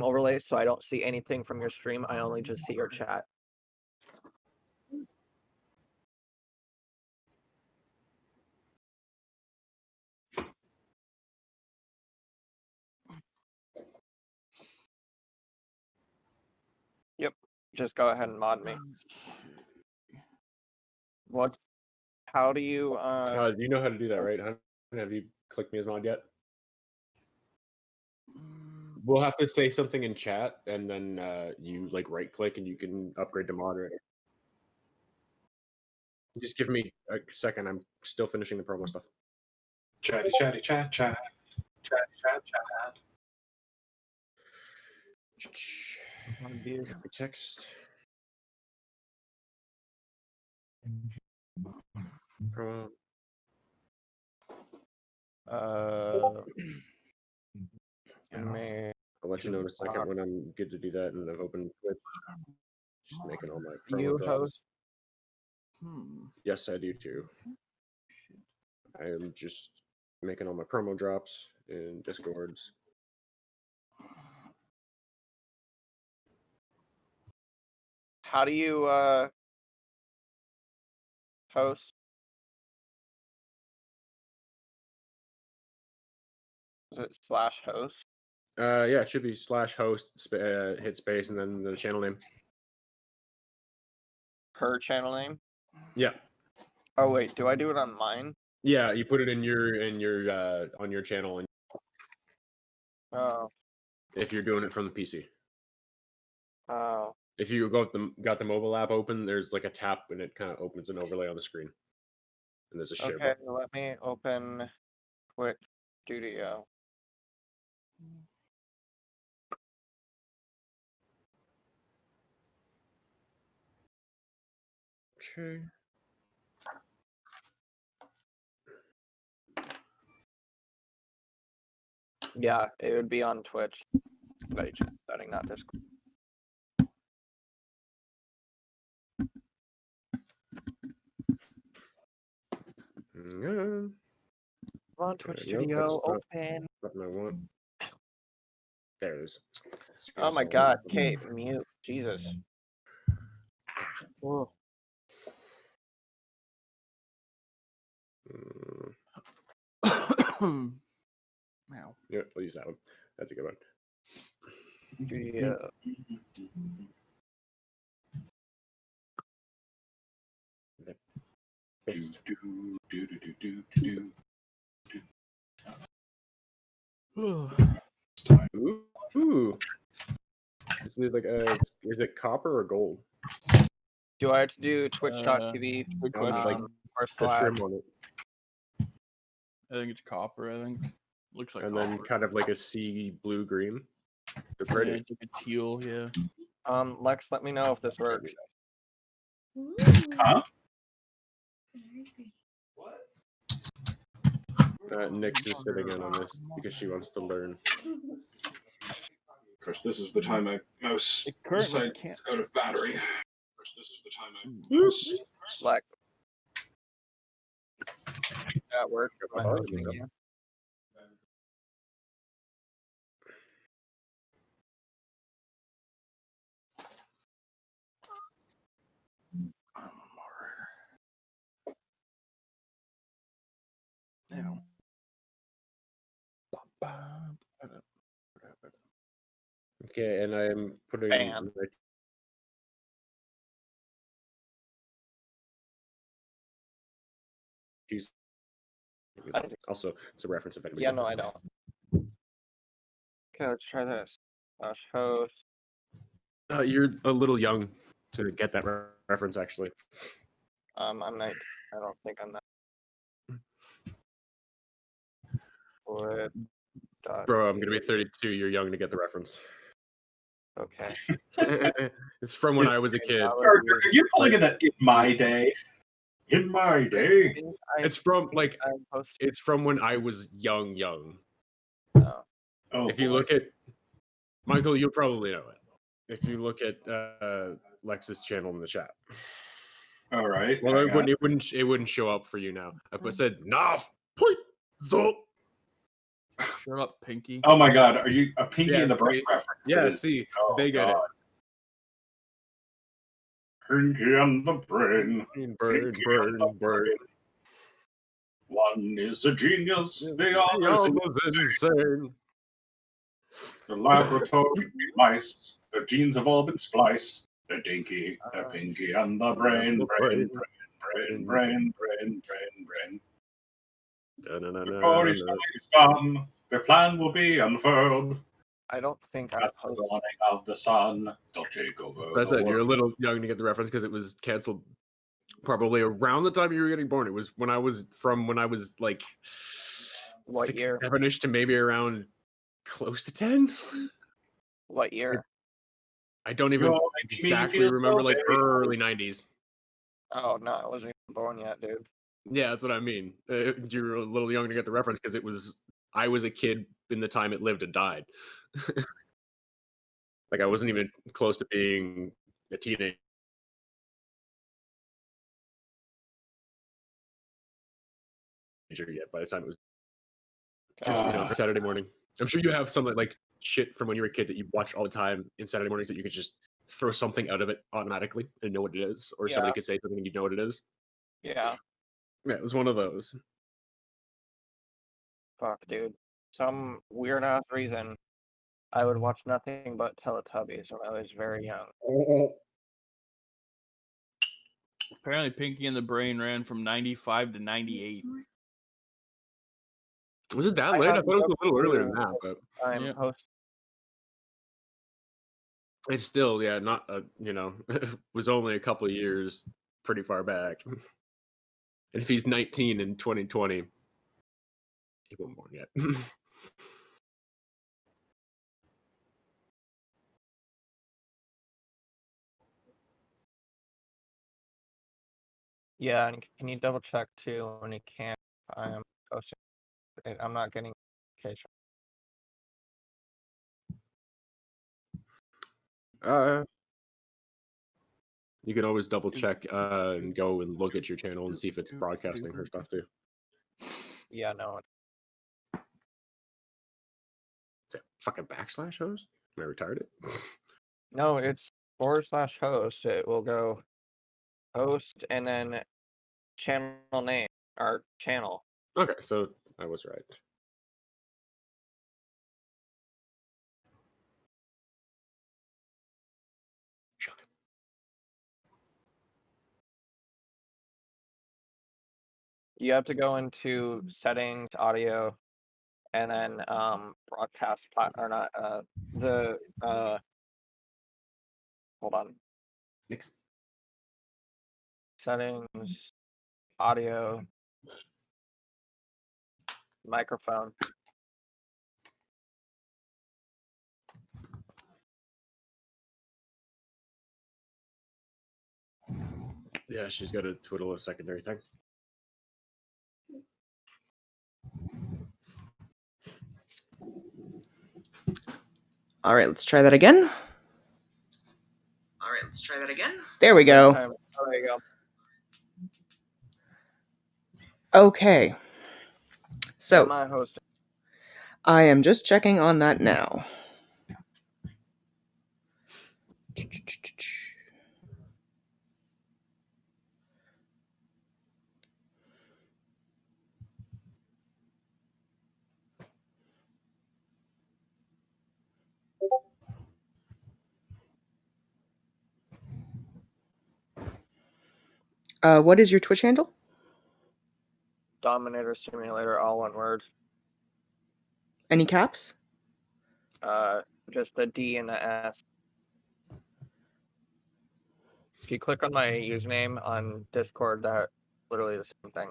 overlays, so I don't see anything from your stream. I only just see your chat. Yep. Just go ahead and mod me. What? How do you? You know how to do that, right? Have you clicked me as mod yet? We'll have to say something in chat, and then you like right click, and you can upgrade to moderator. Just give me a second. I'm still finishing the promo stuff. Chatty, chatty, chat, chat. Chatty, chat, chat. Copy text. Promo. I'll let you know in a second when I'm good to do that, and I've opened Twitch. Just making all my promo drops. Yes, I do too. I am just making all my promo drops in Discords. How do you host? Is it /host? Yeah, it should be /host, hit space, and then the channel name. Per channel name? Yeah. Oh wait, do I do it on mine? Yeah, you put it in your on your channel, and if you're doing it from the PC. Oh. If you got the mobile app open, there's like a tap, and it kind of opens an overlay on the screen. And there's a share Okay, button. let me open Twitch Studio. Okay. Yeah, it would be on Twitch. Like setting that Discord. Yeah. Come on, Twitch Studio, open. Button I want. There it is. Oh my God, Kate, mute. Jesus. Whoa. Wow. Yeah, I'll use that one. That's a good one. Yeah. Ooh. Is it like is it copper or gold? Do I have to do twitch.tv or trim on it? I think it's copper, I think. Looks like and copper. then kind of like a sea blue green. They're pretty. Yeah, it's like a teal, yeah. Lex, let me know if this works. Huh? Nyx is sitting in on this because she wants to learn. Of course, this is the time my mouse decides it's out of battery. Of course, this is the time my mouse. Lex. That worked. Now. Okay, and I'm putting also, it's a reference if anybody. Yeah, no, I don't. Okay, let's try this. Host. You're a little young to get that reference, actually. I'm 19. I don't think I'm that. Bro, I'm gonna be 32. You're young to get the reference. Okay. It's from when I was a kid. Are you pulling it in my day? In my day. It's from like it's from when I was young. Oh. If you look at Michael, you'll probably know it. If you look at Lex's channel in the chat. All right. Well, it wouldn't show up for you now. I said Naf point zo. Shut up, Pinky. Oh my god, are you a Pinky Yeah, in the Brain see. reference? Yeah, That is- see, oh, they get God. Pinky and the Brain. it. Pinky and the Brain. One is a genius, the other is insane. the laboratory mice. Their genes have all been spliced. The Dinky, the Pinky, and the Brain. Brain. The Corey study is done. Their plan will be unfurled. I don't think I'm At the posting. dawning of the sun, they'll take over. So I the said you're a world. little young to get the reference because it was canceled probably around the time you were getting born. It was when I was like What 6, year? 7-ish to maybe around close to 10. What year? I don't even You're making me exactly feel remember, so like very early 90s. Oh no, I wasn't even born yet, dude. Yeah, that's what I mean. You're a little young to get the reference because I was a kid in the time it lived and died. Like I wasn't even close to being a teenager yet by the time it was just Saturday morning. I'm sure you have some like shit from when you were a kid that you watch all the time in Saturday mornings that you could just throw something out of it automatically and know what it is, or somebody could say something and you know what it is. Yeah. Yeah, it was one of those. Fuck, dude. Some weird ass reason I would watch nothing but Teletubbies when I was very young. Apparently, Pinky and the Brain ran from 95 to 98. Was it that I late? I have thought it was a no little earlier clue than that, but I'm Yeah. host. it's still, not it was only a couple of years pretty far back. And if he's 19 in 2020, he wasn't born yet. Yeah, and can you double check too when you can't? I'm posting. I'm not getting notification. You can always double check and go and look at your channel and see if it's broadcasting her stuff too. Yeah, no. Is that fucking backslash host? Am I retarded? No, it's /host. It will go host and then channel name or channel. Okay, so I was right. You have to go into settings, audio, and then broadcast or not the hold on. Next. Settings, audio, microphone. Yeah, she's got a twiddle a secondary thing. All right, let's try that again. There we go. Oh, there you go. Okay. So Am I hosting? I am just checking on that now. What is your Twitch handle? Dominator Simulator, all one word. Any caps? Just the D and the S. If you click on my username on Discord, that literally the same thing.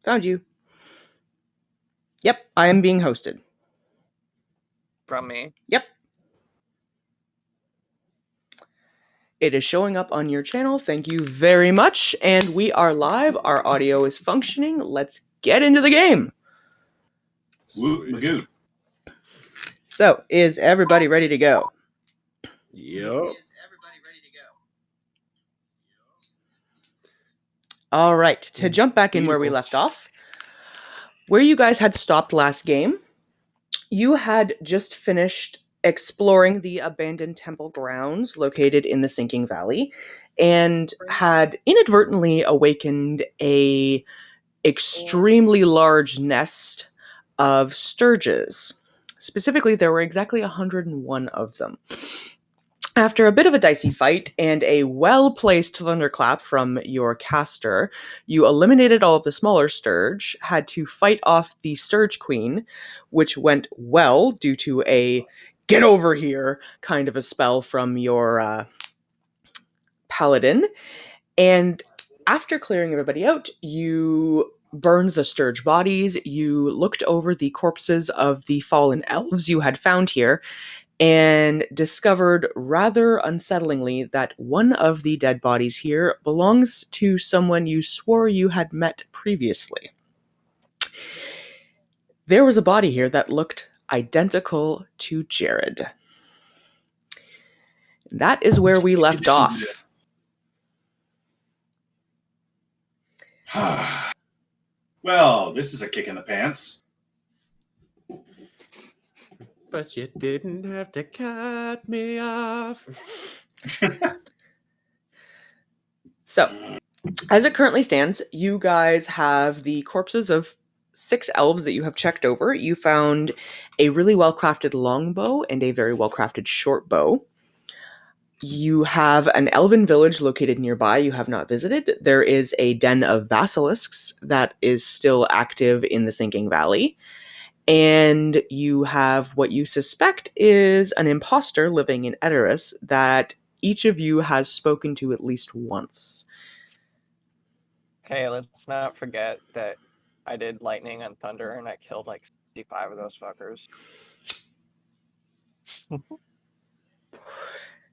Found you. Yep, I am being hosted. From me? Yep. It is showing up on your channel. Thank you very much. And we are live. Our audio is functioning. Let's get into the game. Magoo. So, is everybody ready to go? Yep. All right. To jump back in where we left off, Where you guys had stopped last game, you had just finished exploring the abandoned temple grounds located in the Sinking Valley and had inadvertently awakened a extremely large nest of sturges. Specifically, there were exactly 101 of them. After a bit of a dicey fight and a well-placed thunderclap from your caster, you eliminated all of the smaller sturge, had to fight off the sturge queen, which went well due to a get over here kind of a spell from your paladin. And after clearing everybody out, you burned the sturge bodies, you looked over the corpses of the fallen elves you had found here, and discovered rather unsettlingly that one of the dead bodies here belongs to someone you swore you had met previously. There was a body here that looked identical to Jared. That is where we left off. Well, this is a kick in the pants. But you didn't have to cut me off. So, as it currently stands, you guys have the corpses of 6 elves that you have checked over. You found a really well-crafted longbow and a very well-crafted short bow. You have an elven village located nearby you have not visited. There is a den of basilisks that is still active in the Sinking Valley. And you have what you suspect is an imposter living in Edoras that each of you has spoken to at least once. Hey, let's not forget that I did lightning and thunder and I killed like 65 of those fuckers.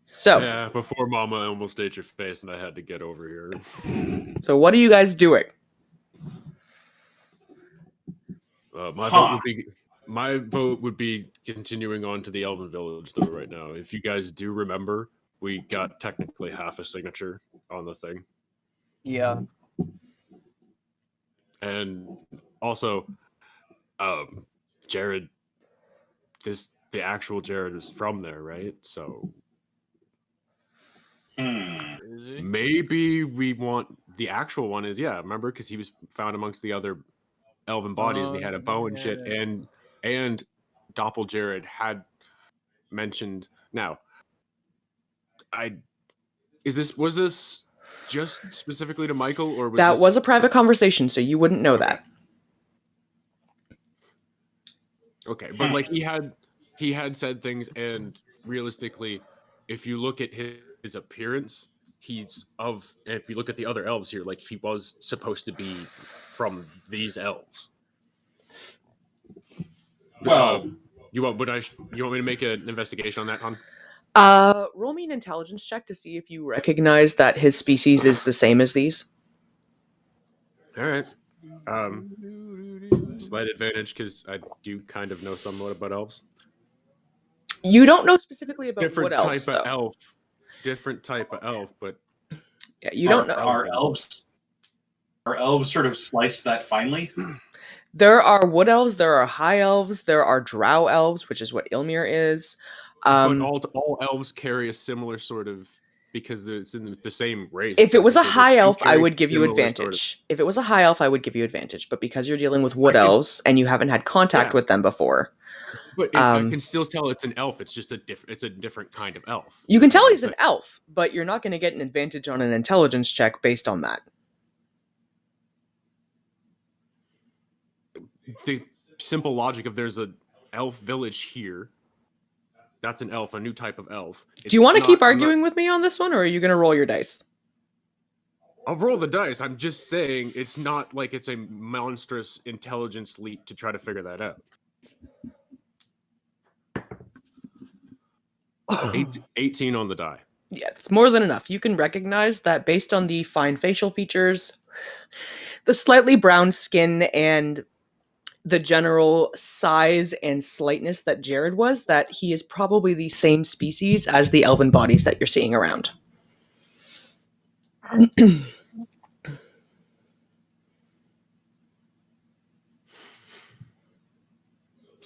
So, yeah, before Mama almost ate your face and I had to get over here. So what are you guys doing? My vote would be continuing on to the Elven Village, though, right now. If you guys do remember, we got technically half a signature on the thing. Yeah. And also, Jared, the actual Jared is from there, right? So maybe we want the actual one is, remember? Because he was found amongst the other elven bodies and he had a bow and shit, and Doppel Jared had mentioned. Now, was this just specifically to Michael, or was a private conversation, so you wouldn't know that. Okay, but like he had said things, and realistically, if you look at his appearance, if you look at the other elves here, like he was supposed to be from these elves. Well, you want me to make an investigation on that, hon? Roll me an intelligence check to see if you recognize that his species is the same as these. All right. Slight advantage because I do kind of know somewhat about elves. You don't know specifically about different wood elves, type though. Of elf. Different type of elf, but yeah, you don't know. Are elves sort of sliced that finely? There are wood elves, there are high elves, there are drow elves, which is what Ilmir is. But all elves carry a similar sort of, because it's in the same race. If it was a high elf, I would give you advantage. Sort of... If it was a high elf, I would give you advantage. But because you're dealing with wood elves and you haven't had contact with them before, but I can still tell it's an elf. It's just it's a different kind of elf. You can tell he's an elf, but you're not going to get an advantage on an intelligence check based on that. The simple logic of there's an elf village here. That's an elf, a new type of elf. Do you want to keep arguing with me on this one, or are you going to roll your dice? I'll roll the dice. I'm just saying it's not like it's a monstrous intelligence leap to try to figure that out. 18 on the die. Yeah, it's more than enough. You can recognize that based on the fine facial features, the slightly brown skin, and the general size and slightness that Jared was, that he is probably the same species as the elven bodies that you're seeing around.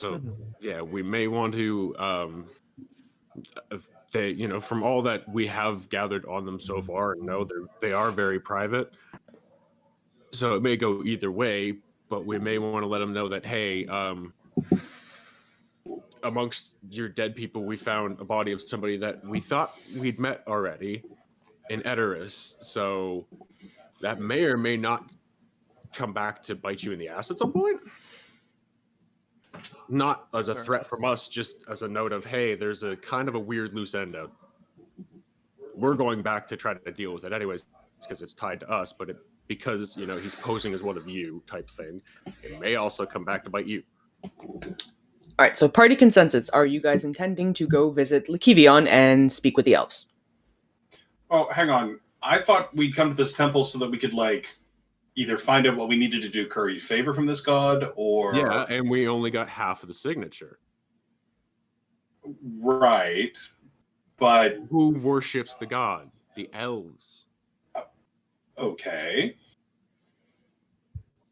So yeah, we may want to from all that we have gathered on them so far, know they are very private. So it may go either way, but we may want to let them know that, hey, amongst your dead people, we found a body of somebody that we thought we'd met already in Edoras. So that may or may not come back to bite you in the ass at some point. Not as a threat from us, just as a note of, hey, there's a kind of a weird loose end out. We're going back to try to deal with it anyways, because it's tied to us, but because he's posing as one of you type thing, it may also come back to bite you. All right, so party consensus. Are you guys intending to go visit Lekevion and speak with the elves? Oh, hang on. I thought we'd come to this temple so that we could, either find out what we needed to do curry favor from this god, or... Yeah, and we only got half of the signature. Right, but... Who worships the god? The elves. Okay.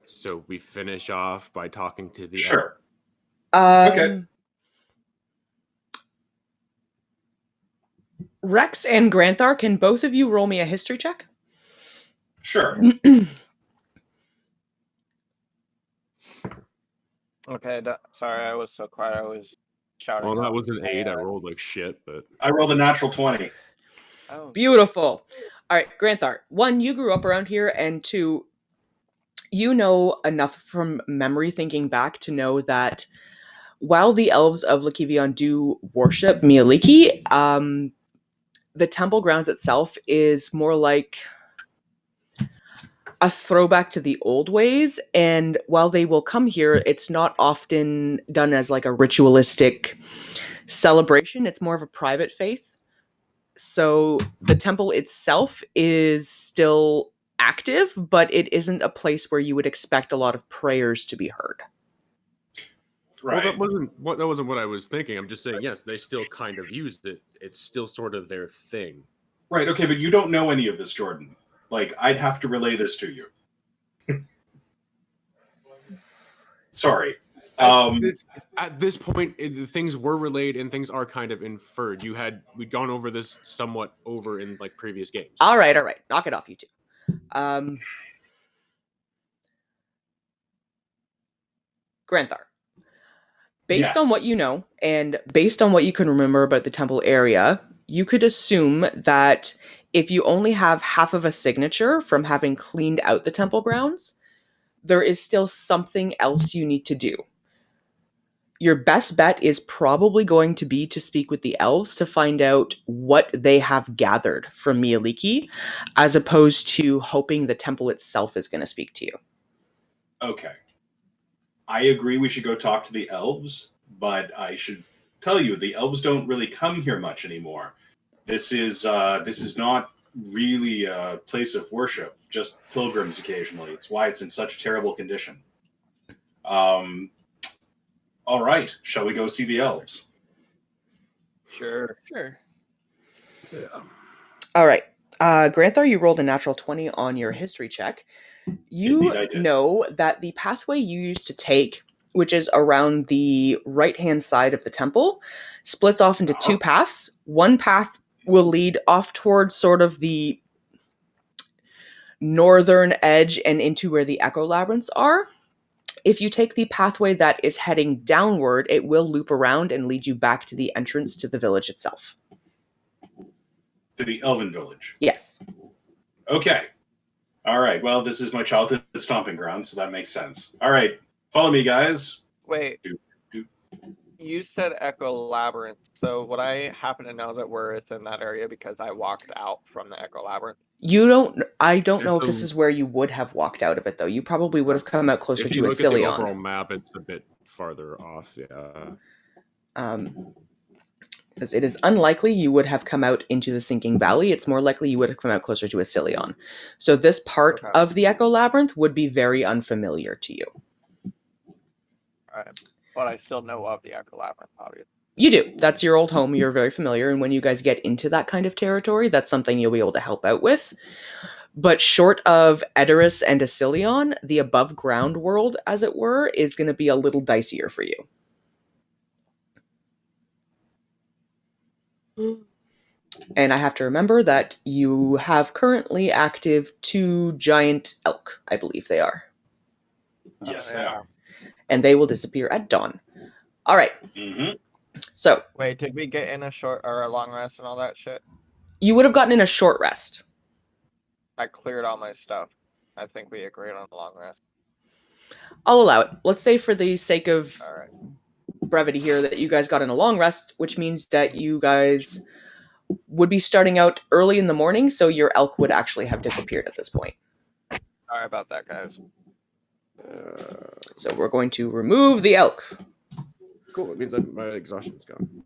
So we finish off by talking to the Sure. Okay. Rex and Granthar, can both of you roll me a history check? Sure. Okay, sorry, I was so quiet. I was shouting. Well, that was an 8. I rolled like shit, but... I rolled a natural 20. Oh. Beautiful. All right, Granthar. 1, you grew up around here, and 2, you know enough from memory thinking back to know that while the elves of Lekevion do worship Mieliki, the temple grounds itself is more like a throwback to the old ways, and while they will come here, it's not often done as like a ritualistic celebration. It's more of a private faith. So the temple itself is still active, but it isn't a place where you would expect a lot of prayers to be heard. Right. Well, that wasn't what I was thinking. I'm just saying, yes, they still kind of used it. It's still sort of their thing. Right, okay, but you don't know any of this, Jordan. I'd have to relay this to you. Sorry. At this point, things were relayed and things are kind of inferred. We'd gone over this somewhat over in previous games. All right. Knock it off, you two. Granthar. Based on what you know, and based on what you can remember about the temple area, you could assume that if you only have half of a signature from having cleaned out the temple grounds, there is still something else you need to do. Your best bet is probably going to be to speak with the elves to find out what they have gathered from Mieliki, as opposed to hoping the temple itself is going to speak to you. Okay. I agree we should go talk to the elves, but I should tell you, the elves don't really come here much anymore. This is not really a place of worship, just pilgrims occasionally. It's why it's in such terrible condition. All right, shall we go see the elves? Sure. Yeah. All right. Granthar, you rolled a natural 20 on your history check. You know that the pathway you used to take, which is around the right-hand side of the temple, splits off into 2 paths. One path will lead off towards sort of the northern edge and into where the Echo Labyrinths are. If you take the pathway that is heading downward, it will loop around and lead you back to the entrance to the village itself. To the Elven village? Yes. Okay. All right. Well, this is my childhood stomping ground, so that makes sense. All right. Follow me, guys. Wait. You said Echo Labyrinth, so would I happen to know that where it's in that area because I walked out from the Echo Labyrinth? I don't know if this is where you would have walked out of it, though. You probably would have come out closer to Asilion. If you look at the overall map, it's a bit farther off, yeah. Because it is unlikely you would have come out into the Sinking Valley. It's more likely you would have come out closer to Asilion. So this part of the Echo Labyrinth would be very unfamiliar to you. All right. But I still know of the Echo Labyrinth, obviously. You do. That's your old home. You're very familiar. And when you guys get into that kind of territory, that's something you'll be able to help out with. But short of Edoras and Asilion, the above ground world, as it were, is going to be a little dicier for you. And I have to remember that you have currently active 2 giant elk, I believe they are. Yes, Oh, they yeah. are. And they will disappear at dawn. All right. Mm-hmm. So Wait, did we get in a short or a long rest and all that shit? you would have gotten in a short rest. I cleared all my stuff. I think we agreed on a long rest. I'll allow it. Let's say for the sake of All right. brevity here that you guys got in a long rest, which means that you guys would be starting out early in the morning, so your elk would actually have disappeared at this point. Sorry about that, guys. So we're going to remove the elk. Cool. It means that my exhaustion's gone.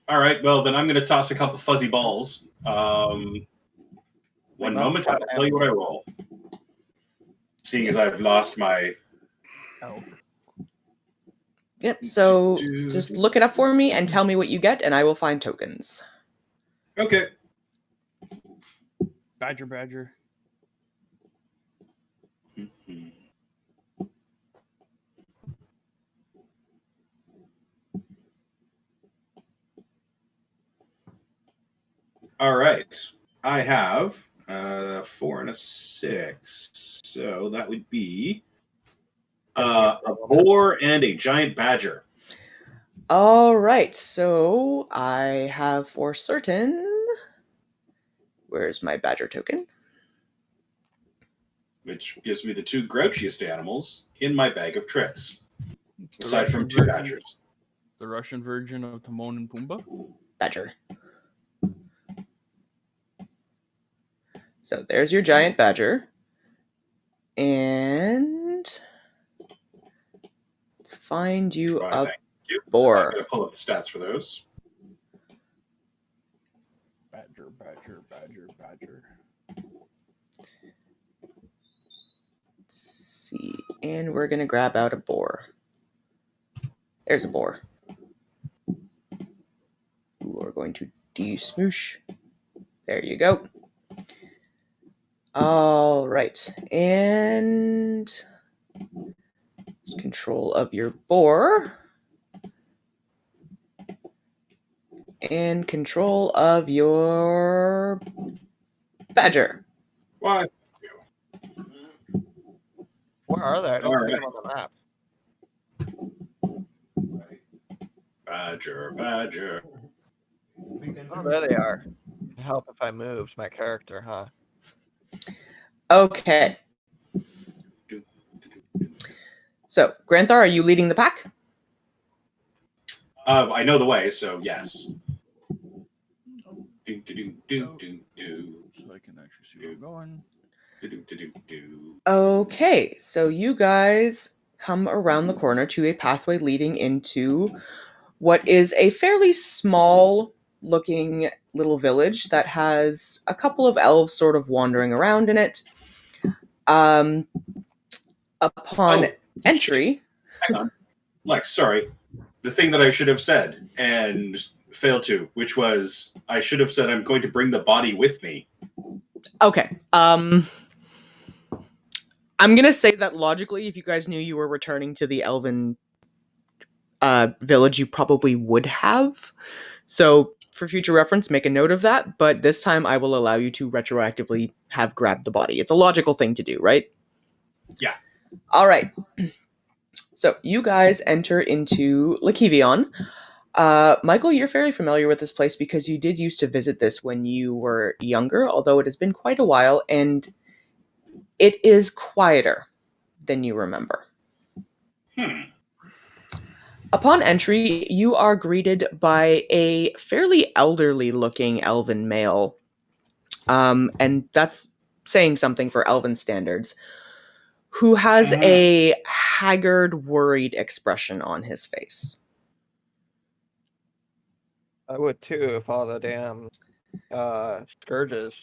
All right. Well, then I'm going to toss a couple fuzzy balls. One moment. I'll tell you what I roll. Seeing as I've lost my elk. Yep, so just look it up for me and tell me what you get, and I will find tokens. Okay. Badger. All right. I have 4 and a 6. So that would be a boar and a giant badger. All right, so I have for certain. Where's my badger token? Which gives me the 2 grouchiest animals in my bag of tricks. The Aside from Russian 2 version- badgers. The Russian version of Timon and Pumbaa? Badger. So there's your giant badger. And let's find you Why, a thank you. I'm boar. going to pull up the stats for those. Badger. Let's see. And we're going to grab out a boar. There's a boar. We're going to de-smoosh. There you go. All right. And control of your boar. And control of your badger. Why? Where are they? I don't All see right. them on the map. Badger. Oh, there they are. Help if I moved my character, huh? Okay. So, Granthar, are you leading the pack? I know the way, so yes. Do. So I can actually see where I'm going. Do. Okay, so you guys come around the corner to a pathway leading into what is a fairly small looking little village that has a couple of elves sort of wandering around in it. Upon entry... Hang on. Lex, sorry. The thing that I should have said and failed to, which was I should have said I'm going to bring the body with me. Okay. I'm going to say that logically, if you guys knew you were returning to the Elven village, you probably would have. So, for future reference, make a note of that. But this time, I will allow you to retroactively have grabbed the body. It's a logical thing to do, right? Yeah. All right. So, you guys enter into Lekevion. Michael, you're fairly familiar with this place because you did used to visit this when you were younger, although it has been quite a while, and it is quieter than you remember. Upon entry, you are greeted by a fairly elderly-looking elven male, and that's saying something for elven standards, who has a haggard, worried expression on his face. I would too if all the damn scourges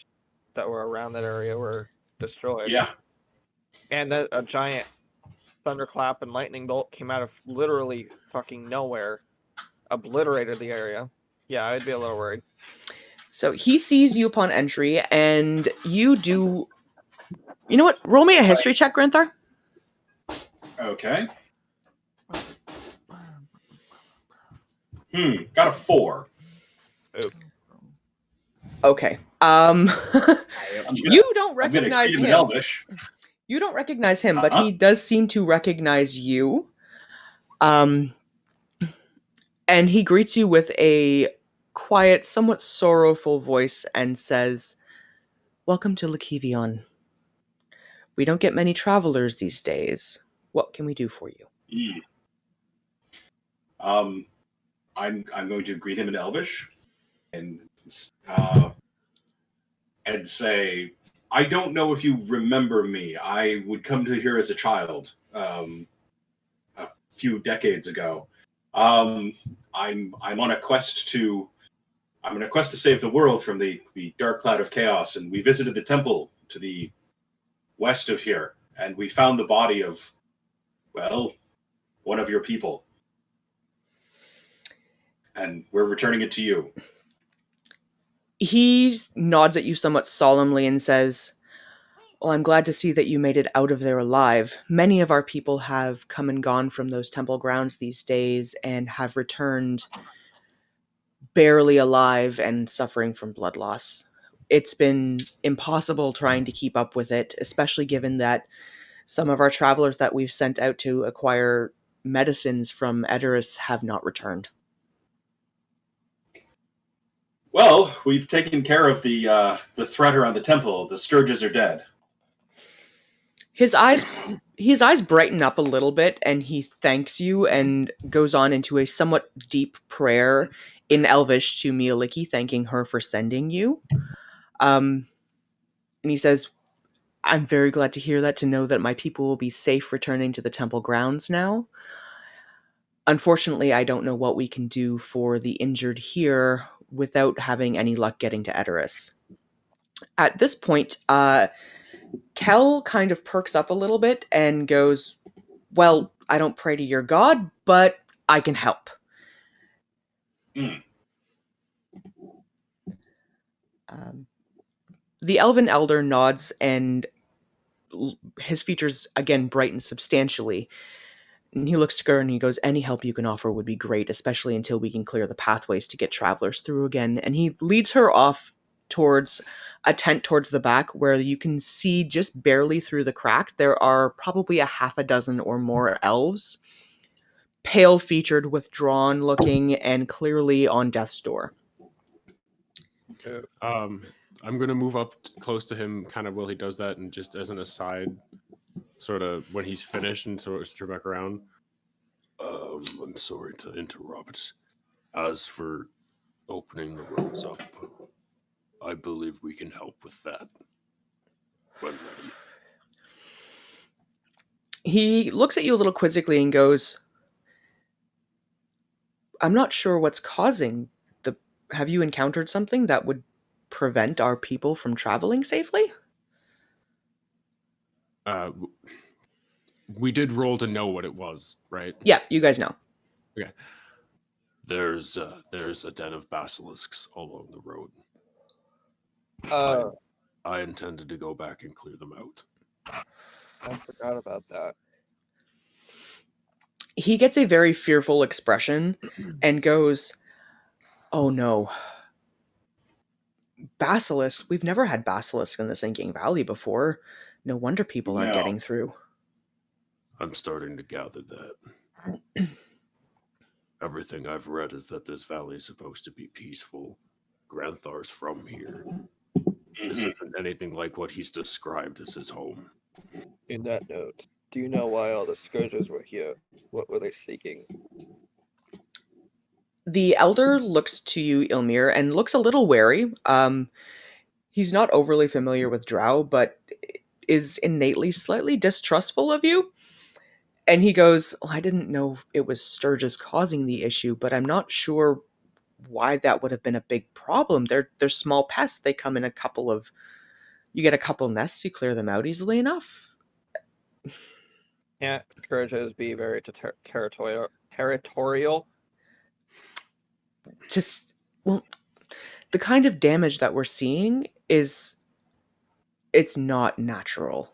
that were around that area were destroyed. Yeah. And a giant thunderclap and lightning bolt came out of literally fucking nowhere, obliterated the area. Yeah, I'd be a little worried. So he sees you upon entry, and you do... You know what? Roll me a history check, Granthar. Okay. Got a 4. Oof. Okay. I'm You don't I'm gonna recognize greet him in him. Elvish. You don't recognize him, but Uh-huh. he does seem to recognize you. And he greets you with a quiet, somewhat sorrowful voice and says, "Welcome to Lekevion. We don't get many travelers these days. What can we do for you?" Mm. I'm going to greet him in Elvish and say, I don't know if you remember me. I would come to here as a child a few decades ago. I'm on a quest to save the world from the dark cloud of chaos, and we visited the temple to the west of here, and we found the body of, well, one of your people, and we're returning it to you. He nods at you somewhat solemnly and says, "Well, I'm glad to see that you made it out of there alive. Many of our people have come and gone from those temple grounds these days and have returned barely alive and suffering from blood loss. It's been impossible trying to keep up with it, especially given that some of our travelers that we've sent out to acquire medicines from Edoras have not returned." Well, we've taken care of the threat around the temple. The Sturges are dead. His eyes brighten up a little bit, and he thanks you and goes on into a somewhat deep prayer in Elvish to Mieliki, thanking her for sending you. And he says, "I'm very glad to hear that, to know that my people will be safe returning to the temple grounds now. Unfortunately, I don't know what we can do for the injured here without having any luck getting to Edoras." At this point, Kel kind of perks up a little bit and goes, "Well, I don't pray to your god, but I can help." Mm. The Elven Elder nods, and his features again brighten substantially. And he looks to her and he goes, "Any help you can offer would be great, especially until we can clear the pathways to get travelers through again." And he leads her off towards a tent towards the back, where you can see just barely through the crack there are probably a half a dozen or more elves, pale-featured, withdrawn looking, and clearly on death's door. I'm going to move up close to him kind of while he does that, and just as an aside, sort of when he's finished and sort of turn back around. I'm sorry to interrupt. As for opening the roads up, I believe we can help with that when ready. He looks at you a little quizzically and goes, "I'm not sure what's causing the... Have you encountered something that would prevent our people from traveling safely?" We did roll to know what it was, right? Yeah, you guys know. Okay. There's a den of basilisks along the road. I intended to go back and clear them out. I forgot about that. He gets a very fearful expression and goes, "Oh no. Basilisk? We've never had basilisk in the Sinking Valley before. No wonder people aren't getting through." I'm starting to gather that. Everything I've read is that this valley is supposed to be peaceful. Granthar's from here. This isn't anything like what he's described as his home. In that note, do you know why all the Scourges were here? What were they seeking? The elder looks to you, Ilmir, and looks a little wary. He's not overly familiar with Drow, but is innately slightly distrustful of you. And he goes, "Well, I didn't know it was Sturges causing the issue, but I'm not sure why that would have been a big problem. They're small pests. They come in you get a couple nests, you clear them out easily enough." Can't Scourges be very territorial? Well, the kind of damage that we're seeing it's not natural.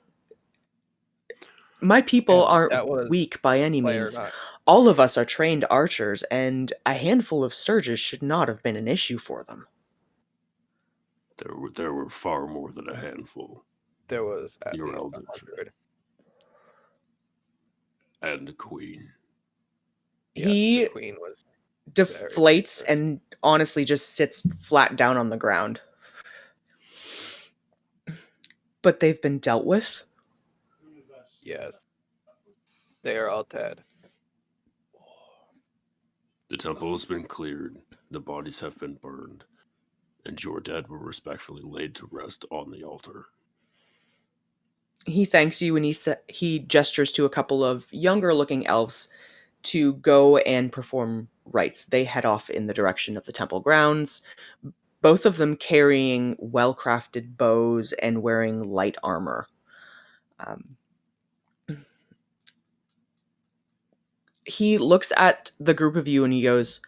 My people aren't weak by any means. All of us are trained archers, and a handful of Sturges should not have been an issue for them. There were far more than a handful. There was at Your least elders. 100. And the queen. Yes, He the queen was deflates very and honestly just sits flat down on the ground. But they've been dealt with? yes. They are all dead. The temple has been cleared, the bodies have been burned, and your dead were respectfully laid to rest on the altar. He thanks you and he gestures to a couple of younger-looking elves to go and perform rites. They head off in the direction of the temple grounds, both of them carrying well-crafted bows and wearing light armor. He looks at the group of you and he goes,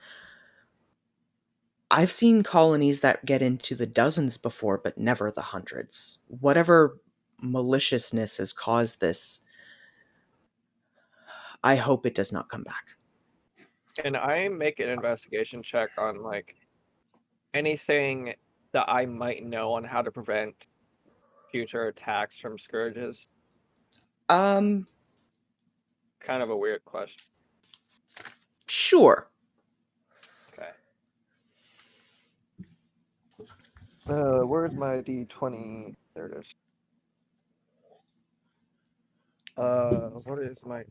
I've seen colonies that get into the dozens before, but never the hundreds. Whatever maliciousness has caused this, I hope it does not come back. Can I make an investigation check on like anything that I might know on how to prevent future attacks from scourges? Um, Kind of a weird question. Sure. Okay. Where's my D20? There it is. What is my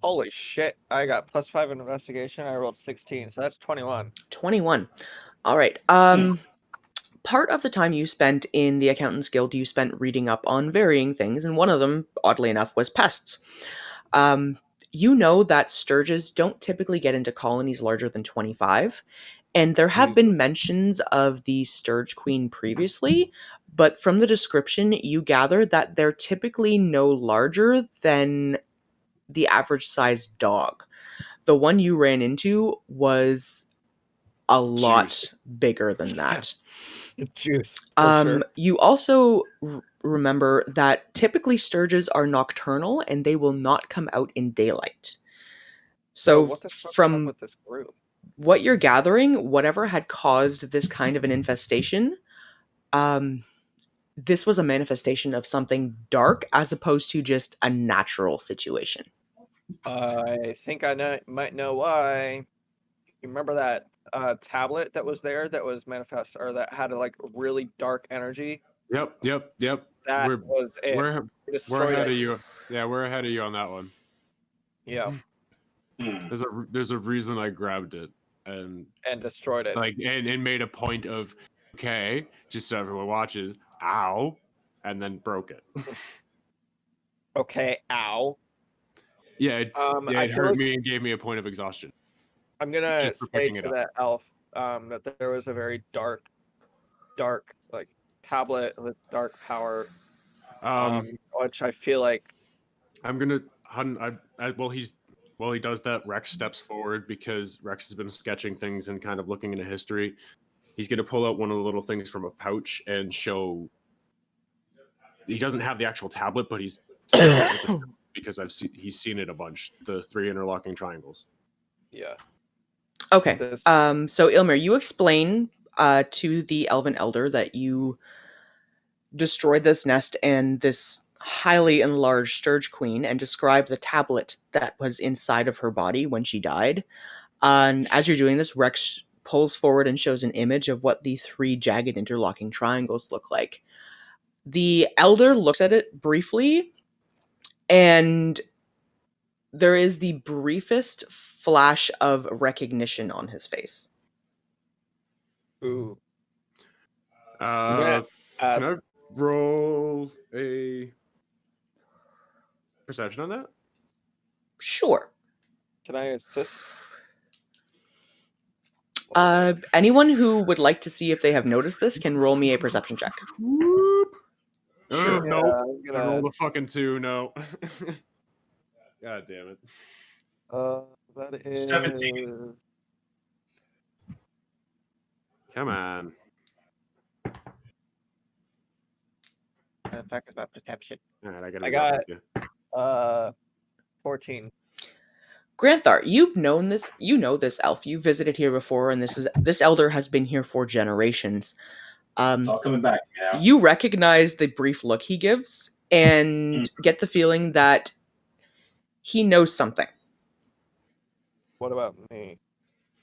Holy shit, I got +5 in investigation, I rolled 16, so that's 21. 21. All right. Part of the time you spent in the Accountants Guild, you spent reading up on varying things, and one of them, oddly enough, was pests. You know that sturges don't typically get into colonies larger than 25, and there have been mentions of the Sturge Queen previously, but from the description, you gather that they're typically no larger than the average sized dog. The one you ran into was a lot Juicy. bigger than that. Juice, for sure. You also remember that typically sturges are nocturnal and they will not come out in daylight. So What the fuck's up from with this group? what you're gathering, whatever had caused this kind of an infestation, this was a manifestation of something dark as opposed to just a natural situation. I think I might know why. You remember that tablet that was there that was manifest, or that had a like really dark energy? Yep. That was it. We're Destroyed ahead it. of you. Yeah, we're ahead of you on that one. Yeah, There's a reason I grabbed it and destroyed it. like and made a point of okay, just so everyone watches, ow, and then broke it. Okay, ow. Yeah, it I feel hurt like me and gave me a point of exhaustion. I'm gonna Just for say picking it to up. that elf that there was a very dark like tablet with dark power, which I feel like I'm gonna while he does that, Rex steps forward because Rex has been sketching things and kind of looking into history. He's gonna pull out one of the little things from a pouch and show. He doesn't have the actual tablet, but he's because he's seen it a bunch. The 3 interlocking triangles. yeah. Okay. This So Ilmer, you explain to the Elven Elder that you destroyed this nest and this highly enlarged Sturge Queen and describe the tablet that was inside of her body when she died. And as you're doing this, Rex pulls forward and shows an image of what the 3 jagged interlocking triangles look like. The Elder looks at it briefly, and there is the briefest flash of recognition on his face. ooh. Can I roll a perception on that? Sure. Can I assist? Anyone who would like to see if they have noticed this can roll me a perception check. Whoop. Sure. Nope. I'm I gonna, rolled a fucking 2. No. God damn it. that is 17. Come on. in fact it's not perception. All right, I I got got 14. Granthar, you've known this. You know this elf. You visited here before, and this elder has been here for generations. It's all coming back now. You recognize the brief look he gives, and get the feeling that he knows something. What about me?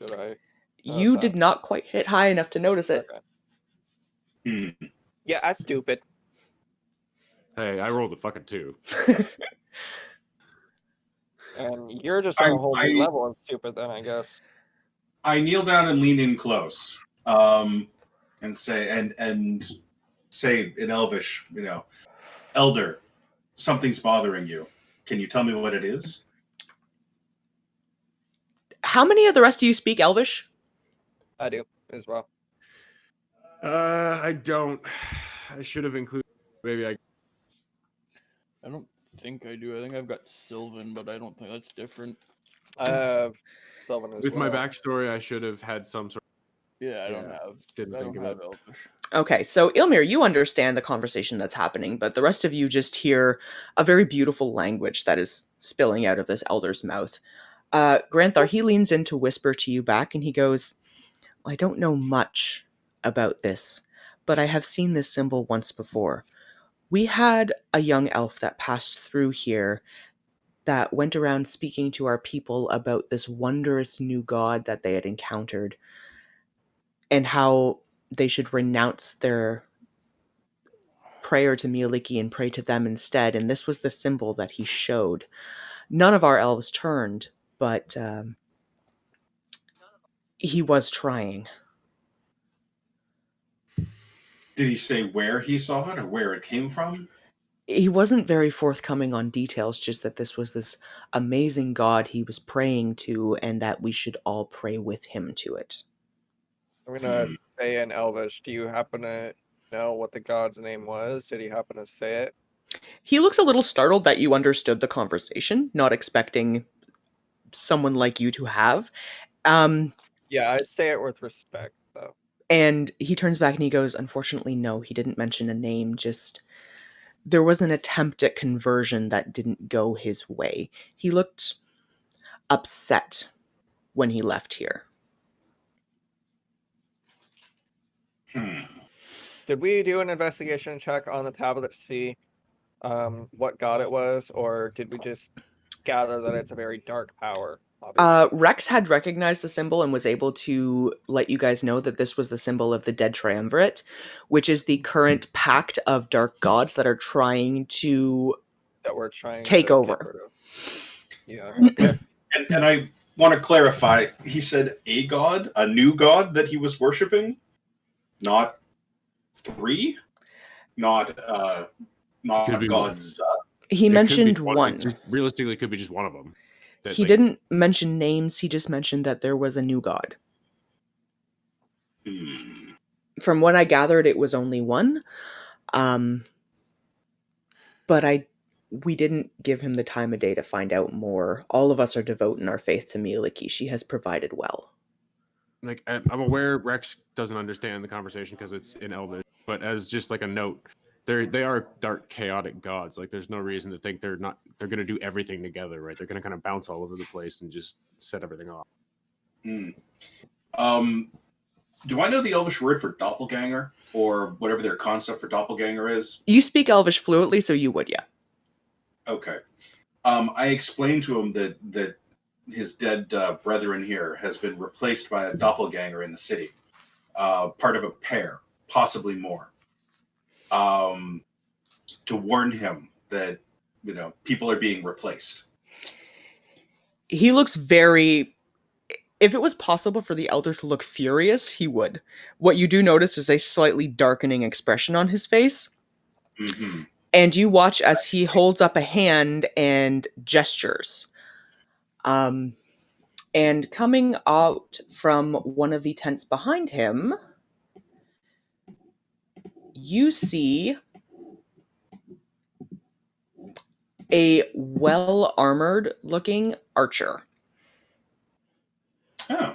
Did I? You did not quite hit high enough to notice it. Okay. Yeah, that's stupid. Hey, I rolled a fucking 2. And you're just on a whole new level of stupid then, I guess. I kneel down and lean in close, and say in Elvish, Elder, something's bothering you. Can you tell me what it is? How many of the rest of you speak Elvish? I do as well. I don't. I should have included. Maybe I don't think I do. I think I've got Sylvan, but I don't think that's different. I have Sylvan as With well. my backstory, I should have had some sort. Yeah, I don't have. Didn't think of it. Elvish. Okay, so Ilmir, you understand the conversation that's happening, but the rest of you just hear a very beautiful language that is spilling out of this elder's mouth. Granthar, he leans in to whisper to you back, and he goes, I don't know much about this, but I have seen this symbol once before. We had a young elf that passed through here that went around speaking to our people about this wondrous new god that they had encountered, and how they should renounce their prayer to Mieliki and pray to them instead, and this was the symbol that he showed. None of our elves turned, but he was trying. Did he say where he saw it or where it came from? He wasn't very forthcoming on details, just that this was this amazing god he was praying to, and that we should all pray with him to it. I'm gonna say in Elvish, do you happen to know what the god's name was? Did he happen to say it? He looks a little startled that you understood the conversation, not expecting someone like you to have. Yeah, I'd say it with respect, though. And he turns back and he goes, unfortunately, no, he didn't mention a name, just there was an attempt at conversion that didn't go his way. He looked upset when he left here. Did we do an investigation check on the tablet to see what god it was, or did we just gather that it's a very dark power? Rex had recognized the symbol and was able to let you guys know that this was the symbol of the Dead Triumvirate, which is the current pact of dark gods that are trying to take over. Yeah. Okay. And I want to clarify, he said a god, a new god that he was worshiping, not 3, not gods. He mentioned one. Realistically, it could be just one of them. He didn't mention names, he just mentioned that there was a new god. From what I gathered, it was only one. But we didn't give him the time of day to find out more. All of us are devoting our faith to Mieliki. She has provided well. Like, I'm aware Rex doesn't understand the conversation because it's in Elven, but as just like a note, they are dark, chaotic gods. Like, there's no reason to think they're going to do everything together, right? They're going to kind of bounce all over the place and just set everything off. Do I know the Elvish word for doppelganger, or whatever their concept for doppelganger is? You speak Elvish fluently, so you would, yeah. Okay. I explained to him that his dead brethren here has been replaced by a doppelganger in the city, part of a pair, possibly more. To warn him that people are being replaced. He looks very. If it was possible for the elder to look furious, he would. What you do notice is a slightly darkening expression on his face. Mm-hmm. And you watch as he holds up a hand and gestures. And coming out from one of the tents behind him, you see a well-armored looking archer. Oh.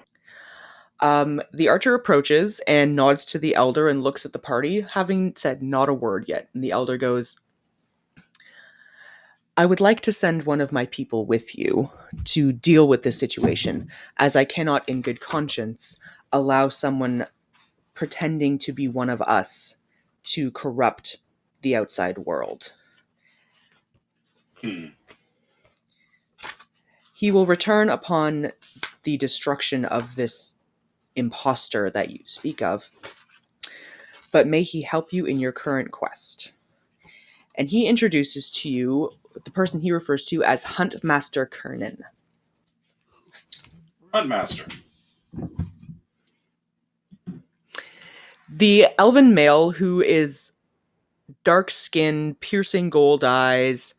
The archer approaches and nods to the elder and looks at the party, having said not a word yet. And the elder goes, I would like to send one of my people with you to deal with this situation, as I cannot in good conscience allow someone pretending to be one of us to corrupt the outside world. He will return upon the destruction of this imposter that you speak of, but may he help you in your current quest. And he introduces to you the person he refers to as Huntmaster Kernan. Huntmaster. The elven male who is dark skin, piercing gold eyes,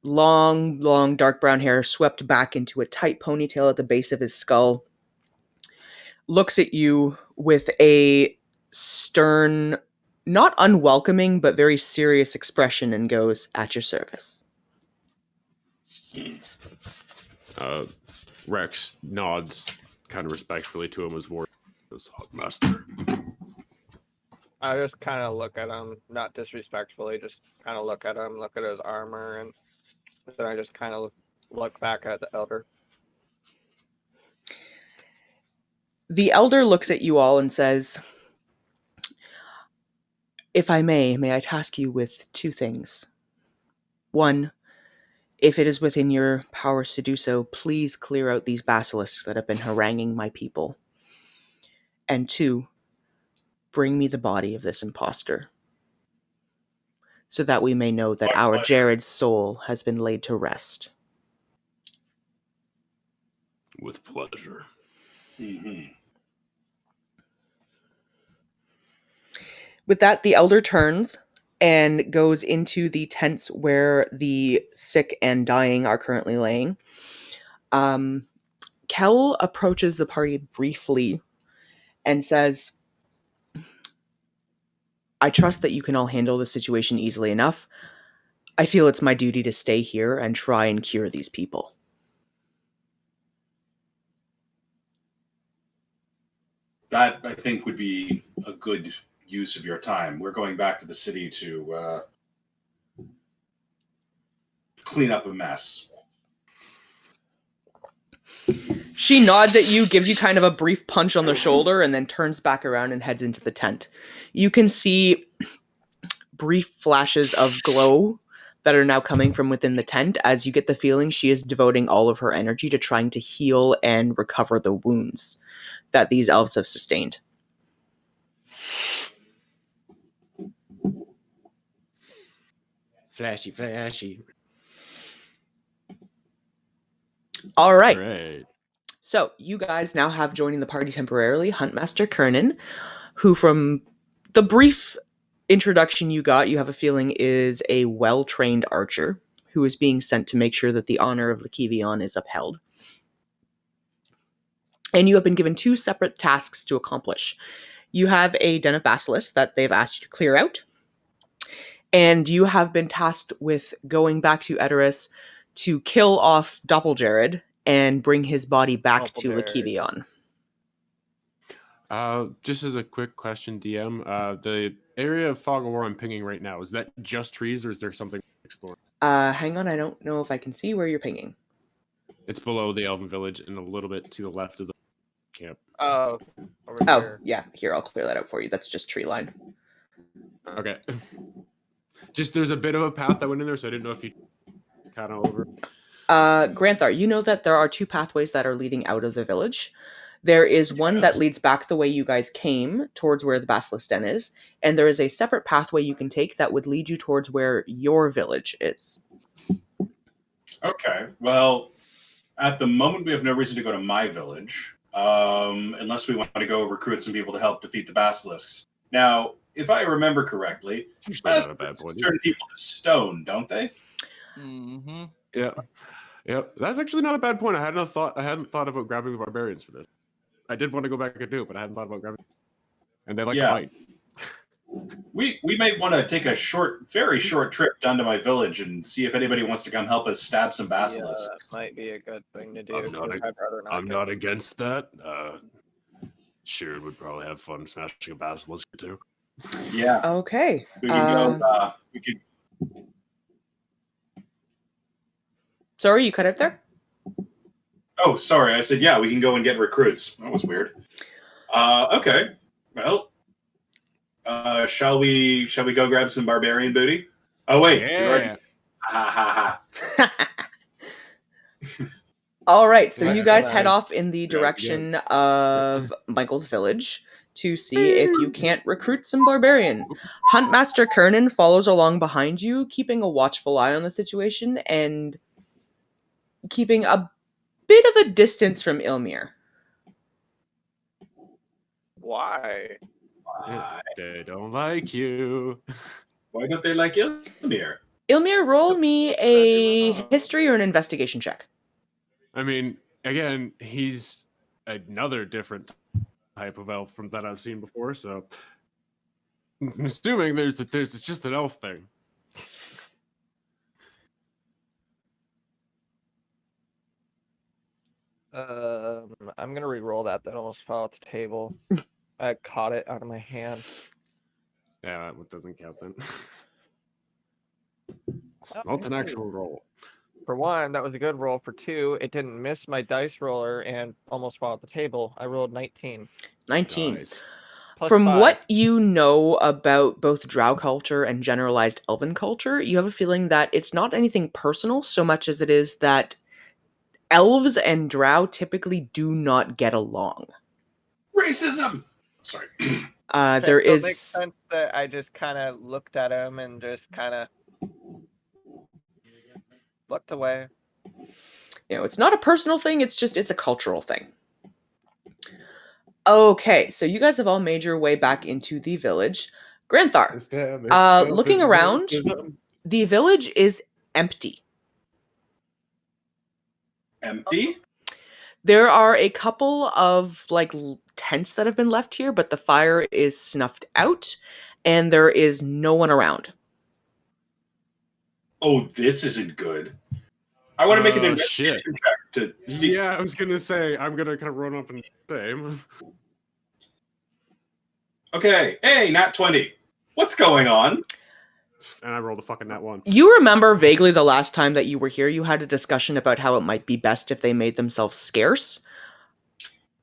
long dark brown hair swept back into a tight ponytail at the base of his skull, looks at you with a stern, not unwelcoming, but very serious expression and goes, "At your service." Rex nods kind of respectfully to him as Master. I just kind of look at him, not disrespectfully, just kind of look at him, look at his armor, and then I just kind of look back at the elder. The elder looks at you all and says, "If I may I task you with two things. One, if it is within your powers to do so, please clear out these basilisks that have been haranguing my people. And two, bring me the body of this imposter, so that we may know that our Jared's soul has been laid to rest." With pleasure. Mm-hmm. With that, the elder turns and goes into the tents where the sick and dying are currently laying. Kel approaches the party briefly and says, "I trust that you can all handle the situation easily enough. I feel it's my duty to stay here and try and cure these people." That, I think, would be a good use of your time. We're going back to the city to clean up a mess. She nods at you, gives you kind of a brief punch on the shoulder, and then turns back around and heads into the tent. You can see brief flashes of glow that are now coming from within the tent, as you get the feeling she is devoting all of her energy to trying to heal and recover the wounds that these elves have sustained. Flashy. All right. Right. So, you guys now have joining the party temporarily Huntmaster Kernan, who, from the brief introduction you got, you have a feeling is a well-trained archer who is being sent to make sure that the honor of Lekevion is upheld. And you have been given two separate tasks to accomplish. You have a den of basilisks that they've asked you to clear out, and you have been tasked with going back to Edoras to kill off Doppeljared and bring his body back to Lekevion. Just as a quick question, DM, the area of Fog of War I'm pinging right now, is that just trees or is there something exploring? Hang on, I don't know if I can see where you're pinging. It's below the Elven Village and a little bit to the left of the camp. Oh, over Oh, here. yeah, here, I'll clear that out for you. That's just tree line. Okay. Just there's a bit of a path that went in there, so I didn't know if you kind of over. Granthar, you know that there are two pathways that are leading out of the village. There is one that leads back the way you guys came, towards where the Basilisk Den is, and there is a separate pathway you can take that would lead you towards where your village is. Okay, well, at the moment we have no reason to go to my village, unless we want to go recruit some people to help defeat the basilisks. Now, if I remember correctly, It's usually not a bad point. turn people to stone, don't they? Mm-hmm. Yeah. Yep. That's actually not a bad point. I hadn't thought about grabbing the barbarians for this. I did want to go back and do it, but I hadn't thought about grabbing them. And they like to fight. We might want to take a very short trip down to my village and see if anybody wants to come help us stab some basilisks. Yeah, that might be a good thing to do. I'm not against that. Sharon would probably have fun smashing a basilisk too. Yeah. Okay. We could go. We could. Sorry, you cut out there? Oh, sorry. I said, yeah, we can go and get recruits. That was weird. Okay. Well, shall we go grab some barbarian booty? Oh, wait. You already... Yeah. Ha, ha, ha. All right, so Right, you guys right. head off in the Go, direction of Michael's village to see if you can't recruit some barbarian. Huntmaster Kernan follows along behind you, keeping a watchful eye on the situation and keeping a bit of a distance from Ilmir. Why? They don't like you. Why don't they like Ilmir? Ilmir, roll me a history or an investigation check. I mean, again, he's another different type of elf from that I've seen before, so I'm assuming there's just an elf thing. I'm gonna re-roll that. That almost fell off the table. I caught it out of my hand. Yeah, that doesn't count then. It's not an actual roll. For one, that was a good roll. For two, it didn't miss my dice roller and almost fell off the table. I rolled 19. 19. Nice. Plus From 5. what you know about both Drow culture and generalized Elven culture, you have a feeling that it's not anything personal so much as it is that elves and Drow typically do not get along. Racism! Sorry. Okay, There so it is makes sense that I just kind of looked at him and just kind of looked away. it's not a personal thing, it's a cultural thing. Okay, so you guys have all made your way back into the village. Granthar, looking around, the village is empty. Empty? There are a couple of tents that have been left here, but the fire is snuffed out and there is no one around. Oh, this isn't good. I want to make an shit. investigation check to see. Yeah, I was gonna say I'm gonna kind of run up and say. Okay, hey, nat 20. What's going on? And I rolled a fucking nat 1. You remember vaguely the last time that you were here, you had a discussion about how it might be best if they made themselves scarce.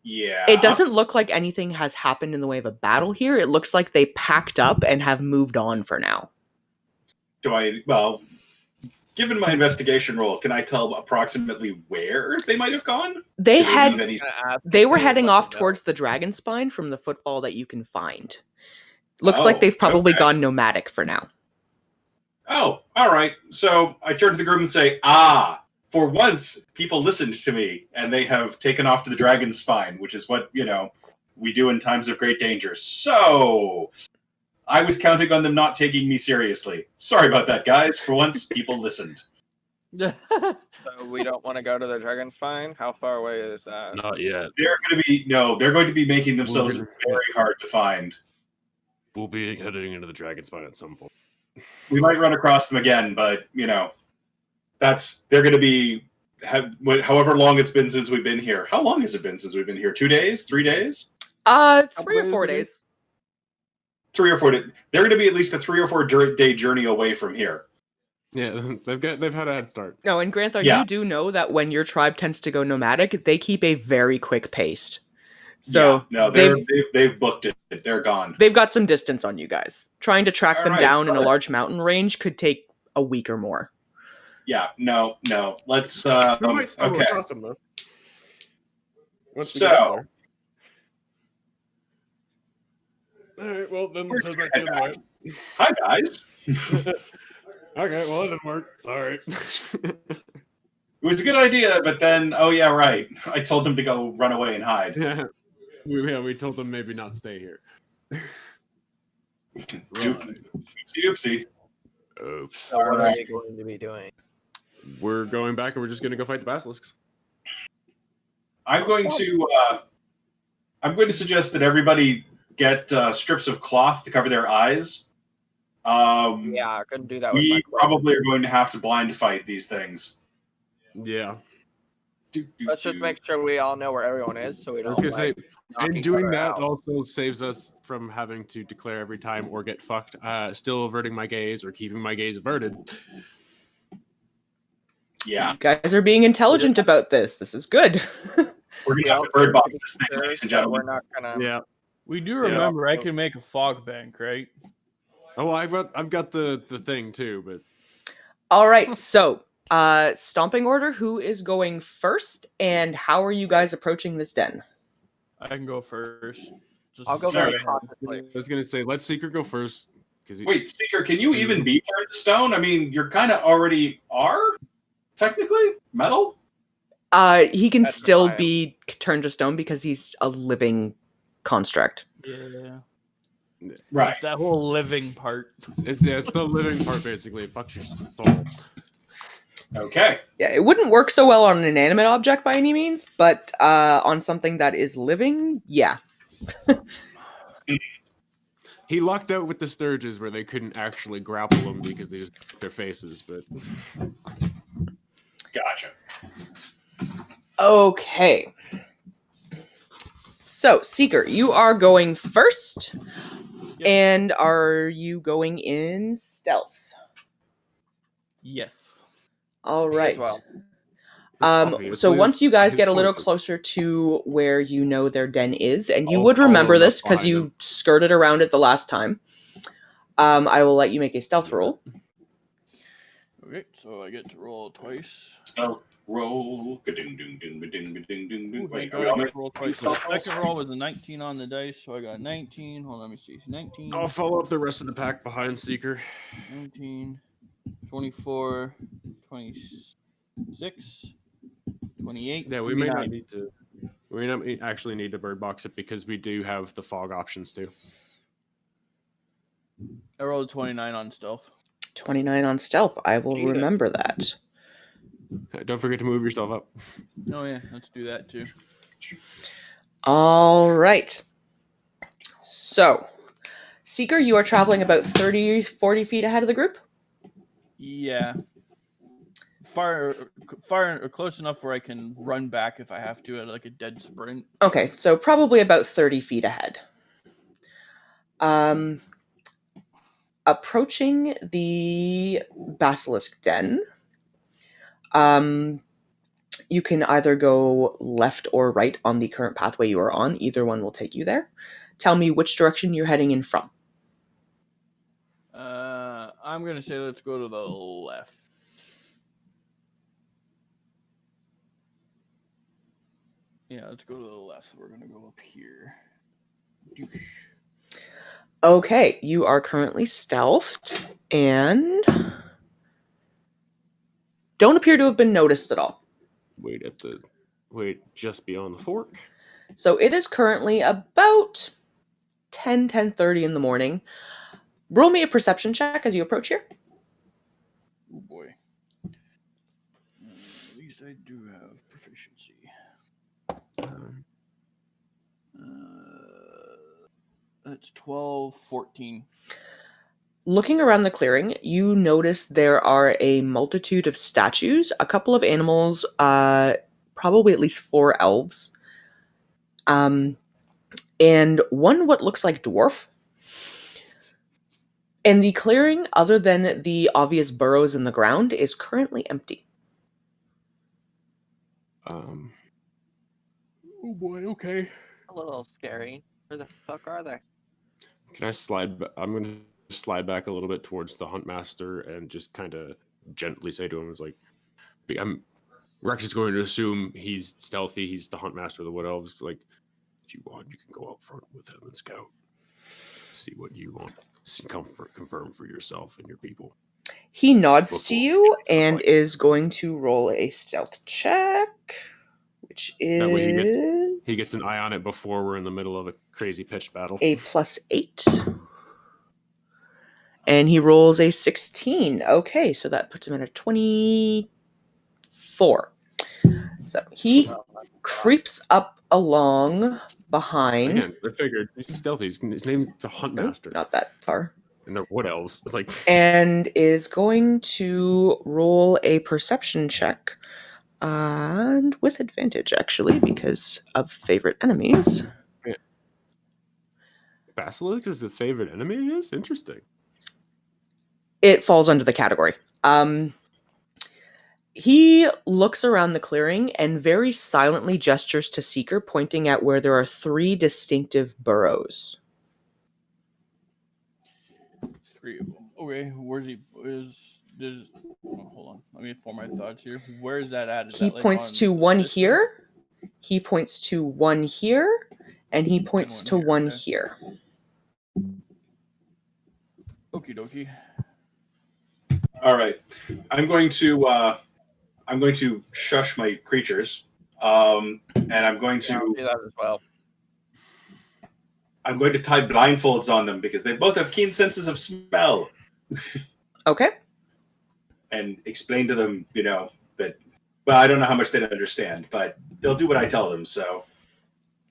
Yeah. It doesn't look like anything has happened in the way of a battle here. It looks like they packed up and have moved on for now. Well, given my investigation roll, can I tell approximately where they might have gone? They were heading off towards the dragon spine from the footfall that you can find. Looks like they've probably gone nomadic for now. Oh, all right. So I turn to the group and say, for once, people listened to me, and they have taken off to the dragon's spine, which is what, we do in times of great danger. So I was counting on them not taking me seriously. Sorry about that, guys. For once, people listened. So we don't want to go to the dragon spine? How far away is that? Not yet. They're going to be making themselves very hard to find. We'll be heading into the dragon spine at some point. We might run across them again, but they're going to be however long it's been since we've been here. How long has it been since we've been here? 2 days? 3 days? 3 or 4 days. 3 or 4 days. They're going to be at least a 3 or 4 day journey away from here. Yeah, they've had a head start. No, and Granthar, you do know that when your tribe tends to go nomadic, they keep a very quick pace. So they've booked it. They're gone. They've got some distance on you guys. Trying to track them down in a large mountain range could take a week or more. Yeah, no. Let's We might stumble across them though. So, alright, well then let's head back the other way. Hi guys. Okay, well it didn't work. Sorry. It was a good idea, but then right. I told them to go run away and hide. Yeah. We told them maybe not stay here. Oopsie. Oops. So what are we going to be doing? We're going back and we're just gonna go fight the basilisks. I'm going to suggest that everybody get strips of cloth to cover their eyes. I couldn't do that. We probably are going to have to blind fight these things. Yeah. Let's just make sure we all know where everyone is, so we don't. I was gonna say, and doing that out. also saves us from having to declare every time or get fucked. Still averting my gaze or keeping my gaze averted. Yeah, You guys are being intelligent about this. This is good. we're gonna Yeah, have to bird box to be this thing, sure, ladies and so gentlemen. we're not gonna. Yeah. We do remember I can make a fog bank, right? Oh, I've got the thing too, but All right, so stomping order. Who is going first, and how are you guys approaching this den? I can go first. I'll go Sorry. very cautiously. I was gonna say let Seeker go first because Wait, Seeker, can you even be turned to stone? I mean, you're kind of already are, technically, metal? He can That's still fine. be turned to stone because he's a living construct. Yeah. Right. It's that whole living part. it's the living part basically. It fucks your soul. Okay. Yeah, it wouldn't work so well on an inanimate object by any means, but on something that is living, yeah. He lucked out with the Sturges where they couldn't actually grapple them because they just broke their faces. But Gotcha. Okay. So, Seeker, you are going first. Yep. And are you going in stealth? Yes. All Me as right. well. So obviously, once you guys his get a little point is- closer to where you know their den is, and you I'll would remember follow this up because behind you him. skirted around it the last time, I will let you make a stealth Yeah. roll. Okay, so I get to roll twice. So roll. Ding ding ding ding ding ding ding. Ooh, Wait, thank are we God all I get ready? to roll twice. So the second roll was a 19 on the dice, so I got 19. Hold on, let me see. 19, I'll follow up the rest of the pack behind Seeker. 19, 24, 26, 28, Yeah, we may 29. not need to. We don't actually need to bird box it because we do have the fog options too. I rolled a 29 on stealth. 29 on stealth. I will Jesus. remember that. Don't forget to move yourself up. Oh yeah, let's do that too. All right. So, Seeker, you are traveling about 30, 40 feet ahead of the group? Yeah. Far close enough where I can run back if I have to at like a dead sprint. Okay, so probably about 30 feet ahead. Approaching the basilisk den, you can either go left or right on the current pathway you are on. Either one will take you there. Tell me which direction you're heading in from. I'm gonna say let's go to the left. Yeah, let's go to the left. We're gonna go up here. Douche. Okay, you are currently stealthed and don't appear to have been noticed at all. Wait just beyond the fork. So it is currently about 10:30 in the morning. Roll me a perception check as you approach here. Oh boy. At least I do have proficiency. That's 12, 14. Looking around the clearing, you notice there are a multitude of statues, a couple of animals, probably at least 4 elves, and one what looks like dwarf. And the clearing, other than the obvious burrows in the ground, is currently empty. Oh boy, okay. A little scary. Where the fuck are they? Can I slide? I'm going to slide back a little bit towards the huntmaster and just kind of gently say to him, "Is like, Rex is going to assume he's stealthy. He's the huntmaster of the wood elves. Like, if you want, you can go up front with him and scout. See what you want. See, confirm for yourself and your people." He nods to Before you we get and into the fight. is going to roll a stealth check, which is That way he gets an eye on it before we're in the middle of a crazy pitched battle. a +8. And he rolls a 16. Okay, so that puts him at a 24. So he creeps up along behind. Again, I figured he's stealthy. His name's the huntmaster. Not that far. And they're wood elves. It's like, And is going to roll a perception check. And with advantage, actually, because of favorite enemies. Basilisk is the favorite enemy? Is interesting. It falls under the category. He looks around the clearing and very silently gestures to Seeker, pointing at where there are 3 distinctive burrows. 3 of them. Okay, where's he? Hold on. Let me form my thoughts here. Where is that at? Is He that like points on to one this side? here, he points to one here, and he points to here, one okay. here. Okie dokie. All right, I'm going to shush my creatures, and I'm going Yeah, I'll to do that as well. tie blindfolds on them because they both have keen senses of smell, Okay. and explain to them, that. Well, I don't know how much they'd understand, but they'll do what I tell them. So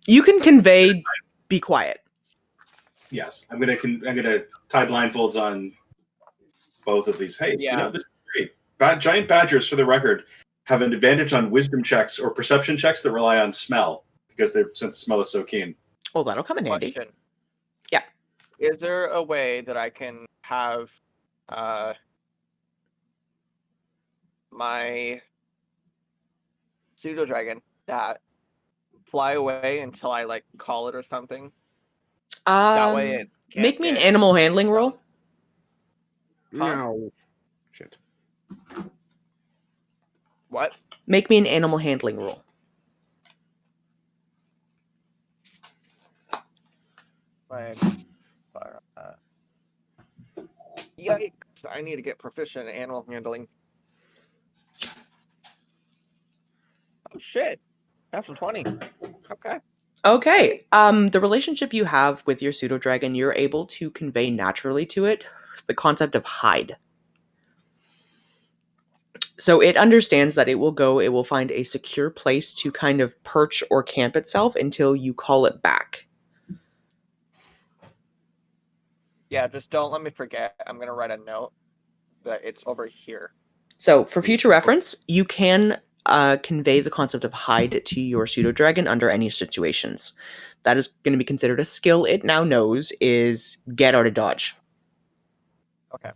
You can convey, be quiet. yes, I'm gonna tie blindfolds on both of these. Hey, Yeah. this is great. Giant badgers, for the record, have an advantage on wisdom checks or perception checks that rely on smell because their sense of smell is so keen. Oh, that'll come in handy. Question. Yeah. Is there a way that I can have my pseudo dragon that fly away until I like call it or something? That way it can't Make me an get- animal handling roll. Huh? No. Shit. What? Make me an animal handling roll. Yikes! I need to get proficient in animal handling. Oh shit! Natural 20. Okay. Okay. The relationship you have with your pseudo dragon, you're able to convey naturally to it the concept of hide. So it understands that it will find a secure place to kind of perch or camp itself until you call it back. Yeah, just don't let me forget. I'm gonna write a note that it's over here. So for future reference, you can convey the concept of hide to your pseudo dragon under any situations. That is going to be considered a skill it now knows is get out of dodge. Okay.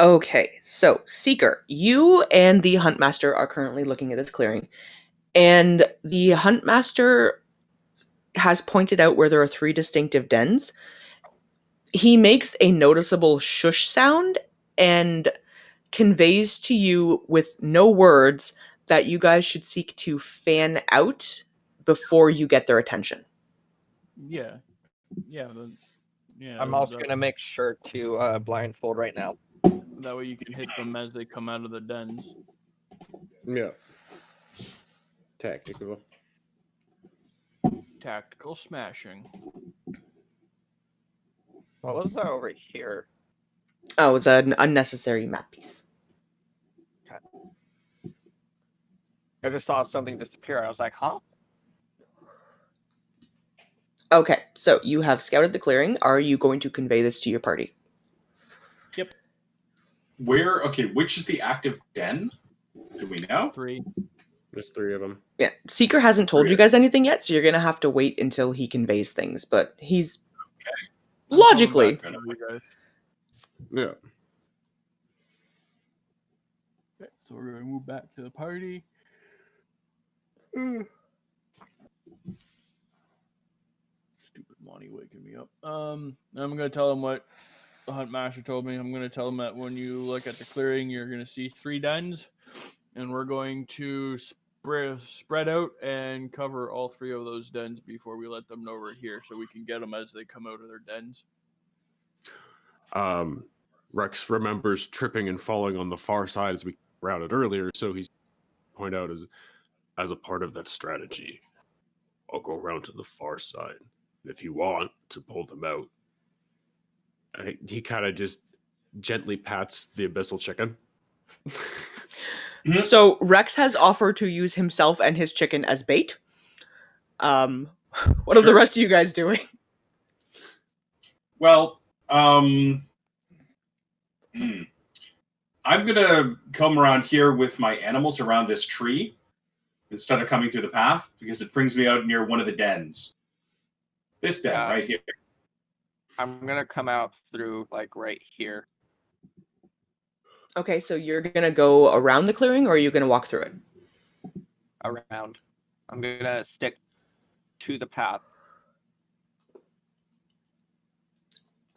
Okay, so Seeker, you and the Huntmaster are currently looking at this clearing, and the Huntmaster has pointed out where there are 3 distinctive dens. He makes a noticeable shush sound and conveys to you with no words that you guys should seek to fan out before you get their attention. Yeah. I'm also gonna make sure to blindfold right now. That way you can hit them as they come out of the dens. Yeah. Tactical. Tactical smashing. What was that over here? Oh, it's an unnecessary map piece. I just saw something disappear. I was like, huh? Okay, so you have scouted the clearing. Are you going to convey this to your party? Yep. Which is the active den? Do we know? 3. There's 3 of them. Yeah, Seeker hasn't told you guys anything yet, so you're going to have to wait until he conveys things, but he's logically. Yeah. Okay, so we're going to move back to the party. Stupid Monty waking me up. I'm going to tell him what the Huntmaster told me. I'm going to tell him that when you look at the clearing, you're going to see 3 dens, and we're going to spread out and cover all 3 of those dens before we let them know we're here, so we can get them as they come out of their dens. Rex remembers tripping and falling on the far side as we routed earlier, so he's point out as a part of that strategy, I'll go around to the far side. If you want to pull them out, he kind of just gently pats the abyssal chicken. So Rex has offered to use himself and his chicken as bait. What are the rest of you guys doing? Well, I'm gonna come around here with my animals around this tree, instead of coming through the path because it brings me out near one of the dens. This den right here. I'm gonna come out through like right here. Okay, so you're gonna go around the clearing, or are you gonna walk through it? Around. I'm gonna stick to the path.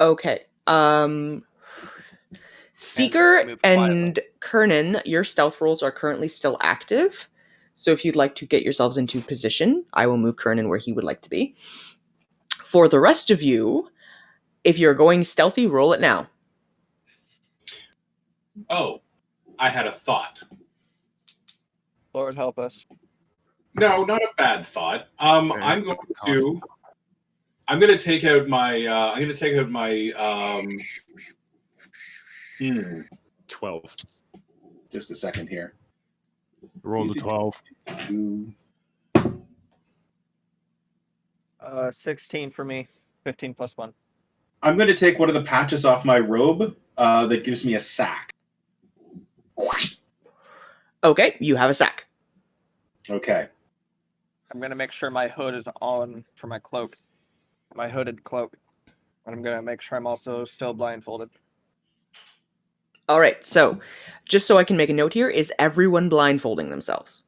Okay. Seeker move and Kernan, your stealth rolls are currently still active. So if you'd like to get yourselves into position, I will move Kernan where he would like to be. For the rest of you, if you're going stealthy, roll it now. Oh, I had a thought. Lord help us. No, not a bad thought. I'm gonna take out my 12. Just a second here. Roll the 12. 16 for me. 15 plus 1. I'm gonna take one of the patches off my robe that gives me a sack. Okay, you have a sack. Okay. I'm gonna make sure my hood is on for my cloak. My hooded cloak. And I'm gonna make sure I'm also still blindfolded. All right, so just so I can make a note here, is everyone blindfolding themselves?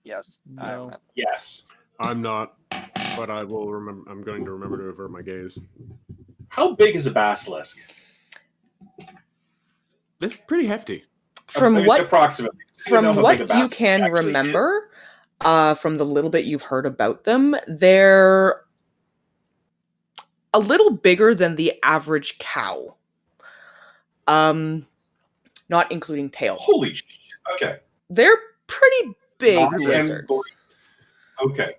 Yes. No. Yes. I'm not, but I will remember. I'm going to remember to avert my gaze. How big is a basilisk? They're pretty hefty. From what approximately? From what you can remember, from the little bit you've heard about them, they're a little bigger than the average cow. Not including tail. Holy shit. Okay. They're pretty big lizards. Okay.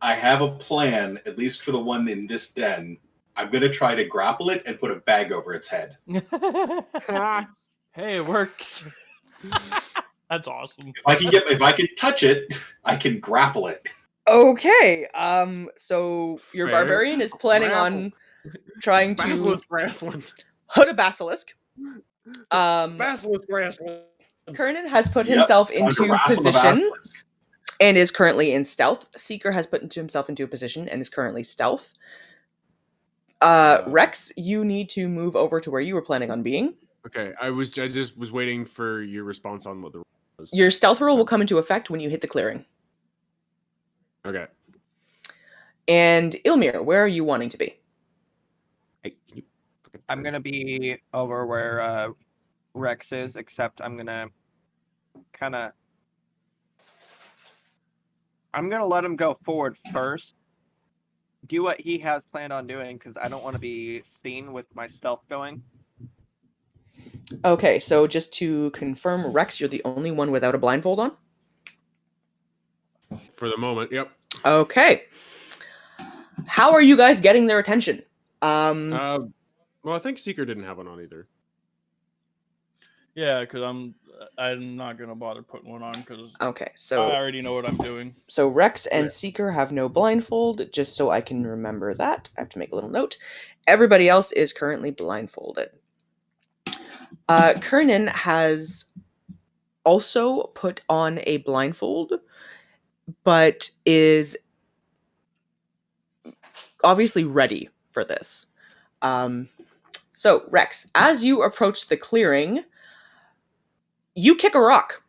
I have a plan, at least for the one in this den. I'm going to try to grapple it and put a bag over its head. Hey, it works. That's awesome. If I can touch it, I can grapple it. Okay, so your Fair. barbarian is planning on trying to Basilisk wrestling. hood a basilisk. Basilisk wrestling. Kernan has put himself into position and is currently in stealth. Seeker has put himself into a position and is currently stealth. Rex, you need to move over to where you were planning on being. Okay, I just was waiting for your response on what the roll was. Your stealth roll will come into effect when you hit the clearing. Okay. And Ilmir, where are you wanting to be? I'm gonna be over where Rex is, except I'm gonna let him go forward first. Do what he has planned on doing, because I don't want to be seen with my stealth going. Okay, so just to confirm, Rex, you're the only one without a blindfold on? For the moment, yep. Okay. How are you guys getting their attention? Well, I think Seeker didn't have one on either. Yeah, because I'm not gonna bother putting one on because okay, so I already know what I'm doing. So Rex and Seeker have no blindfold, just so I can remember that. I have to make a little note. Everybody else is currently blindfolded. Kernan has also put on a blindfold, but is obviously ready for this. So, Rex, as you approach the clearing, you kick a rock.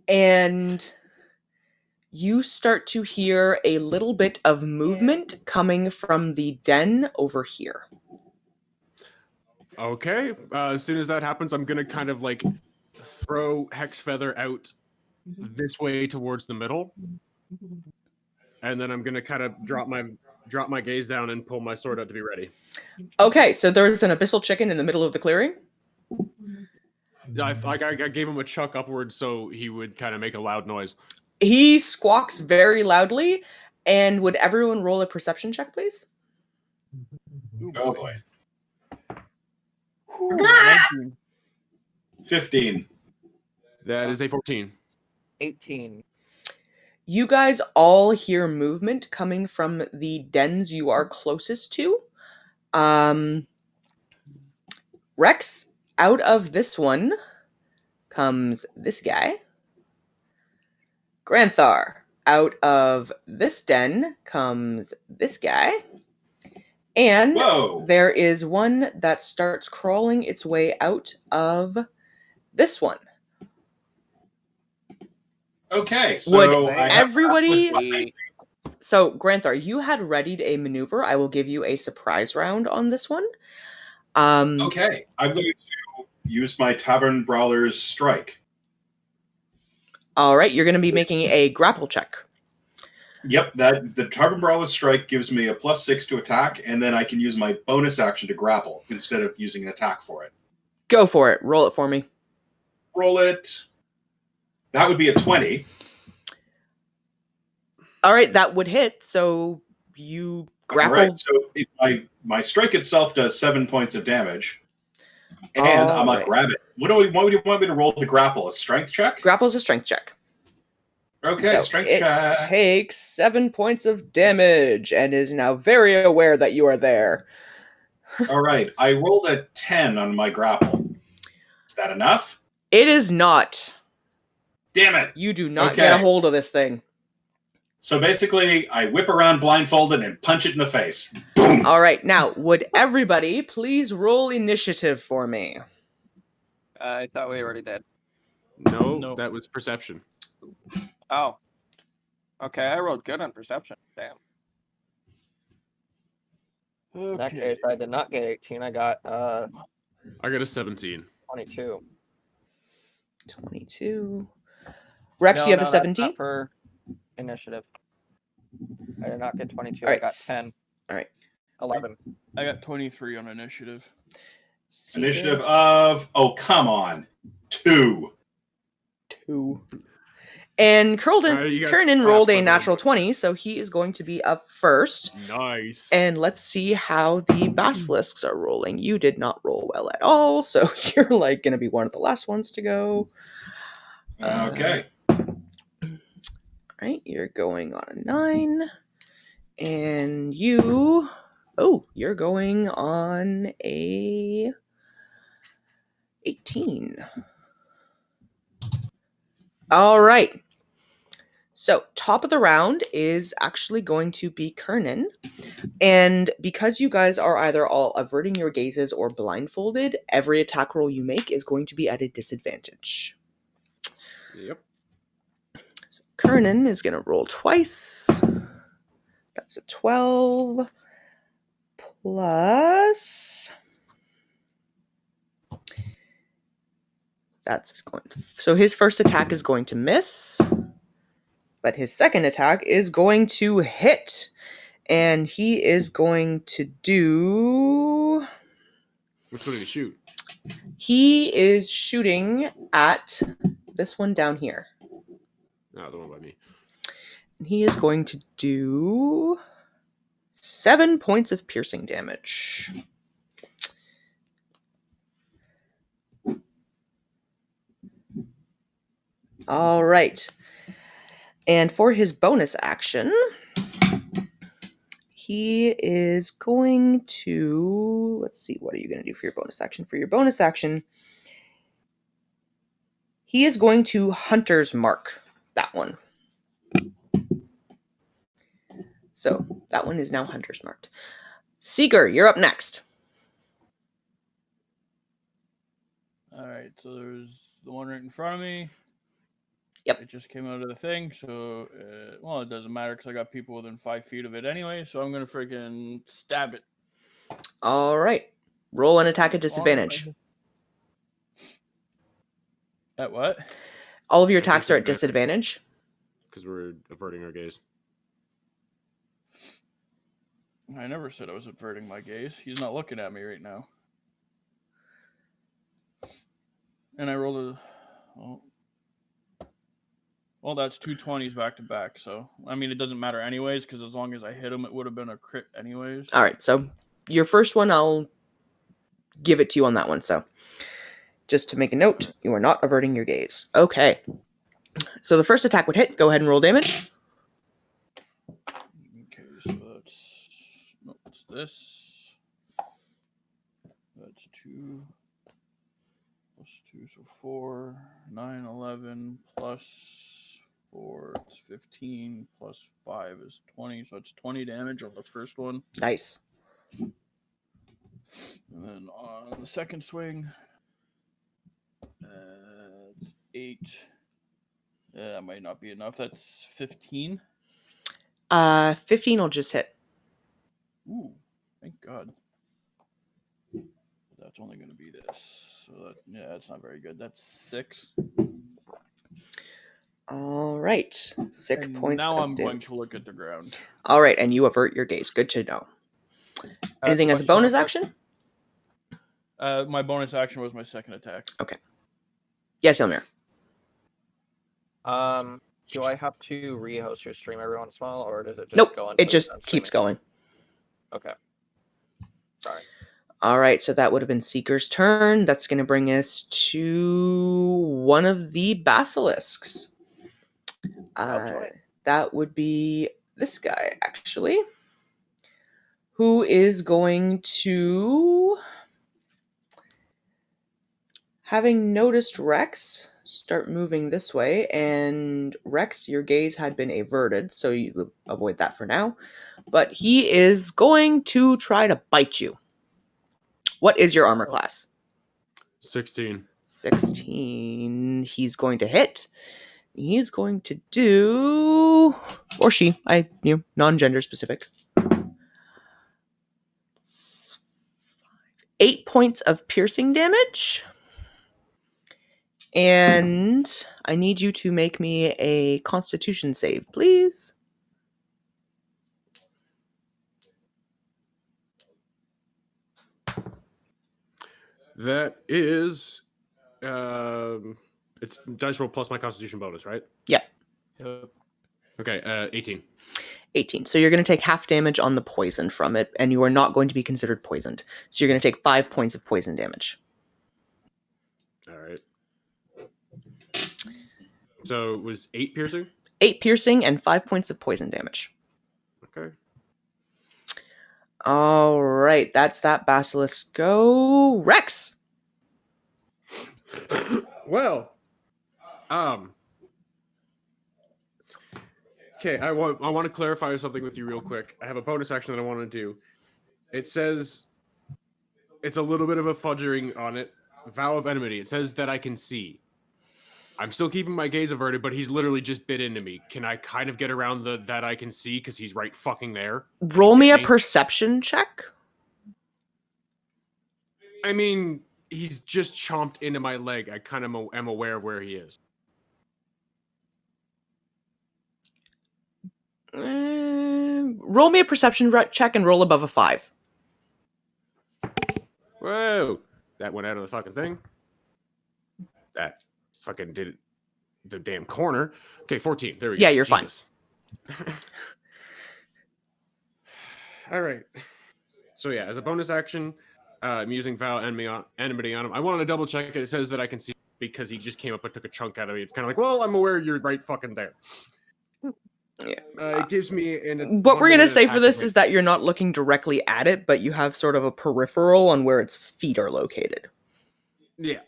And you start to hear a little bit of movement coming from the den over here. Okay. As soon as that happens, I'm gonna kind of like throw Hex Feather out this way towards the middle, and then I'm gonna kind of drop my gaze down and pull my sword out to be ready. Okay, so there's an abyssal chicken in the middle of the clearing. I gave him a chuck upwards so he would kind of make a loud noise. He squawks very loudly, and would everyone roll a perception check, please? Oh boy. 15. That is a 14. 18. You guys all hear movement coming from the dens you are closest to. Rex, out of this one comes this guy. Granthar. Out of this den comes this guy. And Whoa. there is one that starts crawling its way out of this one. Okay, Would so I have everybody... So, Granthar, you had readied a maneuver. I will give you a surprise round on this one. Okay, I'm going to use my Tavern Brawler's Strike. All right, you're going to be making a grapple check. Yep, the Tavern Brawler's Strike gives me a +6 to attack, and then I can use my bonus action to grapple instead of using an attack for it. Go for it. Roll it for me. Roll it. That would be a 20. All right, that would hit. So you grapple. All right, so my strike itself does 7 points of damage, and I'm gonna grab it. What would you want me to roll to grapple? A strength check? Grapple's a strength check. Okay, So strength it check. takes 7 points of damage and is now very aware that you are there. All right, I rolled a 10 on my grapple. Is that enough? It is not. Damn it! You do not get a hold of this thing. So basically, I whip around blindfolded and punch it in the face. Boom! All right, now, would everybody please roll initiative for me? I thought we already did. No, that was perception. Oh. Okay, I rolled good on perception. Damn. Okay. In that case, I did not get 18. I got I got a 17. 22. 22. Rex, you have a 17? That's not for initiative. I did not get 22. All right. I got 10. All right. 11. I got 23 on initiative. Initiative of, oh, come on, 2. And Kernan rolled a natural 20, so he is going to be up first. Nice. And let's see how the basilisks are rolling. You did not roll well at all, so you're like going to be one of the last ones to go. Okay. All right, you're going on a 9. And you're going on a 18. All right. So, top of the round is actually going to be Kernan. And because you guys are either all averting your gazes or blindfolded, every attack roll you make is going to be at a disadvantage. Yep. So, Kernan is going to roll twice. That's a 12 plus... So his first attack is going to miss, but his second attack is going to hit, and he is going to do... Which one did he shoot? He is shooting at this one down here. Oh, the one by me. And he is going to do 7 points of piercing damage. All right. And for his bonus action, he is going to... Let's see, what are you going to do for your bonus action? For your bonus action, he is going to Hunter's Mark that one. So that one is now Hunter's Marked. Seeger, you're up next. All right, so there's the one right in front of me. Yep. It just came out of the thing, so, it doesn't matter because I got people within 5 feet of it anyway, so I'm going to freaking stab it. All right. Roll an attack at disadvantage. At what? All of your attacks are at disadvantage. Because we're averting our gaze. I never said I was averting my gaze. He's not looking at me right now. And I rolled a... Well, that's 2 20s back to back, so... I mean, it doesn't matter anyways, because as long as I hit him, it would have been a crit anyways. All right, so your first one, I'll give it to you on that one, so... Just to make a note, you are not averting your gaze. Okay. So the first attack would hit. Go ahead and roll damage. Okay, so that's... No, it's this. That's 2... plus 2, so 4, 9, 11, plus 4, it's 15 plus 5 is 20, so it's 20 damage on the first one. Nice. And then on the second swing, it's 8. Yeah, that might not be enough. That's 15. 15 will just hit. Ooh, thank God. That's only going to be this. So that, yeah, that's not very good. That's 6. All right. 6 And points now of I'm damage. going to look at the ground. All right, and you avert your gaze. Good to know. Anything as a bonus action? My bonus action was my second attack. Okay. Yes, Elmir. Do I have to re-host your stream every once in a while, or does it just Nope, go on? it just keeps going. Okay. Sorry. All right, so that would have been Seeker's turn. That's going to bring us to one of the basilisks. That would be this guy, actually, who is going to, having noticed Rex, start moving this way. And Rex, your gaze had been averted, so you avoid that for now. But he is going to try to bite you. What is your armor class? 16. 16. He's going to hit. He's going to do, or she, non-gender specific. 8 points of piercing damage. And I need you to make me a Constitution save, please. That is, it's dice roll plus my Constitution bonus, right? Yeah. Yep. Okay, 18. 18. So you're going to take half damage on the poison from it, and you are not going to be considered poisoned. So you're going to take 5 points of poison damage. All right. So it was 8 piercing? 8 piercing and 5 points of poison damage. Okay. All right, that's that basilisk. Go, Rex. Well, okay, I want to clarify something with you real quick. I have a bonus action that I want to do. It says it's a little bit of a fudgering on it. Vow of enmity. It says that I can see. I'm still keeping my gaze averted, but he's literally just bit into me. Can I kind of get around the that I can see because he's right fucking there? Roll me a perception check. I mean, he's just chomped into my leg. I kind of am aware of where he is. Roll me a perception check and roll above a 5. Whoa! That went out of the fucking thing. That fucking did it. The damn corner. Okay, 14. There we go. Yeah, you're Jesus. Fine. All right. So yeah, as a bonus action, I'm using Vow Enmity on him. I want to double check it. It says that I can see because he just came up and took a chunk out of me. It's kind of like, well, I'm aware you're right fucking there. Yeah. It gives me what we're going to say for this is that you're not looking directly at it, but you have sort of a peripheral on where its feet are located. Yeah.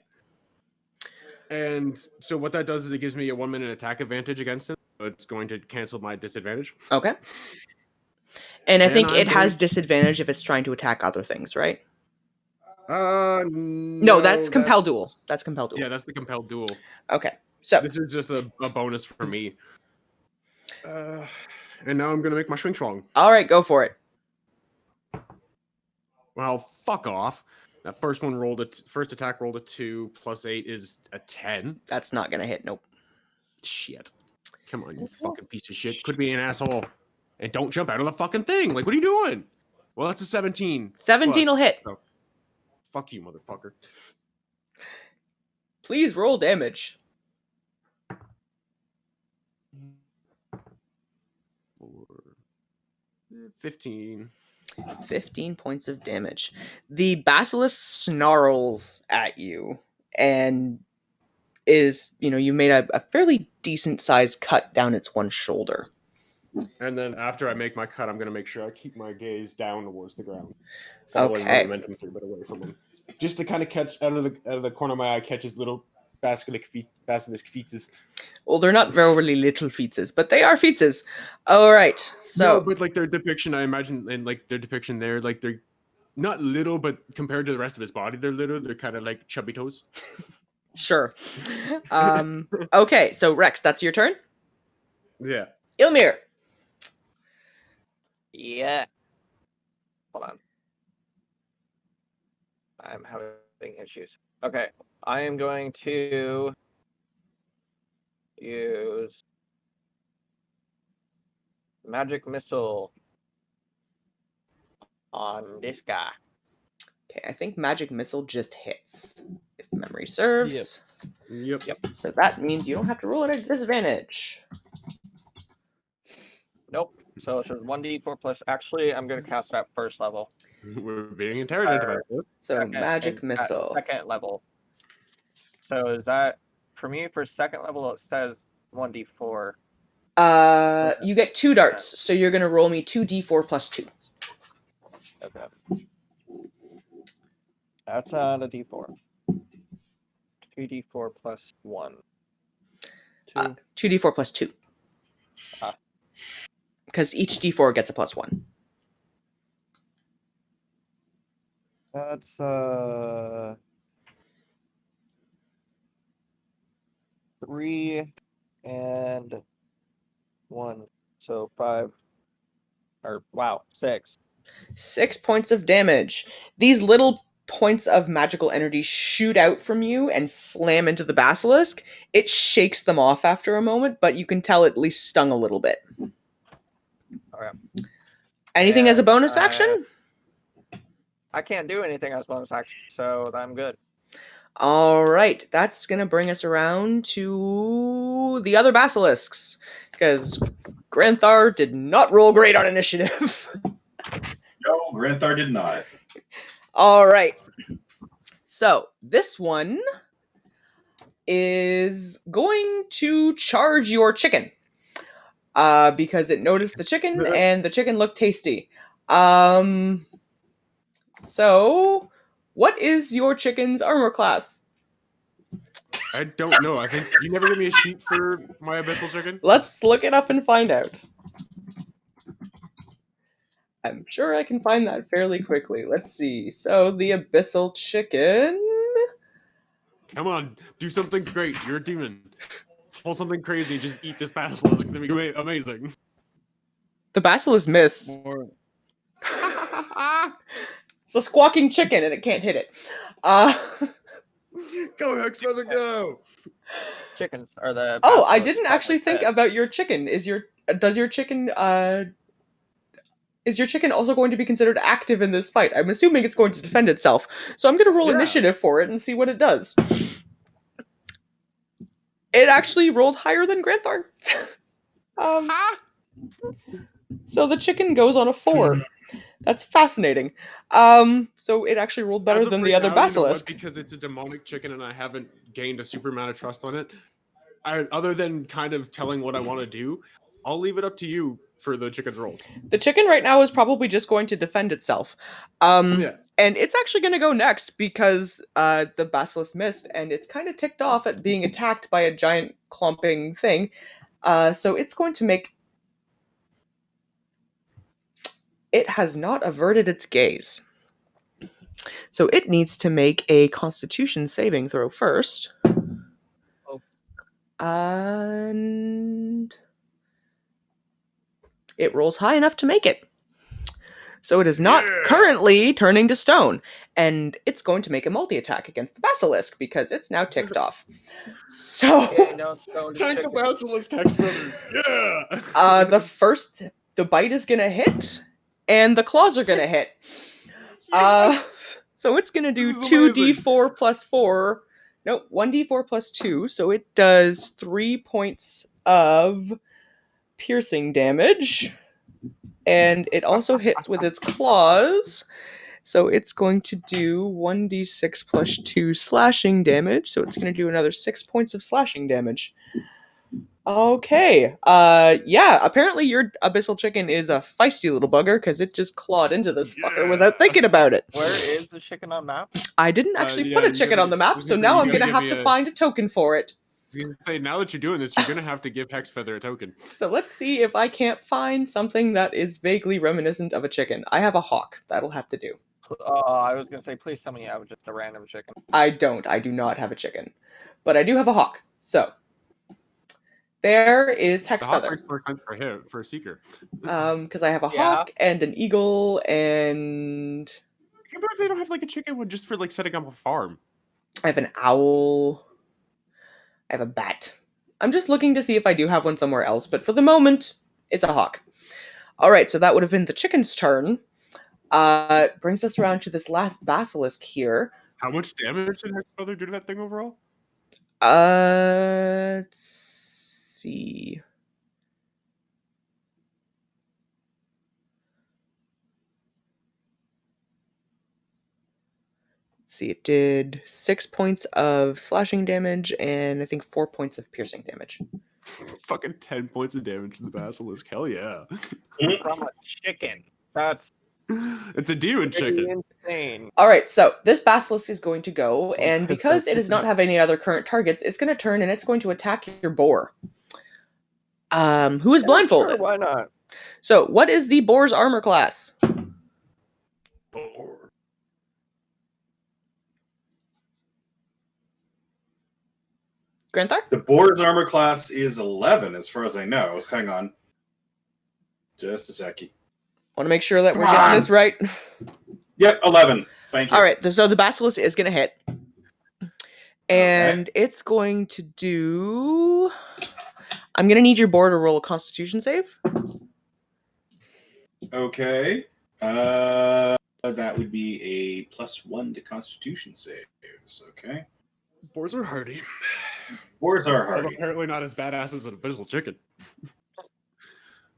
And so what that does is it gives me a 1 minute attack advantage against him. So it's going to cancel my disadvantage. Okay. And I think it has disadvantage if it's trying to attack other things, right? No, that's Compel Duel. That's Compel Duel. Yeah, that's the Compelled Duel. Okay, so this is just a bonus for me. And now I'm going to make my Swing Strong. All right, go for it. Well, fuck off. That first one first attack rolled a 2 plus 8 is a 10. That's not going to hit. Nope. Shit. Come on, you fucking piece of shit. Could be an asshole. And don't jump out of the fucking thing. Like, what are you doing? Well, that's a 17. 17 will hit. So, fuck you, motherfucker. Please roll damage. 15. 15 points of damage. The basilisk snarls at you and is, you made a fairly decent sized cut down its one shoulder. And then after I make my cut, I'm going to make sure I keep my gaze down towards the ground. Following the momentum through, but away from him. Just to kind of catch out of the corner of my eye, catch his little basilisk feet. Well, they're not really little feetses, but they are feetses. All right, so No, but like their depiction, I imagine, and like their depiction there, like they're not little, but compared to the rest of his body, they're little. They're kind of like chubby toes. sure. Okay, so Rex, that's your turn. Yeah. Ilmir. Yeah. Hold on. I'm having issues. Okay. I am going to use magic missile on this guy. Okay, I think magic missile just hits, if memory serves. Yep. So that means you don't have to roll it at disadvantage. Nope. So it's 1d4 plus. Actually, I'm going to cast that first level. We're being intelligent about this. So Second magic and- at missile. Second level. So is that for me? For second level, it says 1d4. You get 2 darts, so you're gonna roll me 2d4 plus 2. Okay. That's not a d4. 2d4 plus 1. 2d4 plus 2. Ah. Because each d4 gets a plus 1. That's 3 and 1. So 5. Or wow, 6. 6 points of damage. These little points of magical energy shoot out from you and slam into the basilisk. It shakes them off after a moment, but you can tell it at least stung a little bit. Okay. Anything as a And, bonus action? I can't do anything as bonus action, so I'm good. All right, that's going to bring us around to the other basilisks, because Granthar did not roll great on initiative. No, Granthar did not. All right, so this one is going to charge your chicken, because it noticed the chicken and the chicken looked tasty. So, what is your chicken's armor class? I don't know. I think you never give me a sheet for my abyssal chicken. Let's look it up and find out. I'm sure I can find that fairly quickly. Let's see. So, the abyssal chicken... Come on, do something great. You're a demon. Pull something crazy. Just eat this basilisk. It's gonna be amazing. The basilisk missed. It's a squawking chicken and it can't hit it. Go, Hex Feather, go! Chickens are the. Oh, I basilisks didn't that actually think fit. about your chicken. Is your chicken also going to be considered active in this fight? I'm assuming it's going to defend itself. So I'm going to roll initiative for it and see what it does. It actually rolled higher than Granthar. So the chicken goes on a 4. That's fascinating. So it actually rolled better than the other basilisk. Because it's a demonic chicken and I haven't gained a super amount of trust on it. Other than kind of telling what I want to do, I'll leave it up to you for the chicken's rolls. The chicken right now is probably just going to defend itself. Yeah. And it's actually going to go next because the basilisk missed, and it's kind of ticked off at being attacked by a giant clumping thing. So it's going to make... It has not averted its gaze. So it needs to make a Constitution saving throw first. Oh. And it rolls high enough to make it. So it is not currently turning to stone. And it's going to make a multi-attack against the basilisk because it's now ticked off. So... Yeah, no, stone to Tank the chicken. basilisk, Hex Feather! Yeah! The bite is going to hit, and the claws are going to hit. So it's going to do 2d4 plus 4. Nope, 1d4 plus 2. So it does 3 points of piercing damage. And it also hits with its claws. So it's going to do 1d6 plus 2 slashing damage. So it's going to do another 6 points of slashing damage. Okay. Yeah, apparently your abyssal chicken is a feisty little bugger because it just clawed into this fucker without thinking about it. Where is the chicken on map? I didn't actually put a chicken on the map, so now I'm going to have to find a token for it. was gonna say, now that you're doing this, you're gonna have to give Hexfeather a token. So let's see if I can't find something that is vaguely reminiscent of a chicken. I have a hawk. That'll have to do. I was gonna say, please tell me you have just a random chicken. I don't. I do not have a chicken. But I do have a hawk. So there is The hawk Hexfeather. makes more sense for him, for a seeker. Because I have a Yeah. hawk and an eagle and I can't believe they don't have like a chicken one just for like setting up a farm. I have an owl. I have a bat. I'm just looking to see if I do have one somewhere else, but for the moment, it's a hawk. All right, so that would have been the chicken's turn. Brings us around to this last basilisk here. How much damage did Hexfeather do to that thing overall? Let's see. See, it did 6 points of slashing damage and I think 4 points of piercing damage. Fucking 10 points of damage to the basilisk. Hell yeah. From a chicken. That's It's a demon pretty chicken. insane. All right, so this basilisk is going to go, and because it does not have any other current targets, it's going to turn and it's going to attack your boar. Who is blindfolded? Sure, why not? So, what is the boar's armor class? Granthar? The board's armor class is 11, as far as I know. Hang on. Just a secchi. Want to make sure that we're Come getting on. this right. Yep, 11. Thank you. All right, so the basilisk is going to hit. And it's going to do... I'm going to need your boar to roll a constitution save. Okay. That would be a +1 to Constitution saves. Okay. Boars are hardy. Boars are Although hardy. apparently not as badass as an abyssal chicken.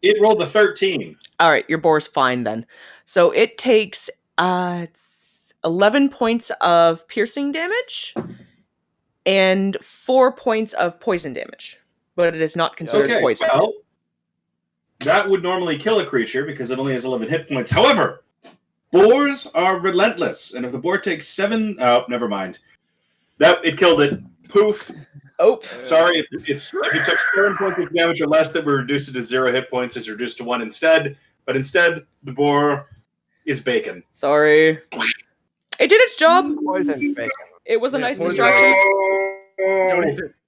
It rolled a 13. All right, your boar's fine then. So it takes it's 11 points of piercing damage and 4 points of poison damage, but it is not considered Okay, poison. well, that would normally kill a creature because it only has 11 hit points. However, boars are relentless, and if the boar takes 7... Oh, never mind. It killed it. Poof. Oh, Sorry, if it took 7 points of damage or less, that would reduce it to 0 hit points. It's reduced to 1 instead. But instead, the boar is bacon. sorry. It did its job. Poison bacon. It was a Yeah, nice poison. distraction.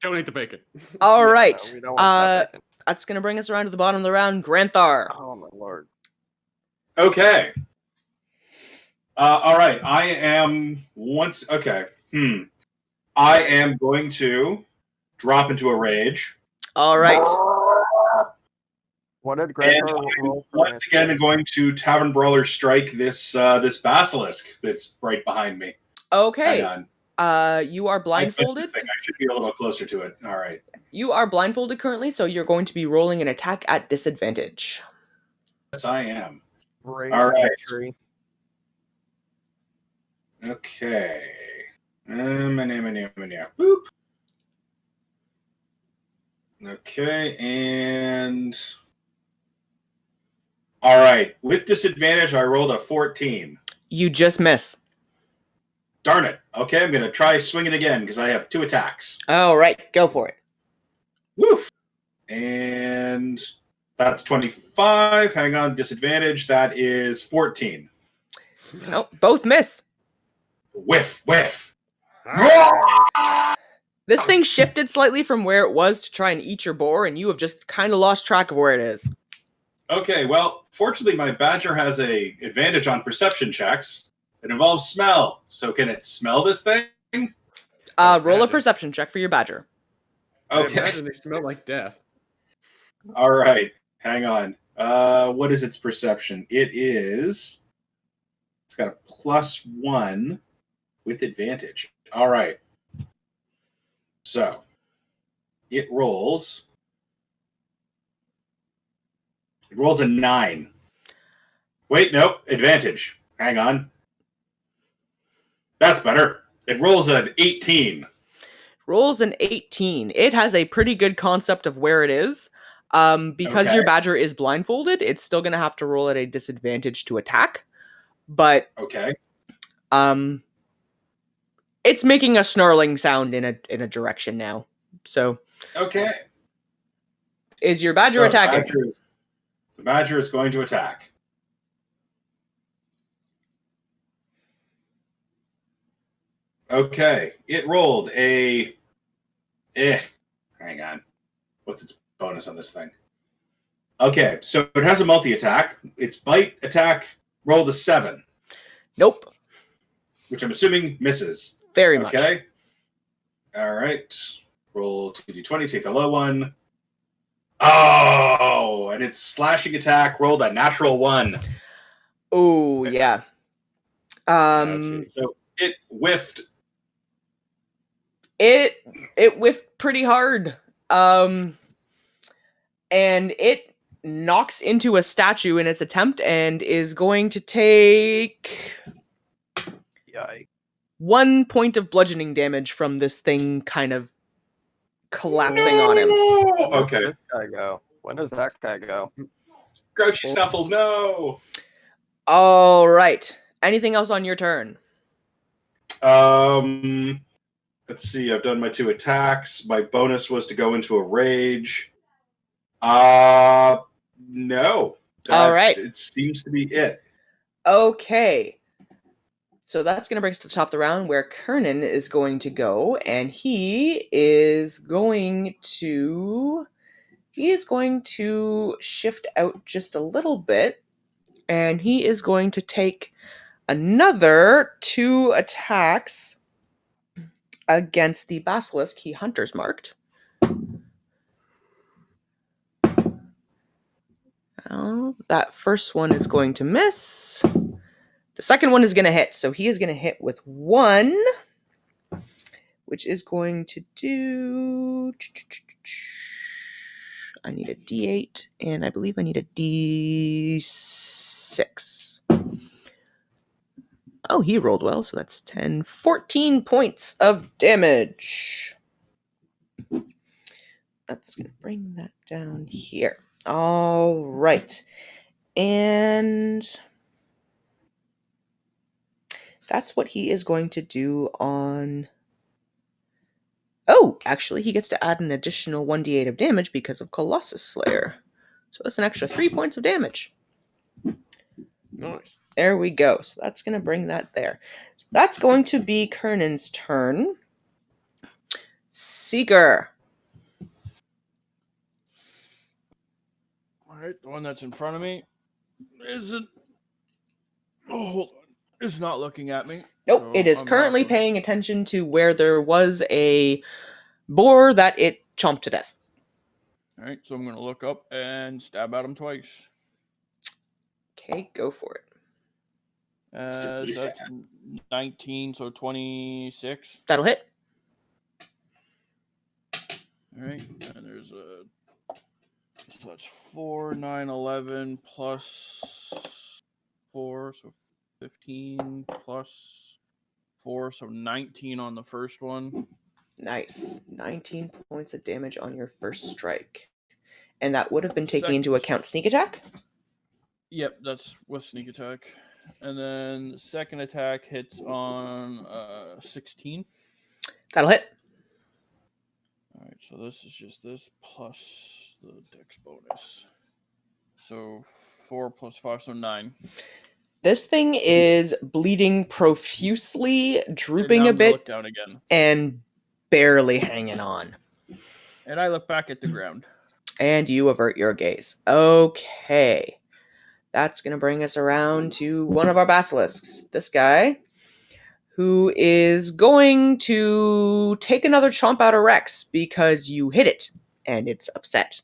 Don't eat the bacon. All Yeah, right. no, we don't want that bacon. That's going to bring us around to the bottom of the round. Granthar. Oh my lord. Okay. All right. I am Okay. I am going to drop into a rage. All right. What did And Gregor I'm roll for once again going to Tavern Brawler strike this basilisk that's right behind me. Okay. Hang on. You are blindfolded. I should be a little closer to it. All right. You are blindfolded currently, so you're going to be rolling an attack at disadvantage. Yes, I am. Brave All right. victory. Okay. Boop. Okay, and all right. With disadvantage, I rolled a 14. You just miss. Darn it. Okay, I'm gonna try swinging again because I have 2 attacks. All right, go for it. Woof. And that's 25. Hang on, disadvantage. That is 14. Nope, both miss. Whiff. This thing shifted slightly from where it was to try and eat your boar, and you have just kind of lost track of where it is. Okay, well, fortunately, my badger has a advantage on perception checks. It involves smell. So can it smell this thing? Roll a perception check for your badger. I Okay. imagine they smell like death. All right. Hang on. What is its perception? It's got a +1 with advantage. All right. So it rolls a 9. Wait, nope, advantage. Hang on. That's better. It rolls an 18. Rolls an 18. It has a pretty good concept of where it is. Because Okay. your badger is blindfolded, it's still going to have to roll at a disadvantage to attack. But Okay. it's making a snarling sound in a direction now. So, Okay. is your badger So attacking? The badger is going to attack. Okay. It rolled a. Hang on. What's its bonus on this thing? Okay, so it has a multi-attack. Its bite attack rolled a 7. Nope. Which I'm assuming misses. Very much. Okay. All right. Roll 2d20, take the low one. Oh, and its slashing attack rolled a natural 1. Oh, yeah. So it whiffed. It whiffed pretty hard. And it knocks into a statue in its attempt and is going to take 1 point of bludgeoning damage from this thing kind of collapsing on him. Okay. Where does this guy go? When does that guy go? Grouchy Snuffles, no. All right. Anything else on your turn? Let's see. I've done my 2 attacks. My bonus was to go into a rage. No. All right. It seems to be it. Okay. So that's going to bring us to the top of the round where Kernan is going to go, and he is going to shift out just a little bit, and he is going to take another 2 attacks against the basilisk he hunter's marked. Well, that first one is going to miss. The second one is going to hit, so he is going to hit with 1, which is going to do... I need a D8, and I believe I need a D6. Oh, he rolled well, so that's 10, 14 points of damage. That's going to bring that down here. All right. And that's what he is going to do on... Oh, actually, he gets to add an additional 1d8 of damage because of Colossus Slayer. So that's an extra 3 points of damage. Nice. There we go. So that's going to bring that there. So that's going to be Kernan's turn. Seeker. All right, the one that's in front of me isn't. Oh, hold on. It's not looking at me. Nope, So it is I'm currently not gonna- paying attention to where there was a boar that it chomped to death. All right, so I'm going to look up and stab at him twice. Okay, go for it. That's 19, so 26. That'll hit. All right, and there's a... So that's 4, 9, 11 plus 4, so 15 plus 4, so 19 on the first one. Nice. 19 points of damage on your first strike. And that would have been taking into account sneak attack? Yep, that's with sneak attack. And then the second attack hits on 16. That'll hit. Alright, so this is just this plus the dex bonus. So 4 plus 5, so 9. This thing is bleeding profusely, drooping a bit, Look down again. and barely hanging on. And I look back at the ground. And you avert your gaze. Okay. That's going to bring us around to one of our basilisks. This guy, who is going to take another chomp out of Rex because you hit it, and it's upset.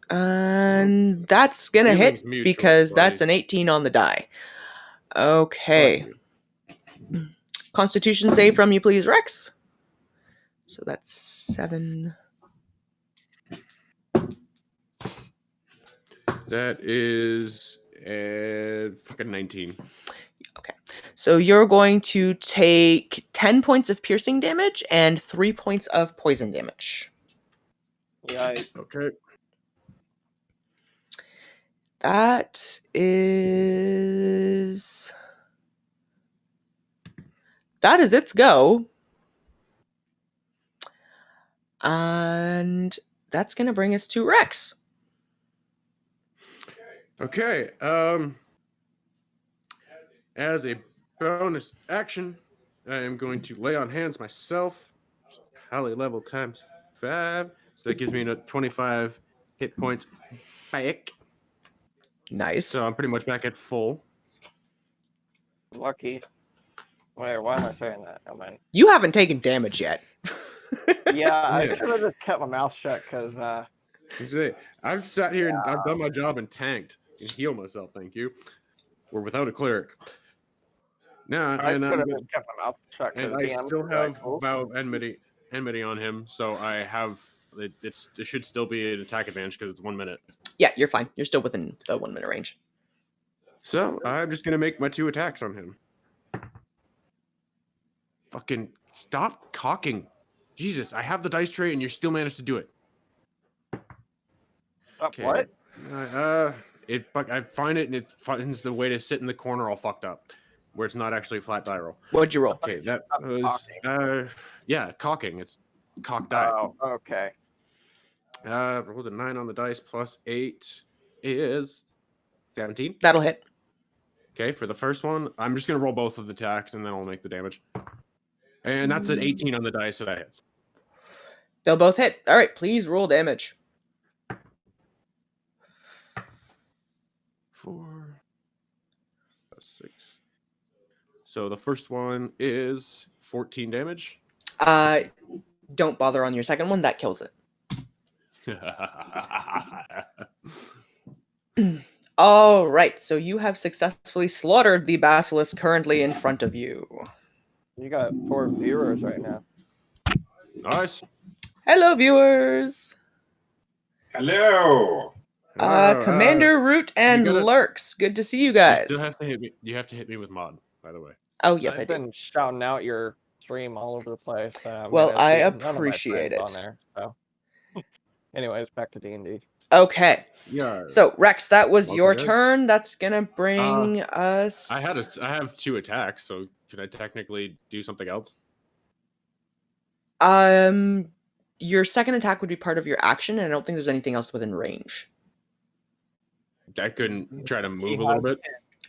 And that's going to hit because that's an 18 on the die. Okay. Constitution save from you, please, Rex. So that's 7. That is fucking 19. Okay. So you're going to take 10 points of piercing damage and 3 points of poison damage. Yeah. Okay. That is its go. And that's going to bring us to Rex. Okay. As a bonus action, I am going to lay on hands myself. Highly level times 5. So that gives me 25 hit points back. Nice. So I'm pretty much back at full. Lucky. Wait, why am I saying that? Oh man. You haven't taken damage yet. Yeah, I Yeah. should have just kept my mouth shut because You see, I've sat here and I've done my job and tanked and healed myself, thank you. We're without a cleric. Now, I and should have I'm just kept my mouth shut because and I DM still was have like, "Oh." vow of enmity on him, so I have it should still be an attack advantage because it's 1 minute. Yeah, you're fine. You're still within the 1 minute range. So I'm just gonna make my 2 attacks on him. Fucking stop cocking. Jesus, I have the dice tray and you still managed to do it. What? I find it and it finds the way to sit in the corner all fucked up, where it's not actually a flat die roll. What'd you roll? Okay, that was yeah, cocking. It's cocked die. Oh, okay. Rolled a 9 on the dice plus 8 is 17. That'll hit. Okay, for the first one, I'm just gonna roll both of the attacks and then I'll make the damage. And that's an 18 on the dice, so that hits. They'll both hit. All right, please roll damage. 4 plus 6. So the first one is 14 damage. Don't bother on your second one. That kills it. All right, so you have successfully slaughtered the basilisk currently in front of you. You got 4 viewers right now. Nice. Hello, viewers. Hello. Commander Root and Lurks. Good to see you guys. You still have to hit me. You have to hit me with mod, by the way. Oh yes, I've been shouting out your stream all over the place. Well, I none of my appreciate friends it. On there, so. Anyways, back to D&D. Okay. Yeah. So Rex, that was Welcome, your guys. turn. That's gonna bring us. I have 2 attacks, so could I technically do something else? Your second attack would be part of your action, and I don't think there's anything else within range. I couldn't try to move a little bit.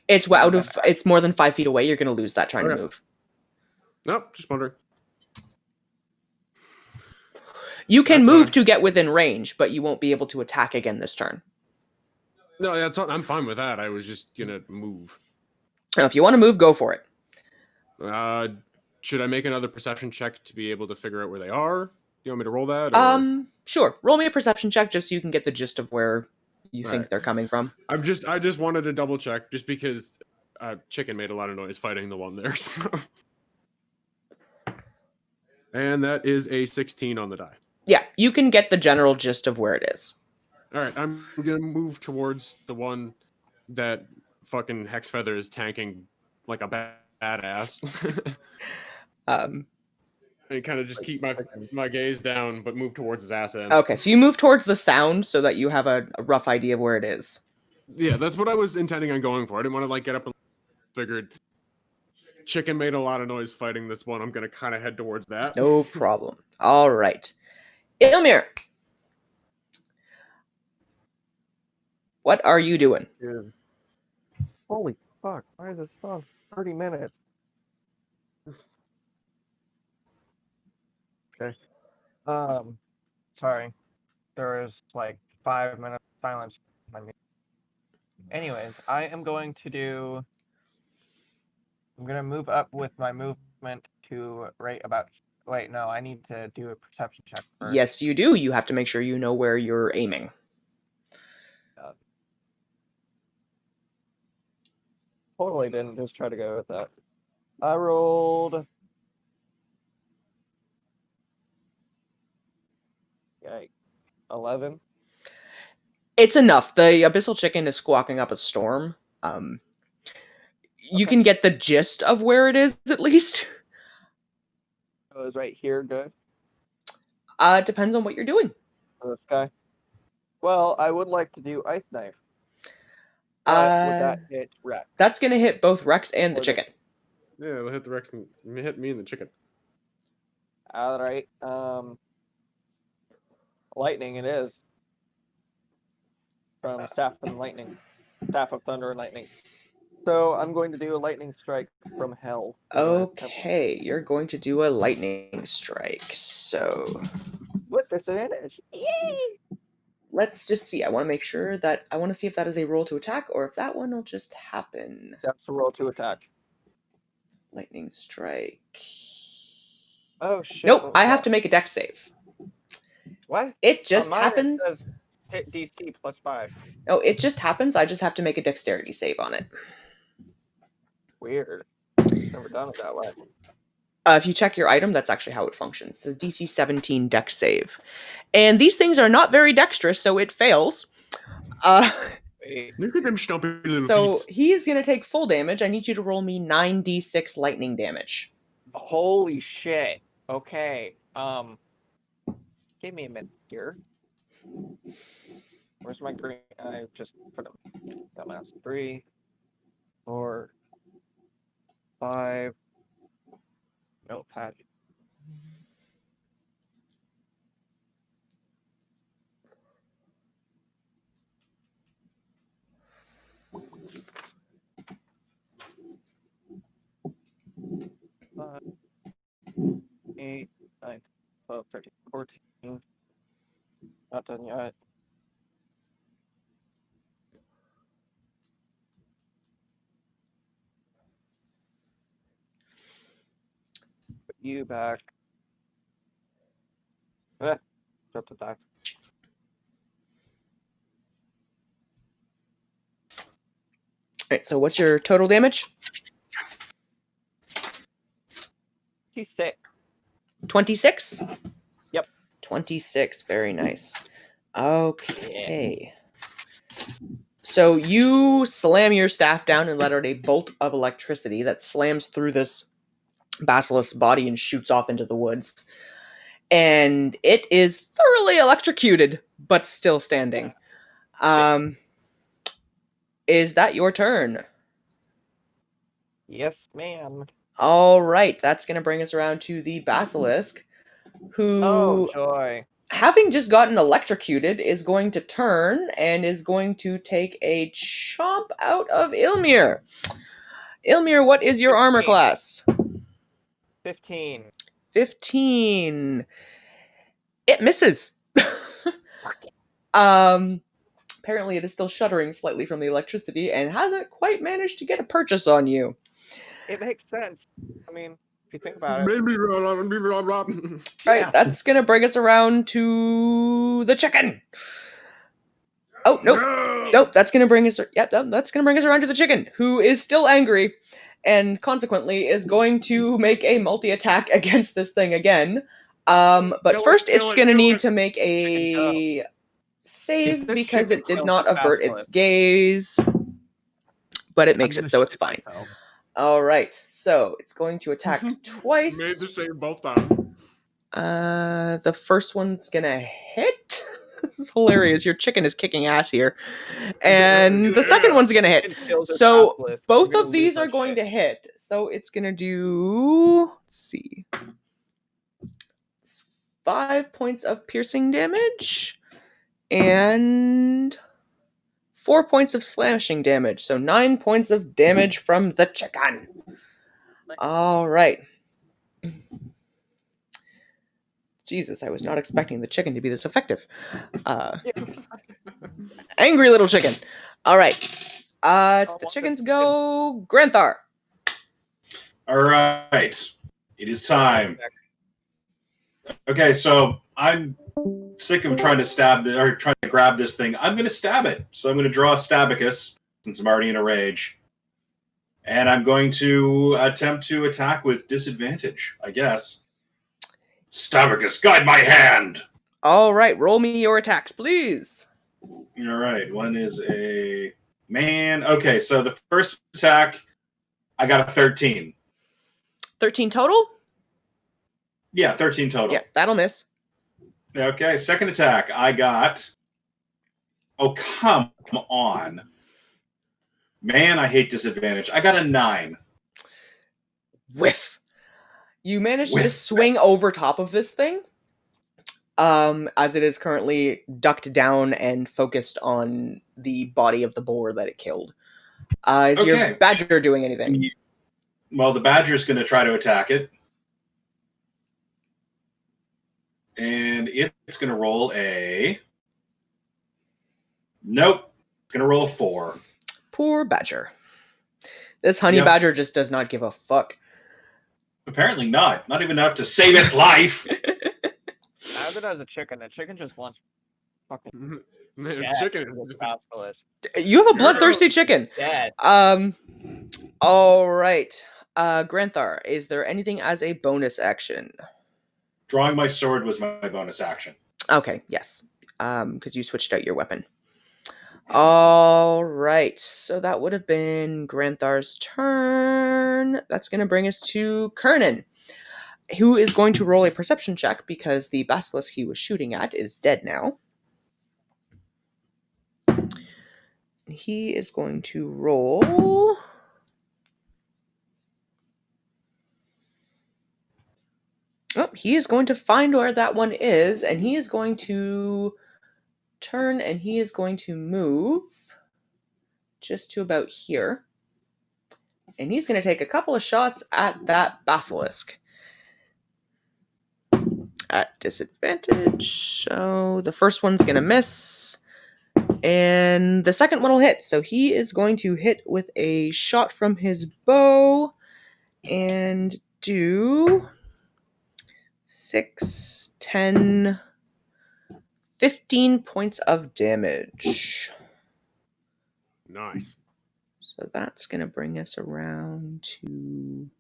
It's it's more than 5 feet away. You're gonna lose that trying to move. Nope, just wondering. You can move to get within range, but you won't be able to attack again this turn. No, I'm fine with that. I was just gonna move. Now, if you want to move, go for it. Should I make another perception check to be able to figure out where they are? You want me to roll that? Or? Sure. Roll me a perception check just so you can get the gist of where you think they're coming from. I just wanted to double check just because Chicken made a lot of noise fighting the one there. So. And that is a 16 on the die. Yeah, you can get the general gist of where it is. All right, I'm gonna move towards the one that fucking Hexfeather is tanking like a badass. And kind of just keep my gaze down, but move towards his ass end. Okay, so you move towards the sound so that you have a rough idea of where it is. Yeah, that's what I was intending on going for. I didn't want to get up and figured Chicken made a lot of noise fighting this one. I'm gonna kind of head towards that. No problem. All right, Ilmir, what are you doing? Dude. Holy fuck! Why is this song 30 minutes? Okay. Sorry. There was like 5 minutes of silence. Anyways, I'm gonna move up with my movement to right about. Wait, no, I need to do a perception check first. Yes, you do. You have to make sure you know where you're aiming. Totally didn't just try to go with that. I rolled. Yikes. 11. It's enough. The abyssal chicken is squawking up a storm. You can get the gist of where it is, at least. So is right here good? It depends on what you're doing. This guy. Well, I would like to do ice knife. Would that hit Rex? That's gonna hit both Rex and the chicken. Yeah, it'll hit the Rex and hit me and the chicken. All right. Lightning it is. From Staff and Lightning. Staff of Thunder and Lightning. So I'm going to do a lightning strike from hell. Okay, you're going to do a lightning strike. So With disadvantage. Yay! let's just see. I want to see if that is a roll to attack or if that one will just happen. That's a roll to attack. Lightning strike. Oh shit. Nope, I have to make a dex save. What? It just mine it happens. says hit DC +5. No, it just happens. I just have to make a dexterity save on it. Weird. Never done it that way. If you check your item, that's actually how it functions. It's a DC 17 dex save. And these things are not very dexterous, so it fails. Wait. Look at them stumpy little So feet. he's going to take full damage. I need you to roll me 9d6 lightning damage. Holy shit. Okay. Give me a minute here. Where's my green? I just put them. Dumbass. 3, 4, 5. Notepad. Five, 8, 9, 12, 13, 14. Not done yet. Put you back. Drop the die. Alright, so what's your total damage? 26. 26? Yep. 26, very nice. Okay. So you slam your staff down and let out a bolt of electricity that slams through this basilisk's body and shoots off into the woods. And it is thoroughly electrocuted, but still standing. Is that your turn? Yes, ma'am. All right, that's going to bring us around to the basilisk, who, Oh, joy. having just gotten electrocuted, is going to turn and is going to take a chomp out of Ilmir. Ilmir, what is your armor 15. class? 15. 15. It misses. Apparently it is still shuddering slightly from the electricity and hasn't quite managed to get a purchase on you. It makes sense. I mean, if you think about it. Right, that's gonna bring us around to the chicken. Oh nope, nope. That's gonna bring us. Yeah, that's gonna bring us around to the chicken, who is still angry, and consequently is going to make a multi-attack against this thing again. But first, it's gonna need to make a save because it did not avert its gaze, but it makes it so it's fine. All right, so it's going to attack twice. Made the same both times. The first one's gonna hit. This is hilarious. Your chicken is kicking ass here. And the second one's gonna hit. So both of these are going to hit. So it's gonna do, let's see, it's 5 points of piercing damage and 4 points of slashing damage. So 9 points of damage from the chicken. All right. Jesus, I was not expecting the chicken to be this effective. Angry little chicken. All right. It's the chickens go. Granthar. All right. It is time. Okay, so I'm sick of trying to grab this thing. I'm going to stab it. So I'm going to draw a Stabicus, since I'm already in a rage. And I'm going to attempt to attack with disadvantage, I guess. Stabicus, guide my hand! All right, roll me your attacks, please. All right, one is a man. Okay, so the first attack, I got a 13. 13 total? Yeah, 13 total. Yeah, that'll miss. Okay, second attack, I got... Oh, come on. Man, I hate disadvantage. I got a 9. Whiff. You managed to swing over top of this thing, as it is currently ducked down and focused on the body of the boar that it killed. Is your Okay. badger doing anything? Well, the badger's going to try to attack it. And it's going to roll a... Nope. It's going to roll a 4. Poor badger. This honey badger just does not give a fuck. Apparently not. Not even enough to save its life. As it has a chicken, the chicken just wants fucking Chicken. basilisk. You have a bloodthirsty chicken. Dead. All right. Granthar, is there anything as a bonus action? Drawing my sword was my bonus action. Okay, yes. Because you switched out your weapon. All right. So that would have been Granthar's turn. That's going to bring us to Kernan, who is going to roll a perception check because the basilisk he was shooting at is dead now. He is going to roll... Oh, he is going to find where that one is, and he is going to turn, and he is going to move just to about here. And he's going to take a couple of shots at that basilisk. At disadvantage. So the first one's going to miss. And the second one will hit. So he is going to hit with a shot from his bow and do 6, 10, 15 points of damage. Nice. So that's going to bring us around to...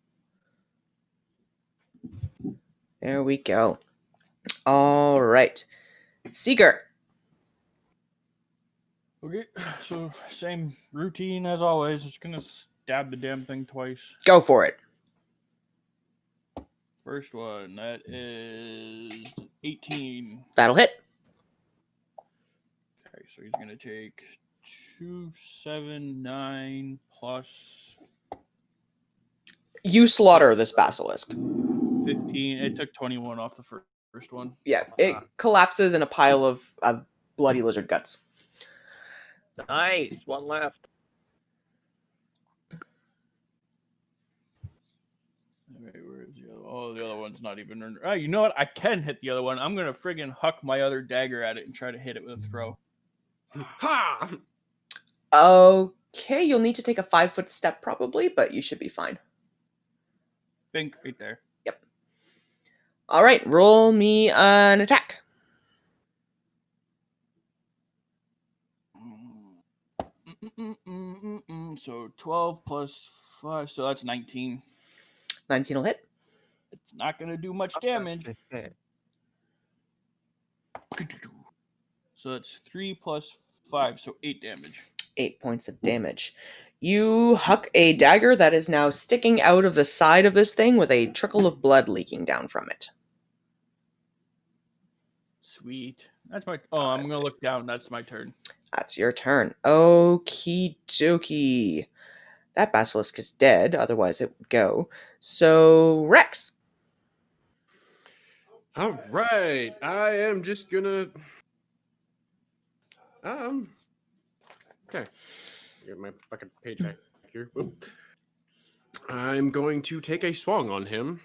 There we go. All right. Seeger. Okay, so same routine as always. Just gonna stab the damn thing twice. Go for it. First one, that is 18. That'll hit. Okay, so he's gonna take 2, 7, 9 plus... You slaughter this basilisk. 15. It took 21 off the first one. Yeah, it collapses in a pile of bloody lizard guts. Nice. One left. Okay, where is the other? Oh, the other one's not even. Oh, you know what? I can hit the other one. I'm gonna friggin' huck my other dagger at it and try to hit it with a throw. Ha! Okay, you'll need to take a 5-foot step probably, but you should be fine. Think right there. Yep. All right, roll me an attack. So 12 plus 5, so that's 19. 19 will hit. It's not going to do much damage. So that's 3 plus 5, so 8 damage. 8 points of damage. You huck a dagger that is now sticking out of the side of this thing with a trickle of blood leaking down from it. Sweet. That's my... Oh, I'm going to look down. That's my turn. That's your turn. Okie dokie. That basilisk is dead, otherwise it would go. So, Rex. All right. I am just gonna... Okay. Get my fucking page back here. Whoop. I'm going to take a swung on him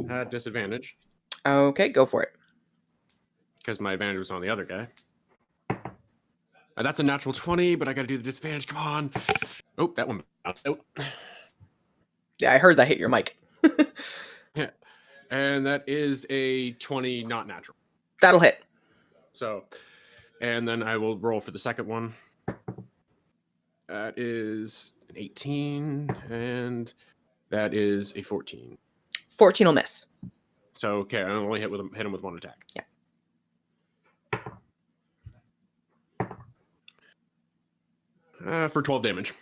at disadvantage. Okay, go for it. Because my advantage was on the other guy. That's a natural 20, but I gotta do the disadvantage. Come on. Oh, that one bounced out. Yeah, I heard that hit your mic. Yeah. And that is a 20 not natural. That'll hit. So, and then I will roll for the second one. That is an 18, and that is a 14. 14 will miss. So, okay, I only hit him with one attack. Yeah. For 12 damage.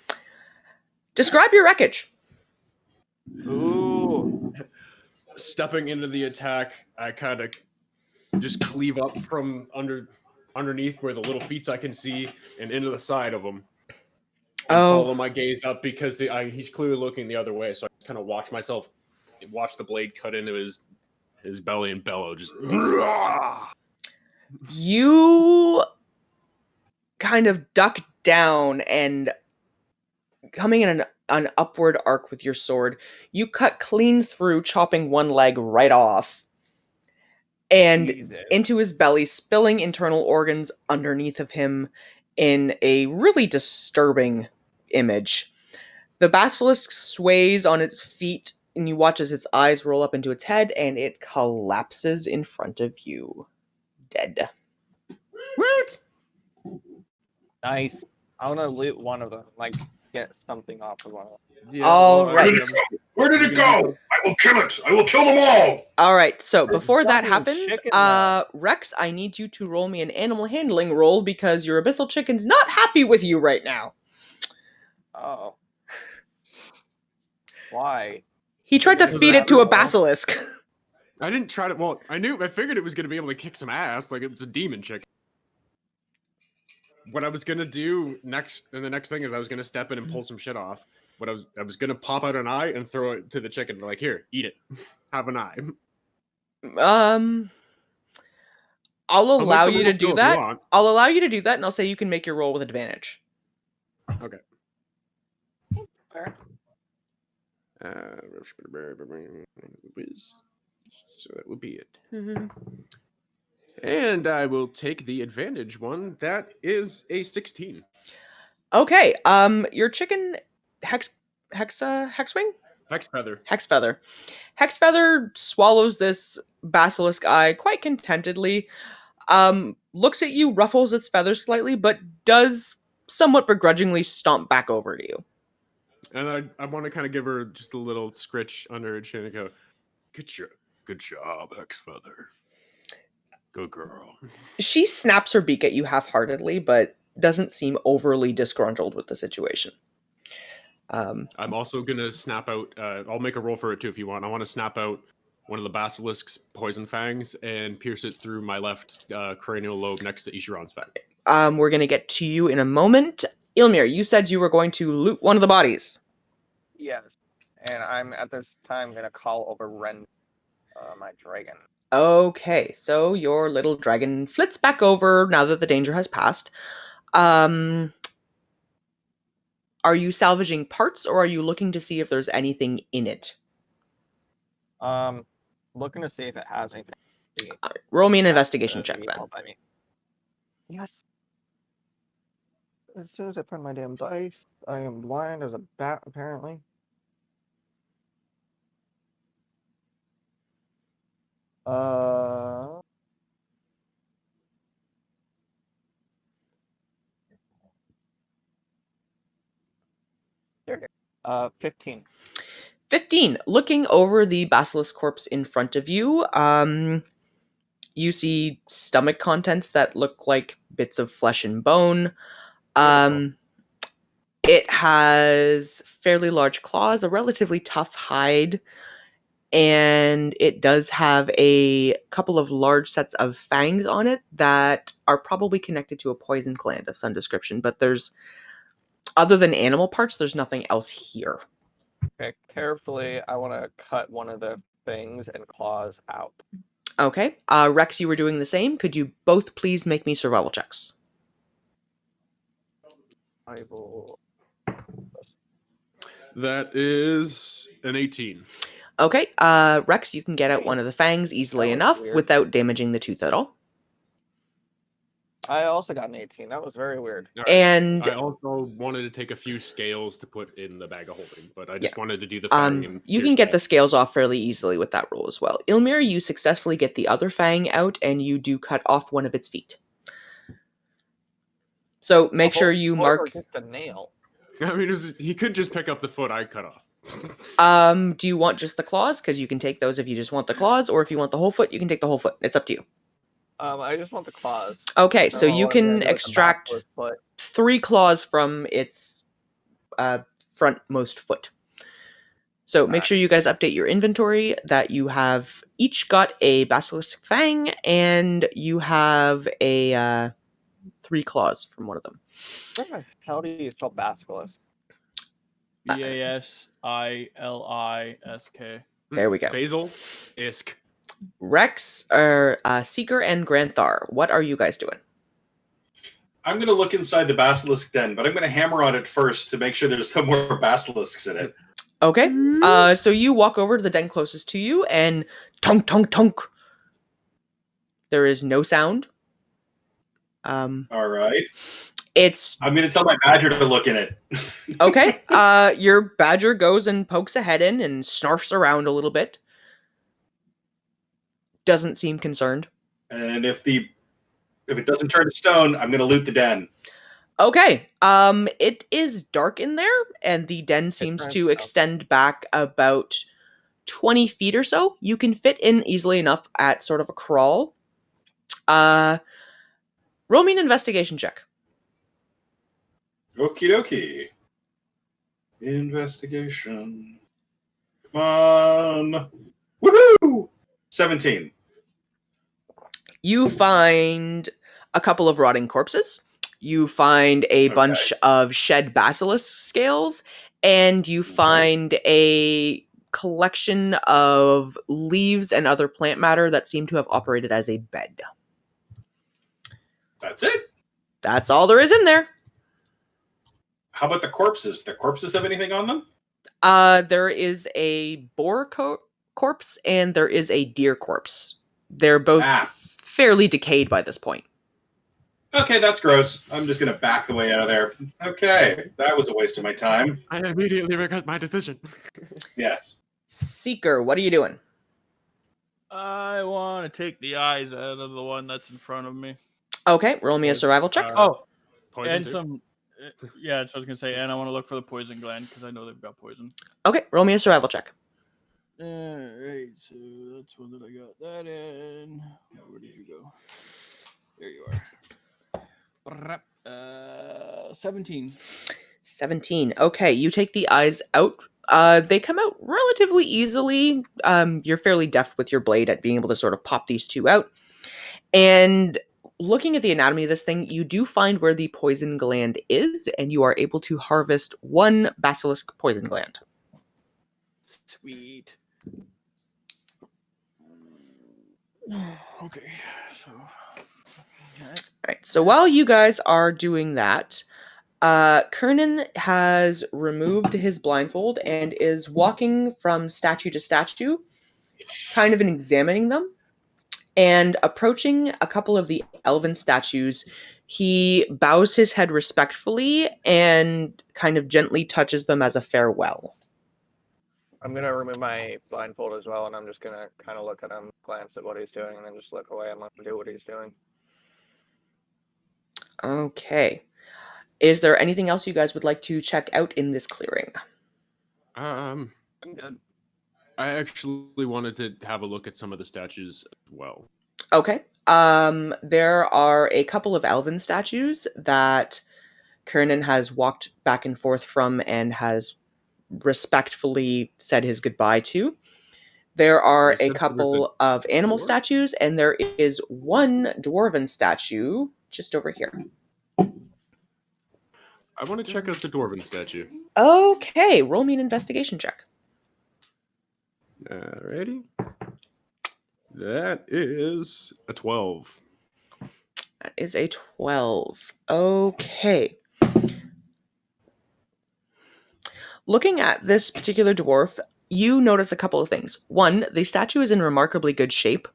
Describe your wreckage. Ooh. Stepping into the attack, I kind of just cleave up from underneath where the little feet I can see and into the side of him. And follow my gaze up because he's clearly looking the other way. So I kind of watch the blade cut into his belly and bellow. Just You kind of duck down and coming in an upward arc with your sword, you cut clean through, chopping one leg right off and Jesus. into his belly, spilling internal organs underneath of him in a really disturbing image. The basilisk sways on its feet, and you watch as its eyes roll up into its head, and it collapses in front of you, dead. What? Nice. I want to loot one of them, like get something off of one of them. Yeah, All well, right. Where did it go? I will kill it. I will kill them all. All right, so before that fucking happens, chicken now. Rex, I need you to roll me an animal handling roll because your abyssal chicken's not happy with you right now. Oh. Why? He tried to feed it to a basilisk. I didn't try to. Well, I figured it was going to be able to kick some ass, like it was a demon chicken. What I was going to do next, and the next thing is I was going to step in and pull some shit off. What I was going to pop out an eye and throw it to the chicken. Like, here, eat it. Have an eye. I'll allow make the you to rules do go if you that. want. I'll allow you to do that, and I'll say you can make your roll with advantage. Okay. Fair. So that would be it. And I will take the advantage one. That is a 16. Okay. Your chicken hexwing? Hex feather. Hexfeather swallows this basilisk eye quite contentedly. Looks at you, ruffles its feathers slightly, but does somewhat begrudgingly stomp back over to you. And I want to kind of give her just a little scritch under her chin and go, good job, Hex feather. Good girl. She snaps her beak at you half-heartedly, but doesn't seem overly disgruntled with the situation. I'm also going to snap out, I'll make a roll for it too if you want. I want to snap out one of the basilisk's poison fangs and pierce it through my left cranial lobe next to Ishiran's fang. We're going to get to you in a moment. Ilmir, you said you were going to loot one of the bodies. Yes. And I'm at this time gonna call over Ren, my dragon. Okay, so your little dragon flits back over now that the danger has passed. Are you salvaging parts, or are you looking to see if there's anything in it? Looking to see if it has anything. Roll me an investigation check, then. Yes. As soon as I put my damn dice, I am blind as a bat, apparently. There it is. 15. 15. Looking over the basilisk corpse in front of you, you see stomach contents that look like bits of flesh and bone. It has fairly large claws, a relatively tough hide, and it does have a couple of large sets of fangs on it that are probably connected to a poison gland of some description, but other than animal parts, there's nothing else here. Okay, carefully, I want to cut one of the fangs and claws out. Okay. Rex, you were doing the same. Could you both please make me survival checks? I will. That is an 18. Okay. Rex, you can get out one of the fangs easily enough without damaging the tooth at all. I also got an 18. That was very weird. Right. And I also wanted to take a few scales to put in the bag of holding, but I just wanted to do the fang. And you can get the scales off fairly easily with that roll as well. Ilmir, you successfully get the other fang out, and you do cut off one of its feet. So make sure you mark. Or just a nail. I mean, he could just pick up the foot I cut off. Do you want just the claws? Because you can take those if you just want the claws, or if you want the whole foot, you can take the whole foot. It's up to you. I just want the claws. Okay, so you can extract 3 claws from its frontmost foot. So make sure you guys update your inventory that you have each got a basilisk fang, and you have a 3 claws from one of them. What the hell do you spell basilisk? Basilisk. There we go. Basil, isk. Rex, or Seeker, and Granthar, what are you guys doing? I'm going to look inside the basilisk den, but I'm going to hammer on it first to make sure there's no more basilisks in it. Okay. So you walk over to the den closest to you, and tunk, tunk, tunk. There is no sound. All right. I'm going to tell my badger to look in it. Okay. Your badger goes and pokes a head in and snarfs around a little bit. Doesn't seem concerned. And if it doesn't turn to stone, I'm going to loot the den. Okay. It is dark in there, and the den seems to extend back about 20 feet or so. You can fit in easily enough at sort of a crawl. Roll me an investigation check. Okie dokie. Investigation. Come on. Woohoo! 17. You find a couple of rotting corpses. You find a bunch of shed basilisk scales, and you find a collection of leaves and other plant matter that seem to have operated as a bed. That's it? That's all there is in there. How about the corpses? Do the corpses have anything on them? There is a boar corpse and there is a deer corpse. They're both fairly decayed by this point. Okay, that's gross. I'm just going to back the way out of there. Okay, that was a waste of my time. I immediately regret my decision. Yes. Seeker, what are you doing? I want to take the eyes out of the one that's in front of me. Okay, roll me a survival check. Poison and too? some... Yeah, that's what I was going to say. And I want to look for the poison gland, because I know they've got poison. Okay, roll me a survival check. Alright, so that's one that I got that in. Where did you go? There you are. 17. 17. Okay, you take the eyes out. They come out relatively easily. You're fairly deft with your blade at being able to sort of pop these two out. And looking at the anatomy of this thing, you do find where the poison gland is, and you are able to harvest one basilisk poison gland. Sweet. Okay, so... Alright, so while you guys are doing that, Kernan has removed his blindfold and is walking from statue to statue, kind of examining them, and approaching a couple of the elven statues. He bows his head respectfully and kind of gently touches them as a farewell. I'm going to remove my blindfold as well, and I'm just going to kind of look at him, glance at what he's doing, and then just look away and let him do what he's doing. Okay. Is there anything else you guys would like to check out in this clearing? I'm good. I actually wanted to have a look at some of the statues as well. Okay. There are a couple of elven statues that Kernan has walked back and forth from and has respectfully said his goodbye to. There are a couple of animal statues, and there is one dwarven statue just over here. I want to check out the dwarven statue. Okay, roll me an investigation check. Alrighty. That is a 12. That is a 12. Okay. Looking at this particular dwarf, you notice a couple of things. One, the statue is in remarkably good shape.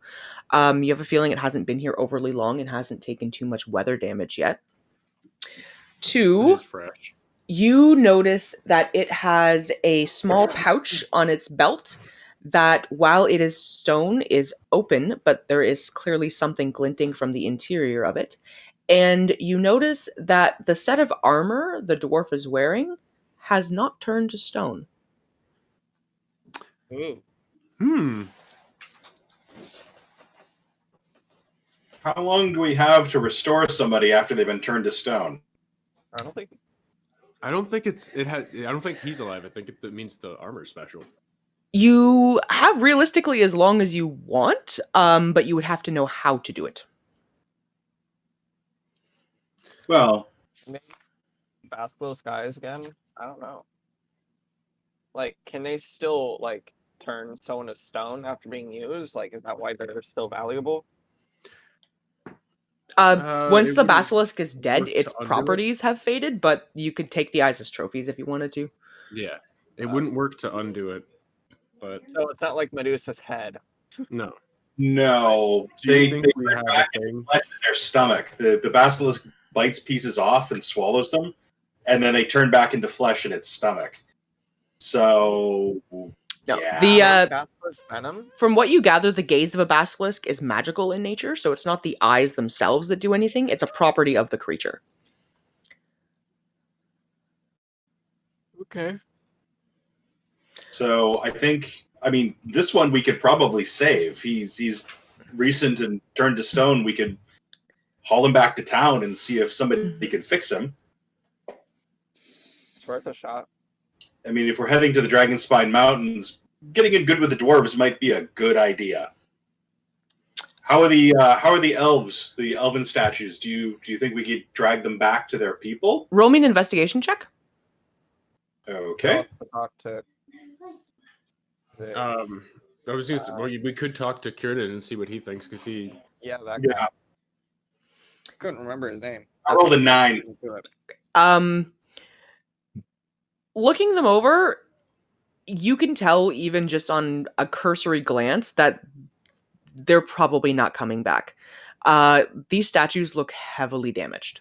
You have a feeling it hasn't been here overly long and hasn't taken too much weather damage yet. Two, it is fresh. You notice that it has a small pouch on its belt that, while it is stone, is open, but there is clearly something glinting from the interior of it. And you notice that the set of armor the dwarf is wearing has not turned to stone. Ooh. How long do we have to restore somebody after they've been turned to stone? I don't think I don't think he's alive. I think it means the armor is special. You have realistically as long as you want, but you would have to know how to do it. Well, maybe basilisk eyes again. I don't know. Like, can they still like turn someone to stone after being used? Like, is that why they're still valuable? Once It the wouldn't basilisk is dead, work to its undo it. properties have faded, but you could take the eyes as trophies if you wanted to. Yeah, it wouldn't work to undo it, but So it's not like Medusa's head. no. No, Do you they think we turn have back a into thing? flesh in their stomach. The basilisk bites pieces off and swallows them, and then they turn back into flesh in its stomach. So No, yeah, the Basilisk venom? from what you gather, the gaze of a basilisk is magical in nature, so it's not the eyes themselves that do anything. It's a property of the creature. Okay. so I mean, this one we could probably save. He's recent and turned to stone. We could haul him back to town and see if somebody could fix him. It's worth a shot. I mean, if we're heading to the Dragonspine Mountains, getting in good with the dwarves might be a good idea. How are the elves, the elven statues? Do you think we could drag them back to their people? Roll me an investigation check. Okay. I'll talk to the- I was gonna say, well, we could talk to Kiernan and see what he thinks, because he. yeah, that Yeah. guy. Couldn't remember his name. I rolled a 9. Looking them over, you can tell even just on a cursory glance that they're probably not coming back. These statues look heavily damaged.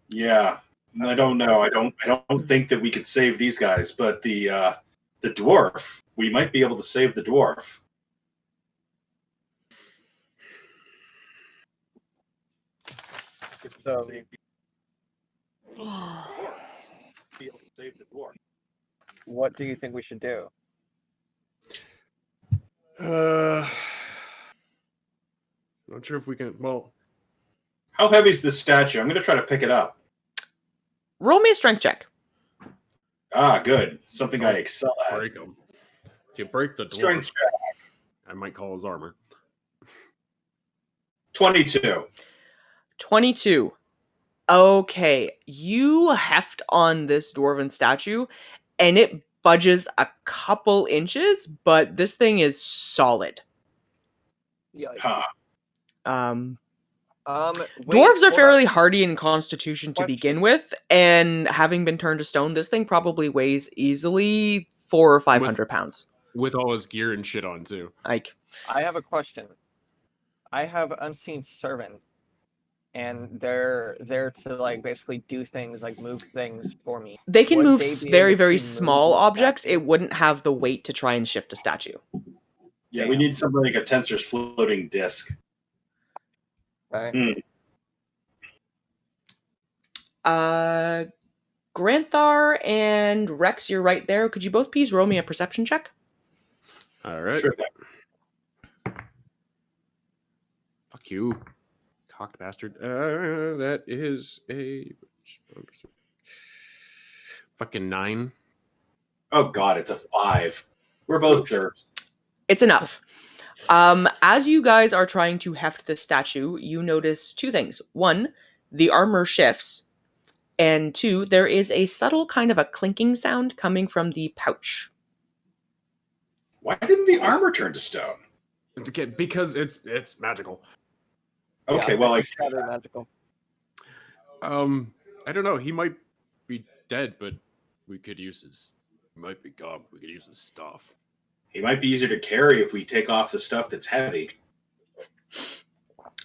Yeah. I don't know. I don't think that we could save these guys, but the dwarf, we might be able to save the dwarf. So Be able to save the dwarf. what do you think we should do? Not sure if we can. Well, How heavy is this statue? I'm going to try to pick it up. Roll me a strength check. Ah, good. Something I excel at. break them. If you break the dwarf, Strength check. I might call his armor. 22. 22. Okay, you heft on this dwarven statue, and it budges a couple inches, but this thing is solid. Yeah. Huh. Dwarves are fairly hardy in constitution to begin with, and having been turned to stone, this thing probably weighs easily 400 or 500 pounds. With all his gear and shit on, too. Like, I have a question. I have unseen servants, and they're there to like basically do things like move things for me. they can Would move they be very, able very to move small the objects. statue? It wouldn't have the weight to try and shift a statue. Yeah, we need something like a tensor's floating disc. Right. Granthar and Rex, you're right there. Could you both please roll me a perception check? All right. Sure. Fuck you, cocked bastard. That is a fucking 9. Oh God, it's a 5. We're both derps. It's enough. As you guys are trying to heft the statue, you notice two things. One, the armor shifts. And two, there is a subtle kind of a clinking sound coming from the pouch. Why didn't the armor turn to stone? Okay, because it's magical. Okay, Yeah, well, it's rather magical. I don't know. He might be dead, but we could use his. He might be gone. We could use his stuff. he might be easier to carry if we take off the stuff that's heavy.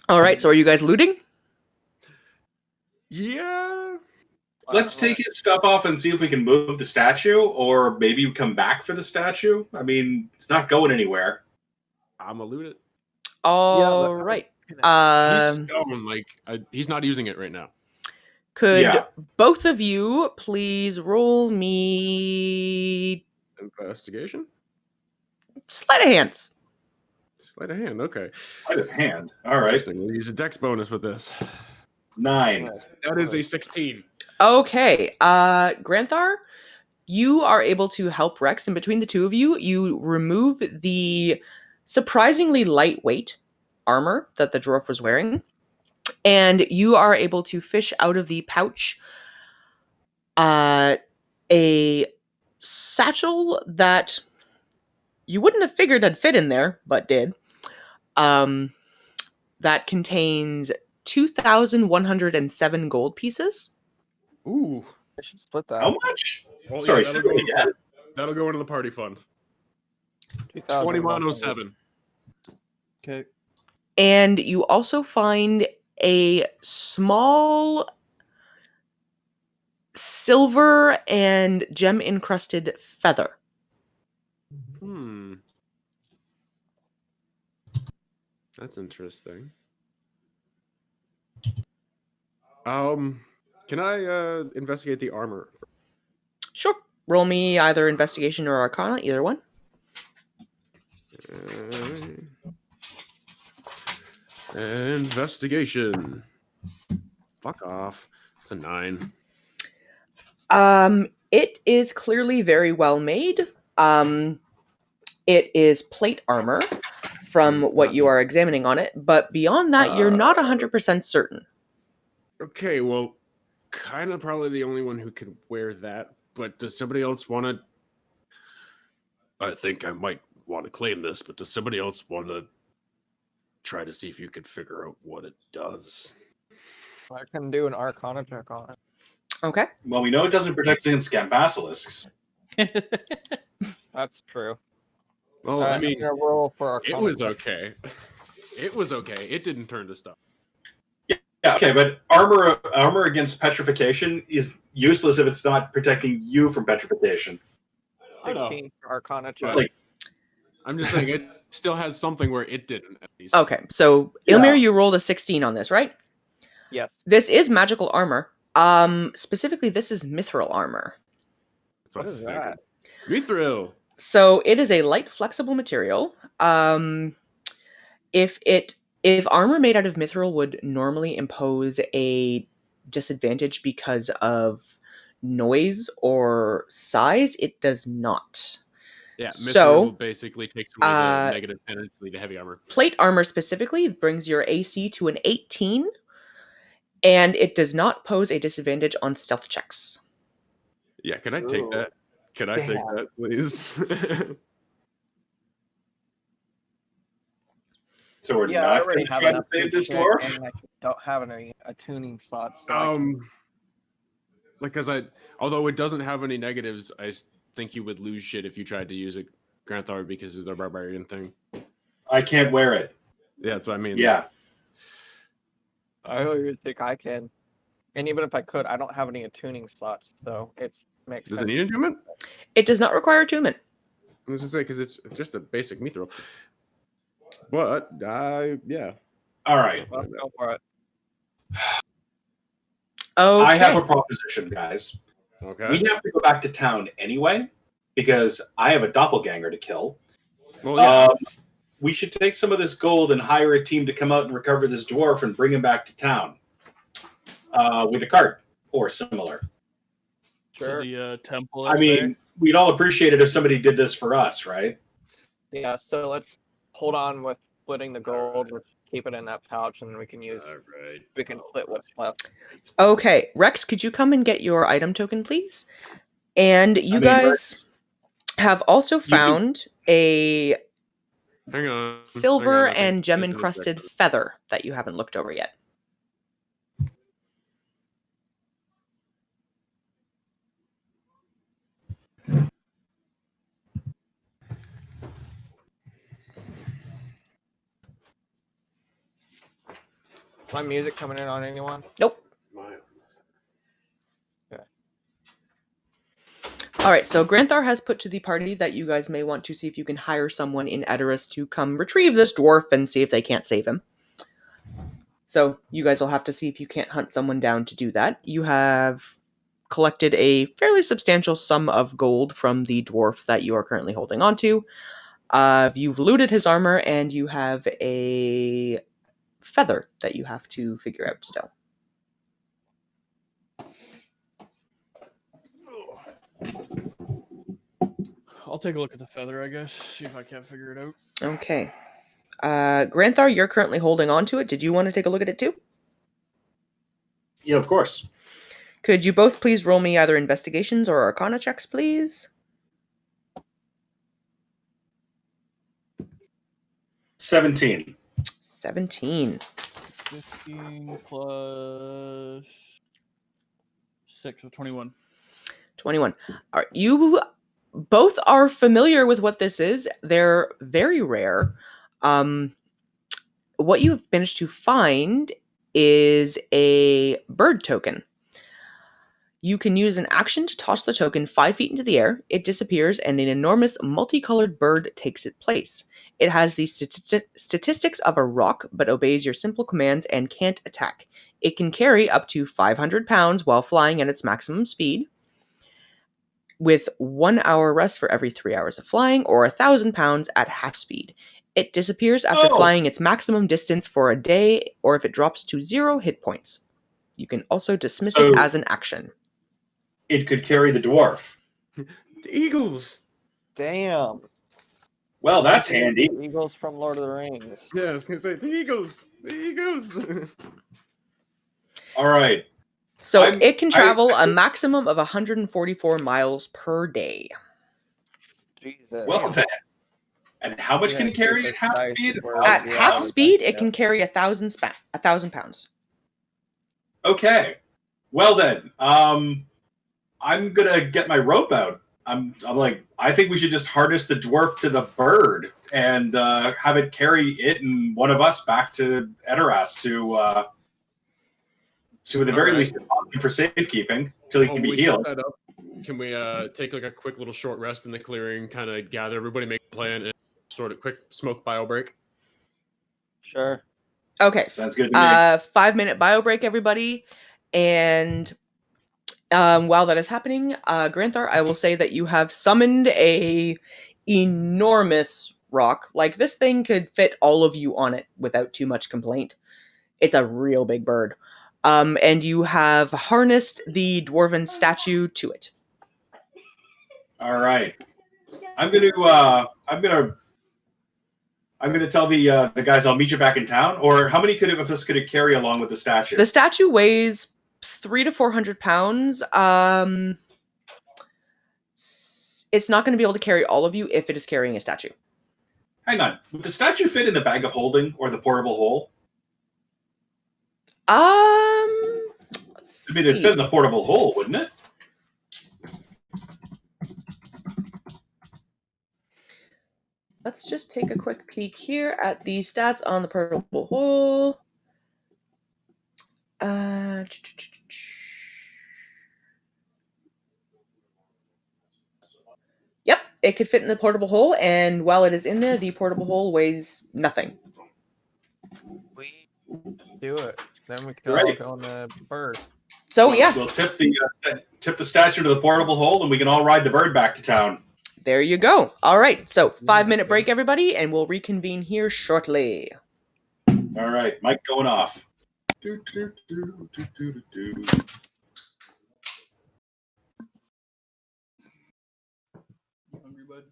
All right, so are you guys looting? Yeah. Let's take his stuff off and see if we can move the statue, or maybe come back for the statue. I mean, it's not going anywhere. I'm a loot it. All right. He's stone, like he's not using it right now. Could both of you please roll me Investigation. sleight of hands? Sleight of hand. Okay. Sleight of hand. All right. Interesting. We'll use a dex bonus with this. 9. That is a 16. Okay. Granthar, you are able to help Rex, and between the two of you, you remove the surprisingly lightweight armor that the dwarf was wearing, and you are able to fish out of the pouch a satchel that you wouldn't have figured had fit in there, but did. That contains 2,107 gold pieces. Ooh. I should split that. How much? Well, Sorry, that'll say go, it again. that'll go into the party fund. 2,100. 2107. Okay. And you also find a small silver and gem encrusted feather. That's interesting. Can I investigate the armor? Sure. Roll me either investigation or arcana, either one. Investigation. Fuck off. It's a 9. It is clearly very well made. It is plate armor from what you are examining on it, but beyond that, you're not 100% certain. Okay, well, kind of probably the only one who could wear that, but does somebody else want to... I think I might want to claim this, but does somebody else want to try to see if you could figure out what it does? I can do an arcana check on it. Okay. Well, we know it doesn't protect against basilisks. That's true. Well, I mean, I'm gonna roll for arcana. it was okay. It was okay. It didn't turn to stuff. Yeah, okay, but armor against petrification is useless if it's not protecting you from petrification. I know. 16 for arcana check. Like, I'm just saying it still has something where it didn't, at least. Okay, so Ilmir, you rolled a 16 on this, right? Yes. This is magical armor. Specifically, this is mithril armor. That's What I is figured. that? Mithril. So it is a light, flexible material. If armor made out of mithril would normally impose a disadvantage because of noise or size, it does not. Yeah, mithril So, basically takes away the negative tendency to heavy armor. Plate armor specifically brings your AC to an 18, and it does not pose a disadvantage on stealth checks. Yeah, can I take that? Can I take that, please? so we're Yeah, I not already going to have try to enough save this shit, dwarf? and I don't have any tuning slots. So Because although it doesn't have any negatives, I think you would lose shit if you tried to use it, Granthar, because of the barbarian thing. I can't wear it. Yeah, that's what I mean. Yeah. I don't even think I can. And even if I could, I don't have any tuning slots, so it makes Does sense. it need attunement? It does not require attunement. I was going to say, because it's just a basic mithril. But, yeah. All right. Let's go for it. Okay. I have a proposition, guys. Okay. We have to go back to town anyway, because I have a doppelganger to kill. Well, yeah. We should take some of this gold and hire a team to come out and recover this dwarf and bring him back to town with a cart or similar. Sure. To the temple. I mean, we'd all appreciate it if somebody did this for us, right? Yeah, so let's hold on with splitting the gold. Let's keep it in that pouch, and we can use. Alright. We can split what's left. Okay, Rex, could you come and get your item token, please? And you guys have also found a Hang on. silver Hang on, and gem there's an encrusted objective. feather that you haven't looked over yet. Is my music coming in on anyone? Nope. All right, so Granthar has put to the party that you guys may want to see if you can hire someone in Edoras to come retrieve this dwarf and see if they can't save him. So you guys will have to see if you can't hunt someone down to do that. You have collected a fairly substantial sum of gold from the dwarf that you are currently holding on to. You've looted his armor, and you have a feather that you have to figure out still. I'll take a look at the feather, I guess. See if I can't figure it out. Okay. Granthar, you're currently holding on to it. Did you want to take a look at it too? Yeah, of course. Could you both please roll me either investigations or arcana checks, please? 17. 17. 15 plus 6, so 21. 21. All right, you both are familiar with what this is. They're very rare. What you've managed to find is a bird token. You can use an action to toss the token 5 feet into the air. It disappears, and an enormous multicolored bird takes its place. It has the statistics of a rock, but obeys your simple commands and can't attack. It can carry up to 500 pounds while flying at its maximum speed, with 1 hour rest for every 3 hours of flying, or 1,000 pounds at half speed. It disappears after flying its maximum distance for a day, or if it drops to 0 hit points. You can also dismiss it as an action. It could carry the dwarf. The eagles. Damn. Well, that's handy. The eagles from Lord of the Rings. Yeah, I was gonna say the eagles. The eagles. All right. So it can travel a maximum of 144 miles per day. Jesus. Well then. And how much can it carry at half speed? At half speed, it can carry 1,000 pounds. Okay. Well then, I'm gonna get my rope out. I'm like, I think we should just harness the dwarf to the bird and have it carry it and one of us back to Edoras to at the very least for safekeeping till he can be healed. That up. Can we take like a quick little short rest in the clearing, kind of gather everybody, make a plan, and sort of quick smoke bio break? Sure. Okay. Sounds good to me. 5-minute bio break, everybody. And while that is happening, Granthar, I will say that you have summoned a enormous rock. Like, this thing could fit all of you on it without too much complaint. It's a real big bird. And you have harnessed the dwarven statue to it. All right. I'm gonna tell the guys I'll meet you back in town. Or how many of us could it carry along with the statue? The statue weighs 300 to 400 pounds. It's not going to be able to carry all of you if it is carrying a statue. Hang on. Would the statue fit in the bag of holding or the portable hole? It'd fit in the portable hole, wouldn't it? Let's just take a quick peek here at the stats on the portable hole. Yep, it could fit in the portable hole, and while it is in there, the portable hole weighs nothing. We do it. Then we can all go on the bird. So we'll tip the statue to the portable hole, and we can all ride the bird back to town. There you go. All right, so 5-minute break, everybody, and we'll reconvene here shortly. All right, mic going off. Hungry, bud?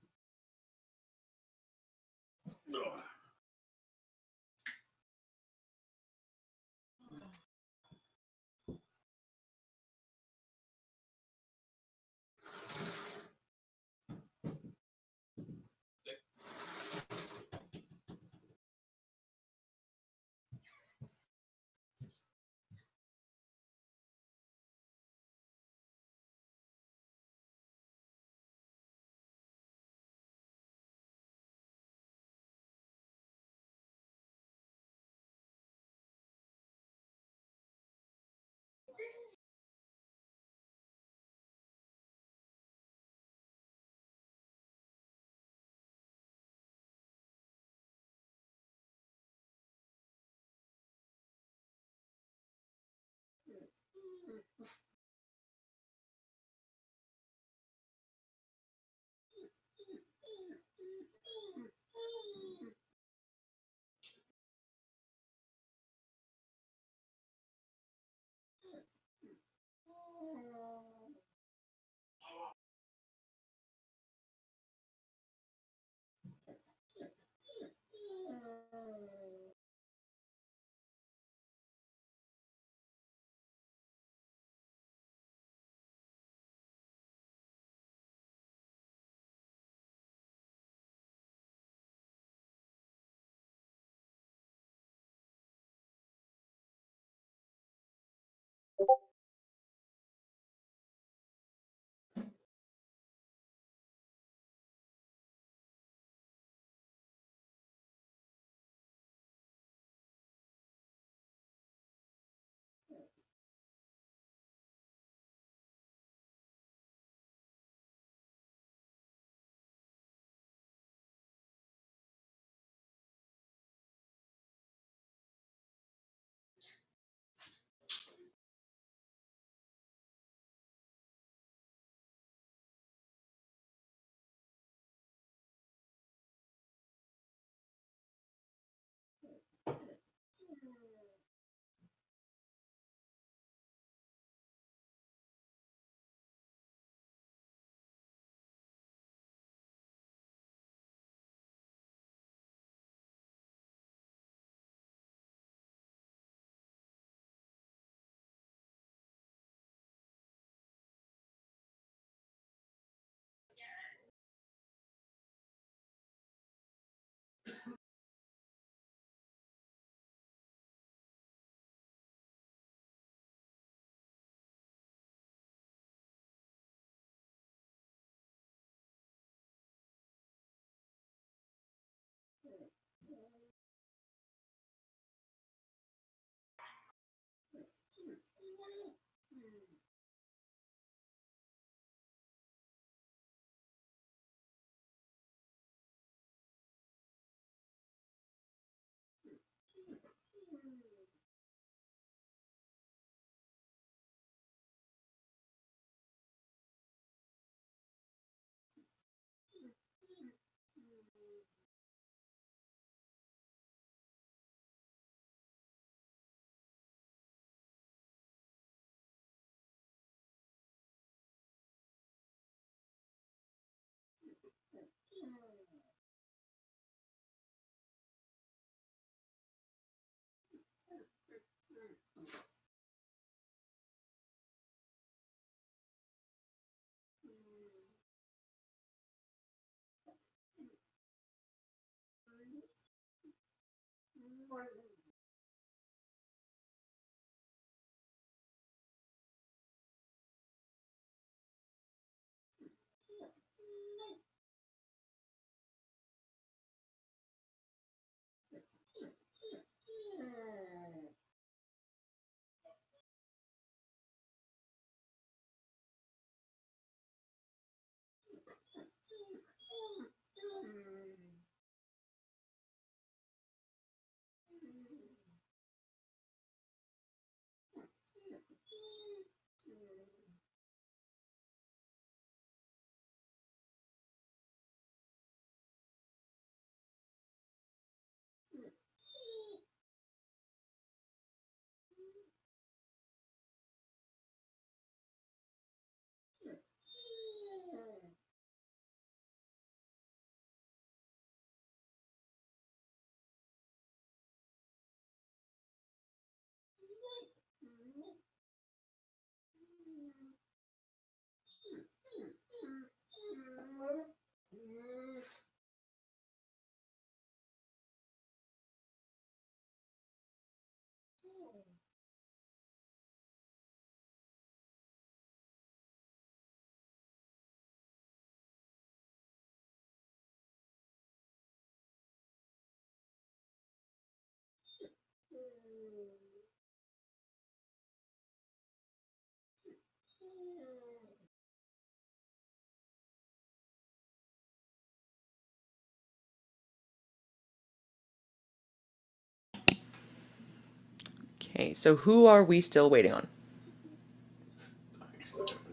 Okay, so who are we still waiting on?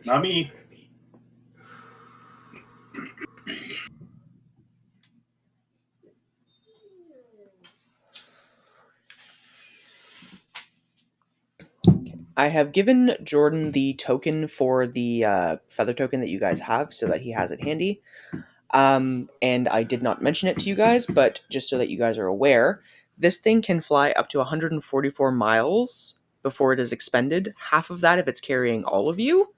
Not me. I have given Jordan the token for the feather token that you guys have so that he has it handy. And I did not mention it to you guys, but just so that you guys are aware, this thing can fly up to 144 miles before it is expended. Half of that if it's carrying all of you.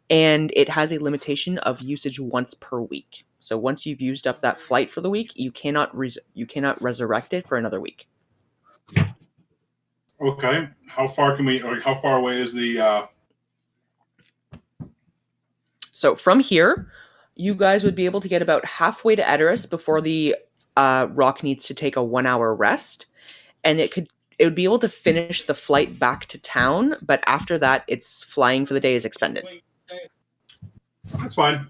And it has a limitation of usage once per week. So once you've used up that flight for the week, you cannot resurrect it for another week. Okay. How far can we? Or how far away is the? So from here, you guys would be able to get about halfway to Edoras before the rock needs to take a 1 hour rest, and it would be able to finish the flight back to town. But after that, its flying for the day is expended. That's fine.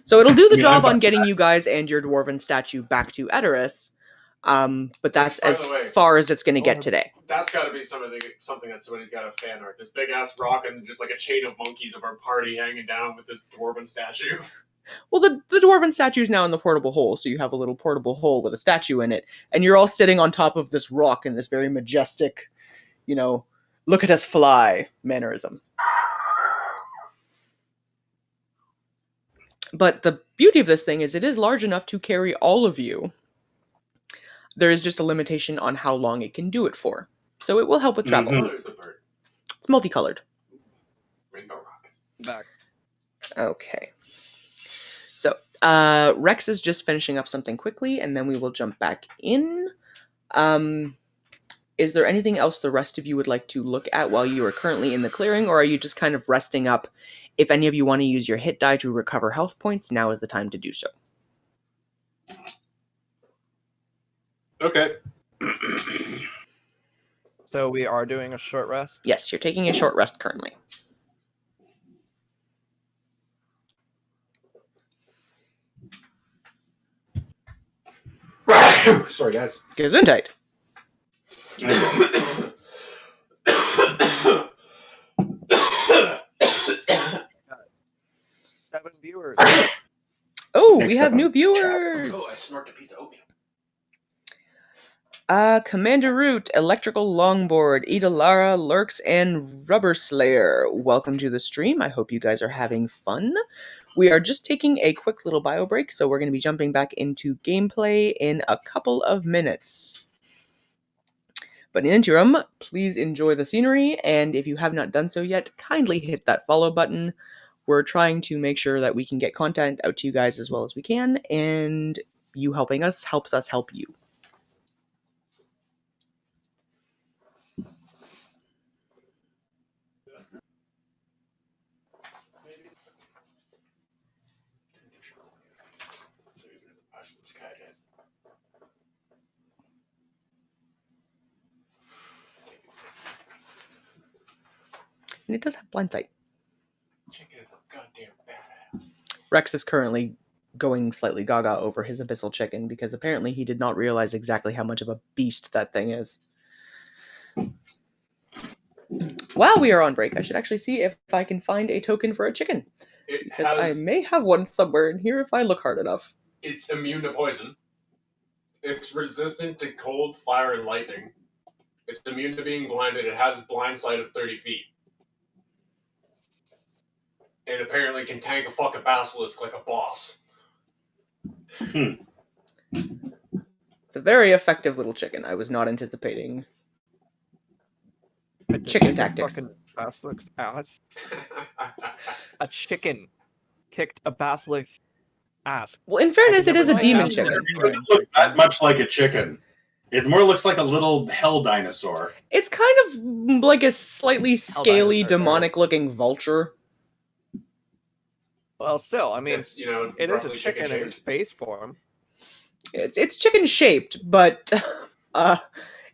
So it'll do the job I've- on getting you guys and your dwarven statue back to Edoras. But that's By as the way, far as it's going to get today. That's got to be something that somebody's got a fan art. This big ass rock and just like a chain of monkeys of our party hanging down with this dwarven statue. Well, the dwarven statue is now in the portable hole, so you have a little portable hole with a statue in it, and you're all sitting on top of this rock in this very majestic, look at us fly mannerism. But the beauty of this thing is it is large enough to carry all of you. There is just a limitation on how long it can do it for. So it will help with travel. It's multicolored. Back. Okay. So, Rex is just finishing up something quickly, and then we will jump back in. Is there anything else the rest of you would like to look at while you are currently in the clearing, or are you just kind of resting up? If any of you want to use your hit die to recover health points, now is the time to do so. Okay. So we are doing a short rest? Yes, you're taking a short rest currently. Sorry, guys. Gesundheit. 7 viewers. Oh, Next we have up new on viewers. Oh, I snarked a piece of oatmeal. Commander Root, Electrical Longboard, Ida Lara, Lurks, and Rubber Slayer. Welcome to the stream. I hope you guys are having fun. We are just taking a quick little bio break, so we're going to be jumping back into gameplay in a couple of minutes. But in the interim, please enjoy the scenery, and if you have not done so yet, kindly hit that follow button. We're trying to make sure that we can get content out to you guys as well as we can, and you helping us helps us help you. And it does have blind sight. Chicken is a goddamn badass. Rex is currently going slightly gaga over his abyssal chicken because apparently he did not realize exactly how much of a beast that thing is. While we are on break, I should actually see if I can find a token for a chicken. Because I may have one somewhere in here if I look hard enough. It's immune to poison. It's resistant to cold, fire, and lightning. It's immune to being blinded. It has blind sight of 30 feet. And apparently can tank a fucking basilisk like a boss. It's a very effective little chicken. I was not anticipating chicken tactics. Fucking basilisk ass. A chicken kicked a basilisk ass. Well, in fairness, it is a demon It chicken. doesn't look that much like a chicken. It more looks like a little hell dinosaur. It's kind of like a slightly scaly, demonic-looking vulture. Well, still, I mean, It's, it is a chicken in its face form. It's chicken-shaped, but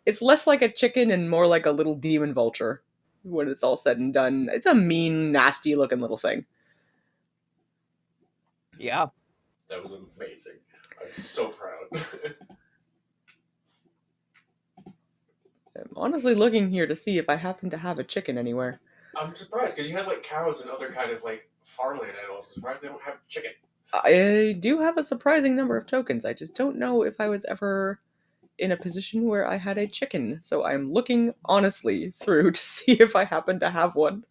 it's less like a chicken and more like a little demon vulture when it's all said and done. It's a mean, nasty-looking little thing. Yeah. That was amazing. I'm so proud. I'm honestly looking here to see if I happen to have a chicken anywhere. I'm surprised because you had like cows and other kind of like farmland animals. I'm surprised they don't have chicken. I do have a surprising number of tokens. I just don't know if I was ever in a position where I had a chicken. So I'm looking honestly through to see if I happen to have one.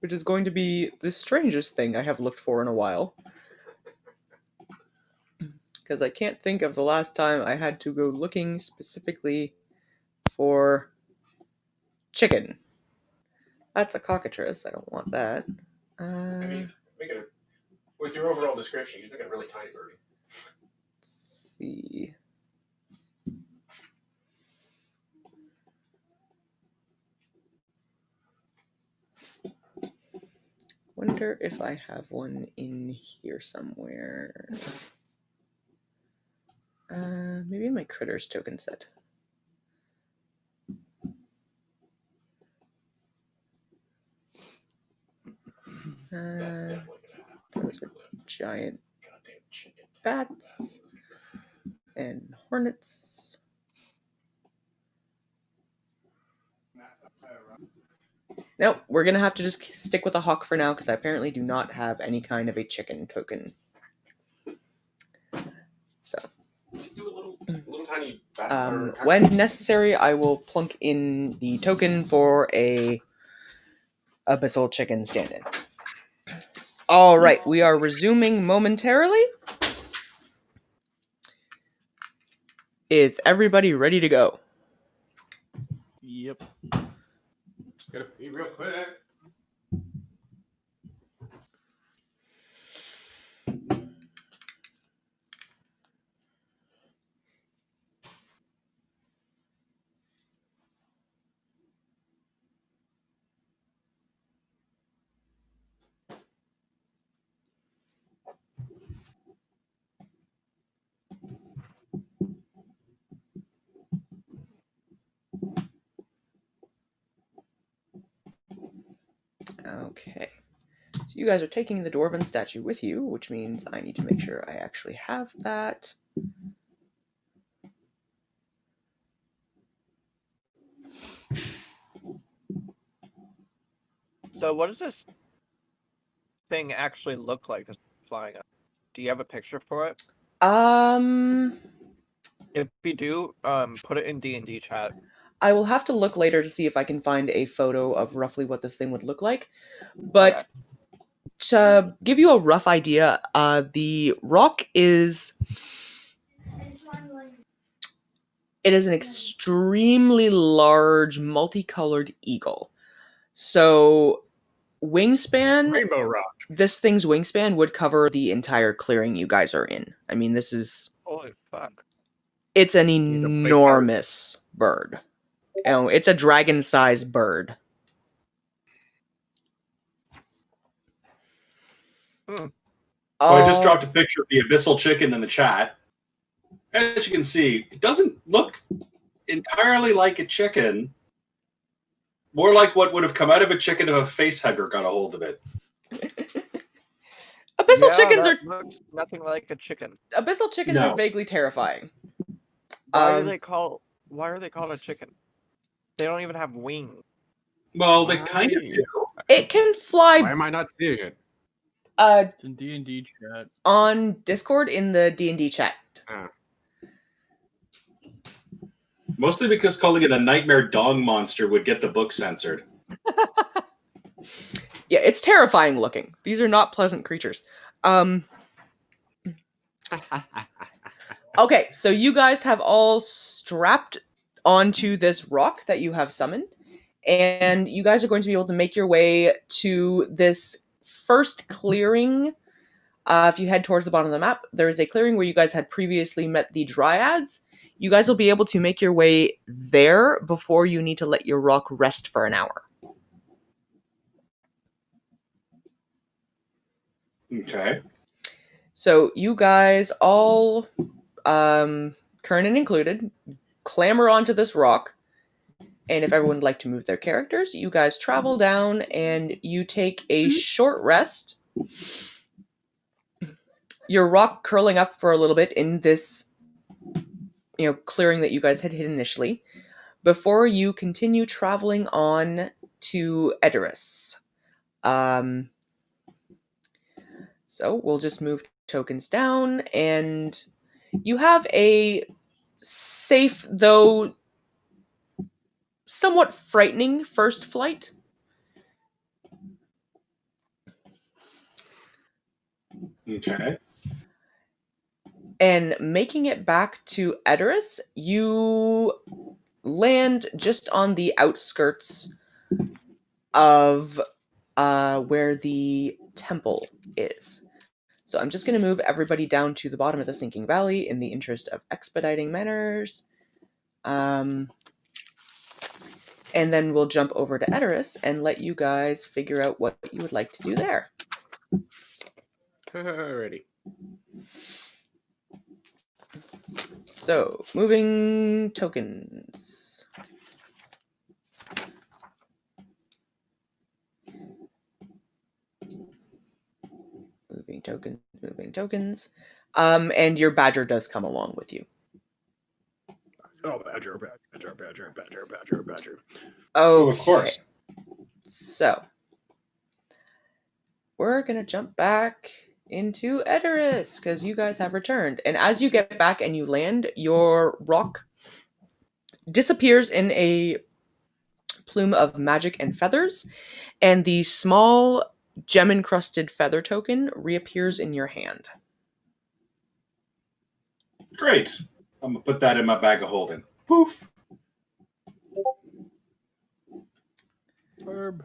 Which is going to be the strangest thing I have looked for in a while. Because I can't think of the last time I had to go looking specifically for chicken. That's a cockatrice. I don't want that. With your overall description, you make a really tiny version. Let's see. Wonder if I have one in here somewhere. Maybe in my critters token set. That's definitely gonna Those are giant bats and hornets. Nope, we're gonna have to just stick with a hawk for now because I apparently do not have any kind of a chicken token. So, Do a little tiny. when necessary, I will plunk in the token for a abyssal chicken stand-in. All right, we are resuming momentarily. Is everybody ready to go? Yep. Gotta be real quick. Okay. So you guys are taking the dwarven statue with you, which means I need to make sure I actually have that. So what does this thing actually look like that's flying up? Do you have a picture for it? If you do, put it in D&D chat. I will have to look later to see if I can find a photo of roughly what this thing would look like. But Okay. to give you a rough idea, the rock is... It is an extremely large, multicolored eagle. So, wingspan... Rainbow Rock. This thing's wingspan would cover the entire clearing you guys are in. I mean, this is... Holy fuck. It's an a big enormous bird. Oh, it's a dragon-sized bird. So I just dropped a picture of the abyssal chicken in the chat. As you can see, it doesn't look entirely like a chicken. More like what would have come out of a chicken if a facehugger got a hold of it. Abyssal chickens that looks nothing like a chicken. are vaguely terrifying. Why are they called a chicken? They don't even have wings. Well, they kind of do. It can fly. Why am I not seeing it? It's in D&D chat. On Discord in the D&D chat. Mostly because calling it a nightmare dong monster would get the book censored. Yeah, it's terrifying looking. These are not pleasant creatures. Okay, so you guys have all strapped onto this rock that you have summoned, and you guys are going to be able to make your way to this first clearing. If you head towards the bottom of the map, there is a clearing where you guys had previously met the dryads. You guys will be able to make your way there before you need to let your rock rest for an hour. Okay. So you guys all, Kernan included, clamber onto this rock. And if everyone would like to move their characters, you guys travel down and you take a short rest. Your rock curling up for a little bit in this, clearing that you guys had hit initially, before you continue traveling on to Edoras. So we'll just move tokens down, and you have a safe, though somewhat frightening first flight. Okay. And making it back to Edoras, you land just on the outskirts of where the temple is. So I'm just going to move everybody down to the bottom of the Sinking Valley in the interest of expediting matters. And then we'll jump over to Edoras and let you guys figure out what you would like to do there. Alrighty. So, moving tokens. Moving tokens. And your badger does come along with you. Oh, badger. Okay. Oh, of course. So, we're going to jump back into Edoras, because you guys have returned. And as you get back and you land, your rock disappears in a plume of magic and feathers, and the small gem-encrusted feather token reappears in your hand. Great. I'm going to put that in my bag of holding. Poof. Herb.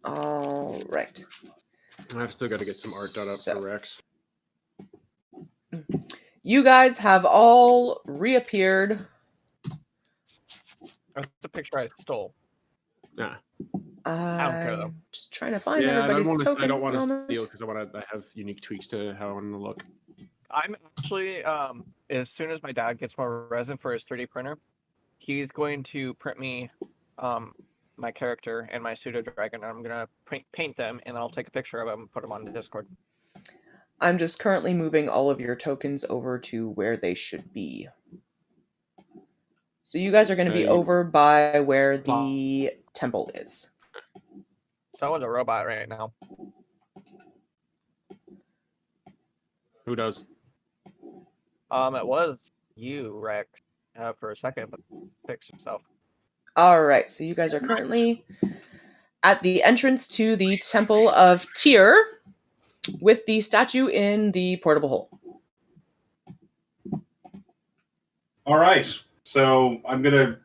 All right. I've still got to get some art done up So- for Rex. You guys have all reappeared. That's the picture I stole. Yeah. don't care, though. I'm just trying to find Yeah, everybody's I tokens. don't want at the to moment. steal because I have unique tweaks to how I want to look. I'm actually, as soon as my dad gets more resin for his 3D printer, he's going to print me my character and my pseudo dragon. I'm gonna paint them, and I'll take a picture of them and put them on the Discord. I'm just currently moving all of your tokens over to where they should be. So you guys are going to be over by where the temple is. So is a robot right now. Who does? It was you, Rex, for a second, but fix yourself. All right, so you guys are currently at the entrance to the Temple of Tyr with the statue in the portable hole. All right. So I'm going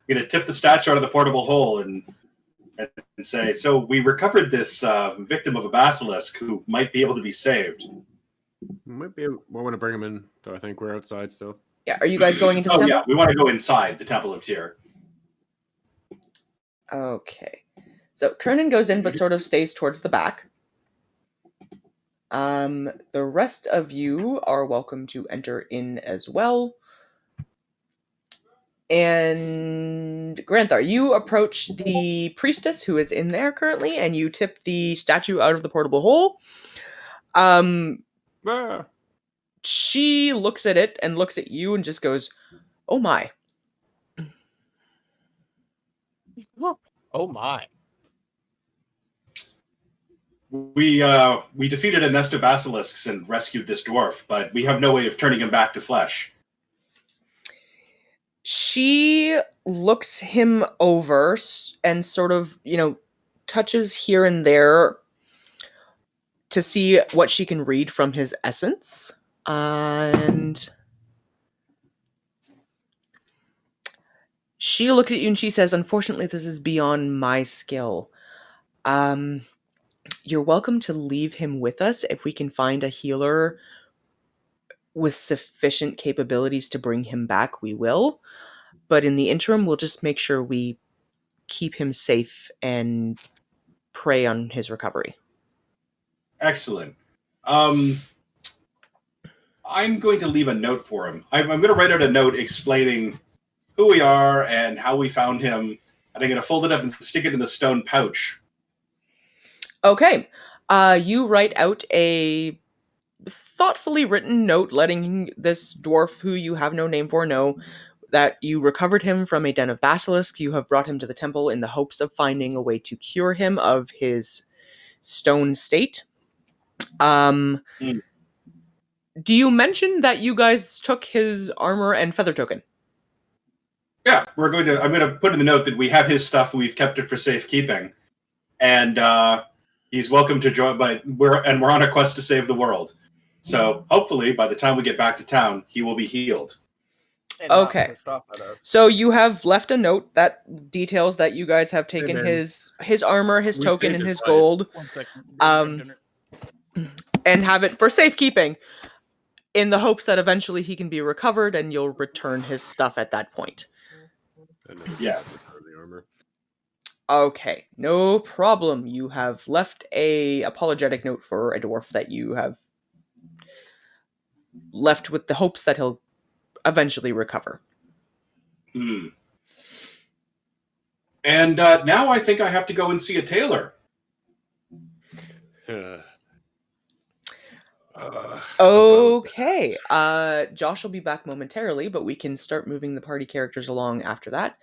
to tip the statue out of the portable hole and say, so we recovered this victim of a basilisk who might be able to be saved. Might be. I want to bring him in, though. I think we're outside still. Yeah, are you guys going into the Oh, temple? yeah. We want to go inside the Temple of Tyr. Okay. So Kernan goes in but sort of stays towards the back. The rest of you are welcome to enter in as well. And Granthar, you approach the priestess who is in there currently, and you tip the statue out of the portable hole. She looks at it and looks at you and just goes, "Oh my." Oh my. We defeated a nest of basilisks and rescued this dwarf, but we have no way of turning him back to flesh. She looks him over and sort of, touches here and there to see what she can read from his essence. And she looks at you and she says, "Unfortunately, this is beyond my skill. You're welcome to leave him with us. If we can find a healer with sufficient capabilities to bring him back, we will. But in the interim, we'll just make sure we keep him safe and pray on his recovery." Excellent. I'm going to leave a note for him. I'm going to write out a note explaining who we are and how we found him, and I'm going to fold it up and stick it in the stone pouch. Okay. You write out a thoughtfully written note letting this dwarf who you have no name for know that you recovered him from a den of basilisks. You have brought him to the temple in the hopes of finding a way to cure him of his stone state. Do you mention that you guys took his armor and feather token? Yeah, I'm going to put in the note that we have his stuff. We've kept it for safekeeping, and he's welcome to join. But we're on a quest to save the world. So hopefully, by the time we get back to town, he will be healed. Okay. So you have left a note that details that you guys have taken his armor, his token, and his gold, 1 second. and have it for safekeeping, in the hopes that eventually he can be recovered and you'll return his stuff at that point. Yes. The armor. Okay, no problem. You have left a apologetic note for a dwarf that you have left with the hopes that he'll eventually recover. And now I think I have to go and see a tailor. Okay. Josh will be back momentarily, but we can start moving the party characters along after that.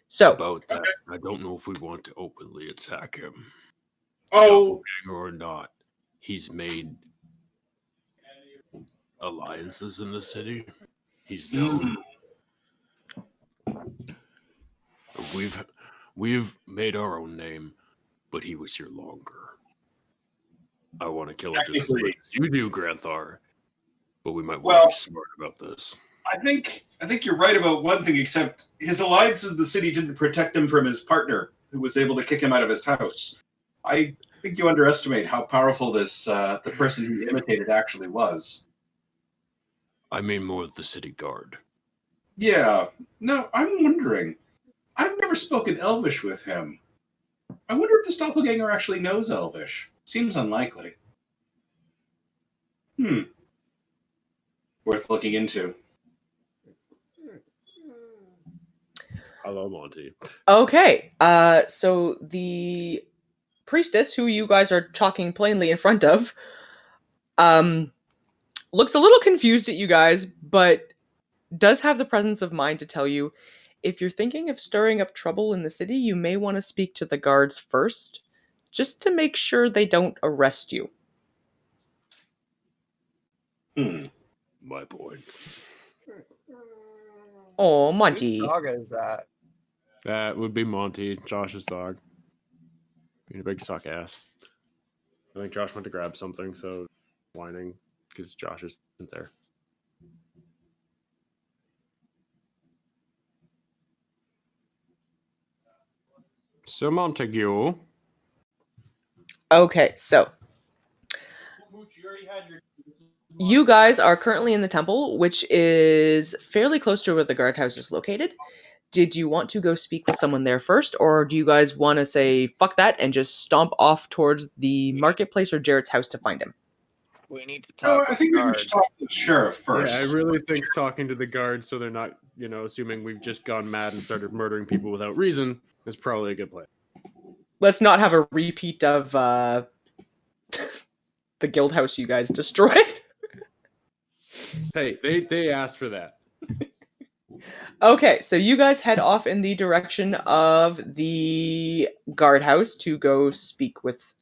So, About that, I don't know if we want to openly attack him. Oh, Doppelganger or not, he's made alliances in the city. He's known. We've made our own name, but he was here longer. I want to kill him just as much technically, as you do, Granthar, but we might want Well- to be smart about this. I think you're right about one thing, except his alliances in the city didn't protect him from his partner, who was able to kick him out of his house. I think you underestimate how powerful this the person he imitated actually was. I mean more of the city guard. Yeah. No, I'm wondering. I've never spoken Elvish with him. I wonder if this doppelganger actually knows Elvish. Seems unlikely. Worth looking into. Hello, Monty. okay. So the priestess, who you guys are talking plainly in front of, looks a little confused at you guys, but does have the presence of mind to tell you, if you're thinking of stirring up trouble in the city, you may want to speak to the guards first, just to make sure they don't arrest you. My point. Oh, Whose Monty. dog is that? That would be Monty, Josh's dog. Being a big suck ass. I think Josh went to grab something, so whining because Josh isn't there. So Montague. Okay, so you guys are currently in the temple, which is fairly close to where the guardhouse is located. Did you want to go speak with someone there first, or do you guys want to say fuck that and just stomp off towards the marketplace or Jarrett's house to find him? We need to No, talk. I think maybe we should talk to the sheriff first. Yeah, I really think talking to the guards so they're not, assuming we've just gone mad and started murdering people without reason is probably a good plan. Let's not have a repeat of the guild house you guys destroyed. Hey, they asked for that. Okay, so you guys head off in the direction of the guardhouse to go speak with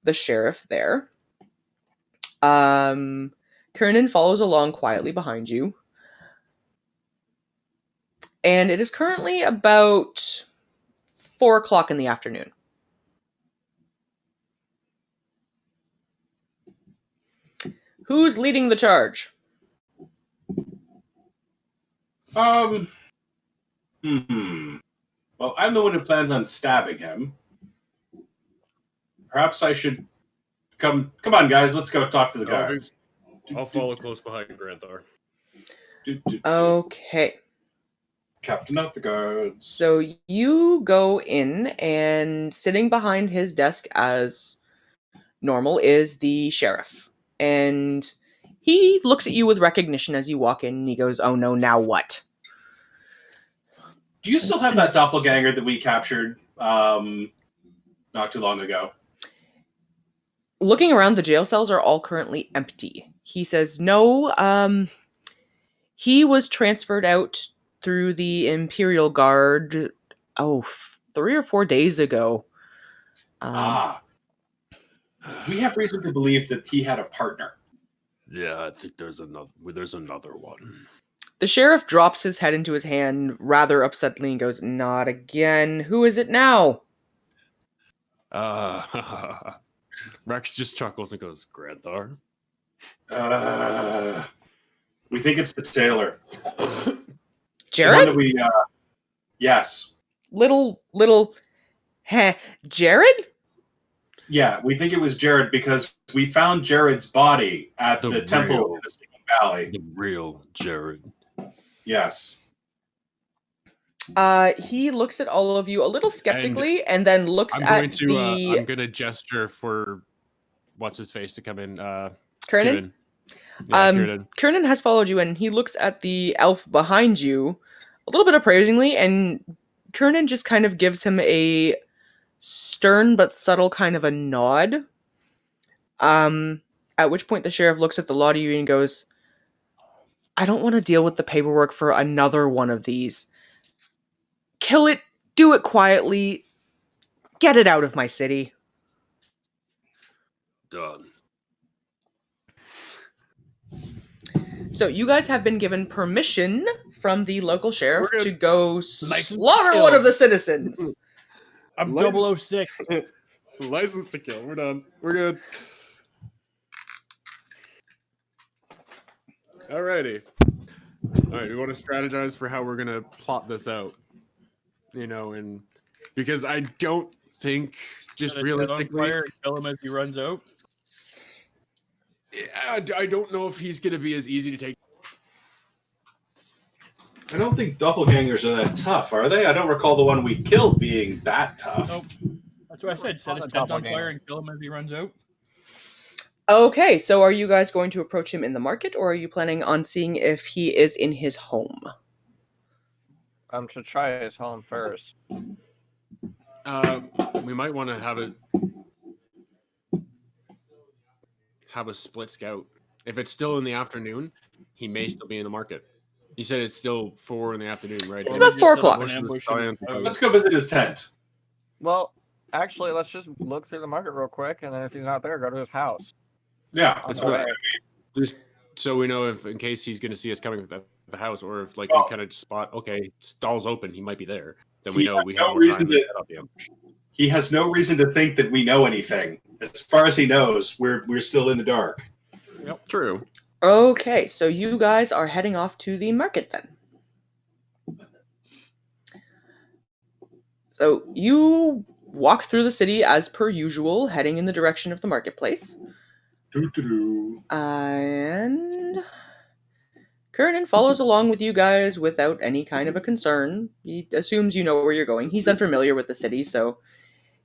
the sheriff there. Kernan follows along quietly behind you. And it is currently about 4 o'clock in the afternoon. Who's leading the charge? Well, I'm the one who plans on stabbing him. Perhaps I should come on, guys. Let's go talk to the guards. I'll follow close behind Granthar. Okay. Captain of the guards. So you go in, and sitting behind his desk as normal is the sheriff. And he looks at you with recognition as you walk in, and he goes, "Oh no, now what?" Do you still have that doppelganger that we captured not too long ago? Looking around, the jail cells are all currently empty. He says, "No, he was transferred out through the Imperial Guard, 3 or 4 days ago." We have reason to believe that he had a partner. Yeah, I think there's another one. The sheriff drops his head into his hand rather upsetly and goes, "Not again. Who is it now?" Rex just chuckles and goes, Granthar. We think it's the tailor. Jared? The one that we, yes. Little, Jared? Yeah, we think it was Jared because we found Jared's body at the temple in the Singing Valley. The real Jared. Yes. He looks at all of you a little skeptically and then looks I'm going to gesture for what's his face to come in. Kernan? Yeah, Kernan has followed you, and he looks at the elf behind you a little bit appraisingly, and Kernan just kind of gives him a stern but subtle kind of a nod. At which point the sheriff looks at the lot of you and goes, I don't want to deal with the paperwork for another one of these. Kill it, do it quietly, get it out of my city. Done. So you guys have been given permission from the local sheriff We're good. to go License slaughter to one kill. of the citizens. I'm License- 006. License to kill. We're done. We're good. Alrighty. Alright, we want to strategize for how we're gonna plot this out. And because I don't think just Set his head on realistically, fire and kill him as he runs out. I don't know if he's gonna be as easy to take. I don't think doppelgangers are that tough, are they? I don't recall the one we killed being that tough. Nope. That's what I said. Set his head on fire and kill him as he runs out. Okay, so are you guys going to approach him in the market, or are you planning on seeing if he is in his home? To try his home first. We might want to have a split scout. If it's still in the afternoon, he may still be in the market. You said it's still 4 in the afternoon, right? It's about 4 o'clock. Let's go visit his tent. Well, actually, let's just look through the market real quick, and then if he's not there, go to his house. Yeah, That's On the what way. just so we know if in case he's going to see us coming from the house, or if we kind of spot stall's open, he might be there. Then we know we have no more reason time to to- set up the ambush. he has no reason to think that we know anything. As far as he knows, we're still in the dark. Yep, true. Okay, so you guys are heading off to the market then. So you walk through the city as per usual, heading in the direction of the marketplace. And Kernan follows along with you guys without any kind of a concern. He assumes you know where you're going. He's unfamiliar with the city, so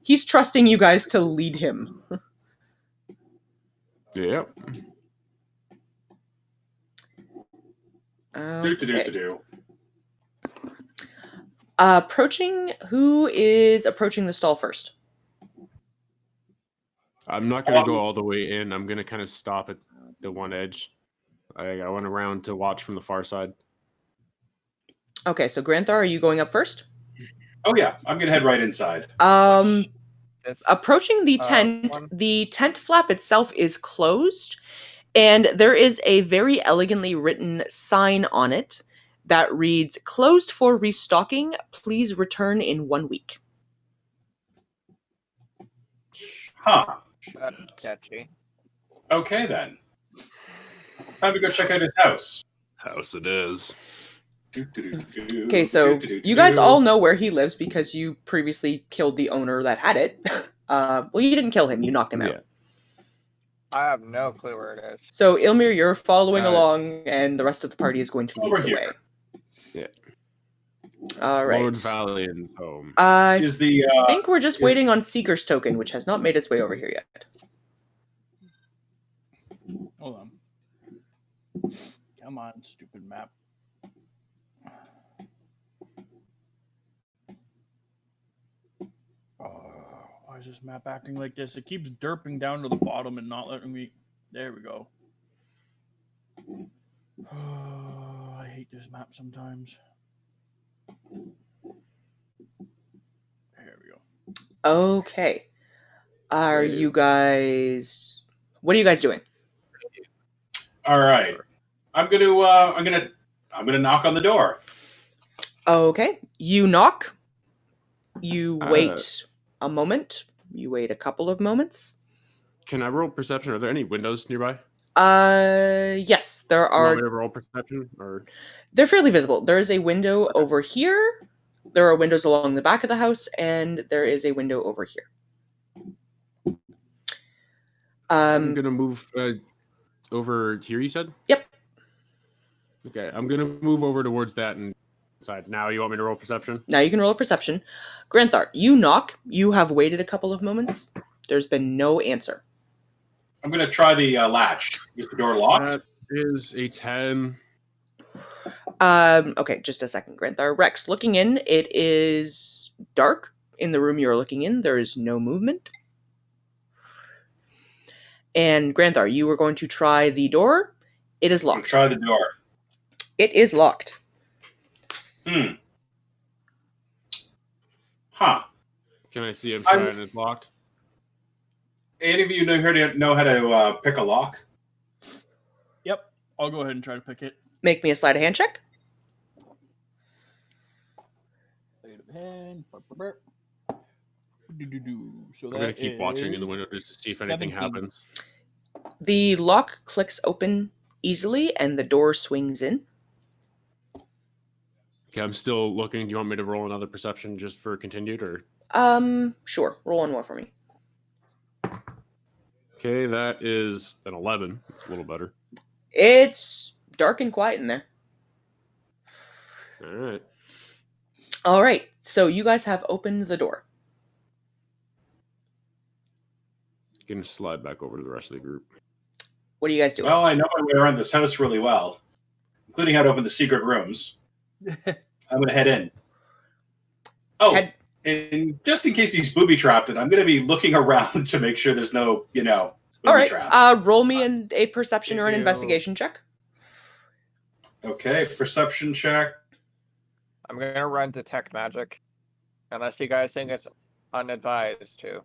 he's trusting you guys to lead him. Yep. Okay. Who is approaching the stall first? I'm not going to go all the way in. I'm going to kind of stop at the one edge. I went around to watch from the far side. Okay, so Granthar, are you going up first? Oh yeah, I'm gonna head right inside. Approaching the tent, the tent flap itself is closed, and there is a very elegantly written sign on it that reads, "Closed for restocking. Please return in 1 week." Huh. That's sketchy. Okay then. Time to go check out his house. House it is. Okay, so you guys all know where he lives because you previously killed the owner that had it. Well, you didn't kill him, you knocked him out. I have no clue where it is. So, Ilmir, you're following along, and the rest of the party is going to lead the way. Yeah. All right. Lord Valiant's home. I Is the think we're just waiting on Seeker's token, which has not made its way over here yet. Hold on. Come on, stupid map. Why is this map acting like this? It keeps derping down to the bottom and not letting me... There we go. I hate this map sometimes. There we go. Okay. Are you guys... What are you guys doing? all right. I'm gonna knock on the door. Okay. You knock. You wait a moment. You wait a couple of moments. Can I roll perception? Are there any windows nearby? Yes, there You want are. me to roll perception? Or They're fairly visible. There is a window over here. There are windows along the back of the house, and there is a window over here. I'm gonna move over here. You said? Yep. Okay, I'm gonna move over towards that and side. Now, you want me to roll perception? Now you can roll a perception. Granthar, you knock. You have waited a couple of moments. There's been no answer. I'm gonna try the latch. Is the door locked? That is a 10. Okay, just a second, Granthar. Rex, looking in, it is dark in the room you're looking in. There is no movement. And Granthar, you were going to try the door. It is locked. Try the door. It is locked. Huh. Can I see him try and it's locked? Any of you know how to pick a lock? Yep. I'll go ahead and try to pick it. Make me a sleight of hand check. Sleight of hand. So I'm gonna keep watching in the window just to see if anything 17. happens. The lock clicks open easily, and the door swings in. Okay, I'm still looking. Do you want me to roll another perception just for continued, or? Sure. Roll one more for me. Okay, that is an 11. It's a little better. It's dark and quiet in there. All right. All right. So you guys have opened the door. Gonna slide back over to the rest of the group. What are you guys doing? Well, I know my way around this house really well, including how to open the secret rooms. I'm going to head in. Oh, and just in case he's booby-trapped it, I'm going to be looking around to make sure there's no, booby All right. traps. Roll me a perception or an investigation check. Okay, perception check. I'm going to run detect magic. Unless you guys think it's unadvised to.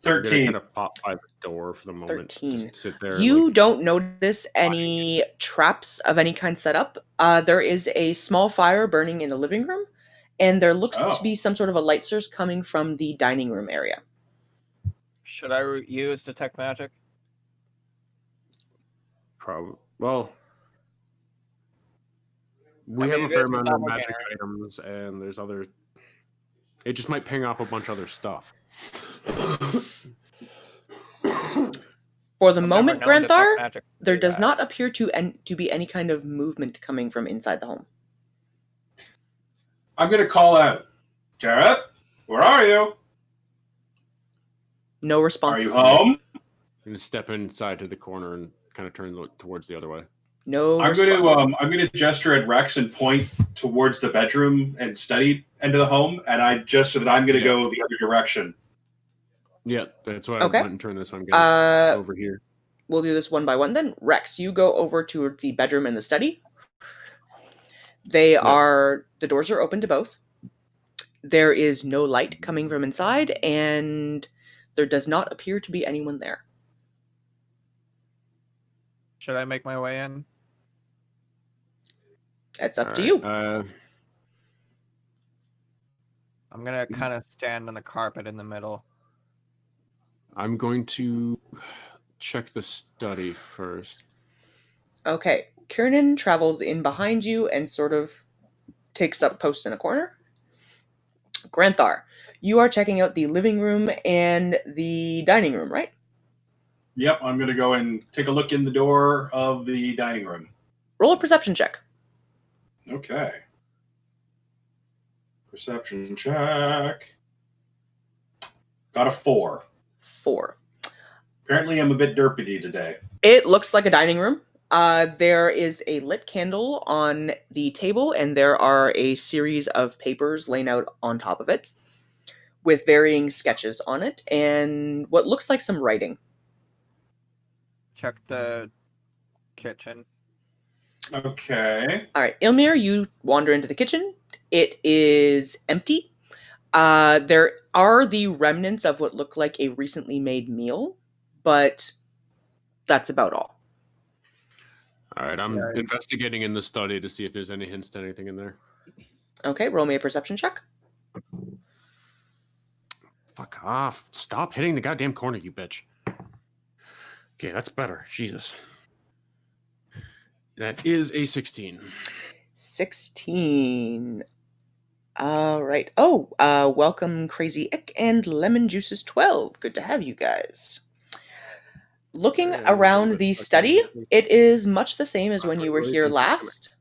13. Kind of pop by the door for the moment. 13. Just sit there. You don't notice any traps of any kind set up. There is a small fire burning in the living room, and there looks to be some sort of a light source coming from the dining room area. Should I use detect magic? Probably. Well, we have a fair amount of magic items, and there's other. It just might ping off a bunch of other stuff. For the moment, Granthar, there does not appear to be any kind of movement coming from inside the home. I'm going to call out, Jareth, where are you? No response. Are you home? I'm going to step inside to the corner and kind of turn towards the other way. No I'm response. I'm going to gesture at Rex and point towards the bedroom and study end of the home, and I gesture that I'm going to go the other direction. Yeah, that's why I went and turned this one over here. We'll do this one by one then. Rex, you go over towards the bedroom and the study. The doors are open to both. There is no light coming from inside, and there does not appear to be anyone there. Should I make my way in? That's up to you. I'm going to kind of stand on the carpet in the middle. I'm going to check the study first. Okay. Kiernan travels in behind you and sort of takes up post in a corner. Granthar, you are checking out the living room and the dining room, right? Yep, I'm going to go and take a look in the door of the dining room. Roll a perception check. Okay. Perception check. Got a 4. 4. Apparently I'm a bit derpy today. It looks like a dining room. There is a lit candle on the table, and there are a series of papers laying out on top of it with varying sketches on it and what looks like some writing. Check the kitchen. Okay. All right, Ilmir, you wander into the kitchen. It is empty. There are the remnants of what look like a recently made meal, but that's about all. All right, I'm investigating in the study to see if there's any hints to anything in there. Okay, roll me a perception check. Fuck off. Stop hitting the goddamn corner, you bitch. Okay, that's better. Jesus. That is a 16. 16. All right. Oh, welcome Crazy Ick and Lemon Juices 12. Good to have you guys. Looking around the study, it is much the same as when you were here last.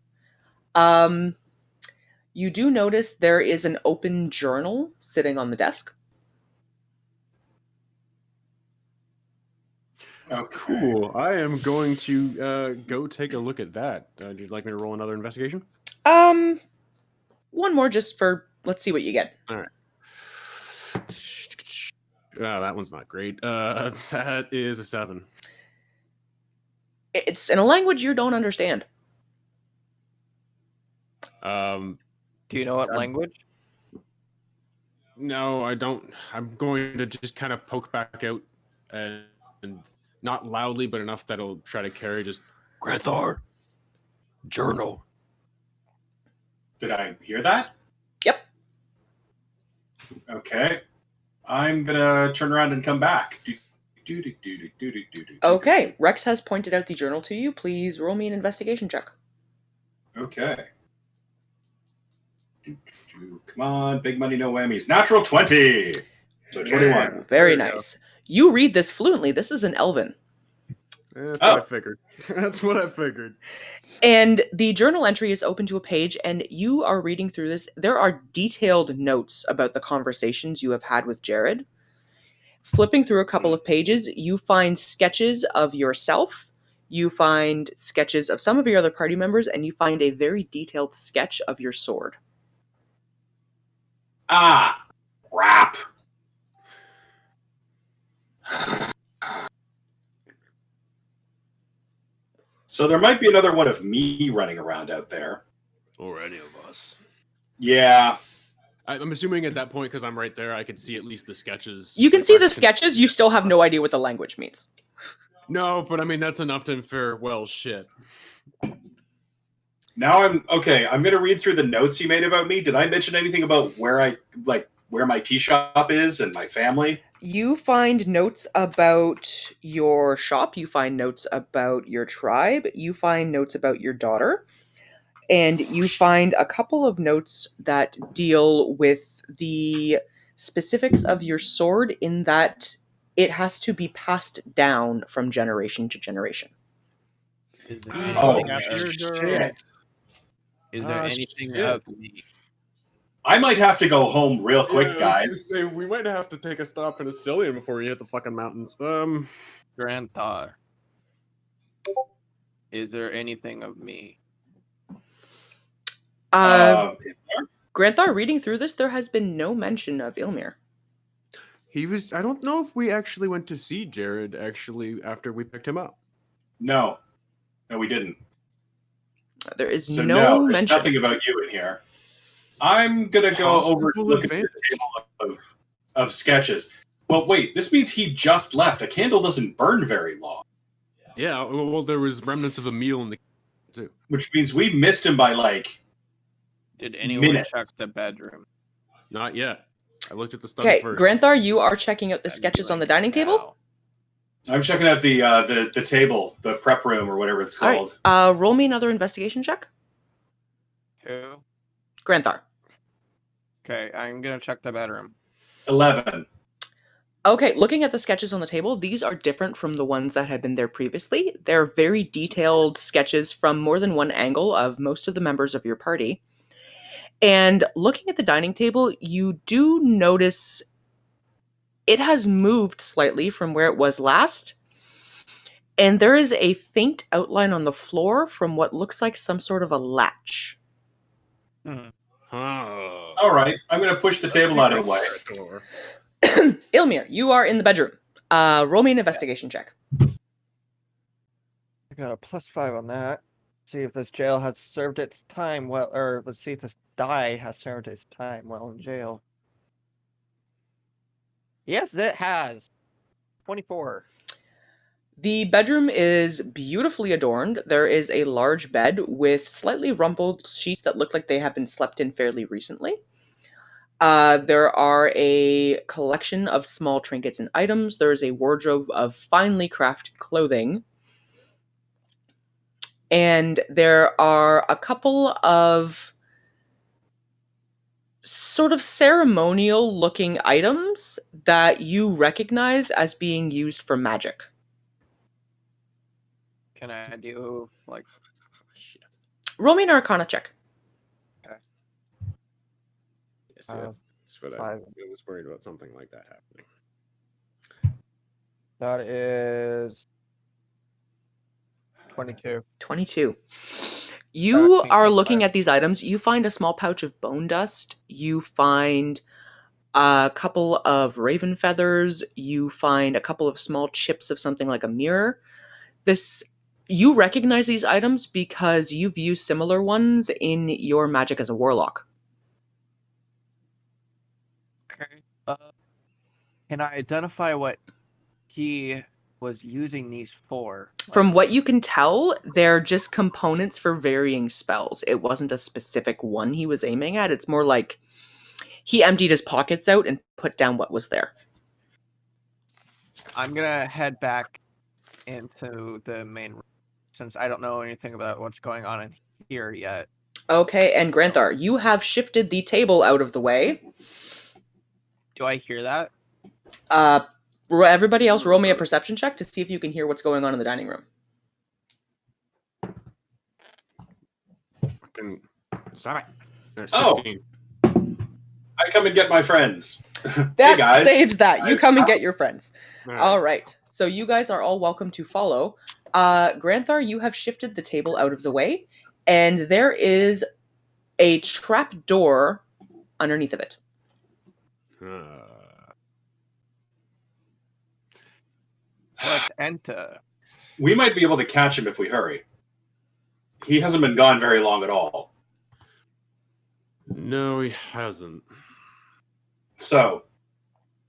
You do notice there is an open journal sitting on the desk. Okay. Cool. I am going to go take a look at that. Would you like me to roll another investigation? One more just for, let's see what you get. All right. That one's not great. That is a 7. It's in a language you don't understand. Do you know what language? No, I don't. I'm going to just kind of poke back out and not loudly, but enough that it'll try to carry just Granthar journal. Did I hear that? Yep. Okay. I'm gonna turn around and come back. Okay, Rex has pointed out the journal to you. Please roll me an investigation check. Okay. Come on, big money, no whammies. Natural 20. So 21. Very nice. You read this fluently. This is an Elven. That's what I figured. That's what I figured. And the journal entry is open to a page, and you are reading through this. There are detailed notes about the conversations you have had with Jared. Flipping through a couple of pages, you find sketches of yourself, you find sketches of some of your other party members, and you find a very detailed sketch of your sword. Ah, crap. So there might be another one of me running around out there. Or any of us. Yeah. I'm assuming at that point, because I'm right there, I could see at least the sketches. You can see the sketches, you still have no idea what the language means. No, but I mean, that's enough to infer, well, shit. Now I'm going to read through the notes you made about me. Did I mention anything about where my tea shop is and my family? You find notes about your shop, you find notes about your tribe, you find notes about your daughter, and you find a couple of notes that deal with the specifics of your sword in that it has to be passed down from generation to generation. Is there anything of me? I might have to go home real quick, guys. We might have to take a stop in Asilian before we hit the fucking mountains. Granthar, is there anything of me? Granthar, reading through this, there has been no mention of Ilmir. I don't know if we actually went to see Jared, after we picked him up. No, we didn't. There is So no there's mention. nothing about you in here. I'm going to go over to look at the table of sketches. Well, wait, this means he just left. A candle doesn't burn very long. Yeah, well, there was remnants of a meal in the too. Which means we missed him by Did anyone minutes. check the bedroom? Not yet. I looked at the study first. Granthar, you are checking out the sketches on the dining table? I'm checking out the table, the prep room, or whatever it's called. All right. Roll me another investigation check. Who? Granthar. Okay, I'm gonna check the bedroom. 11. Okay, looking at the sketches on the table, these are different from the ones that had been there previously. They're very detailed sketches from more than one angle of most of the members of your party. And looking at the dining table, you do notice it has moved slightly from where it was last. And there is a faint outline on the floor from what looks like some sort of a latch. All right, I'm going to push the table out of the way. Ilmir, you are in the bedroom. Roll me an investigation check. I got a +5 on that. See if this jail has served its time well, or let's see if this die has served its time well in jail. Yes, it has. 24. The bedroom is beautifully adorned. There is a large bed with slightly rumpled sheets that look like they have been slept in fairly recently. There are a collection of small trinkets and items. There is a wardrobe of finely crafted clothing. And there are a couple of sort of ceremonial looking items that you recognize as being used for magic. Can I do, like... Shit. Roll me an Arcana check. Okay. That's what I was worried about something like that happening. That is 22. 22. You are looking at these items. You find a small pouch of bone dust. You find a couple of raven feathers. You find a couple of small chips of something like a mirror. You recognize these items because you've used similar ones in your magic as a warlock. Okay. Can I identify what he was using these for? From what you can tell, they're just components for varying spells. It wasn't a specific one he was aiming at. It's more like he emptied his pockets out and put down what was there. I'm gonna head back into the main room since I don't know anything about what's going on in here yet. Okay, and Granthar, you have shifted the table out of the way. Do I hear that? Everybody else, roll me a perception check to see if you can hear what's going on in the dining room. Stop it. 16. I come and get my friends. That Hey, guys. saves that. You come and get your friends. All All right. So you guys are all welcome to follow. Granthar, you have shifted the table out of the way, and there is a trap door underneath of it. Let's enter. We might be able to catch him if we hurry. He hasn't been gone very long at all. No, he hasn't. So,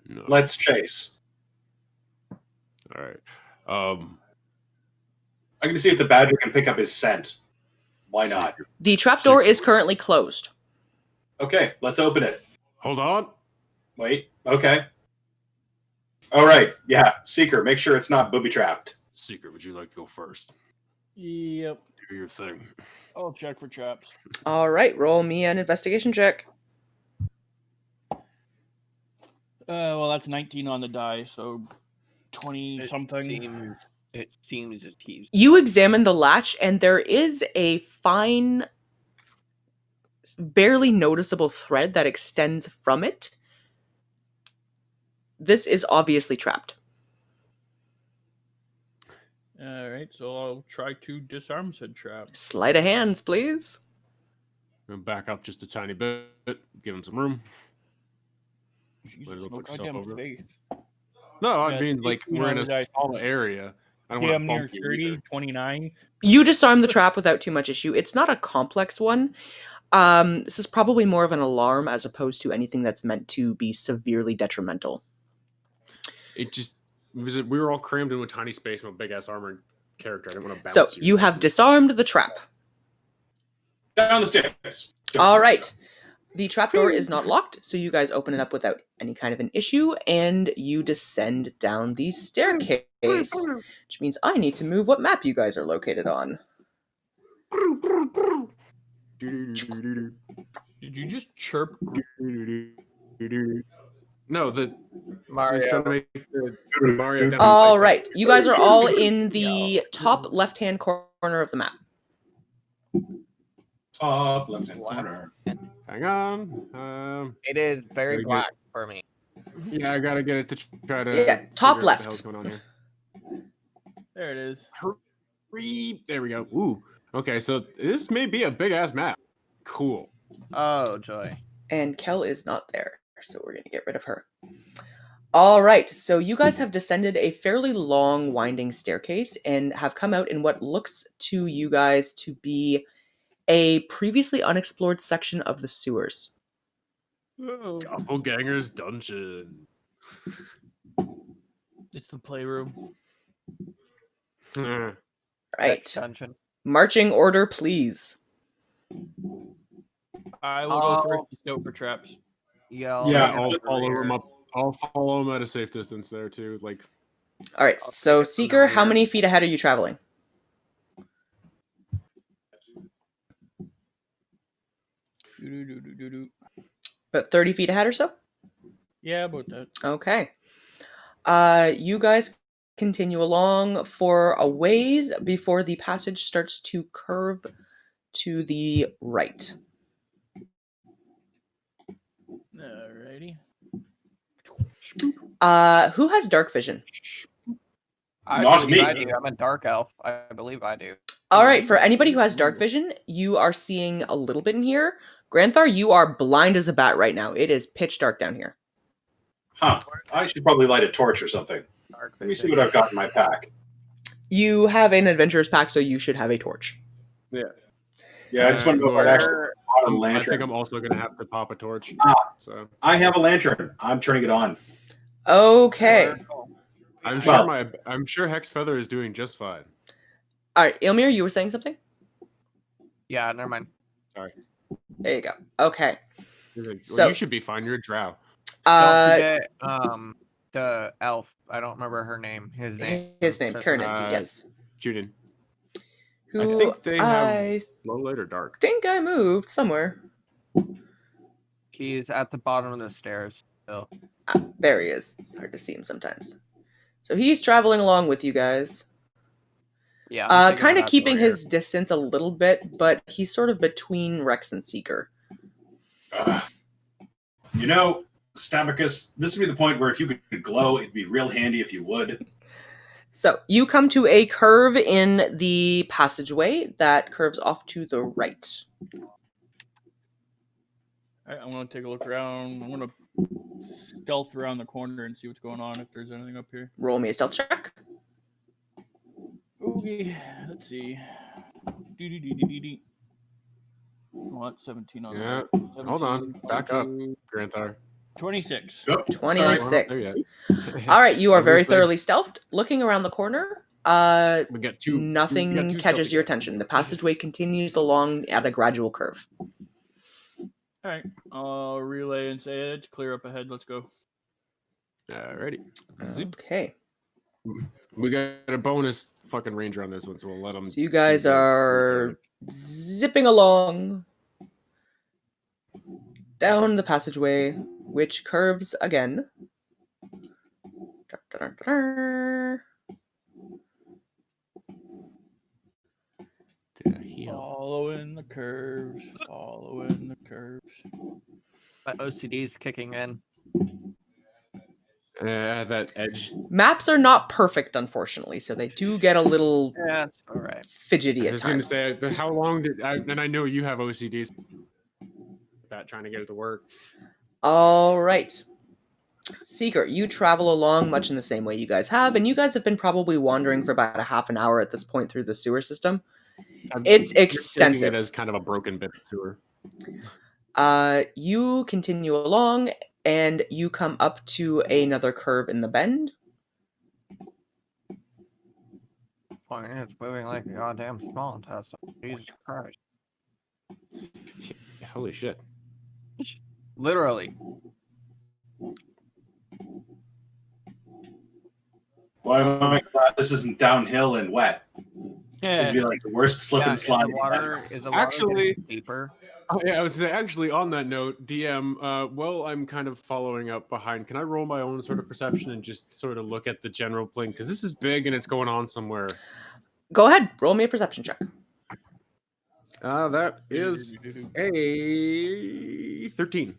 No. let's chase. All right. I'm going to see if the badger can pick up his scent. Why not? The trapdoor is currently closed. Okay, let's open it. Hold on. Wait, okay. All right, yeah, Seeker, make sure it's not booby-trapped. Seeker, would you like to go first? Yep. Do your thing. I'll check for traps. All right, roll me an investigation check. Well, that's 19 on the die, so 20 something. It seems that he's... You examine the latch, and there is a fine, barely noticeable thread that extends from it. This is obviously trapped. All right, so I'll try to disarm said trap. Sleight of hands, please. I'm gonna back up just a tiny bit. Give him some room. Jesus, Might as well no put yourself goddamn over. faith. No, I Yeah, mean, like, 18 we're on in a the die. small area. I don't Damn want to near bump you 30, either. 29. You disarm the trap without too much issue. It's not a complex one. This is probably more of an alarm as opposed to anything that's meant to be severely detrimental. It just we were all crammed into a tiny space with a big ass armored character. I didn't want to bounce. So you have disarmed the trap. Down the stairs. All right. The trapdoor is not locked, so you guys open it up without any kind of an issue, and you descend down the staircase, which means I need to move what map you guys are located on. Did you just chirp? No, the Mario. he's trying to make the Mario. All right. You guys are all in the top left-hand corner of the map. Top left-hand corner. Hang on. It is very Very good. black for me. Yeah, I gotta get it to try to. Yeah, top figure out what the left. hell's going on here. There it is. Hurry! There we go. Ooh. Okay, so this may be a big ass map. Cool. Oh, joy. And Kel is not there, so we're going to get rid of her. All right, so you guys have descended a fairly long, winding staircase and have come out in what looks to you guys to be a previously unexplored section of the sewers. Doppelganger's Dungeon. It's the playroom. Right. Dungeon. Marching order, please. I will go first to scout for traps. Yeah, I'll follow him up. I'll follow him at a safe distance there too. Like, All right, so Seeker, how many feet ahead are you traveling? About 30 feet ahead or so? Yeah, about that. Okay. You guys continue along for a ways before the passage starts to curve to the right. Alrighty. Who has dark vision? Not me. I do. I'm a dark elf. I believe I do. All right, for anybody who has dark vision, you are seeing a little bit in here. Granthar, you are blind as a bat right now. It is pitch dark down here. Huh. I should probably light a torch or something. Let me see what I've got in my pack. You have an adventurer's pack, so you should have a torch. Yeah, I just want to know if I actually bought a lantern. I think I'm also going to have to pop a torch. So I have a lantern. I'm turning it on. Okay. I'm sure Hex Feather is doing just fine. All right, Ilmir, you were saying something? Yeah, never mind. Sorry. There you go. Okay. So you should be fine. You're a drow. Don't forget the elf. I don't remember her name. His name. Kernan. Yes. Juden. Who I think they have low light or dark. I think I moved somewhere. He's at the bottom of the stairs still. There he is. It's hard to see him sometimes. So he's traveling along with you guys. Yeah. Kind of keeping his distance a little bit, but he's sort of between Rex and Seeker. You know, Stabicus, this would be the point where if you could glow, it'd be real handy if you would. So you come to a curve in the passageway that curves off to the right. Alright, I'm going to take a look around. I'm going to stealth around the corner and see what's going on, if there's anything up here. Roll me a stealth check. Okay, let's see. What? 17 on Yeah. that. 17, Hold on. Back up, 22, Granthar. 26. Yep. 26. All right, you are very thoroughly stealthed. Looking around the corner, We got two. nothing we got two catches stealthy your guys. attention. The passageway continues along at a gradual curve. Alright, I'll relay and say it's clear up ahead. Let's go. Alrighty. Zip. Okay. We got a bonus fucking ranger on this one, so we'll let them. So you guys are zipping along down the passageway, which curves again. Following the curves. Following the curves. My OCD's kicking in. That edge. Maps are not perfect, unfortunately, so they do get a little all right. fidgety I at was going to times. say, how long did and I know you have OCDs. That trying to get it to work. All right. Seeker, you travel along much in the same way you guys have, and you guys have been probably wandering for about a half an hour at this point through the sewer system. It's extensive. You're taking it as kind of a broken bit of sewer. You continue along, and you come up to another curve in the bend. It's moving like a goddamn small intestine. Jesus Christ. Holy shit. Literally. Why am I glad this isn't downhill and wet? Yeah. It'd be like the worst slip and slide. Is the water Actually, deeper? Oh, yeah, I was actually on that note, DM. Well, I'm kind of following up behind. Can I roll my own sort of perception and just sort of look at the general plane? Because this is big and it's going on somewhere. Go ahead, roll me a perception check. That is a 13.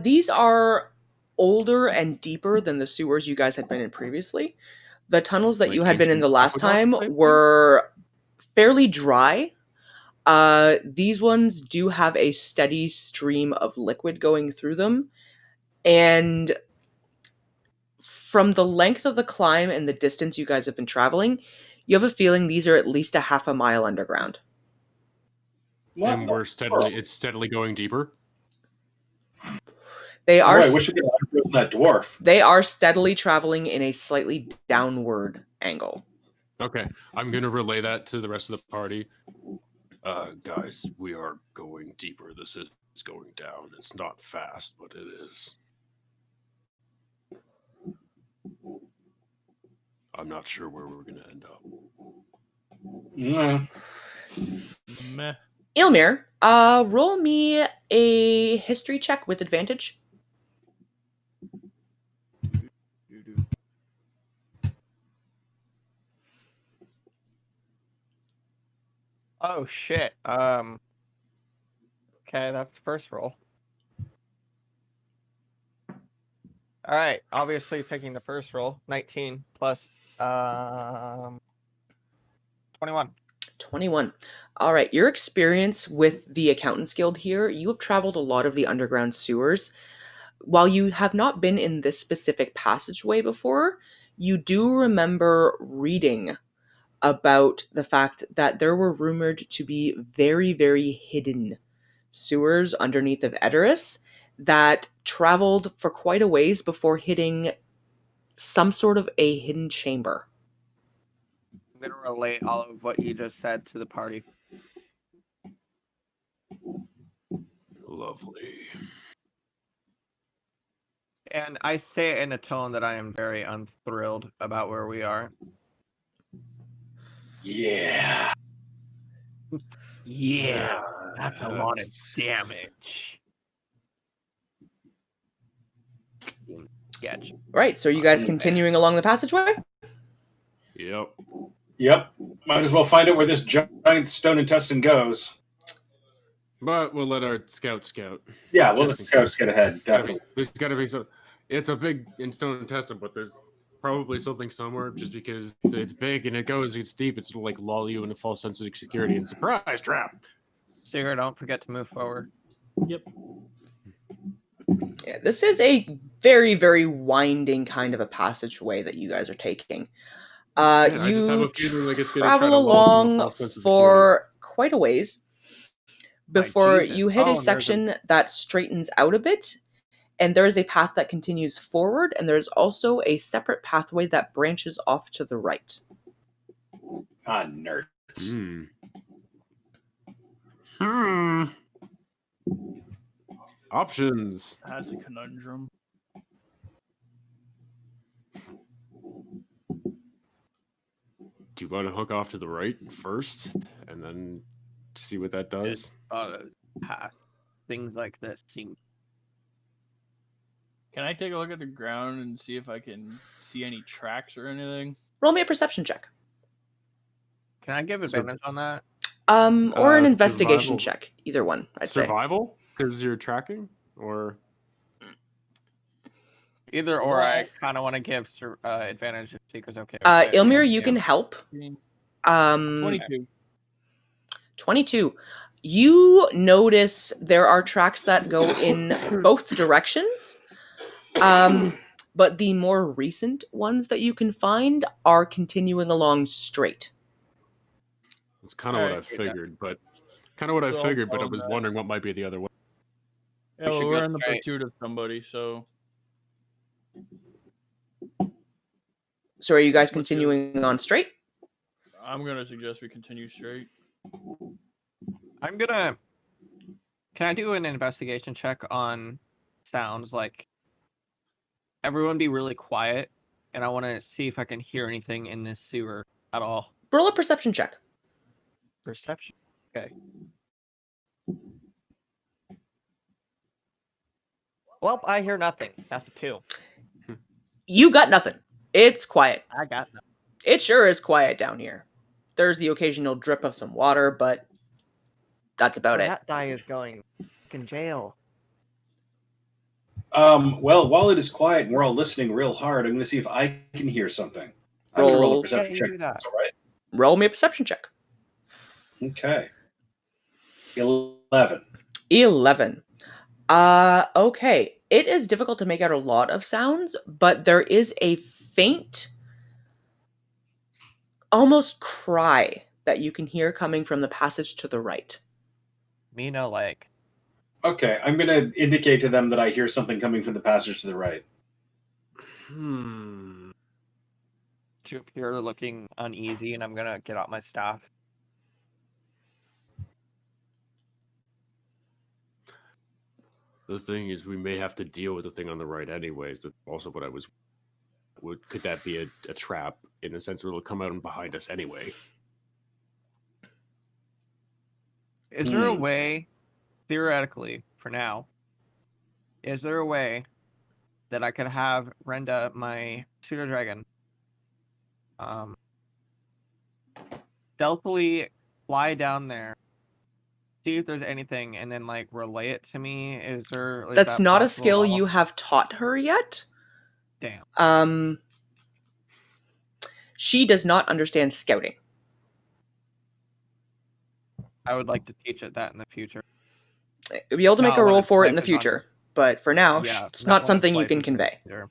These are older and deeper than the sewers you guys had been in previously. The tunnels that Like you had been in the last time aqueduct type were fairly dry. These ones do have a steady stream of liquid going through them. And from the length of the climb and the distance you guys have been traveling, you have a feeling these are at least a half a mile underground. And it's steadily going deeper. They are. I wish we could have that dwarf. They are steadily traveling in a slightly downward angle. Okay, I'm gonna relay that to the rest of the party. Guys, we are going deeper. This is going down. It's not fast, but it is. I'm not sure where we're gonna end up. Yeah. Meh. Ilmir, roll me a history check with advantage. Oh shit. Okay, that's the first roll. All right, obviously picking the first roll, 19 plus 21. 21. All right, your experience with the Accountants Guild here, you have traveled a lot of the underground sewers. while you have not been in this specific passageway before, you do remember reading about the fact that there were rumored to be very, very hidden sewers underneath of Edoras that traveled for quite a ways before hitting some sort of a hidden chamber. I'm going to relate all of what you just said to the party. Lovely. And I say it in a tone that I am very unthrilled about where we are. Yeah. Yeah, that's a lot of damage. Sketch. Right, so are you guys continuing along the passageway? Yep. Yep. Might as well find out where this giant stone intestine goes. But we'll let our scout scout. Yeah, well, Just let's in go case. get ahead. Definitely. There's got to be some. It's a big in stone intestine, but there's probably something somewhere. Just because it's big and it's deep, it's like lull you into false sense of security and surprise trap. Sigurd, don't forget to move forward. Yep. Yeah, this is a very, very winding kind of a passageway that you guys are taking. I just have You a feeling like it's going to try travel to lull us into a along false sense of for quite a ways before Jesus. you hit Oh, a there's section that straightens out a bit, and there is a path that continues forward, and there's also a separate pathway that branches off to the right. Ah, nerds. Options. That's a conundrum. Do you want to hook off to the right first and then see what that does? Things like this seem. Can I take a look at the ground and see if I can see any tracks or anything? Roll me a perception check. Can I give advantage on that? Or an investigation survival. check. Either one, I'd say. Survival? Because you're tracking? Or Either or, I kind of want to give advantage if Seeker's okay with it. Ilmir, you can help. 22. 22. You notice there are tracks that go in both directions, but the more recent ones that you can find are continuing along straight. it's kind of what I figured, but I was wondering what might be the other way. Yeah, well, should we're go in the straight. pursuit of somebody, so So are you guys continuing on straight? I'm gonna suggest we continue straight. Can I do an investigation check on sounds? Like, everyone be really quiet, and I want to see if I can hear anything in this sewer at all. Roll a perception check. Perception. Okay. Well, I hear nothing. That's a 2. You got nothing. It's quiet. I got nothing. It sure is quiet down here. There's the occasional drip of some water, but that's about it. That guy is going in jail. Well, while it is quiet and we're all listening real hard, I'm going to see if I can hear something. I'm going to roll a perception check. That's all right. Roll me a perception check. Okay. 11. 11. Okay. It is difficult to make out a lot of sounds, but there is a faint, almost cry that you can hear coming from the passage to the right. Me no like. Okay, I'm going to indicate to them that I hear something coming from the passage to the right. You're looking uneasy, and I'm gonna get out my staff. The thing is, we may have to deal with the thing on the right anyways. That's also what I was... Could that be a trap, in a sense, where it'll come out and behind us anyway? Is there a way, theoretically, for now, is there a way that I could have Renda, my pseudo dragon, stealthily fly down there, see if there's anything, and then like relay it to me? That's that not a possible skill at all? you have taught her yet. Damn. She does not understand scouting. I would like to teach it that in the future. You'll be able to make No, a when roll it's for it in typed the in on- future, but for now, Yeah, it's that not one something you slice can is convey. there.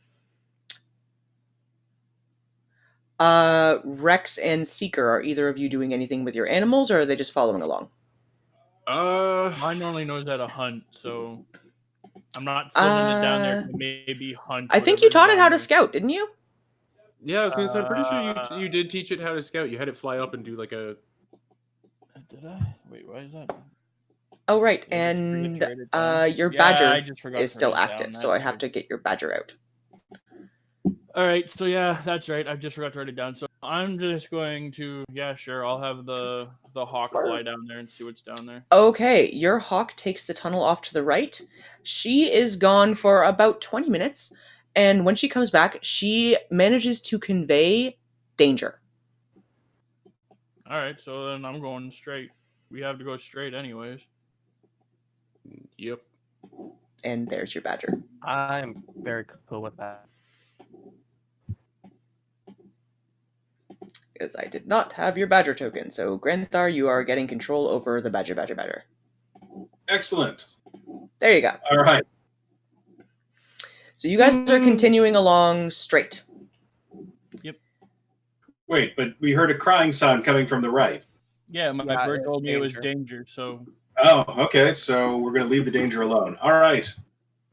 Rex and Seeker, are either of you doing anything with your animals, or are they just following along? Mine only knows how to hunt, so I'm not sending it down there to maybe hunt. I think you whatever's taught it down how to there. scout, didn't you? Yeah, I was gonna say, I'm pretty sure you did teach it how to scout. You had it fly up and do like a. Did I? Wait, why is that? Oh, right, Did I just forget and to write it down? your Yeah, I badger just forgot is to still write it active, down. so I That's have right. to get your badger out. All right, so yeah, that's right. I just forgot to write it down. So I'm just going to, yeah, sure. I'll have the hawk fly down there and see what's down there. Okay, your hawk takes the tunnel off to the right. She is gone for about 20 minutes, and when she comes back, she manages to convey danger. All right, so then I'm going straight. We have to go straight, anyways. Yep. And there's your badger. I'm very cool with that. Because I did not have your badger token, so Granthar, you are getting control over the badger. Excellent. There you go. All right. So you guys are continuing along straight. Wait, but we heard a crying sound coming from the right. Yeah, my Yeah, bird it's told me it was danger. danger, so Oh, okay. So we're going to leave the danger alone. All right.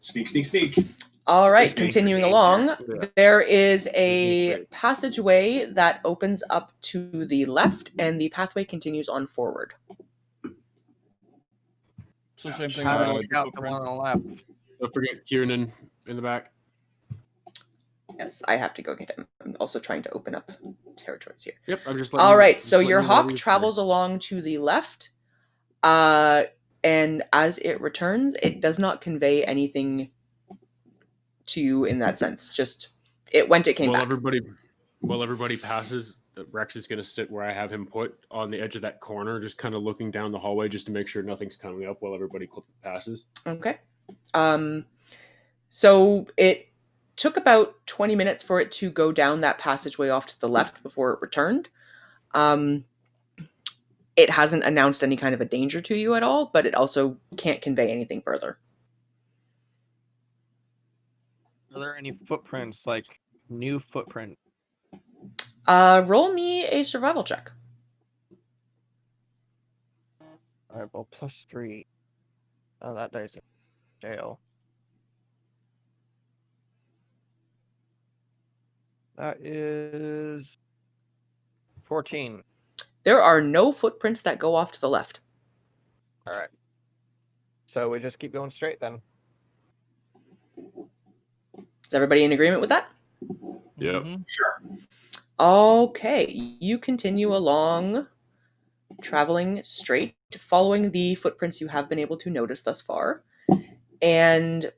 Sneak, sneak, sneak. All right, Danger, continuing danger. along, Yeah. there is a Great. passageway that opens up to the left, and the pathway continues on forward. so same thing. How I'm do going we with check the out the one footprint. on the left? Don't forget Kieran in the back. Yes, I have to go get him. I'm also trying to open up territories here. Yep, I'm just All right, so letting your you know hawk who's travels along to the left, and as it returns, it does not convey anything to you in that sense. Just it went, it came While back. everybody passes, Rex is going to sit where I have him put on the edge of that corner, just kind of looking down the hallway just to make sure nothing's coming up while everybody passes. Okay. So it took about 20 minutes for it to go down that passageway off to the left before it returned. It hasn't announced any kind of a danger to you at all, but it also can't convey anything further. Are there any footprints, like new footprint? Roll me a survival check. All right, well, +3. Oh, that dice in jail. That is 14. There are no footprints that go off to the left. All right. So we just keep going straight then. Is everybody in agreement with that? Yep. Mm-hmm. Sure. Okay, you continue along, traveling straight, following the footprints you have been able to notice thus far, and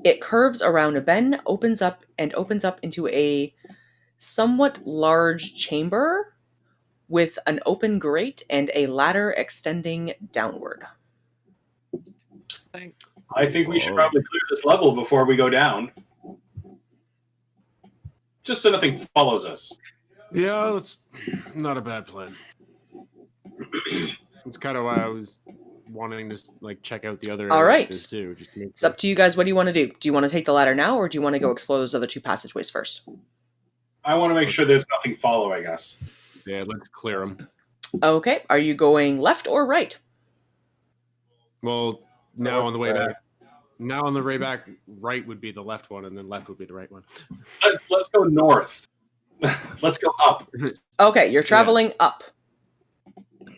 it curves around a bend, opens up into a somewhat large chamber with an open grate and a ladder extending downward. I think we should Whoa. probably clear this level before we go down. Just so nothing follows us. Yeah, that's not a bad plan. That's kind of why I was wanting to check out the other All right. areas too. Just to make It's up to you guys. What do you want to do? Do you want to take the ladder now, or do you want to go explore those other two passageways first? I want to make sure there's nothing following us. Yeah, let's clear them. Okay. Are you going left or right? Well, now on the way back. Now on the way back, right would be the left one, and then left would be the right one. Let's go north. Let's go up. Okay, you're traveling up.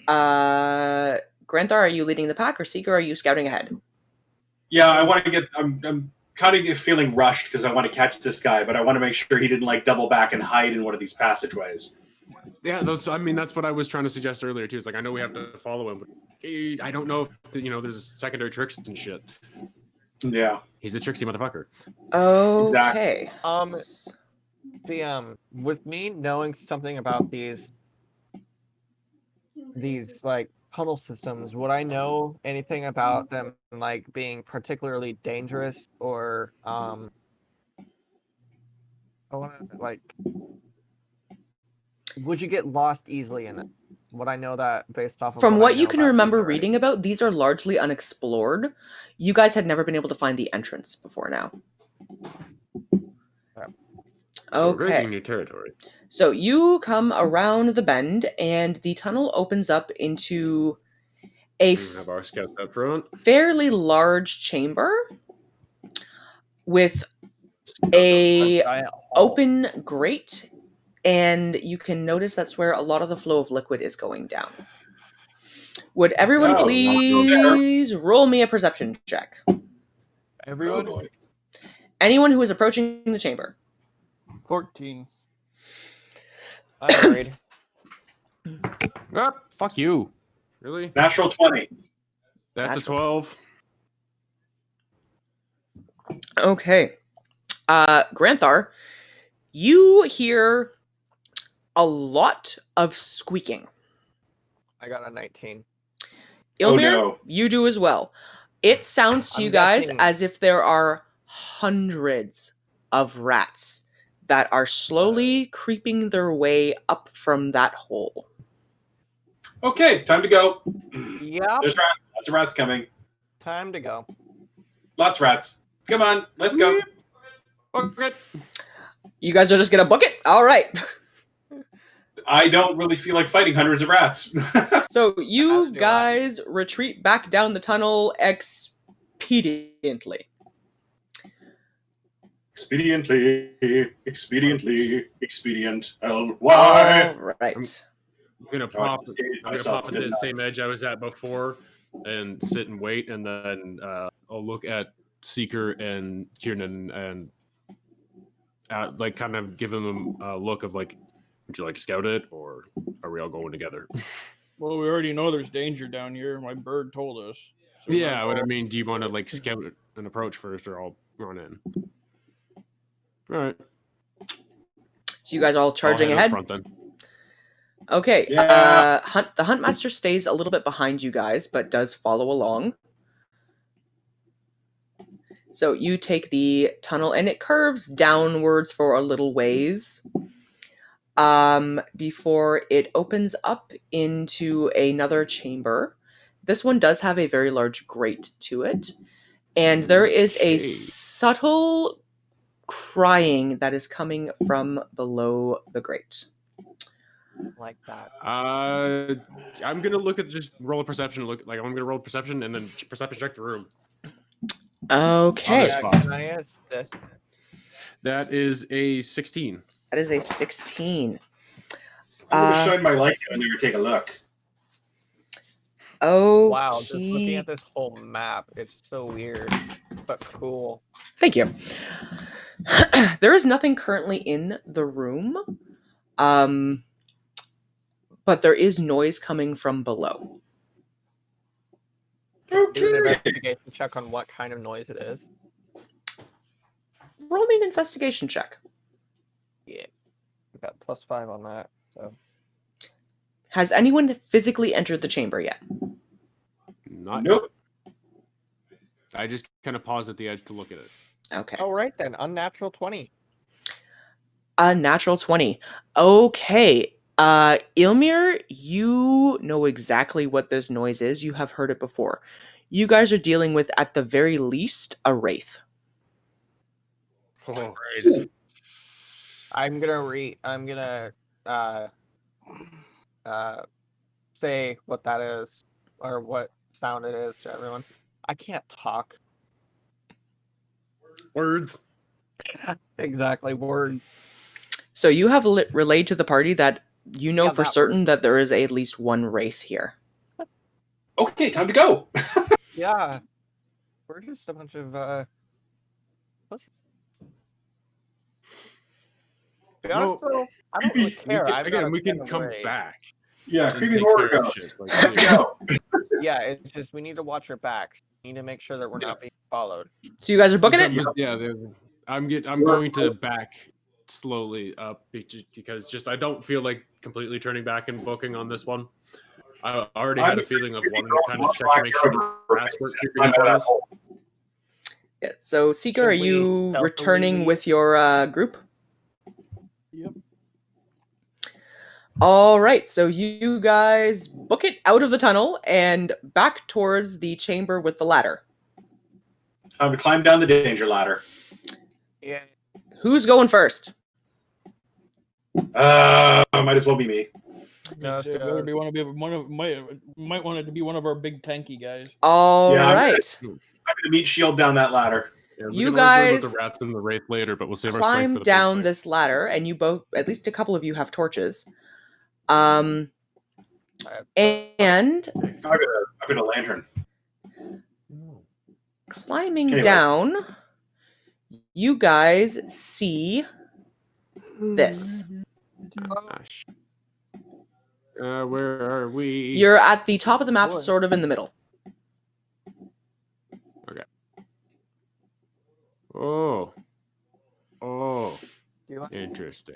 Granthar, are you leading the pack, or Seeker, are you scouting ahead? Yeah, I want to get. I'm kind of feeling rushed because I want to catch this guy, but I want to make sure he didn't double back and hide in one of these passageways. Yeah, that's what I was trying to suggest earlier too. It's I know we have to follow him, but I don't know if there's secondary tricks and shit. Yeah, he's a tricksy motherfucker. Okay. With me knowing something about these tunnel systems, would I know anything about them being particularly dangerous or would you get lost easily in it? what I know that based off of From I what you know can about remember these already. reading about, these are largely unexplored. You guys had never been able to find the entrance before now. So we're breaking Okay. new territory. So you come around the bend, and the tunnel opens up into a We have our scouts up front. fairly large chamber with a Giant hole. open grate, and you can notice that's where a lot of the flow of liquid is going down. Would everyone No, please roll me a perception check? Everyone, Oh boy. Anyone who is approaching the chamber. 14. I'm worried. Ah, fuck you. Really? Natural 20. That's a Natural. 12. Okay. Granthar, you hear a lot of squeaking. I got a 19. Oh, Ilmir, no. you do as well. It sounds to I'm you guys guessing- as if there are hundreds of rats that are slowly creeping their way up from that hole. Okay, time to go. Yep. There's rats. Lots of rats coming. Time to go. Lots of rats. Come on, let's go. Okay. You guys are just gonna book it? All right. I don't really feel like fighting hundreds of rats. So How you do I? guys retreat back down the tunnel expediently. Expediently. All Why? right. I'm gonna pop at the same edge I was at before and sit and wait, and then I'll look at Seeker and Kiernan and like kind of give them a look of like, would you like to scout it, or are we all going together? Well, we already know there's danger down here. My bird told us. So Yeah, but I mean, do you want to like scout an approach first, or I'll run in? All right. So you guys all charging I'll ahead? head up front then. Okay. Yeah. The Huntmaster stays a little bit behind you guys, but does follow along. So you take the tunnel, and it curves downwards for a little ways before it opens up into another chamber. This one does have a very large grate to it, and there is a Okay. subtle crying that is coming from below the grate. Like that. I'm gonna look at just roll a perception. I'm gonna roll a perception and then perception check the room. Okay. Other spot. Can I assist? That is a 16. That is a 16. I'm going to shine my light down there and take a look. Oh, Wow, just looking at this whole map, it's so weird, but cool. Thank you. There is nothing currently in the room, but there is noise coming from below. Do an Okay. investigation check on what kind of noise it is. Roll me an investigation check. Yeah. We got +5 on that, so. Has anyone physically entered the chamber yet? Not Nope. I just kind of paused at the edge to look at it. Okay. All right then, unnatural 20. A natural 20. Okay. Ilmir, you know exactly what this noise is. You have heard it before. You guys are dealing with, at the very least, a wraith. Oh, I'm gonna say what that is, or what sound it is to everyone. I can't talk. words. Exactly, words. So you have relayed to the party that you know Yeah, for that certain that there is at least one wraith here. Okay, time to go. Yeah. We're just a bunch of pussies. To be honest, though, I don't really care. We can come back. Yeah, and creepy take horror care of ghost. shit, like, Time to yeah. go. Yeah, it's just we need to watch our backs. We need to make sure that we're not being followed. So you guys are booking it? Yeah, I'm going to back slowly up because just I don't feel like completely turning back and booking on this one. I already had a feeling of one kind of check to make sure the rats weren't creeping up on us. Yeah, so Seeker, are Can we you stealthily returning leave? with your group? Yep. All right, so you guys book it out of the tunnel and back towards the chamber with the ladder. Time to climb down the danger ladder. Yeah. Who's going first? Might as well be me. No, It better be might want it to be one of our big tanky guys. All Yeah, I'm right. I'm gonna meet Shield down that ladder. Yeah, we You can always worry about guys the rats and the wraith later, but we'll save our strength climb for the big down fight. this ladder, and you both, at least a couple of you, have torches. And I've got a lantern. climbing Anyway. down, you guys see this. Gosh. Where are we? You're at the top of the map, Boy. sort of in the middle. Okay. Oh. Interesting.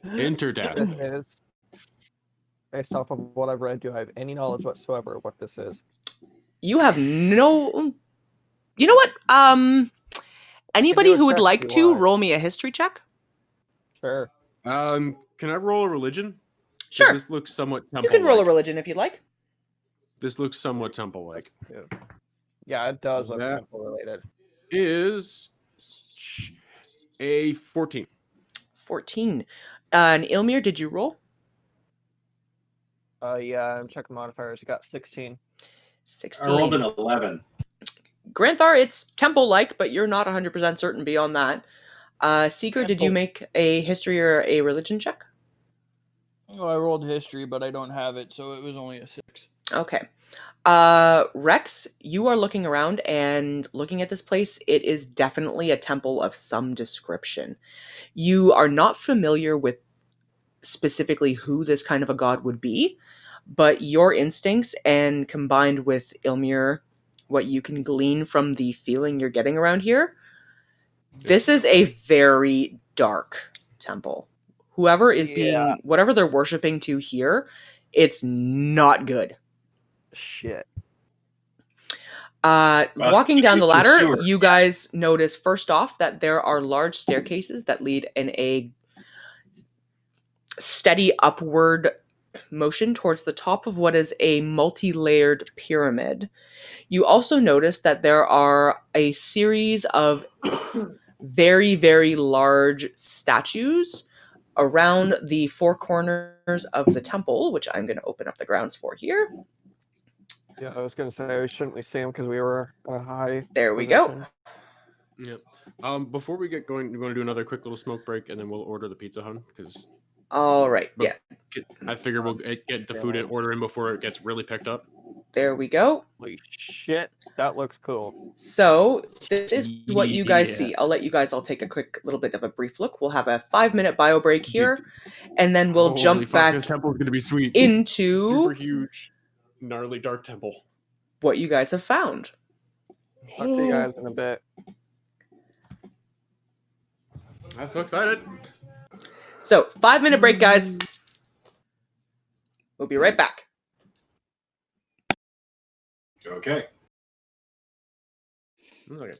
Interesting. This is, based off of what I've read, do I have any knowledge whatsoever of what this is? You have no... You know what? Anybody who would check like if to you want. roll me a history check? Sure. Can I roll a religion? 'Cause Sure. This looks somewhat temple. You can roll a religion if you'd like. This looks somewhat temple-like. Yeah, it does look That- temple related. Is a 14. 14. And Ilmir, did you roll? Yeah, I'm checking modifiers. I got 16. 16. I rolled an 11. Granthar, it's temple-like, but you're not 100% certain beyond that. Seeker, did you make a history or a religion check? Oh, I rolled history, but I don't have it, so it was only a 6. Okay. Rex, you are looking around and looking at this place. It is definitely a temple of some description. You are not familiar with specifically who this kind of a god would be, but your instincts and combined with Ilmir, what you can glean from the feeling you're getting around here, this is a very dark temple. Whoever is being, whatever they're worshiping to here, it's not good. Shit. Walking down the it's a ladder, sewer. you guys notice first off that there are large staircases that lead in a steady upward motion towards the top of what is a multi-layered pyramid. You also notice that there are a series of very, very large statues around the four corners of the temple, which I'm going to open up the grounds for here. Yeah, I was gonna say, shouldn't we see him because we were at a high. There we go. position? Yep. Before we get going, we're going to do another quick little smoke break, and then we'll order the Pizza Hut because All right. Yeah. I figure we'll get the food in order in before it gets really picked up. There we go. Holy shit, that looks cool. So this is what you guys Yeah. see. I'll let you guys all take a quick little bit of a brief look. We'll have a 5-minute bio break here, and then we'll Holy jump fuck, back This temple's going to be sweet. into Super huge, gnarly dark temple. what you guys have found. Talk to you guys in a bit. I'm so excited. So 5-minute break, guys. We'll be right back. Okay. Okay.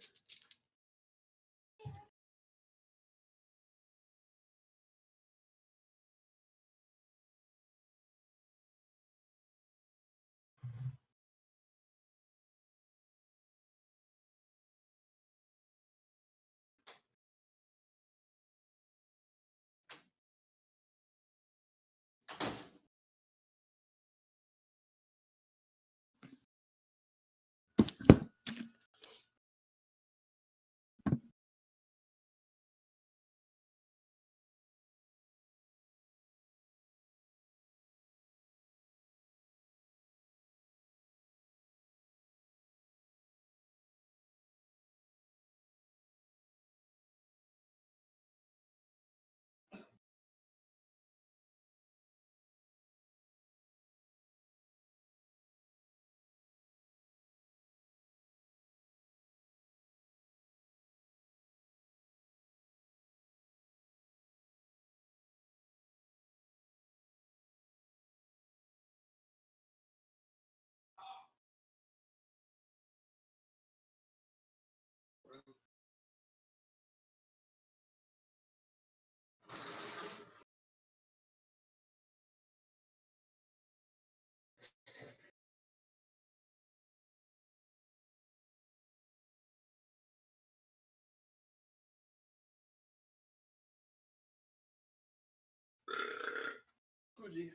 Woozy.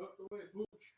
Out the way, Pooch.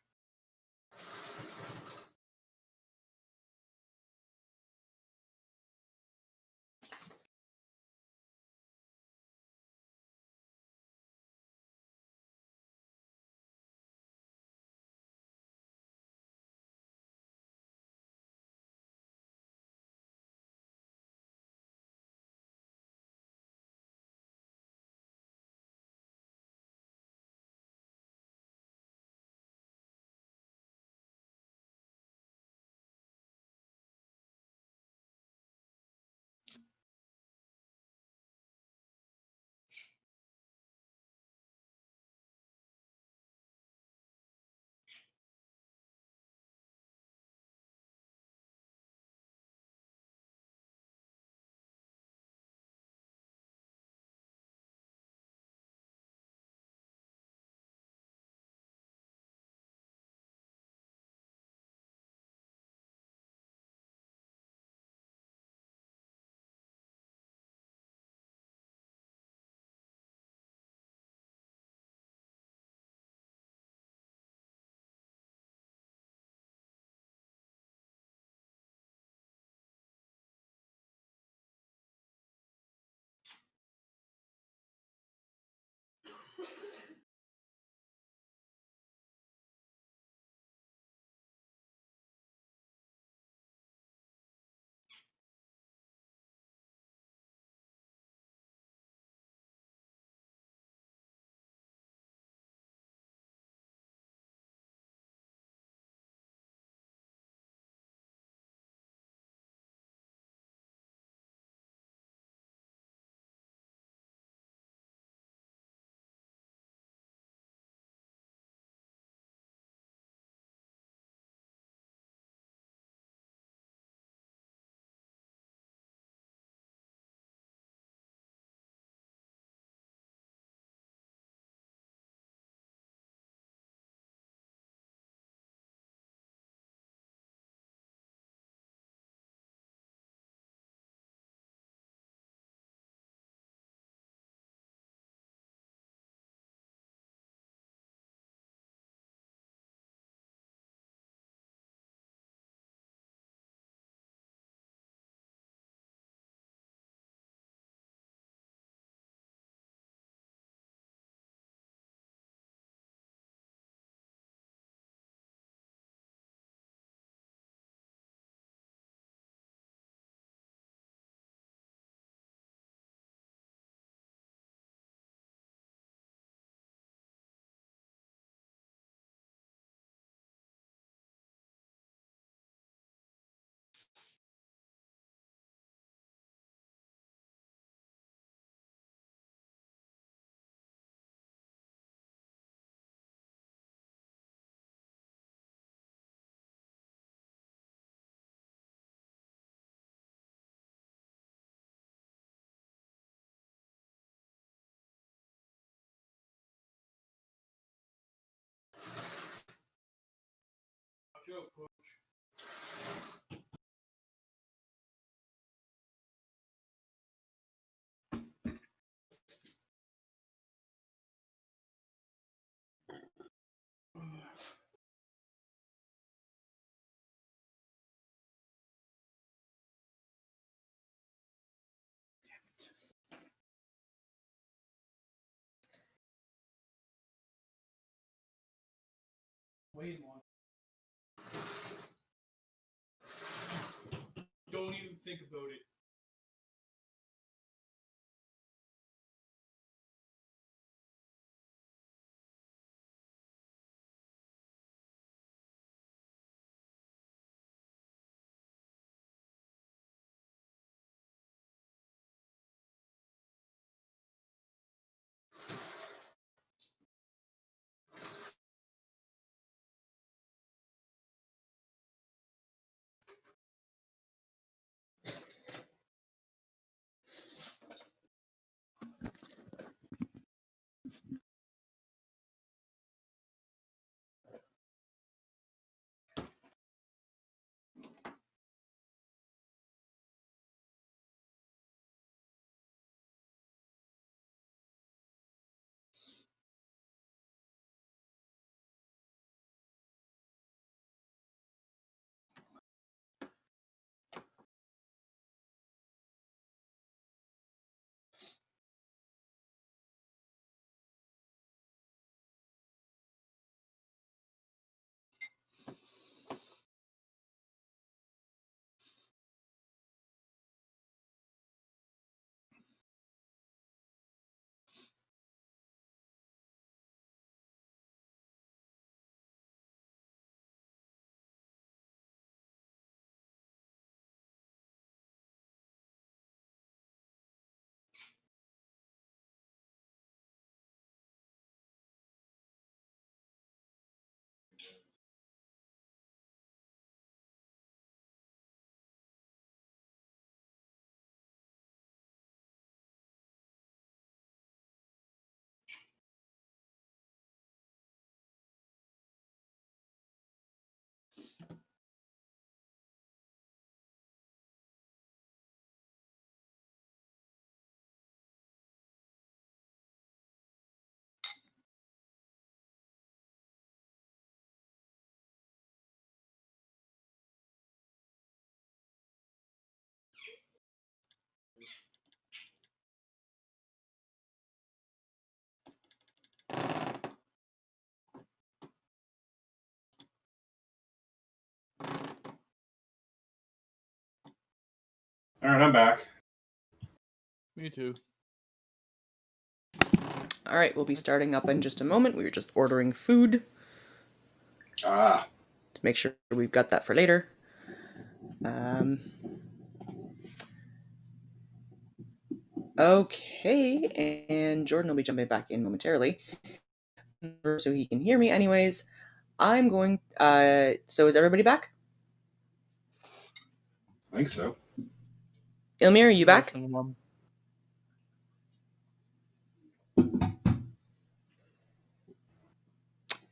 Watch out, Pooch. Wait one. Don't even think about it. All right, I'm back. Me too. All right, we'll be starting up in just a moment. We were just ordering food Ah, to make sure we've got that for later. Okay, and Jordan will be jumping back in momentarily, so he can hear me. Anyways, I'm going. So is everybody back? I think so. Ilmir, are you back? I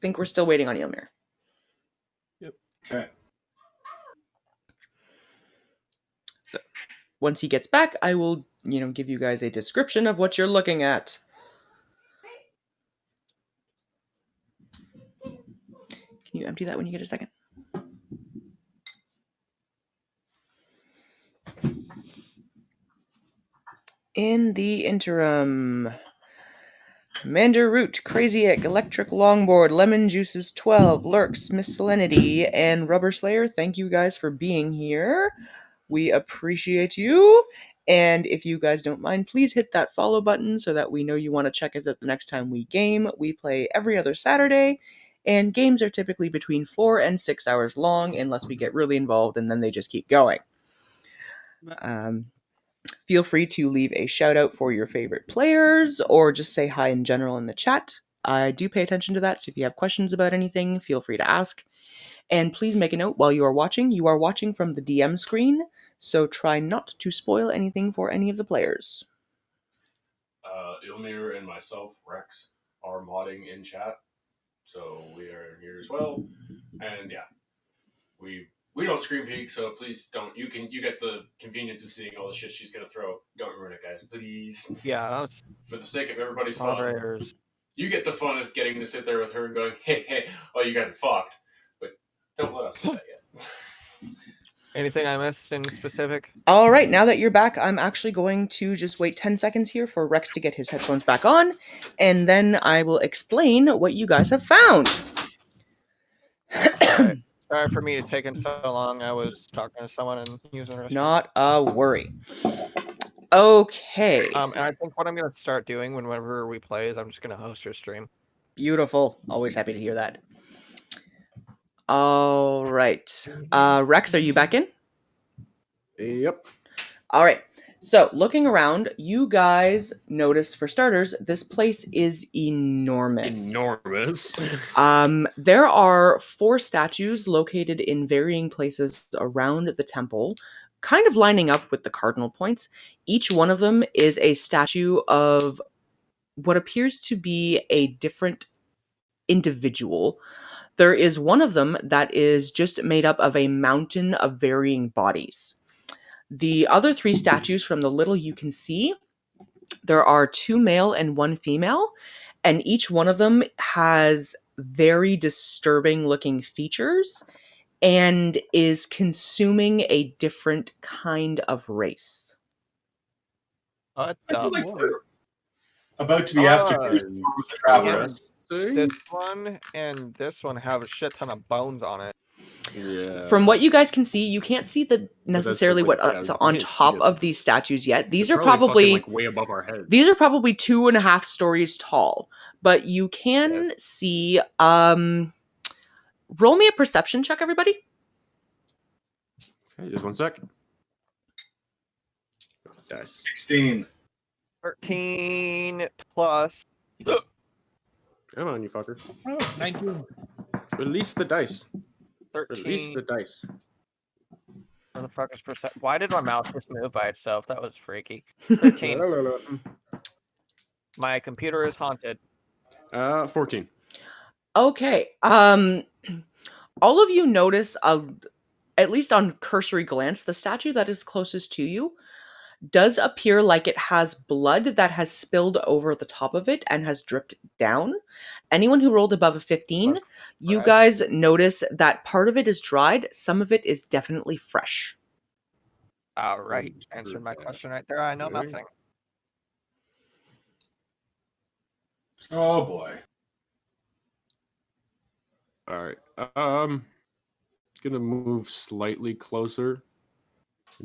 think we're still waiting on Ilmir. Yep. Okay. So once he gets back, I will, give you guys a description of what you're looking at. Can you empty that when you get a second? In the interim, Commander Root, Crazy Egg, Electric Longboard, Lemon Juices 12, Lurks, Miscellany, and Rubber Slayer, thank you guys for being here. We appreciate you. And if you guys don't mind, please hit that follow button so that we know you want to check us out the next time we game. We play every other Saturday, and games are typically between 4 and 6 hours long unless we get really involved, and then they just keep going. Feel free to leave a shout out for your favorite players or just say hi in general in the chat. I do pay attention to that, so if you have questions about anything, feel free to ask. And please make a note while you are watching from the DM screen, so try not to spoil anything for any of the players. Ilmir and myself, Rex, are modding in chat, so we are here as well. And yeah, we don't scream peek, so please don't. You get the convenience of seeing all the shit she's gonna throw. Don't ruin it, guys, please. Yeah, For the sake of everybody's fun. moderators. You get the fun of getting to sit there with her and going, hey, oh, you guys are fucked. But don't let us do that yet. Anything I missed in specific? All right, now that you're back, I'm actually going to just wait 10 seconds here for Rex to get his headphones back on, and then I will explain what you guys have found. Right. Sorry for me taking so long. I was talking to someone and using the restroom. Not a worry. Okay. And I think what I'm going to start doing whenever we play is I'm just going to host your stream. Beautiful. Always happy to hear that. All right. Rex, are you back in? Yep. All right. So, looking around, you guys notice, for starters, this place is enormous. There are 4 statues located in varying places around the temple, kind of lining up with the cardinal points. Each one of them is a statue of what appears to be a different individual. There is one of them that is just made up of a mountain of varying bodies. The other 3 statues, from the little you can see, there are 2 male and 1 female, and each one of them has very disturbing looking features and is consuming a different kind of race. What I feel the? like we're about to be asked to do something with the traveler. This one and this one have a shit ton of bones on it. Yeah. From what you guys can see, you can't see necessarily what's on top of these statues yet. These are probably like way above our heads. These are probably 2.5 stories tall, but you can see. Roll me a perception check, everybody. Okay, just one sec. Dice. 16. 13 plus. Come on, you fucker. Oh, 19. Release the dice. 13. Release the dice. Motherfucker's percent. Why did my mouse just move by itself? That was freaky. 13. My computer is haunted. 14. Okay. All of you notice, at least on cursory glance, the statue that is closest to you does appear like it has blood that has spilled over the top of it and has dripped down. Anyone who rolled above a 15, you guys notice that part of it is dried, some of it is definitely fresh. All right. Answered my question right there. I know nothing. Oh boy. All right. Gonna move slightly closer.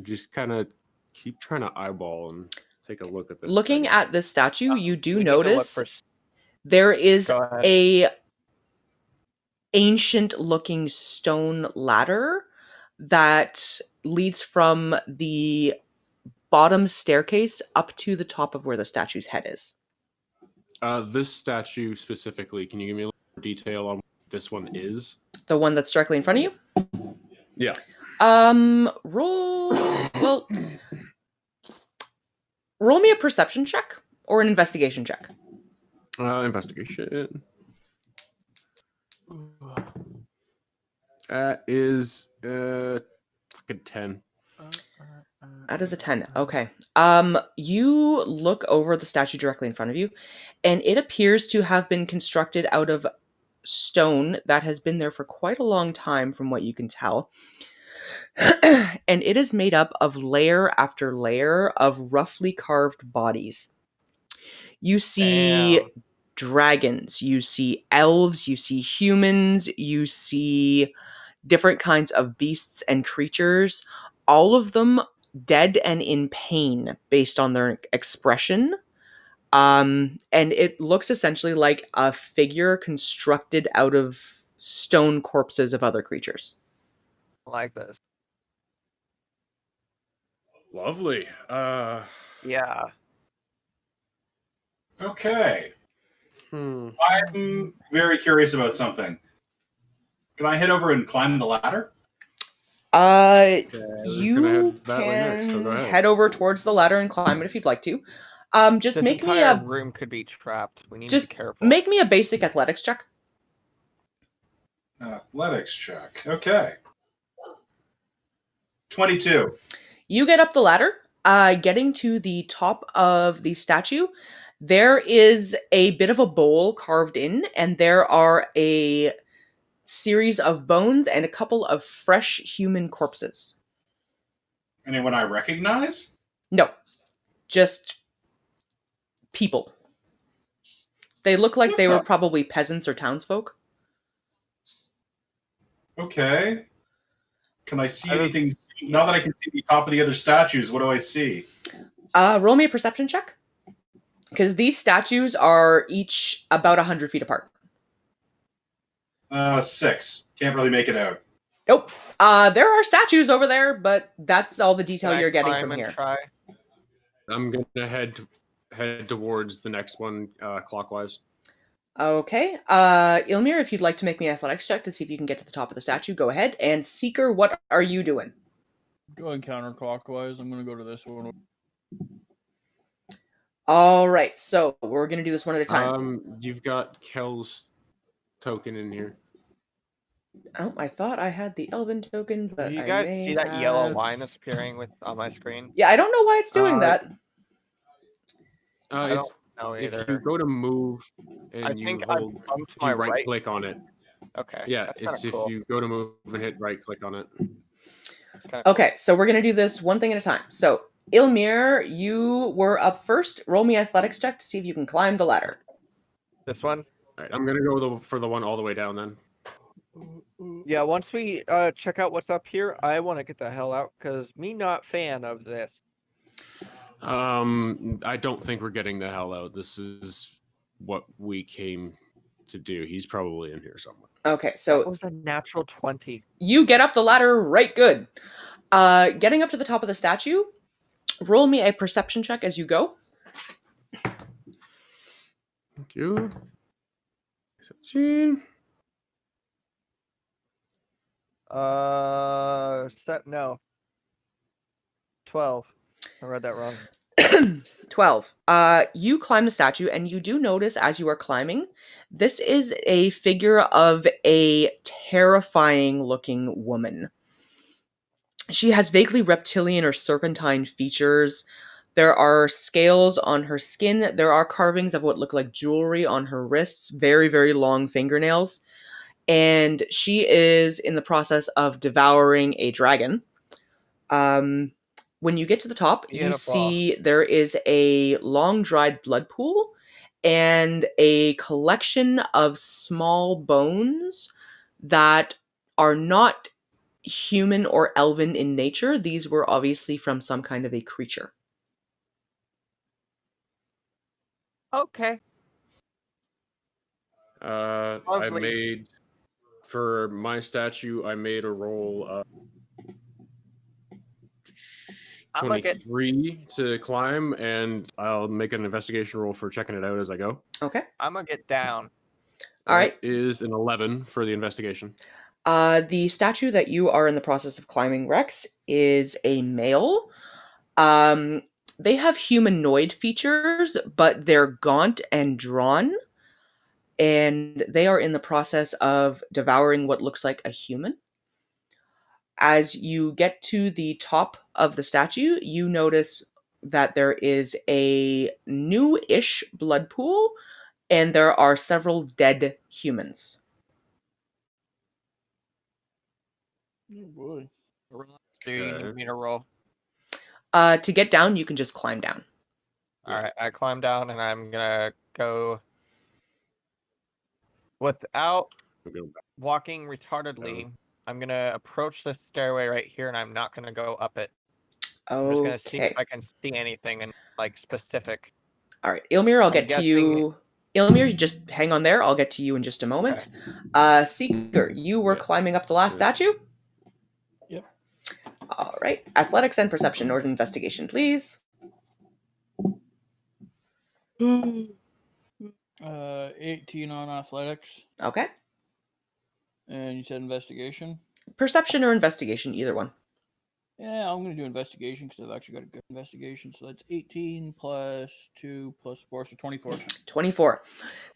Just kind of keep trying to eyeball and take a look at this. Looking thing. at this statue, you do We need to look notice for- there is Go ahead. a ancient-looking stone ladder that leads from the bottom staircase up to the top of where the statue's head is. This statue specifically, can you give me a little more detail on what this one is? The one that's directly in front of you? Yeah. Roll me a perception check or an investigation check. Investigation. That is fucking 10. That is a 10. Okay. You look over the statue directly in front of you, and it appears to have been constructed out of stone that has been there for quite a long time, from what you can tell. And it is made up of layer after layer of roughly carved bodies. You see Damn. dragons, you see elves, you see humans, you see different kinds of beasts and creatures, all of them dead and in pain based on their expression. And it looks essentially like a figure constructed out of stone corpses of other creatures. I like this. Lovely. Yeah. Okay. Hmm. I'm very curious about something. Can I head over and climb the ladder? You can head over towards the ladder and climb it if you'd like to. Just This make me entire a room could be trapped. We need to just be careful. make me a basic athletics check. Athletics check. Okay. 22. You get up the ladder. Getting to the top of the statue, there is a bit of a bowl carved in, and there are a series of bones and a couple of fresh human corpses. Anyone I recognize? No, just people. They look like they were probably peasants or townsfolk. Okay. Can I see anything? Now that I can see the top of the other statues, what do I see? Roll me a perception check. Because these statues are each about 100 feet apart. 6. Can't really make it out. Nope. There are statues over there, but that's all the detail you're getting from here. Try? I'm gonna head towards the next one clockwise. Okay. Ilmir, if you'd like to make me an athletics check to see if you can get to the top of the statue, go ahead. And Seeker, what are you doing? Going counterclockwise. I'm going to go to this one. All right. So we're going to do this one at a time. You've got Kel's token in here. Oh, I thought I had the Elven token, but Do you I guys may see that have... yellow line that's appearing on my screen? Yeah, I don't know why it's doing that. I don't know either. If you go to move and I you think I hold, bumped my right click on it. Okay. Yeah, that's it's if cool. you go to move and hit right click on it. Okay, so we're going to do this one thing at a time. So, Ilmir, you were up first. Roll me athletics check to see if you can climb the ladder. This one? All right, I'm going to go for the one all the way down then. Yeah, once we check out what's up here, I want to get the hell out, because me not fan of this. I don't think we're getting the hell out. This is what we came to do. He's probably in here somewhere. Okay, so... That was a natural 20. You get up the ladder right good. Getting up to the top of the statue, roll me a perception check as you go. Thank you. 17. No. 12. I read that wrong. 12. You climb the statue, and you do notice as you are climbing, this is a figure of a terrifying-looking woman. She has vaguely reptilian or serpentine features. There are scales on her skin. There are carvings of what look like jewelry on her wrists, very, very long fingernails. And she is in the process of devouring a dragon. When you get to the top, you see there is a long dried blood pool and a collection of small bones that are not human or elven in nature. These were obviously from some kind of a creature. Okay. I Lovely. made, for my statue, I made a roll of I'm gonna get 23 to climb, and I'll make an investigation roll for checking it out as I go. Okay. I'm gonna get down. All right. That is an 11 for the investigation. The statue that you are in the process of climbing, Rex, is a male. They have humanoid features, but they're gaunt and drawn, and they are in the process of devouring what looks like a human. As you get to the top of the statue, you notice that there is a new-ish blood pool, and there are several dead humans. Oh boy. Do you need me to roll? To get down, you can just climb down. Yeah. All right, I climb down and I'm gonna go without We'll go back. walking retardedly. I'm gonna approach the stairway right here, and I'm not gonna go up it. I'm just gonna see if Okay. I can see anything in like specific. All right, Ilmir, I'll I'm get to guessing- you. Ilmir, just hang on there. I'll get to you in just a moment. Seeker, you were Yeah. climbing up the last Yeah. statue? Yep. All right. Athletics and perception or investigation, please. 18 on athletics, Okay. and you said investigation. Perception or investigation, either one. Yeah, I'm gonna do investigation because I've actually got a good investigation. So that's 18 plus 2 plus 4, so 24. 24.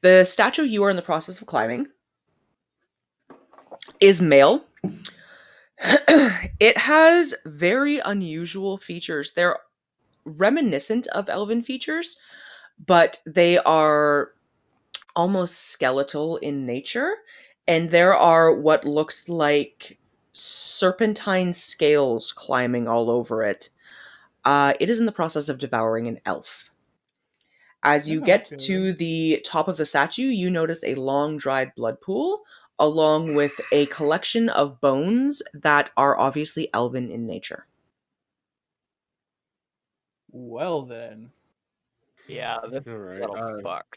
The statue you are in the process of climbing is male. It has very unusual features. They're reminiscent of elven features, but they are almost skeletal in nature, and there are what looks like serpentine scales climbing all over it. It is in the process of devouring an elf. As you get Okay. to the top of the statue, you notice a long dried blood pool, along with a collection of bones that are obviously elven in nature. Well then. Yeah, this All right. little fuck.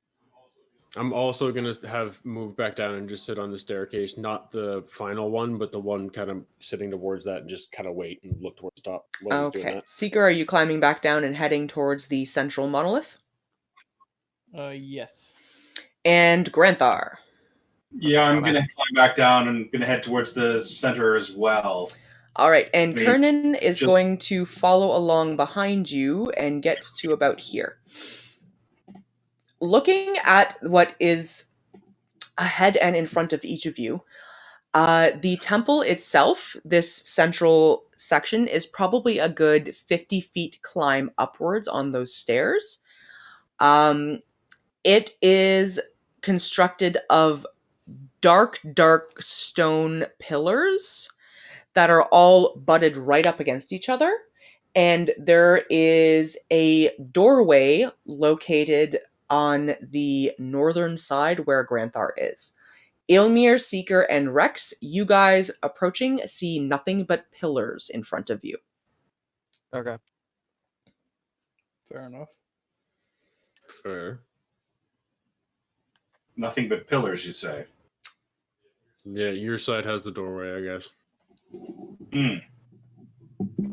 I'm also gonna have moved back down and just sit on the staircase, not the final one, but the one kind of sitting towards that, and just kind of wait and look towards the top while he's doing Okay. that. Seeker, are you climbing back down and heading towards the central monolith? Yes. And Granthar. Yeah, I'm gonna climb back down and gonna head towards the center as well. All right, and Maybe Kernan is just- going to follow along behind you and get to about here. Looking at what is ahead and in front of each of you, the temple itself, this central section, is probably a good 50 feet climb upwards on those stairs. It is constructed of dark stone pillars that are all butted right up against each other. And there is a doorway located on the northern side where Granthar is. Ilmir, Seeker, and Rex, you guys approaching see nothing but pillars in front of you. Okay. Fair enough. Fair. Nothing but pillars, you say? Yeah, your side has the doorway, I guess.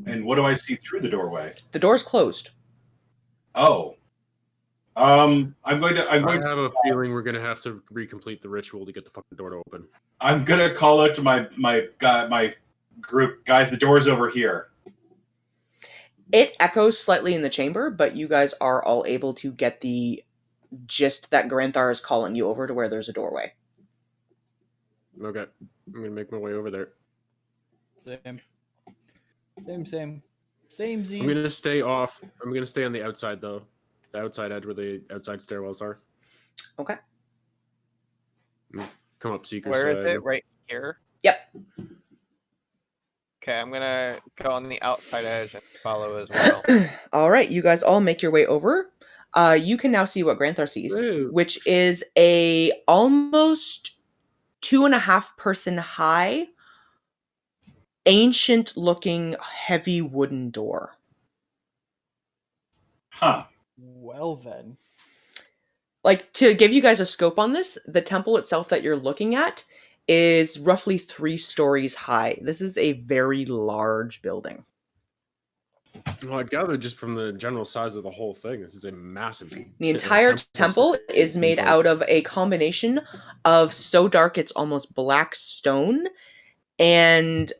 And what do I see through the doorway? The door's closed. Oh. I'm going to I have a feeling we're gonna have to recomplete the ritual to get the fucking door to open. I'm gonna call out to my group, guys, the door's over here. It echoes slightly in the chamber, but you guys are all able to get the gist that Granthar is calling you over to where there's a doorway. Okay, I'm gonna make my way over there. Same. Same. I'm gonna stay off. I'm gonna stay on the outside though, the outside edge where the outside stairwells are. Okay. Come up, Seeker. Where is side. it? Right here? Yep. Okay, I'm gonna go on the outside edge and follow as well. All right, you guys all make your way over. You can now see what Granthar sees, Woo. which is a almost 2.5 person high ancient-looking, heavy wooden door. Huh. Well then. Like, to give you guys a scope on this, the temple itself that you're looking at is roughly 3 stories high. This is a very large building. Well, I gather just from the general size of the whole thing, this is a massive. The entire temple is made out of a combination of so dark it's almost black stone and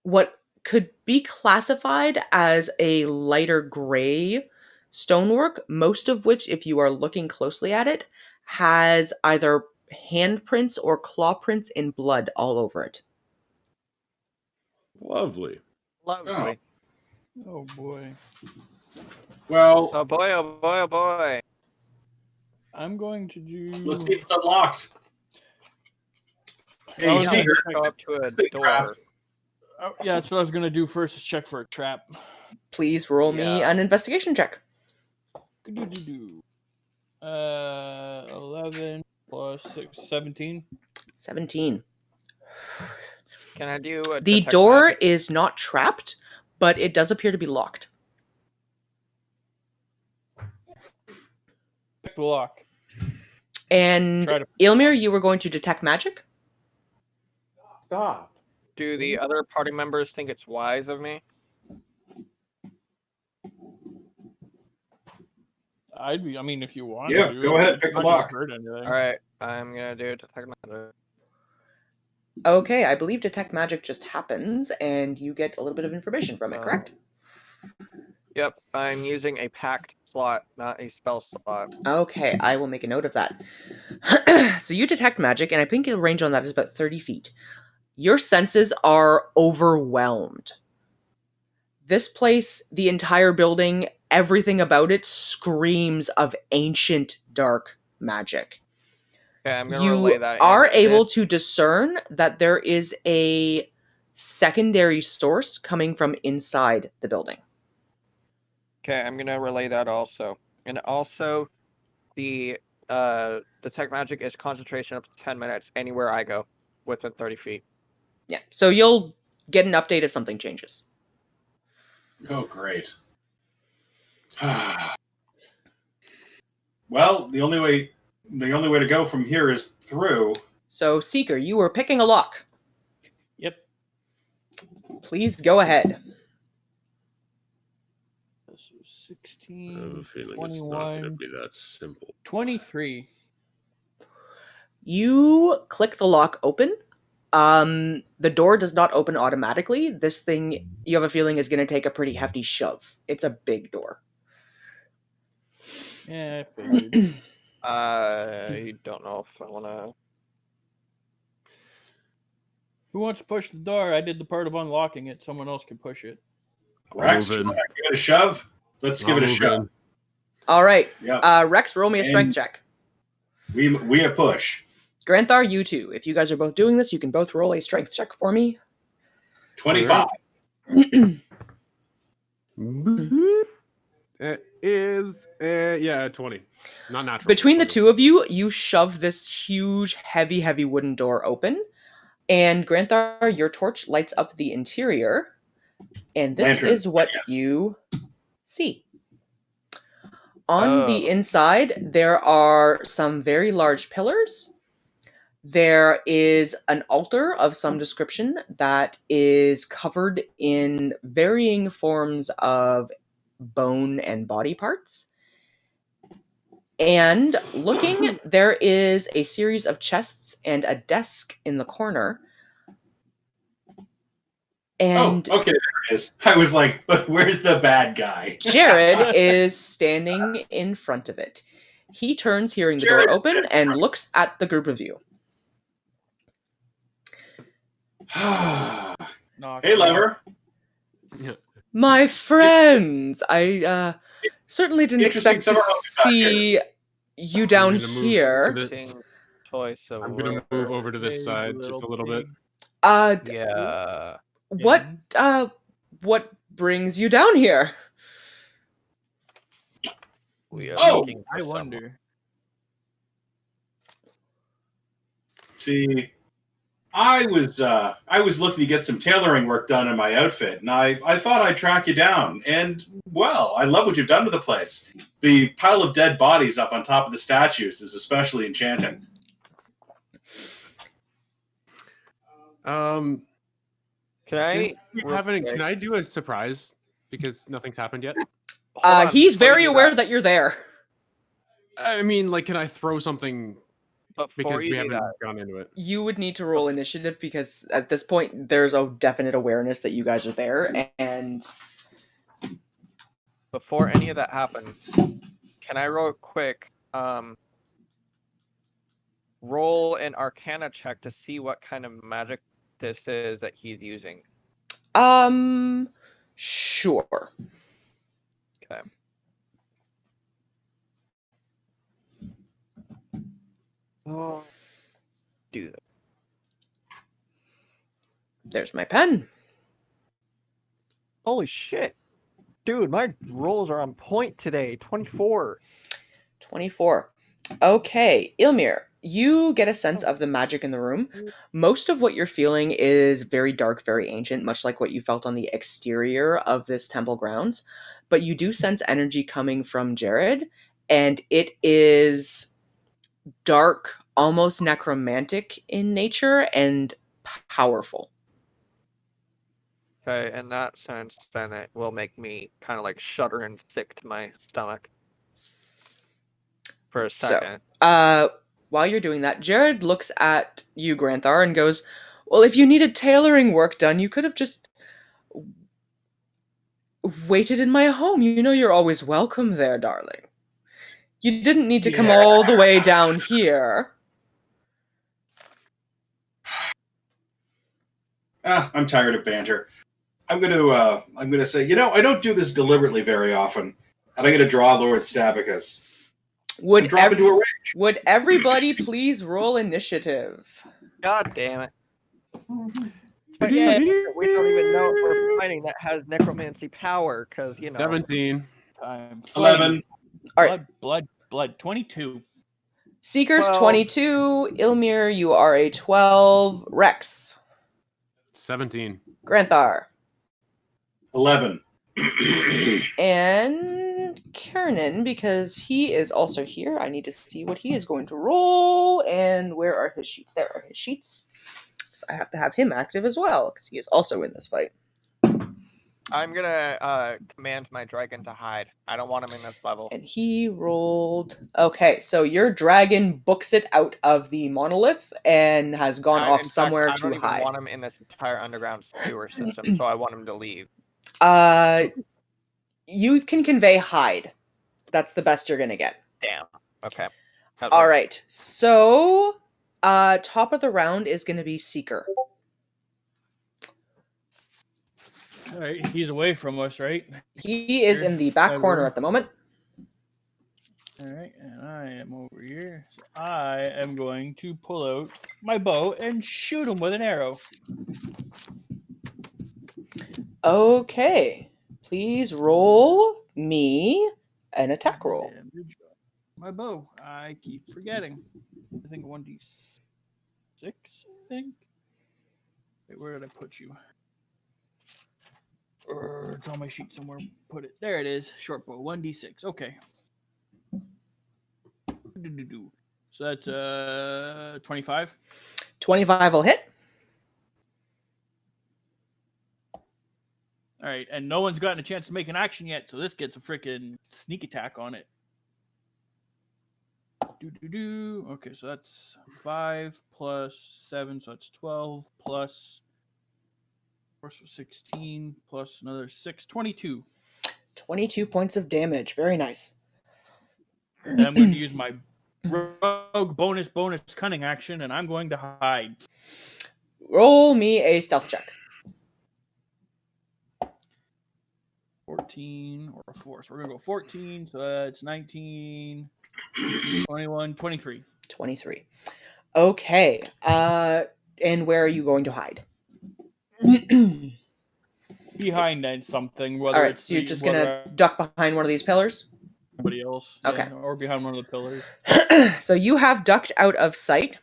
what could be classified as a lighter gray stonework, most of which, if you are looking closely at it, has either handprints or claw prints in blood all over it. Lovely. Lovely. Oh boy. Well, Oh boy, oh boy, oh boy. I'm going to do. let's see if it's unlocked. Hey, Oh, Seeker. Go up to a Let's think crap. door. Oh, yeah, that's what I was going to do first, is check for a trap. Please roll me Yeah. an investigation check. 11 plus 6, 17. 17. Can I do a The detect door magic? is not trapped, but it does appear to be locked. Pick the lock. And Try to- Ilmir, you were going to detect magic? Stop. Do the other party members think it's wise of me? I mean, if you want Yeah, to. go ahead, It's pick the not gonna lock. hurt anything. All right, I'm gonna do detect magic. Okay, I believe detect magic just happens, and you get a little bit of information from it, correct? Yep, I'm using a packed slot, not a spell slot. Okay, I will make a note of that. So you detect magic, and I think the range on that is about 30 feet. Your senses are overwhelmed. This place, the entire building, everything about it screams of ancient dark magic. Okay, I'm gonna relay You that. are and able this- to discern that there is a secondary source coming from inside the building. Okay, I'm gonna relay that also, and also, the detect magic is concentration up to 10 minutes anywhere I go within 30 feet. Yeah, so you'll get an update if something changes. Oh, great. Well, the only way to go from here is through. So, Seeker, you were picking a lock. Yep. Please go ahead. This was I have 16, a feeling it's not going to 21, be that simple. 23. You click the lock open. The door does not open automatically. This thing, you have a feeling, is going to take a pretty hefty shove. It's a big door. Yeah, I figured. I don't know if I wanna. Who wants to push the door? I did the part of unlocking it. Someone else can push it. Rex, move you in. want to give it a shove? Let's give it a move shove. in. All right. Yeah, Rex, roll me a strength And- check. we a push. Granthar, you too. If you guys are both doing this, you can both roll a strength check for me. 25. It is, 20. Not natural. Between the two of you, you shove this huge, heavy, heavy wooden door open. And Granthar, your torch lights up the interior. And this Lantern, is what yes. you see. On the Oh. inside, there are some very large pillars. There is an altar of some description that is covered in varying forms of bone and body parts. And looking, there is a series of chests and a desk in the corner. And Oh, okay, there it is. I was like, but where's the bad guy? Jared is standing in front of it. He turns, hearing the Jared door is open, dead. and looks at the group of you. Knock, Hey, knock. Lever. My friends, I certainly didn't Interesting expect to summer home you got see you down gonna move here. to the- Interesting choice of I'm going to move over to this Hey, side little just a little bit. pig. Yeah. What brings you down here? We are Oh, looking for I someone. wonder. See, I was looking to get some tailoring work done in my outfit, and I thought I'd track you down. And, well, I love what you've done to the place. The pile of dead bodies up on top of the statues is especially enchanting. Can I? Can I do a surprise because nothing's happened yet? He's very aware that you're there. I mean, like, can I throw something? Before Because we haven't gone into it. You would need to roll initiative because at this point there's a definite awareness that you guys are there, and before any of that happens, can I roll quick? Roll an Arcana check to see what kind of magic this is that he's using. Sure. Okay. Oh, do that. There's my pen. Holy shit. Dude, my rolls are on point today. 24. 24. Okay, Ilmir, you get a sense of the magic in the room. Most of what you're feeling is very dark, very ancient, much like what you felt on the exterior of this temple grounds. But you do sense energy coming from Jared, and it is dark, almost necromantic in nature, and powerful. Okay, in that sense, then it will make me kind of like shudder and sick to my stomach for a second. So, while you're doing that, Jared looks at you, Granthar, and goes, well, if you needed tailoring work done, you could have just waited in my home. You know you're always welcome there, darling. You didn't need to come all the way down here. I'm tired of banter. I'm gonna say, I don't do this deliberately very often, and I'm gonna draw Lord Stabicus. Would drop into a rage. Would everybody please roll initiative? God damn it. Yeah, we don't even know if we're fighting that has necromancy power, because, 17. 11. All right. Blood. 22. Seekers, 12. 22. Ilmir, you are a 12. Rex. 17. Granthar. 11. And Kiernan, because he is also here, I need to see what he is going to roll. And where are his sheets? There are his sheets. So I have to have him active as well, because he is also in this fight. I'm gonna command my dragon to hide. I don't want him in this level. And he rolled... Okay, so your dragon books it out of the monolith and has gone off somewhere to hide. I don't even want him in this entire underground sewer system, so I want him to leave. You can convey hide. That's the best you're gonna get. Damn. Okay. All right. So, top of the round is gonna be Seeker. All right, he's away from us, right? He is in the back corner at the moment. All right, and I am over here. So I am going to pull out my bow and shoot him with an arrow. Okay. Please roll me an attack roll. My bow. I keep forgetting. I think 1d6, I think. Wait, where did I put you? It's on my sheet somewhere. Put it. There it is. Short bow. 1d6. Okay. So that's 25. 25 will hit. All right, and no one's gotten a chance to make an action yet, so this gets a freaking sneak attack on it. Okay, so that's 5 plus 7, so that's 12 plus 16 plus another 6, 22. 22 points of damage. Very nice. And I'm going to use my rogue bonus cunning action, and I'm going to hide. Roll me a stealth check. 14 or a 4. So we're going to go 14, so that's 19, 21, 23. 23. Okay. And where are you going to hide? Behind something. All right, so you're just going to duck behind one of these pillars? Somebody else. Okay. Yeah, or behind one of the pillars. So you have ducked out of sight.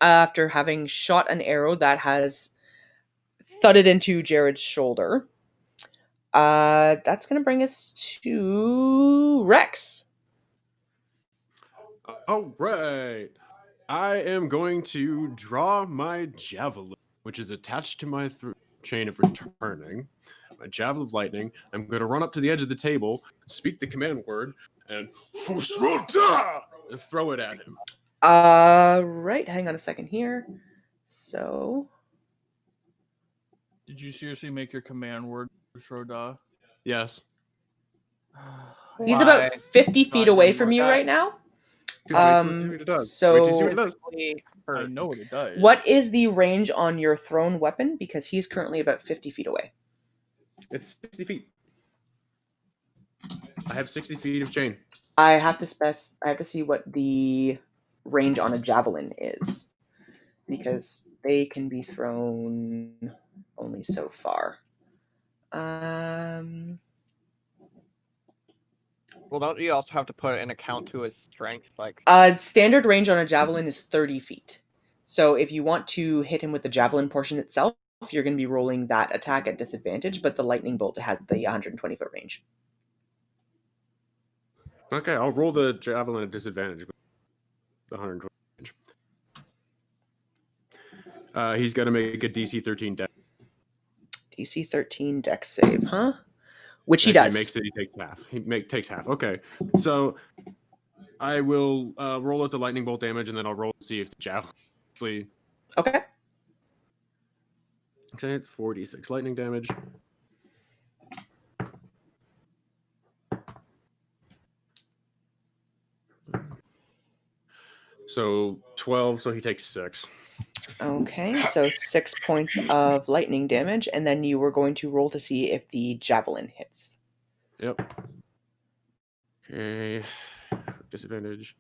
after having shot an arrow that has thudded into Jared's shoulder. That's going to bring us to Rex. All right. I am going to draw my javelin, which is attached to my chain of returning. My javelin of lightning. I'm going to run up to the edge of the table, speak the command word, and throw it at him. Right. Hang on a second here. So, Did you seriously make your command word, Shroda? Yes. he's about 50 feet away from you right now. Wait till you see what it does. So Wait till you see what it does. I know what it does. what is the range on your thrown weapon? Because he's currently about 50 feet away. It's 60 feet. I have 60 feet of chain. I have to see what the range on a javelin is, because they can be thrown only so far. Well, don't you also have to put an account to his strength? Like, standard range on a javelin is 30 feet. So if you want to hit him with the javelin portion itself, you're going to be rolling that attack at disadvantage, but the lightning bolt has the 120-foot range. Okay, I'll roll the javelin at disadvantage. The 120 range. He's got to make a DC 13 dex. DC 13 dex save, huh? Which he does. He makes it, he takes half. Takes half. Okay, so I will roll out the lightning bolt damage, and then I'll roll to see if the javelin. Okay. Okay, it's 4d6 lightning damage. So 12, so he takes 6. Okay, so 6 points of lightning damage, and then you were going to roll to see if the javelin hits. Yep. Okay. Disadvantage.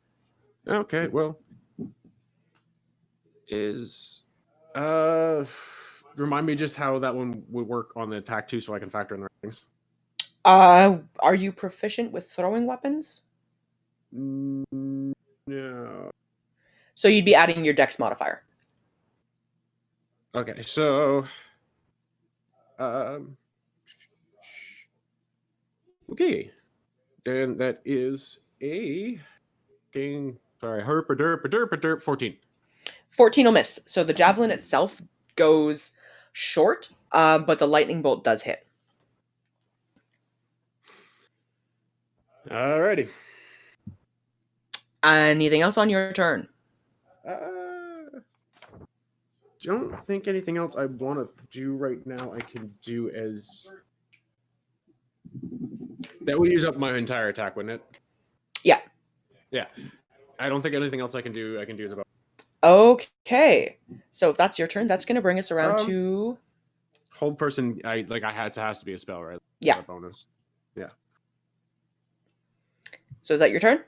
Okay, well. Remind me just how that one would work on the attack too, so I can factor in the things. Are you proficient with throwing weapons? No. So you'd be adding your dex modifier. Okay, so okay. Then that is a herp 14. 14 will miss. So the javelin itself goes short, but the lightning bolt does hit. Alrighty. Anything else on your turn? Don't think anything else I want to do right now. I can do as that would use up my entire attack, wouldn't it? Yeah. Yeah. I don't think anything else I can do as about. Okay. So if that's your turn, that's going to bring us around to hold person. Has to be a spell, right? Yeah. Bonus. Yeah. So is that your turn?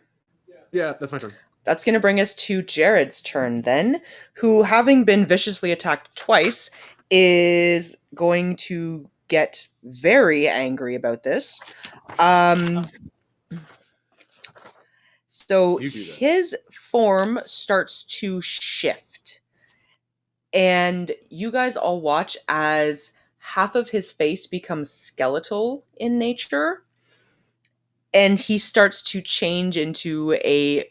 Yeah, that's my turn. That's going to bring us to Jared's turn then, who, having been viciously attacked twice, is going to get very angry about this. So his form starts to shift, and you guys all watch as half of his face becomes skeletal in nature, and he starts to change into a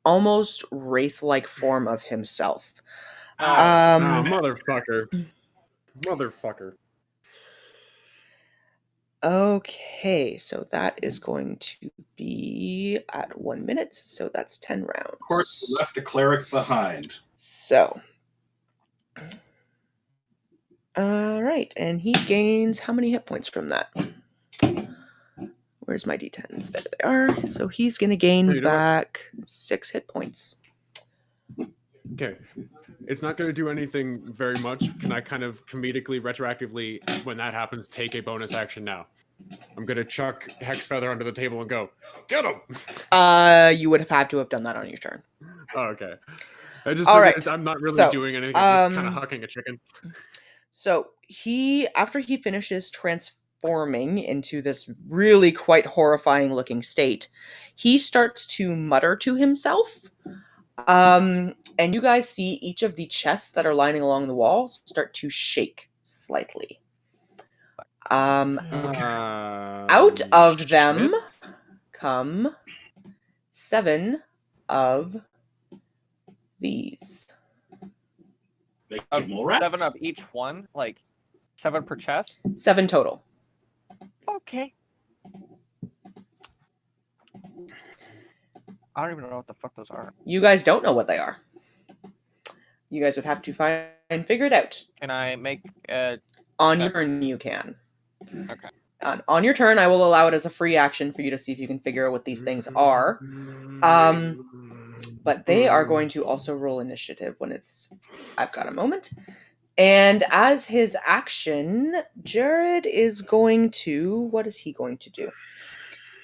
almost wraith-like form of himself. Motherfucker. Okay, so that is going to be at 1 minute, so that's 10 rounds. Of course, we left the cleric behind. So, all right, and he gains how many hit points from that? Where's my d10s? There they are. So he's going to gain back 6 hit points. Okay. It's not going to do anything very much. Can I kind of comedically, retroactively, when that happens, take a bonus action now? I'm going to chuck Hex Feather under the table and go, get him! You would have had to have done that on your turn. Oh, okay. I just I'm not really doing anything. I'm just kind of hucking a chicken. So after he finishes transforming into this really quite horrifying looking state, he starts to mutter to himself. And you guys see each of the chests that are lining along the wall start to shake slightly. Out of them come 7 of these. They get more rats? 7 of each one, like 7 per chest. 7 total. Okay. I don't even know what the fuck those are. You guys don't know what they are. You guys would have to find and figure it out. Can I make on your turn? You can. Okay. On your turn, I will allow it as a free action for you to see if you can figure out what these things are. But they are going to also roll initiative when it's... I've got a moment. And as his action, Jared is going to... What is he going to do?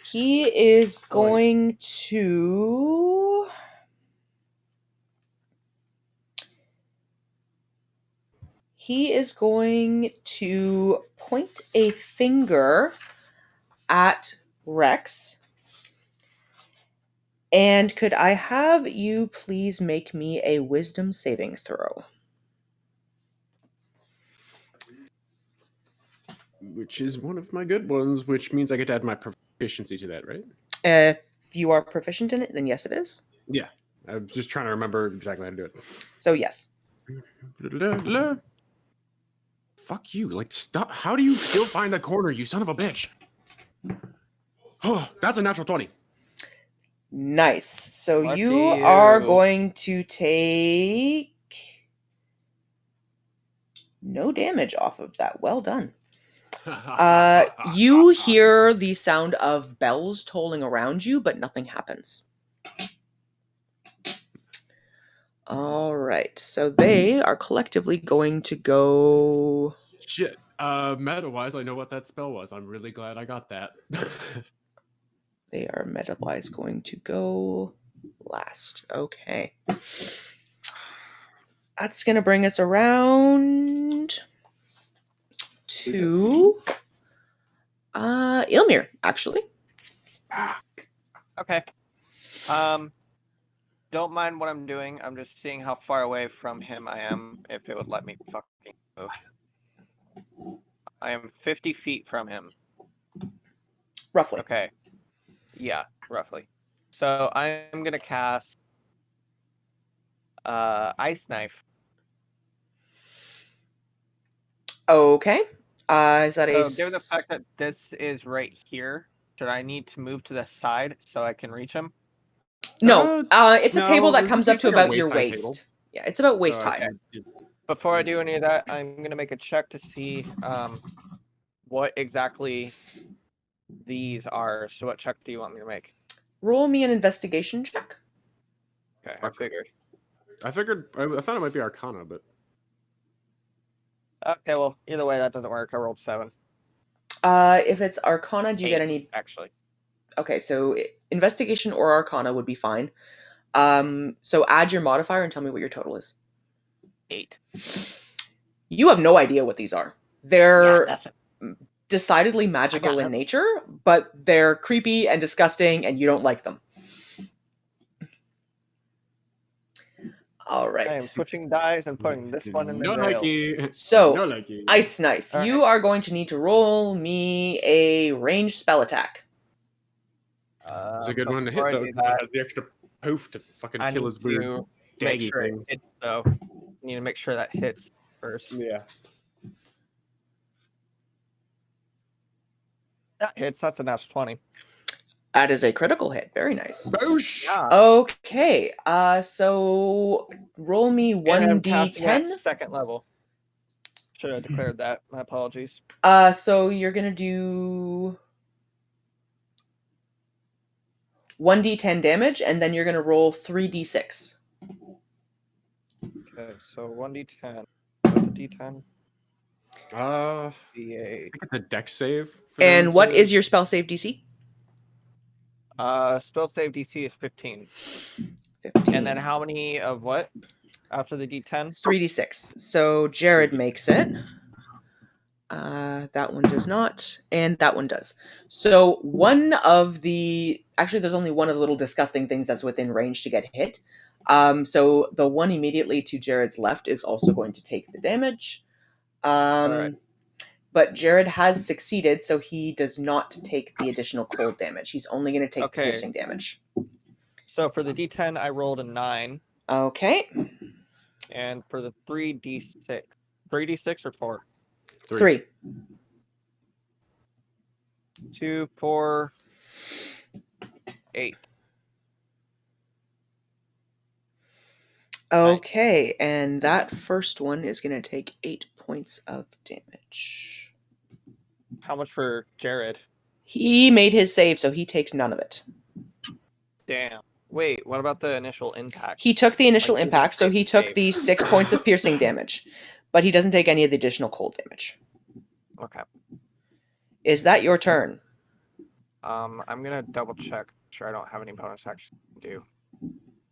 He is going to... He is going to point a finger at Rex. And could I have you please make me a wisdom saving throw? Which is one of my good ones, which means I get to add my proficiency to that, right? If you are proficient in it, then yes, it is. Yeah. I'm just trying to remember exactly how to do it. So, yes. Fuck you. Like, stop. How do you still find that corner, you son of a bitch? Oh, that's a natural 20. Nice. So Lucky you are going to take no damage off of that. Well done. You hear the sound of bells tolling around you, but nothing happens. All right. So they are collectively going to go... Shit. Meta-wise, I know what that spell was. I'm really glad I got that. They are meta-wise going to go last. Okay. That's going to bring us around to Ilmir, actually. Okay. Don't mind what I'm doing. I'm just seeing how far away from him I am, if it would let me fucking move. I am 50 feet from him. Roughly. Okay. Yeah, roughly. So I'm gonna cast Ice Knife. Okay. Is that a... So given the fact that this is right here, should I need to move to the side so I can reach him? No. It's a table that comes up to like a about your waist. table. Yeah, it's about waist So, high. Before I do any of that, I'm gonna make a check to see what exactly these are. So what check do you want me to make? Roll me an investigation check. Okay, I figured. I thought it might be Arcana, but... Okay, well, either way, that doesn't work. I rolled 7. If it's Arcana, do you 8, get any... actually. Okay, so investigation or Arcana would be fine. So add your modifier and tell me what your total is. 8. You have no idea what these are. They're Yeah, decidedly magical in nature, but they're creepy and disgusting, and you don't like them. All right. I am switching dice and putting this one in the jail. So, Ice Knife, you are going to need to roll me a ranged spell attack. It's a good one to hit, though. It has the extra poof to fucking kill his weird daggy things. So, need to make sure that hits first. Yeah. That hits. That's a natural 20. That is a critical hit. Very nice. Boosh! Yeah. Okay. So roll me 1d10. Second level. Should have declared that. My apologies. So you're gonna do 1d10 damage, and then you're gonna roll 3d6. Okay, so 1d10. What's a d10? D8. D8. I think it's a dex save. And what is your spell save DC? Spell save DC is 15. 15. And then how many of what? After the d10? 3d6. So Jared makes it. That one does not, and that one does. So one of the... Actually, there's only one of the little disgusting things that's within range to get hit. So the one immediately to Jared's left is also going to take the damage. Alright. But Jared has succeeded, so he does not take the additional cold damage. He's only going to take the piercing damage. So for the D10, I rolled a 9. Okay. And for the 3d6. 3d6 or 4? 3. 2, 4, 8. Okay, and that first one is going to take 8 points of damage. How much for Jared? He made his save, so he takes none of it. Damn. Wait, what about the initial impact? He took the initial impact, so he took the 6 points of piercing damage, but he doesn't take any of the additional cold damage. Okay. Is that your turn? I'm gonna double check. Sure, I don't have any bonus actions to do.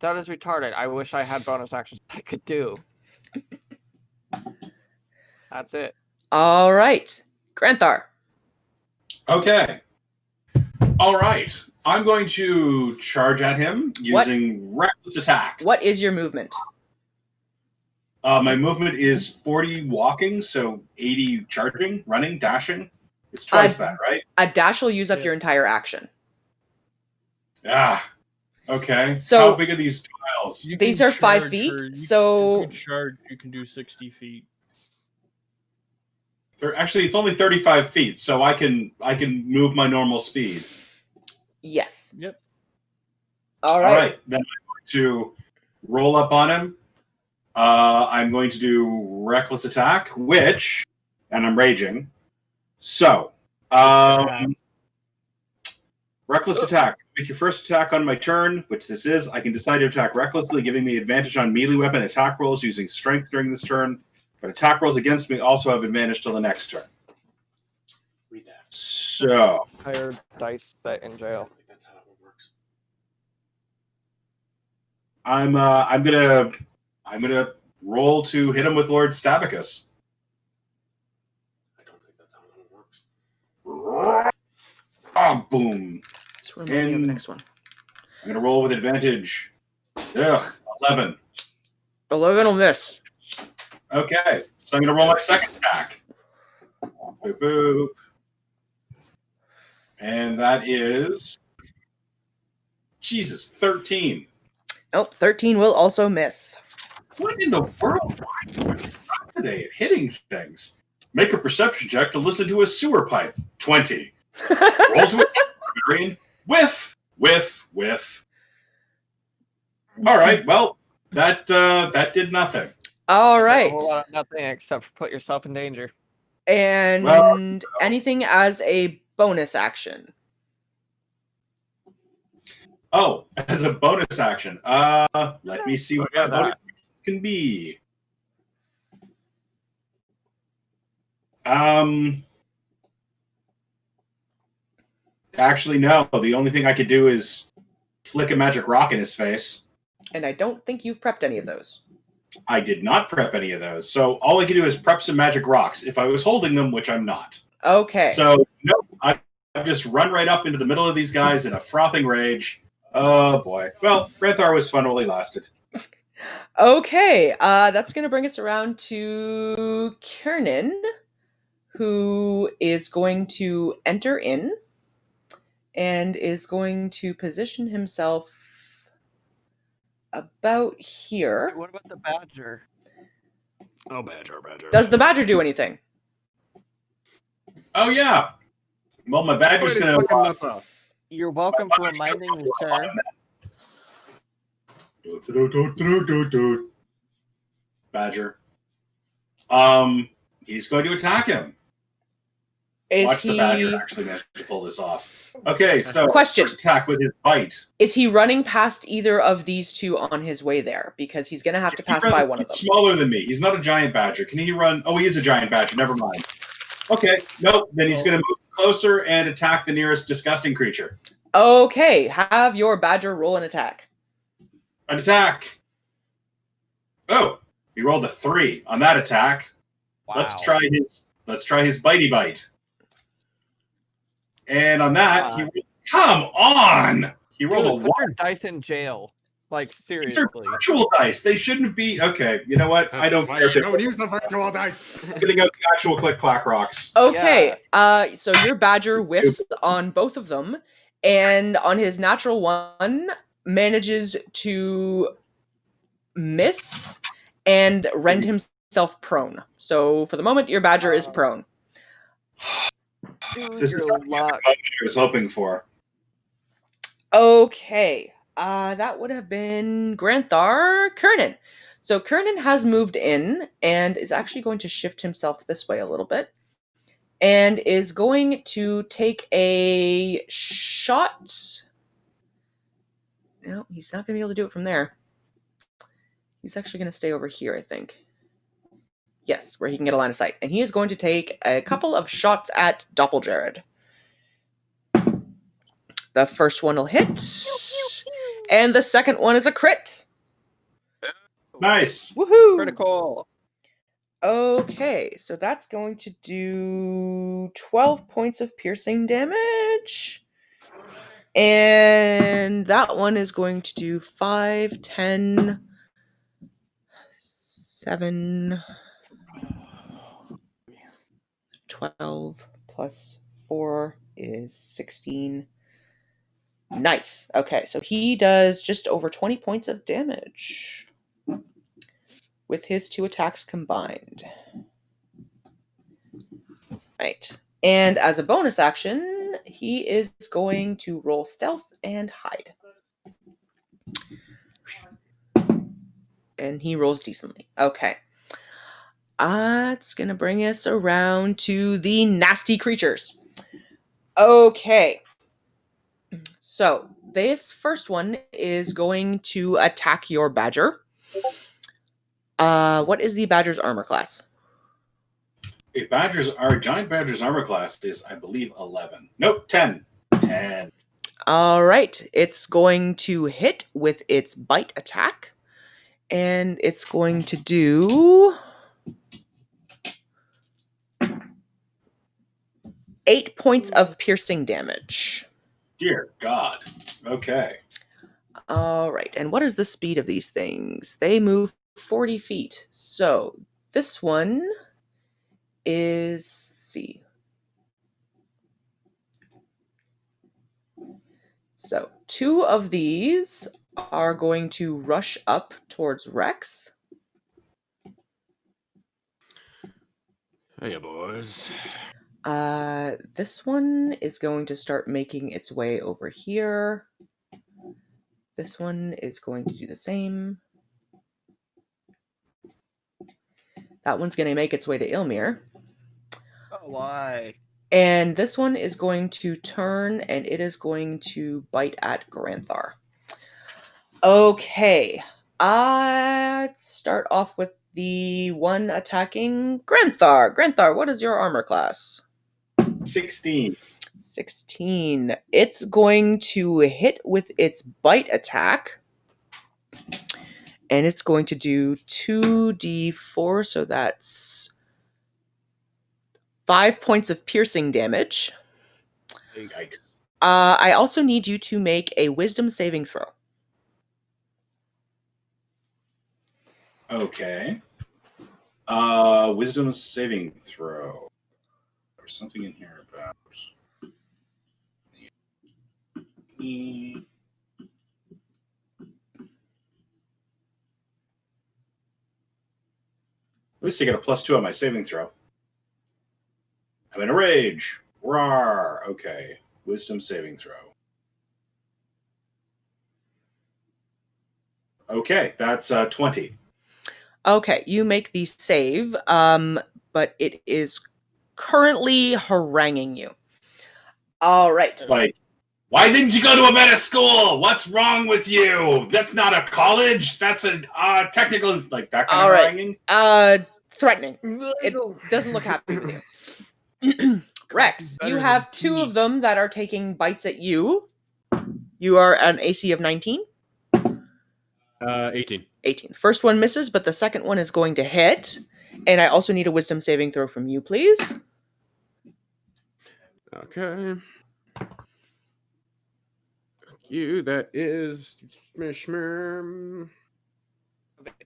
That is retarded. I wish I had bonus actions I could do. That's it. All right, Granthar. Okay. All right. I'm going to charge at him using reckless attack. What is your movement? My movement is 40 walking, so 80 charging, running, dashing. It's twice that, right? A dash will use up your entire action. Ah, okay. So how big are these tiles? These are 5 feet, so you can charge. You can do 60 feet. Actually, it's only 35 feet, so I can move my normal speed. Yes. Yep. All right. Then I'm going to roll up on him. I'm going to do reckless attack, and I'm raging. So, reckless attack. Make your first attack on my turn, which this is. I can decide to attack recklessly, giving me advantage on melee weapon attack rolls using strength during this turn. But attack rolls against me also have advantage till the next turn. Read that. So, Entire dice set in jail. I think that's how it works. I'm gonna roll to hit him with Lord Stabicus. I don't think that's how it works. Oh, boom. So we're moving on the next one. I'm gonna roll with advantage. Ugh, 11. 11 will miss. Okay, so I'm gonna roll my second attack. Boop, boop. And that is Jesus, 13. Oh, 13 will also miss. What in the world? Why am I stuck today at hitting things? Make a perception check to listen to a sewer pipe. 20. Roll to a green. Whiff, whiff, whiff. All right. Well, that did nothing. All right. A whole lot of nothing except for put yourself in danger. And anything as a bonus action. Oh, as a bonus action. Let me see what that bonus can be. Actually, no. The only thing I could do is flick a magic rock in his face. And I don't think you've prepped any of those. I did not prep any of those. So all I can do is prep some magic rocks if I was holding them, which I'm not. Okay. So, no, I just run right up into the middle of these guys in a frothing rage. Oh, boy. Well, Granthar was fun while he lasted. Okay. That's going to bring us around to Kiernan, who is going to enter in and is going to position himself about here. What about the badger? Oh, badger. Does the badger do anything? Oh, yeah. Well, my badger's going to... You're welcome for reminding me, sir. Badger. He's going to attack him. Watch the badger actually manage to pull this off. Okay, so question. First attack with his bite. Is he running past either of these two on his way there? Because he's going to have to pass by one of them. He's smaller than me. He's not a giant badger. Can he run? Oh, he is a giant badger. Never mind. Okay, nope. Then he's going to move closer and attack the nearest disgusting creature. Okay, have your badger roll an attack. An attack. Oh, he rolled a 3 on that attack. Wow. Let's try his bitey bite. And on that, come on! He rolled a 1. Put your dice in jail. Like, These seriously. are virtual dice. They shouldn't be. Okay, you know what? I don't care if don't use the virtual dice. they're getting out the actual click clack rocks. Okay, so your badger whiffs on both of them, and on his natural one manages to miss and rend himself prone. So for the moment, your badger is prone. Dude, This is your not luck. what I was hoping for. Okay, that would have been Granthar Kernan. So Kernan has moved in and is actually going to shift himself this way a little bit, and is going to take a shot. No, he's not going to be able to do it from there. He's actually going to stay over here, I think. Yes, where he can get a line of sight. And he is going to take a couple of shots at Doppeljared. The first one will hit, and the second one is a crit. Nice. Woohoo! Critical. Okay, so that's going to do 12 points of piercing damage. And that one is going to do 5, 10, 7, 12 plus 4 is 16. Nice. Okay, so he does just over 20 points of damage with his 2 attacks combined. Right. And as a bonus action, he is going to roll stealth and hide. And he rolls decently. Okay. It's going to bring us around to the nasty creatures. Okay. So, this first one is going to attack your badger. What is the badger's armor class? Our giant badger's armor class is, I believe, 11. Nope, 10. 10. All right. It's going to hit with its bite attack. And it's going to do 8 points of piercing damage. Dear God. Okay. All right. And what is the speed of these things? They move 40 feet. So this one is, let's see. So 2 of these are going to rush up towards Rex. Hey, boys. This one is going to start making its way over here. This one is going to do the same. That one's going to make its way to Ilmir. Oh, why? And this one is going to turn, and it is going to bite at Granthar. Okay. Start off with the one attacking Granthar. Granthar, what is your armor class? 16. 16. It's going to hit with its bite attack. And it's going to do 2d4, so that's 5 points of piercing damage. Yikes. I also need you to make a wisdom saving throw. Okay. Wisdom saving throw. There's something in here about. At least I get a +2 on my saving throw. I'm in a rage. Rawr. Okay. Wisdom saving throw. Okay, that's 20. Okay, you make the save, but it is currently haranguing you. All right. Like, why didn't you go to a better school? What's wrong with you? That's not a college. That's a technical, like that kind All of right. haranguing. Threatening. It doesn't look happy with you. Rex, you have 2 of them that are taking bites at you. You are an AC of 19? 18. 18. The first one misses, but the second one is going to hit. And I also need a wisdom saving throw from you, please. Okay. you. That is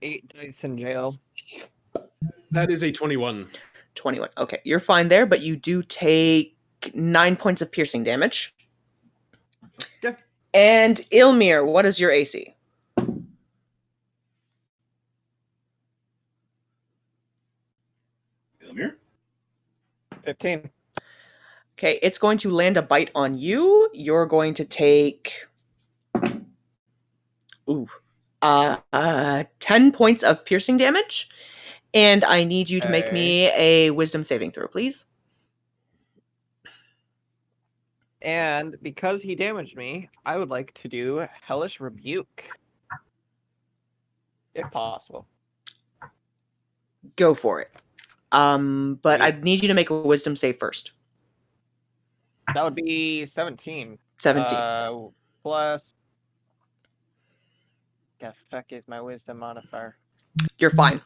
8 dice in jail. that is a 21. 21. Okay, you're fine there, but you do take 9 points of piercing damage. Okay. And Ilmir, what is your AC? Ilmir? 15. Okay, it's going to land a bite on you. You're going to take 10 points of piercing damage. And I need you to make me a wisdom saving throw, please. And because he damaged me, I would like to do Hellish Rebuke. If possible. Go for it. But I need you to make a wisdom save first. That would be 17. 17. Plus... The fuck is my wisdom modifier? You're fine.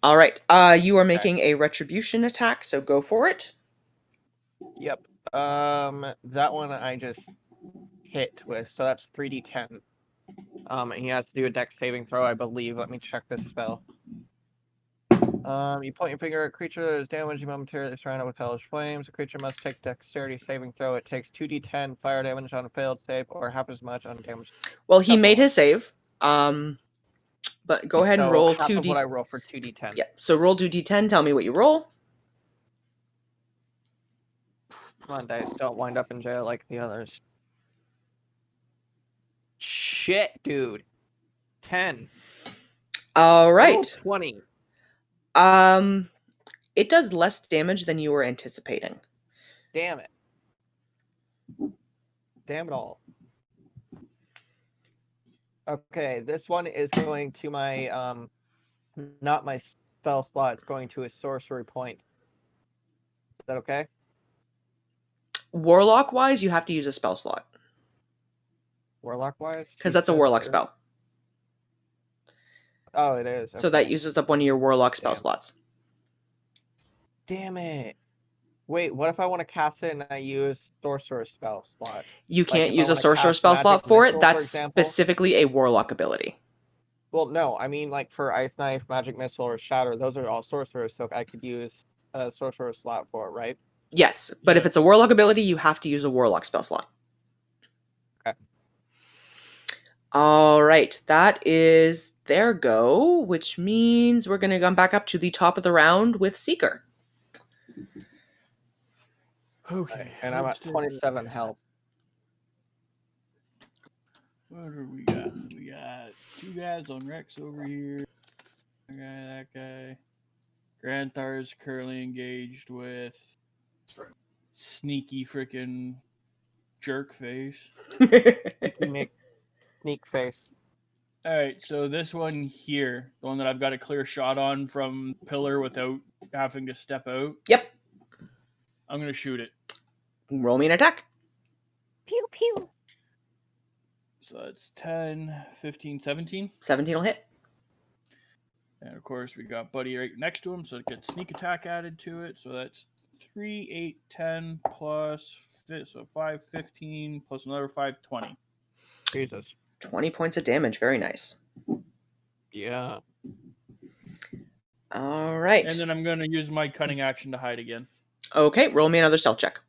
All right. You are making a retribution attack, so go for it. Yep. That one I just hit with, so that's 3d10. And he has to do a dex saving throw, I believe. Let me check this spell. You point your finger at a creature that is damaged, you momentarily surround it with hellish flames. The creature must take dexterity saving throw. It takes 2d10 fire damage on a failed save, or half as much on damage. Well, he made his save. But go ahead and roll half 2d. Of what I roll for 2d10. Yeah. So roll 2d10. Tell me what you roll. Come on, dice. Don't wind up in jail like the others. Shit, dude. 10. All right. Roll 20. It does less damage than you were anticipating. Damn it. Damn it all. Okay, this one is going to my, not my spell slot. It's going to a sorcery point. Is that okay? Warlock-wise, you have to use a spell slot. Warlock-wise? Because that's a warlock spell. Oh, it is. So okay. that uses up one of your warlock spell slots. Damn it. Wait, what if I want to cast it and I use sorcerer spell slot? You can't if use I a wanna sorcerer cast spell Magic slot for Missile, it. That's example? specifically a warlock ability. Well, no, I mean like for Ice Knife, Magic Missile, or Shatter, those are all sorcerers, so I could use a sorcerer slot for it, right? Yes, but if it's a warlock ability, you have to use a warlock spell slot. Okay. All right, that is their go, which means we're going to come back up to the top of the round with Seeker. Okay. And I'm at 27 health. What do we got? We got 2 guys on Rex over here. That guy. Granthar is currently engaged with sneaky freaking jerk face. Sneak face. Alright, so this one here, the one that I've got a clear shot on from pillar without having to step out. Yep. I'm going to shoot it. Roll me an attack. Pew, pew. So that's 10, 15, 17. 17 will hit. And of course, we got Buddy right next to him, so it gets sneak attack added to it. So that's 3, 8, 10 plus, so 5, 15 plus another 5, 20. Jesus. 20 points of damage. Very nice. Yeah. All right. And then I'm going to use my cunning action to hide again. Okay, roll me another stealth check.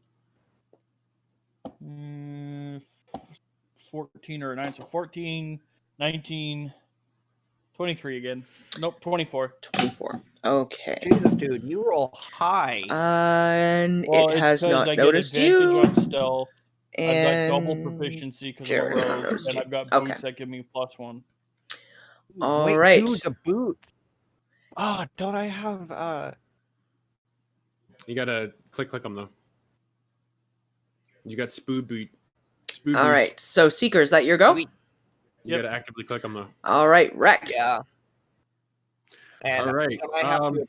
14 or 9, so 14, 19, 23 again. Nope, 24. 24. Okay. Jesus, dude, you roll high. And Well, it has not I noticed get you. on stealth. And I've got double proficiency because I'm a Jared rogue, noticed and you. I've got Okay. boots that give me +1. All Wait, right. dude, the boot. Oh, don't I have You gotta click them though. You got spood boot. All right. So Seeker, is that your go? You gotta actively click them though. All right, Rex. Yeah. And All right. I have to,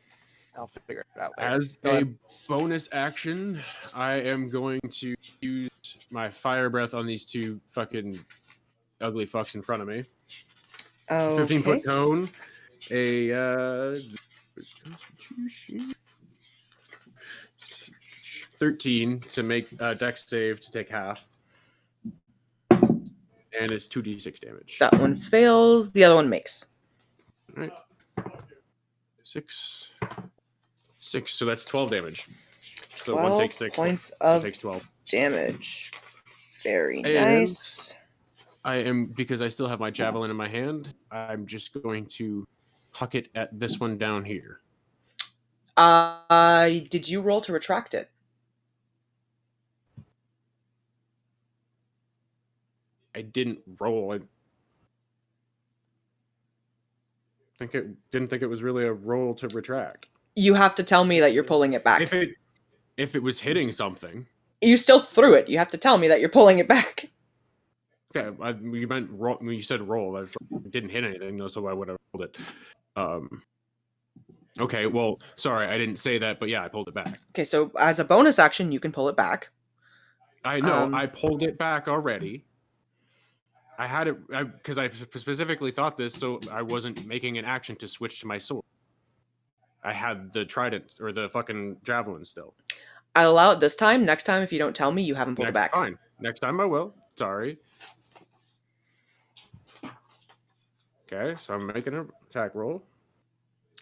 I'll figure it out later. As Go a ahead. bonus action, I am going to use my fire breath on these 2 fucking ugly fucks in front of me. Okay. 15-foot cone. A 13 to make dex save to take half. And it's 2d6 damage. That one fails. The other one makes. All right. 6. So that's 12 damage. So 12 one takes 6. points one of takes 12. damage. Very And nice. I am, because I still have my javelin in my hand, I'm just going to huck it at this one down here. Did you roll to retract it? I didn't roll. I didn't think it was really a roll to retract. You have to tell me that you're pulling it back. If it was hitting something. You still threw it. You have to tell me that you're pulling it back. Okay, you meant roll. When you said roll, I didn't hit anything though, so I would have rolled it. Okay, well, sorry, I didn't say that, but yeah, I pulled it back. Okay, so as a bonus action, you can pull it back. I know, I pulled it back already. I had it because I specifically thought this, so I wasn't making an action to switch to my sword. I had the trident or the fucking javelin still. I'll allow it this time. Next time, if you don't tell me, you haven't pulled it back. Fine. Next time I will. Sorry. Okay, so I'm making an attack roll,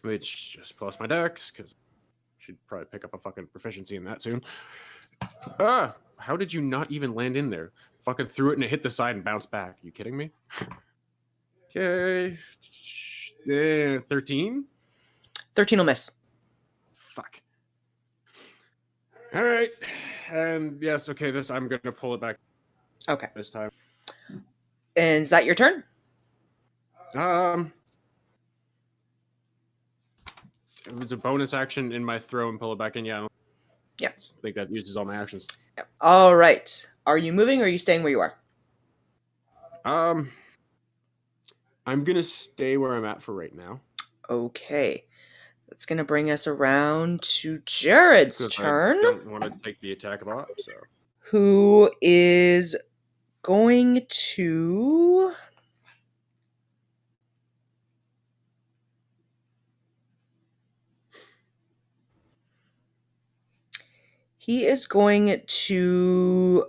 which just plus my dex, because I should probably pick up a fucking proficiency in that soon. How did you not even land in there? Fucking threw it and it hit the side and bounced back. You kidding me? Okay. 13? 13 will miss. Fuck. All right. And yes, okay, I'm going to pull it back. Okay. This time. And is that your turn? It was a bonus action in my throw and pull it back in. Yeah. Yes. I think that uses all my actions. Yep. All right. Are you moving or are you staying where you are? I'm going to stay where I'm at for right now. Okay. That's going to bring us around to Jared's turn. I don't want to take the attack of op, so. Who is going to... He is going to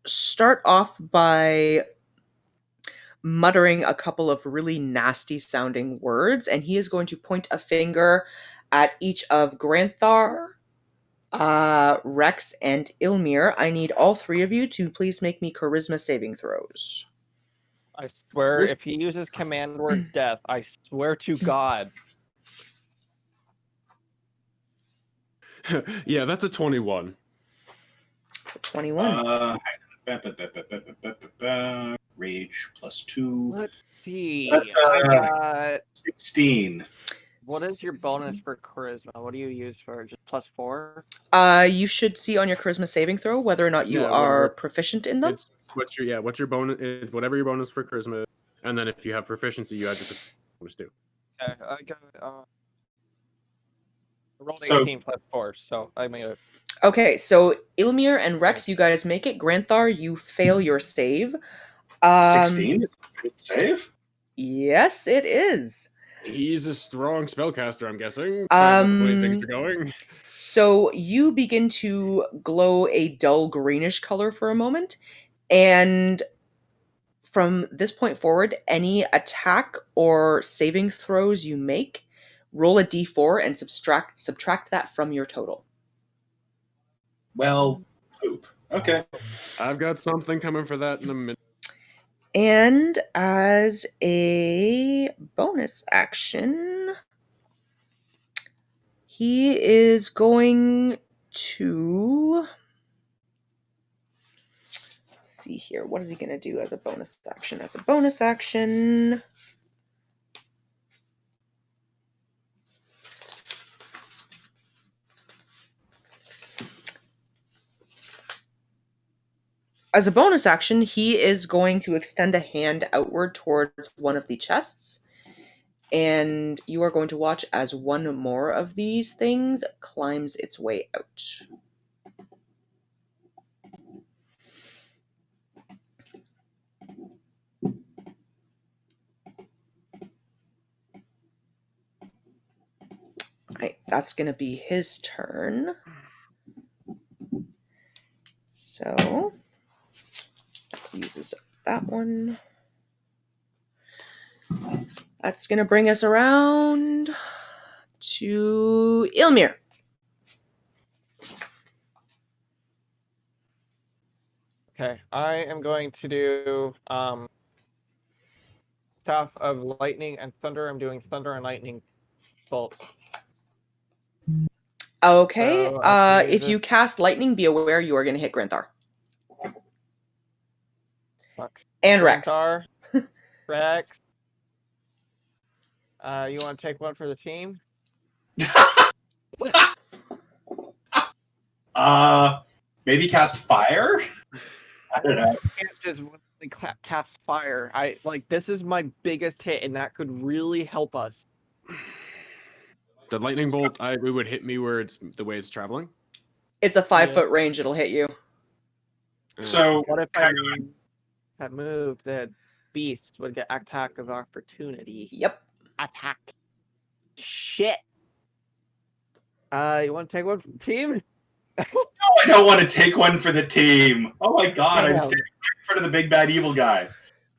start off by muttering a couple of really nasty sounding words, and he is going to point a finger at each of Granthar, Rex, and Ilmir. I need all three of you to please make me charisma saving throws. I swear, if he uses command word death, I swear to God. Yeah, that's a 21. It's a 21. Rage +2. Let's see. That's, I got 16. What is your bonus for charisma? What do you use for just +4? You should see on your charisma saving throw whether or not you are proficient in them. What's your bonus? Whatever your bonus for charisma, and then if you have proficiency, you add your bonus too. Okay, I got I rolled 18 +4, so I made it. Okay, so Ilmir and Rex, you guys make it. Granthar, you fail your save. 16 is a good save? Yes, it is. He's a strong spellcaster, I'm guessing. By the way things are going. So you begin to glow a dull greenish color for a moment, and from this point forward, any attack or saving throws you make, roll a d4 and subtract that from your total. Well, poop. Okay. I've got something coming for that in a minute. And as a bonus action, he is going to... Let's see here. What is he going to do as a bonus action? As a bonus action... As a bonus action, he is going to extend a hand outward towards one of the chests, and you are going to watch as one more of these things climbs its way out. Alright, that's going to be his turn. So... uses that one. That's going to bring us around to Ilmir. Okay, I am going to do Staff of Lightning and Thunder. I'm doing Thunder and Lightning bolts. Okay, So I can use if you this- cast lightning, be aware you are going to hit Granthar. Fuck. And Rex. Granthar, Rex. You want to take one for the team? Maybe cast fire. I don't know. I can't just willingly cast fire. This is my biggest hit, and that could really help us. The lightning bolt, it would hit me where it's the way it's traveling. It's a 5-foot range. It'll hit you. So What if I moved? The beast would get attack of opportunity. Yep. Attack. Shit. You want to take one for the team? I don't want to take one for the team. Oh my god, I'm standing right in front of the big bad evil guy.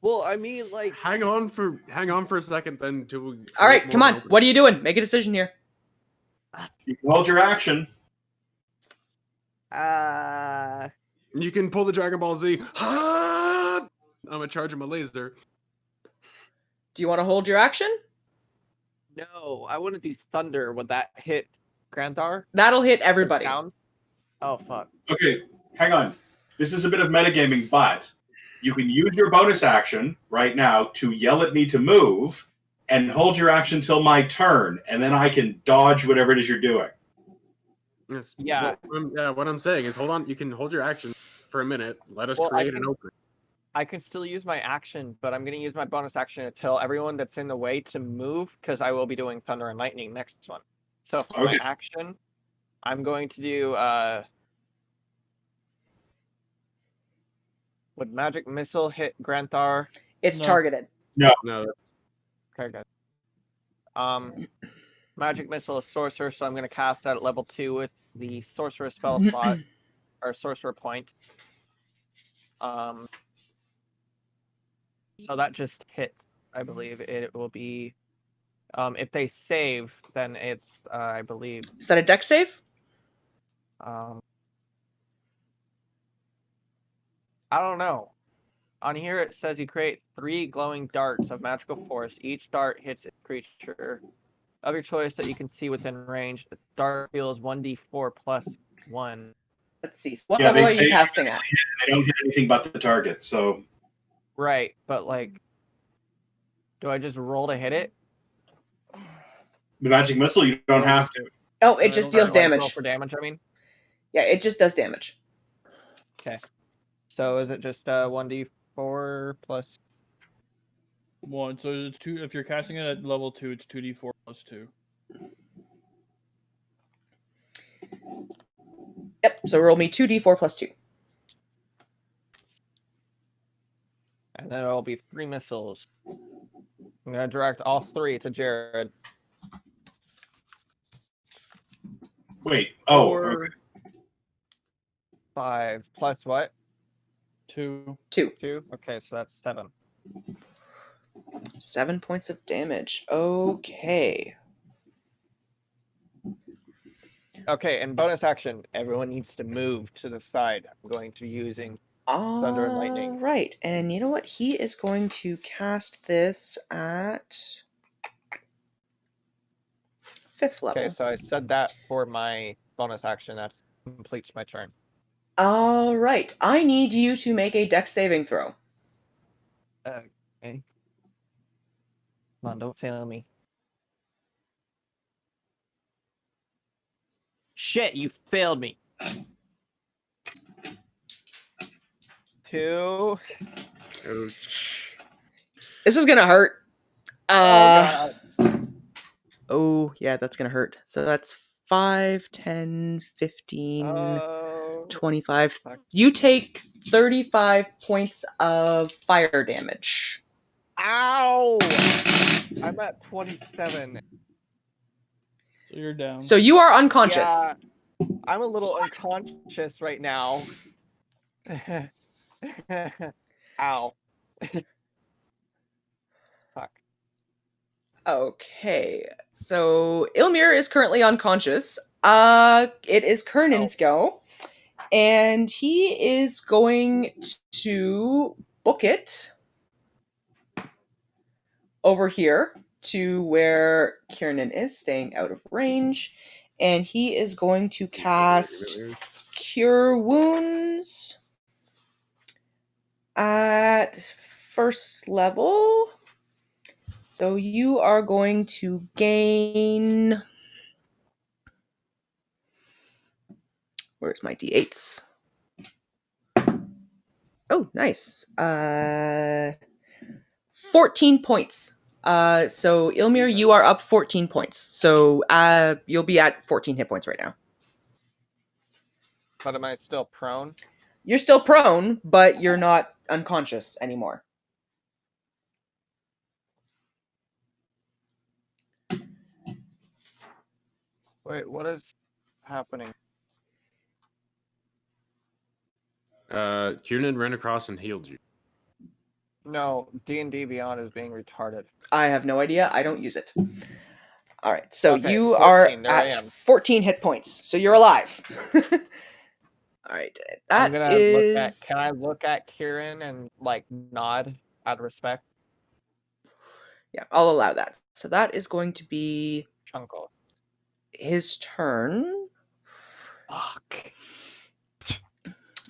Well, I mean, like, hang on for a second, then. All right, come on. What are you doing? Make a decision here. You can hold your action. You can pull the Dragon Ball Z. I'm gonna charge him a laser. Do you want to hold your action? no, I want to do thunder. Would that hit Granthar? That'll hit everybody. Down? Oh fuck. Okay, hang on. This is a bit of metagaming, but you can use your bonus action right now to yell at me to move and hold your action till my turn, and then I can dodge whatever it is you're doing. Yes. Yeah. What I'm saying is, hold on. You can hold your action for a minute. Let us Well, create an opening. I can still use my action, but I'm going to use my bonus action to tell everyone that's in the way to move, because I will be doing Thunder and Lightning next one. So for my action, I'm going to do, would Magic Missile hit Granthar? It's No. targeted. No. Okay, good. Magic Missile is Sorcerer, so I'm going to cast that at level 2 with the Sorcerer spell slot, or Sorcerer point. So that just hits, I believe. It will be, if they save, then it's, I believe, Is that a dex save? I don't know. On here it says you create 3 glowing darts of magical force. Each dart hits a creature of your choice that you can see within range. The dart deals 1d4 plus 1. Let's see. What level are you casting at? They don't hit anything but the target, so... Right, but like, do I just roll to hit it? The Magic Missile, you don't have to. Oh, it just deals damage. Roll for damage, I mean? Yeah, it just does damage. Okay. So is it just 1d4 plus... 1, so it's 2. If you're casting it at level 2, it's 2d4 plus 2. Yep, so roll me 2d4 plus 2. And then it'll be 3 missiles. I'm going to direct all 3 to Jared. Wait, 4, 5 plus what? 2. 2? Okay, so that's 7. 7 points of damage. Okay. Okay, and bonus action, everyone needs to move to the side. I'm going to be using Thunder and Lightning. Right, and you know what? He is going to cast this at 5th level. Okay, so I said that for my bonus action. That completes my turn. All right, I need you to make a dex saving throw. Okay. Come on, don't fail me. Shit, you failed me. 2. This is gonna hurt. Oh, Oh, yeah, that's gonna hurt. So that's 5, 10, 15, God. 25. Fuck. You take 35 points of fire damage. Ow! I'm at 27. So you're down. So you are unconscious. Yeah, I'm a little unconscious right now. Ow. Fuck. Okay, so Ilmir is currently unconscious. It is Kernan's go, and he is going to book it over here to where Kiernan is, staying out of range, and he is going to cast Cure Wounds at first level. So you are going to gain... Where's my d8s? Oh, nice. 14 points. So Ilmir, you are up 14 points. So you'll be at 14 hit points right now. But am I still prone? You're still prone, but you're not unconscious anymore. Wait, what is happening? Kiernan ran across and healed you. No, D&D Beyond is being retarded. I have no idea. I don't use it. All right, so Okay, you 14, are there I at am. 14 hit points. So you're alive. All right, I'm gonna look at. Can I look at Kieran and like nod out of respect? Yeah, I'll allow that. So that is going to be Chunkle. his turn. Fuck.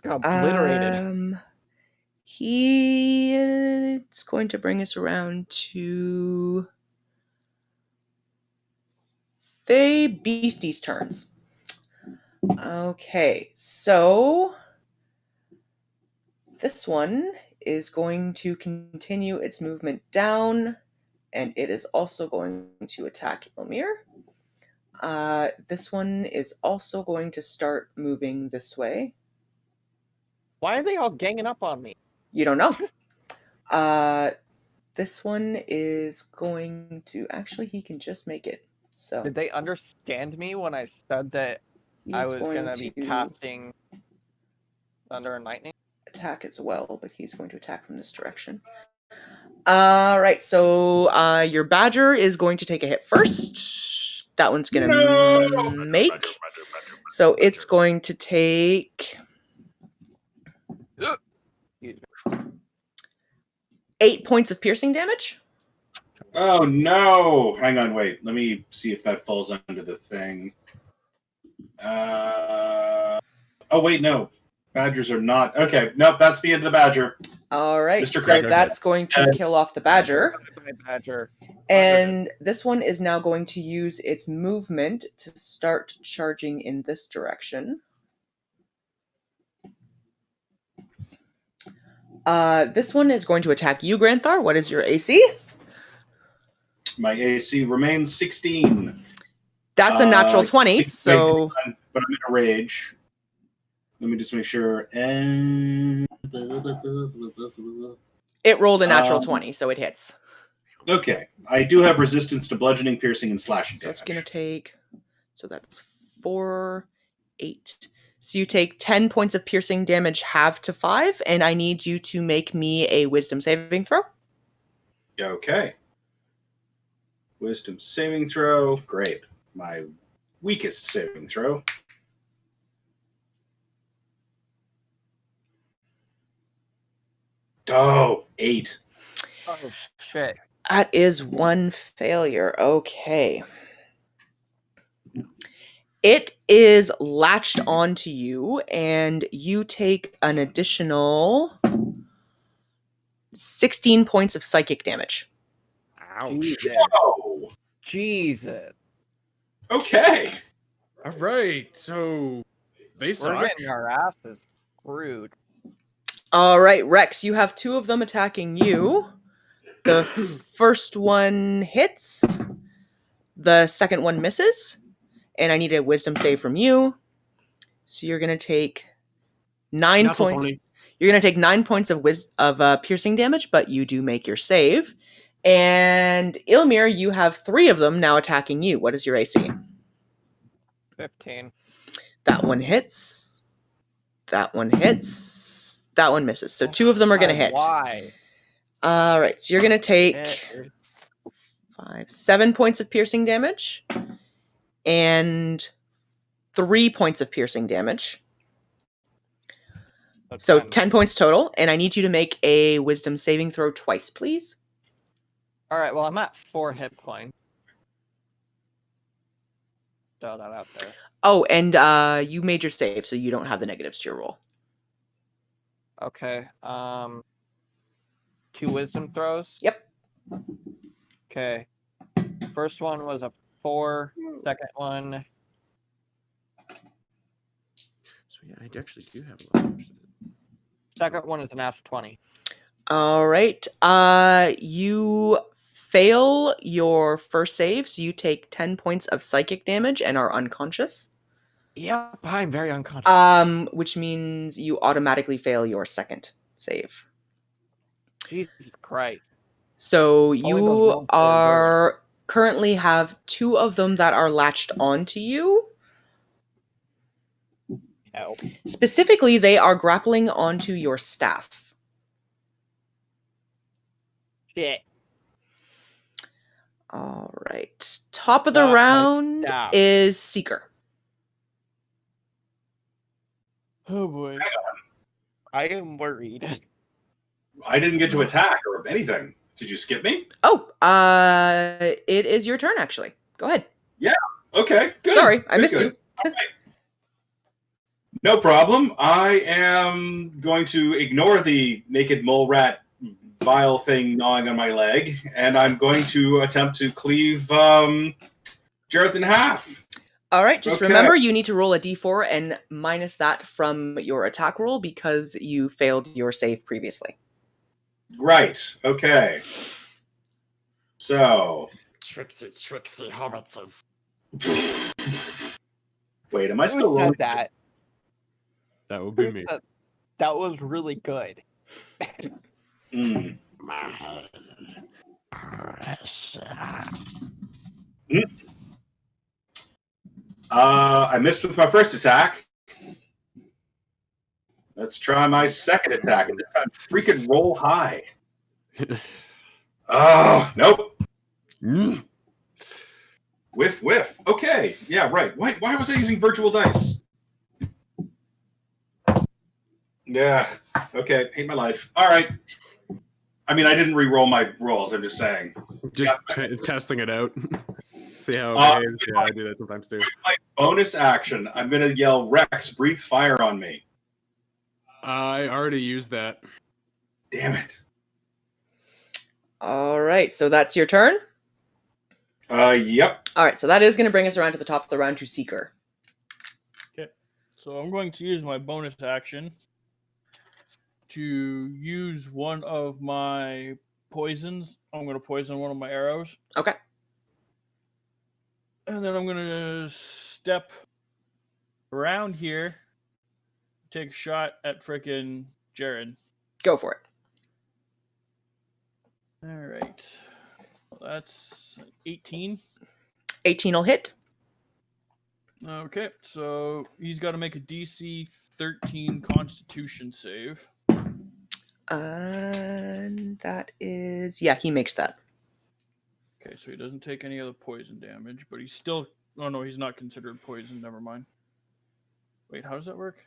Got obliterated. He is going to bring us around to the beastie's turns. Okay, so this one is going to continue its movement down, and it is also going to attack Ilmir. This one is also going to start moving this way. Why are they all ganging up on me? You don't know. This one is going to... Actually, he can just make it. So Did they understand me when I said that I was going to be casting Thunder and Lightning? Attack as well, but he's going to attack from this direction. Right, so your Badger is going to take a hit first. That one's going to make. Badger. So it's going to take 8 points of piercing damage. Oh no! Hang on, wait. Let me see if that falls under the thing. Oh wait, no. Badgers are not. Okay, nope. That's the end of the Badger. All right, Mr. so Cracker. that's going to kill off the Badger. Badger. And this one is now going to use its movement to start charging in this direction. This one is going to attack you, Granthar. What is your AC? My AC remains 16. That's a natural 20, so... But I'm in a rage. Let me just make sure. And... It rolled a natural 20, so it hits. Okay. I do have resistance to bludgeoning, piercing, and slashing So damage. it's going to take... So that's 4, 8... So you take 10 points of piercing damage, half to 5, and I need you to make me a wisdom saving throw. Okay. Wisdom saving throw. Great. My weakest saving throw. Oh, 8. Oh, shit. That is one failure. Okay. It is latched onto you, and you take an additional 16 points of psychic damage. Ouch. Whoa. Jesus. Okay. All right, so they We're suck. getting our asses screwed. All right, Rex, you have 2 of them attacking you. The first one hits. The second one misses. And I need a wisdom save from you. So you're going to take 9 points. You're going to take 9 points of piercing damage, but you do make your save. And Ilmir, you have 3 of them now attacking you. What is your AC? 15. That one hits. That one hits. That one misses. So 2 of them are going to hit. Why? All right, so you're going to take 7 points of piercing damage and 3 points of piercing damage. So 10 points total, and I need you to make a wisdom saving throw twice, please. All right, well, I'm at 4 hit points. Throw that out there. Oh, and you made your save, so you don't have the negatives to your roll. Okay. 2 wisdom throws? Yep. Okay. First one was a 4. Second one... So yeah, I actually do have a lot. Second one is an F 20. All right. You fail your first save, so you take 10 points of psychic damage and are unconscious. Yep, I'm very unconscious. Which means you automatically fail your second save. Jesus Christ. So Only those you rolls are currently have 2 of them that are latched onto you. Ow. Specifically, they are grappling onto your staff. Shit. All right. Top of the Not my round staff. is Seeker. Oh boy. I am worried. I didn't get to attack or anything. Did you skip me? Oh, it is your turn, actually. Go ahead. Okay, good. Sorry, I Good, missed good. you. No problem. I am going to ignore the naked mole rat vile thing gnawing on my leg, and I'm going to attempt to cleave Jareth in half. All right, just Okay. remember you need to roll a d4 and minus that from your attack roll because you failed your save previously. Right. Okay. So. Tricksy hobbitses. Wait, am I Who still said rolling? that? That would be Who me. said that was really good. Mm. My hand. Press. I missed with my first attack. Let's try my second attack, and this time freaking roll high. Oh, nope. Whiff. Okay, yeah, right. Why was I using virtual dice? Yeah, okay, hate my life. All right. I mean, I didn't re-roll my rolls, I'm just saying. Just testing it out. See how it behaves. Yeah, I do that sometimes too. My bonus action, I'm going to yell, Rex, breathe fire on me. I already used that. Damn it. All right, so that's your turn? Yep. All right, so that is going to bring us around to the top of the round to Seeker. Okay. So I'm going to use my bonus action to use one of my poisons. I'm going to poison one of my arrows. Okay. And then I'm going to step around here, take a shot at frickin' Jared. Go for it. All right. Well, that's 18. 18 will hit. Okay, so he's got to make a DC 13 Constitution save. And that is... Yeah, he makes that. Okay, so he doesn't take any other poison damage, but he's still... Oh, no, he's not considered poison. Never mind. Wait, how does that work?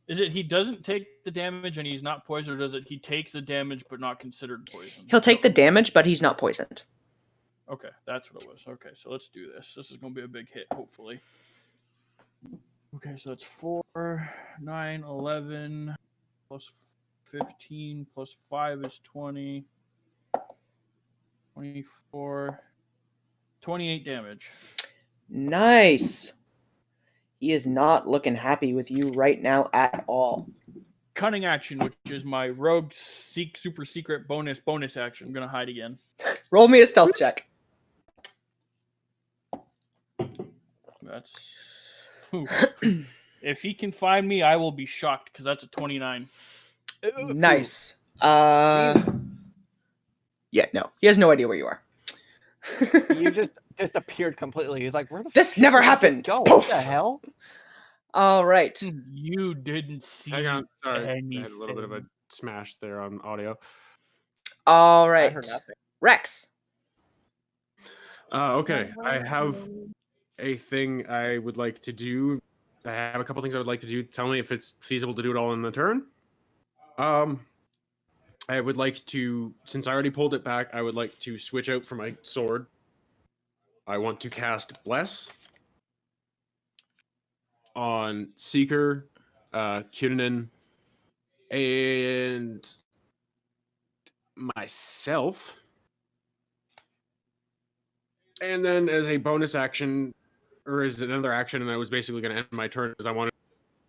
Is it he doesn't take the damage and he's not poisoned, or does it he takes the damage but not considered poison? He'll take the damage, but he's not poisoned. Okay, that's what it was. Okay, so let's do this. This is going to be a big hit, hopefully. Okay, so that's 4, 9, 11, plus 15, plus 5 is 20, 24, 28 damage. Nice. He is not looking happy with you right now at all. Cunning action, which is my rogue super secret bonus action. I'm going to hide again. Roll me a stealth check. That's... If he can find me, I will be shocked, because that's a 29. Nice. Yeah, no. He has no idea where you are. You just disappeared completely. He's like, where the This fuck never did you happened. Go. Poof. What the hell? All right. You didn't see Hang on, sorry. I anything. had a little bit of a smashed there on audio. All I right. heard nothing. Rex. Okay, I have a thing I would like to do. I have a couple things I would like to do. Tell me if it's feasible to do it all in the turn. I would like to, since I already pulled it back, I would like to switch out for my sword. I want to cast Bless on Seeker, Kunin, and myself. And then as a bonus action, or as another action, and I was basically going to end my turn because I wanted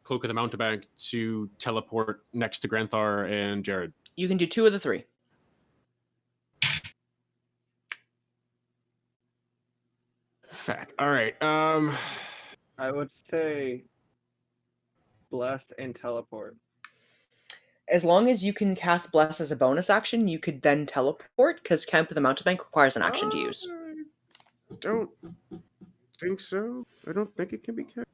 Cloak of the Mountebank to teleport next to Granthar and Jared. You can do 2 of the 3. Fact. All right. I would say blessed and teleport. As long as you can cast Bless as a bonus action, you could then teleport, because Camp of the Mountebank requires an action to use. I don't think so. I don't think it can be cast.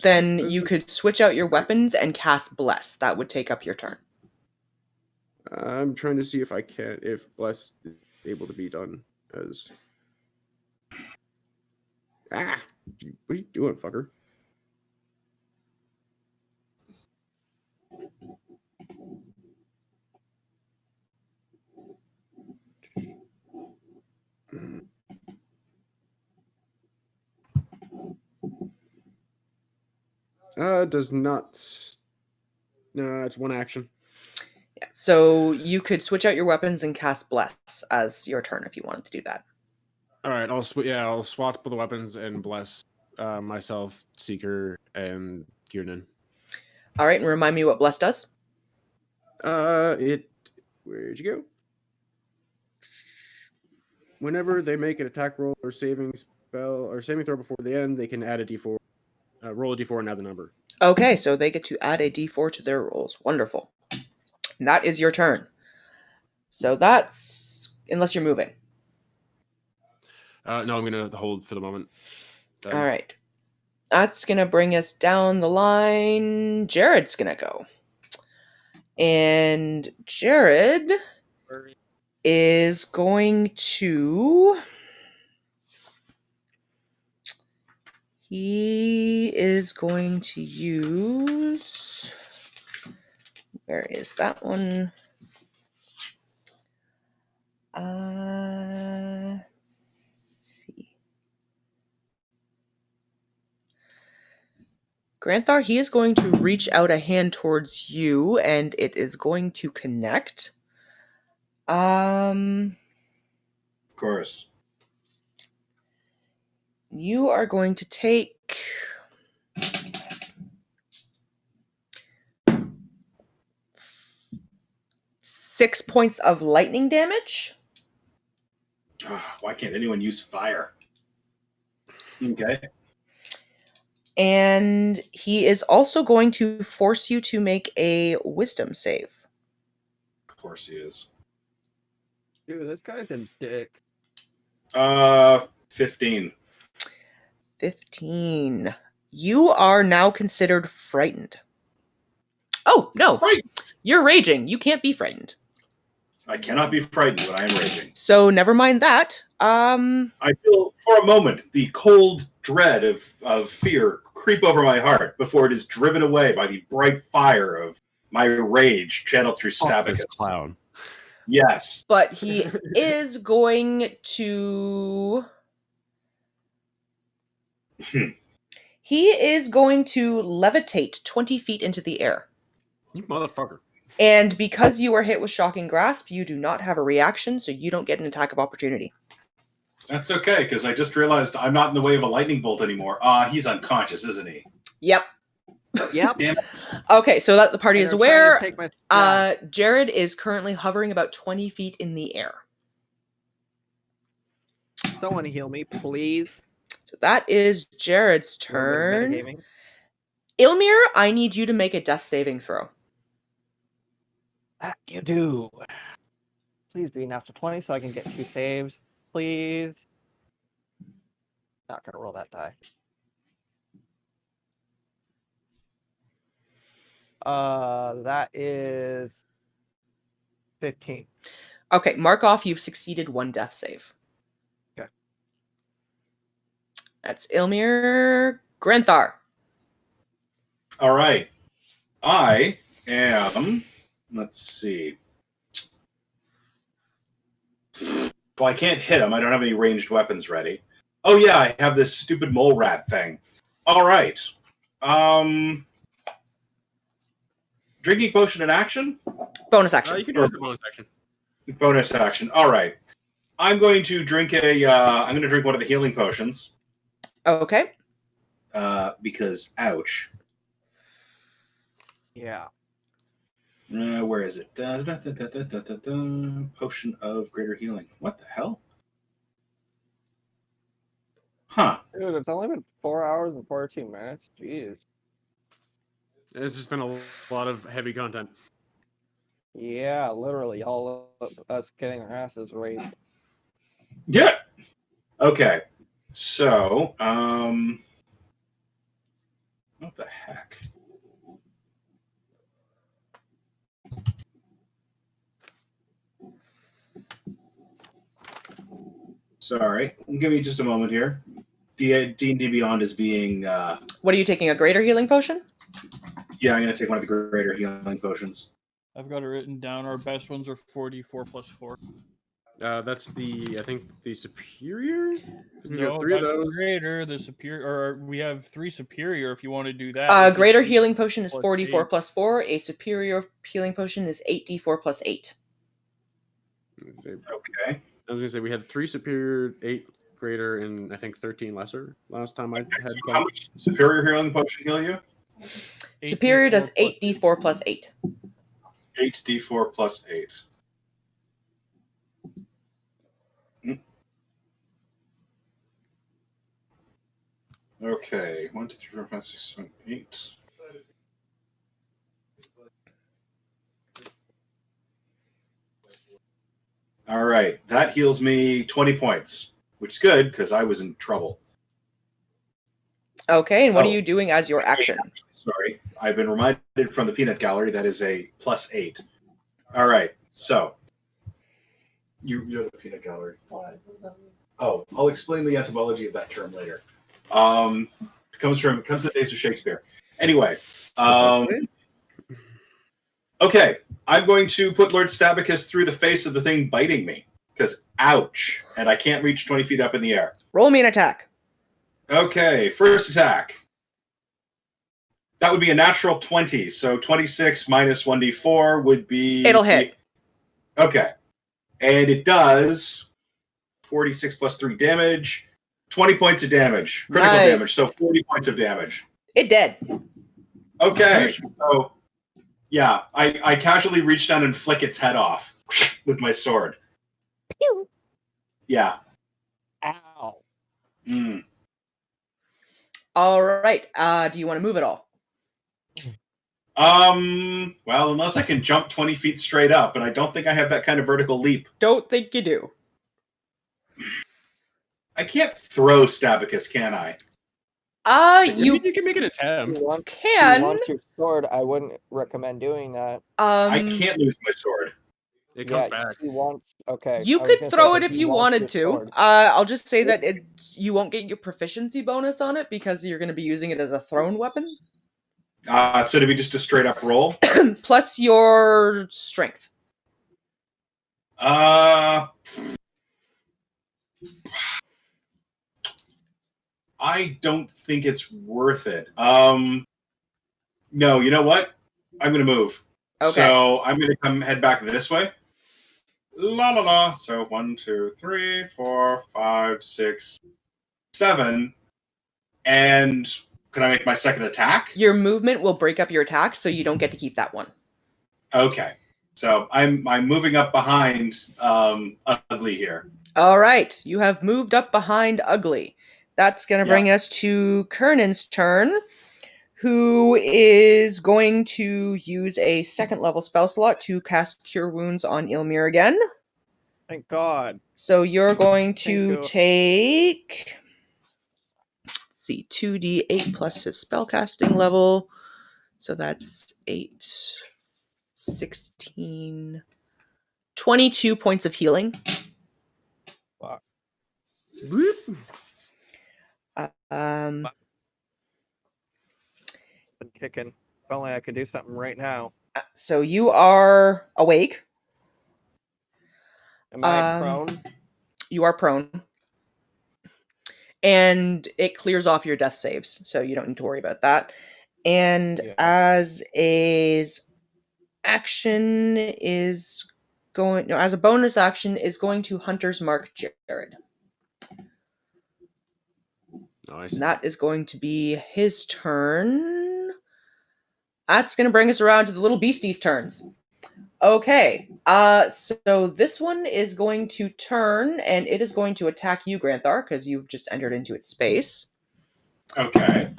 Then you could switch out your weapons and cast Bless. That would take up your turn. I'm trying to see if I can, if Bless is able to be done as. Ah! What are you doing, fucker? Does not. No, it's one action. Yeah. So you could switch out your weapons and cast Bless as your turn if you wanted to do that. All right, I'll swap the weapons and bless myself, Seeker, and Kiernan. All right, and remind me what Bless does. Where'd you go? Whenever they make an attack roll or saving spell or saving throw before the end, they can add a d4, roll a d4 and add the number. Okay, so they get to add a d4 to their rolls. Wonderful. And that is your turn. So that's unless you're moving. No, I'm gonna hold for the moment. All right. That's going to bring us down the line. Jared's going to go. And Jared is going to... He is going to use... Where is that one? Let's see. Granthar, he is going to reach out a hand towards you, and it is going to connect. Of course. You are going to take 6 points of lightning damage. Why can't anyone use fire? Okay. And he is also going to force you to make a wisdom save. Of course he is. Dude, this guy's a dick. 15. 15. You are now considered frightened. Oh, no. Frightened. You're raging. You can't be frightened. I cannot be frightened when I am raging. So never mind that. I feel for a moment the cold dread of fear creep over my heart before it is driven away by the bright fire of my rage channeled through Stabicus. Clown. Yes. But he is going to... He is going to levitate 20 feet into the air. You motherfucker. And because you are hit with Shocking Grasp, you do not have a reaction, so you don't get an attack of opportunity. That's okay, because I just realized I'm not in the way of a lightning bolt anymore. He's unconscious, isn't he? Yep. Yep. Damn it. Okay, so that the party is And I'm trying to aware. take my- Jared is currently hovering about 20 feet in the air. Someone heal me, please. So that is Jared's A little bit of turn. metagaming. Ilmir, I need you to make a death saving throw. That you do. Please be enough to 20 so I can get 2 saves. Please. Not gonna roll that die. That is 15. Okay, mark off you've succeeded 1 death save. Okay. That's Ilmir Granthar. All right. I am. Let's see. Well, I can't hit him. I don't have any ranged weapons ready. Oh yeah, I have this stupid mole rat thing. All right. Drinking potion in action? Bonus action. You can do it as a bonus action. Bonus action. All right. I'm going to drink I'm going to drink one of the healing potions. Okay. Because ouch. Yeah. Where is it? Potion of greater healing. What the hell? Huh. Dude, it's only been 4 hours and 14 minutes. Jeez. It's just been a lot of heavy content. Yeah, literally, all of us getting our asses raised. Yeah. Okay. So, what the heck? Sorry. Give me just a moment here. D&D Beyond is being... What are you taking, a greater healing potion? Yeah, I'm going to take one of the greater healing potions. I've got it written down. Our best ones are 44 plus 4. That's I think the superior? We No, got 3 of that's those. greater. The superior, or we have 3 superior if you want to do that. Greater healing potion is plus 44 8. plus 4. A superior healing potion is 8d4 plus 8. Okay. I was gonna say we had 3 superior, 8 greater, and I think 13 lesser last time I had. How much does superior healing potion heal you? Superior does 8d4 plus 8. 8d4 plus 8. Okay, 1, 2, 3, 4, 5, 6, 7, 8. All right, that heals me 20 points, which is good because I was in trouble. Okay, and what are you doing as your action? Sorry, I've been reminded from the peanut gallery that is a plus 8. All right, so you're the peanut gallery. Oh, I'll explain the etymology of that term later. Comes to the days of Shakespeare. Anyway, okay, I'm going to put Lord Stabicus through the face of the thing biting me because ouch, and I can't reach 20 feet up in the air. Roll me an attack. Okay, first attack. That would be a natural 20, so 26 minus 1d4 would be... It'll hit. Okay, and it does 46 plus 3 damage, 20 points of damage, critical Nice. damage, so 40 points of damage. It dead. Okay, so yeah, I casually reach down and flick its head off with my sword. Pew. Yeah. Ow. Mm. All right. Do you want to move at all? Well, unless I can jump 20 feet straight up, and I don't think I have that kind of vertical leap. Don't think you do. I can't throw Stabicus, can I? You can make an attempt. If you can. want your sword, I wouldn't recommend doing that. I can't lose my sword. It comes back. He wants, okay. You I was could gonna throw say, it if he you wants wanted your to. sword. I'll just say that you won't get your proficiency bonus on it because you're going to be using it as a thrown weapon. So it'd be just a straight up roll? Plus your strength. I don't think it's worth it. No, you know what? I'm going to move. Okay. So I'm going to head back this way. La la la. So 1, 2, 3, 4, 5, 6, 7. And can I make my second attack? Your movement will break up your attack, so you don't get to keep that one. Okay. So I'm moving up behind Ugly here. All right. You have moved up behind Ugly. That's going to bring us to Kernan's turn, who is going to use a 2nd level spell slot to cast Cure Wounds on Ilmir again. Thank God. So you're going to Thank you. take, let's see, 2d8 plus his spellcasting level. So that's 8, 16, 22 points of healing. Fuck. Um, Been kicking. If only I could do something right now. so you are awake. Am I prone? You are prone. And it clears off your death saves, so you don't need to worry about that. And as a bonus action is going to Hunter's Mark Jared. Nice. And that is going to be his turn. That's going to bring us around to the little beastie's turns. Okay, so this one is going to turn, and it is going to attack you, Granthar, because you've just entered into its space. Okay.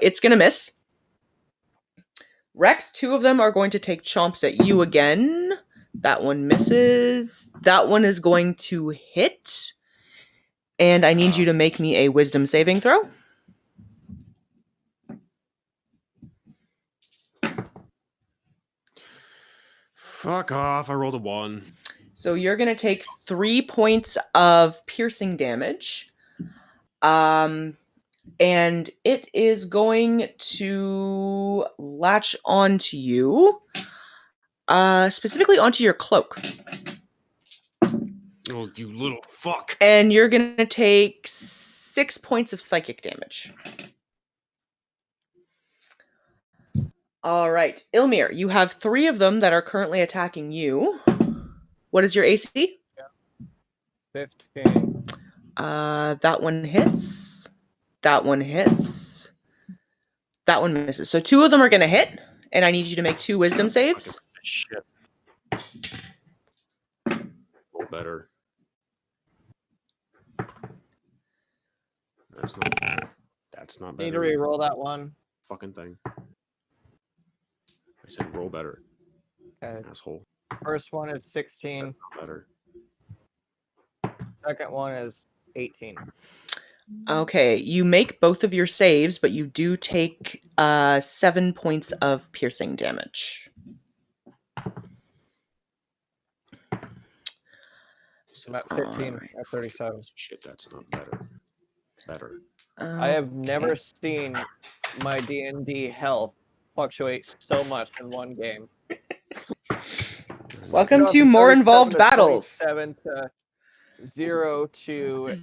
It's going to miss. Rex, 2 of them are going to take chomps at you again. That one misses. That one is going to hit. And I need you to make me a wisdom saving throw. Fuck off. I rolled a 1. So you're going to take 3 points of piercing damage. And it is going to latch onto you. Specifically onto your cloak. Oh, you little fuck. And you're going to take 6 points of psychic damage. All right. Ilmir, you have 3 of them that are currently attacking you. What is your AC? 15. That one hits. That one hits. That one misses. So 2 of them are going to hit, and I need you to make 2 wisdom saves. Shit. Roll better. That's not better. That's not better. Need to re-roll that one. Fucking thing. I said roll better. Okay. Asshole. First one is 16. That's not better. Second one is 18. Okay, you make both of your saves, but you do take 7 points of piercing damage. I'm at 15 Alright. at 37. Shit, that's not better. Better. I have never seen my D&D health fluctuate so much in one game. Welcome to more involved battles. 7 to 0 to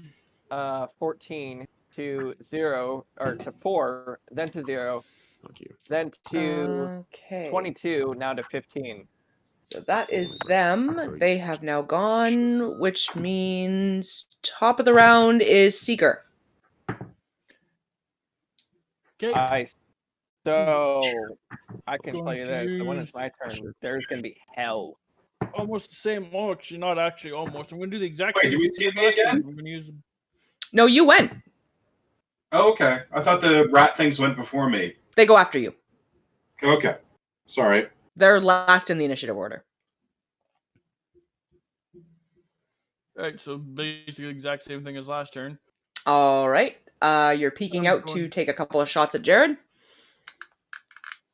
14 to 0 or to 4, then to 0, Fuck you. then to 22, now to 15. So that is them. They have now gone, which means top of the round is Seeker. Okay. So I can tell you this: so when Confused. it's my turn, there's gonna be hell. Almost the same. Oh, actually, not actually. Almost. I'm gonna do the exact Wait, same. do we see me again? I'm gonna use. No, you went. Oh, okay. I thought the rat things went before me. They go after you. Okay. Sorry. They're last in the initiative order. Right. So basically, the exact same thing as last turn. All right. You're peeking out to take a couple of shots at Jared.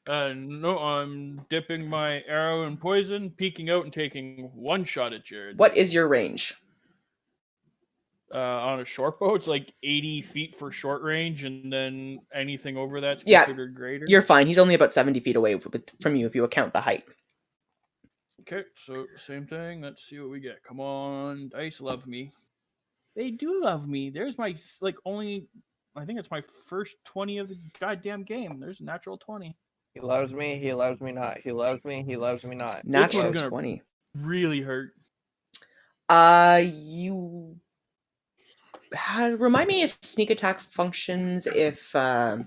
No, I'm dipping my arrow in poison, peeking out, and taking 1 shot at Jared. What is your range? On a short bow, it's like 80 feet for short range, and then anything over that's considered greater. You're fine. He's only about 70 feet away from you if you account the height. Okay, so same thing. Let's see what we get. Come on, dice love me. They do love me. There's my only. I think it's my first 20 of the goddamn game. There's a natural 20. He loves me. He loves me not. He loves me. He loves me not. Natural gonna 20. Really hurt. You remind me if sneak attack functions if. All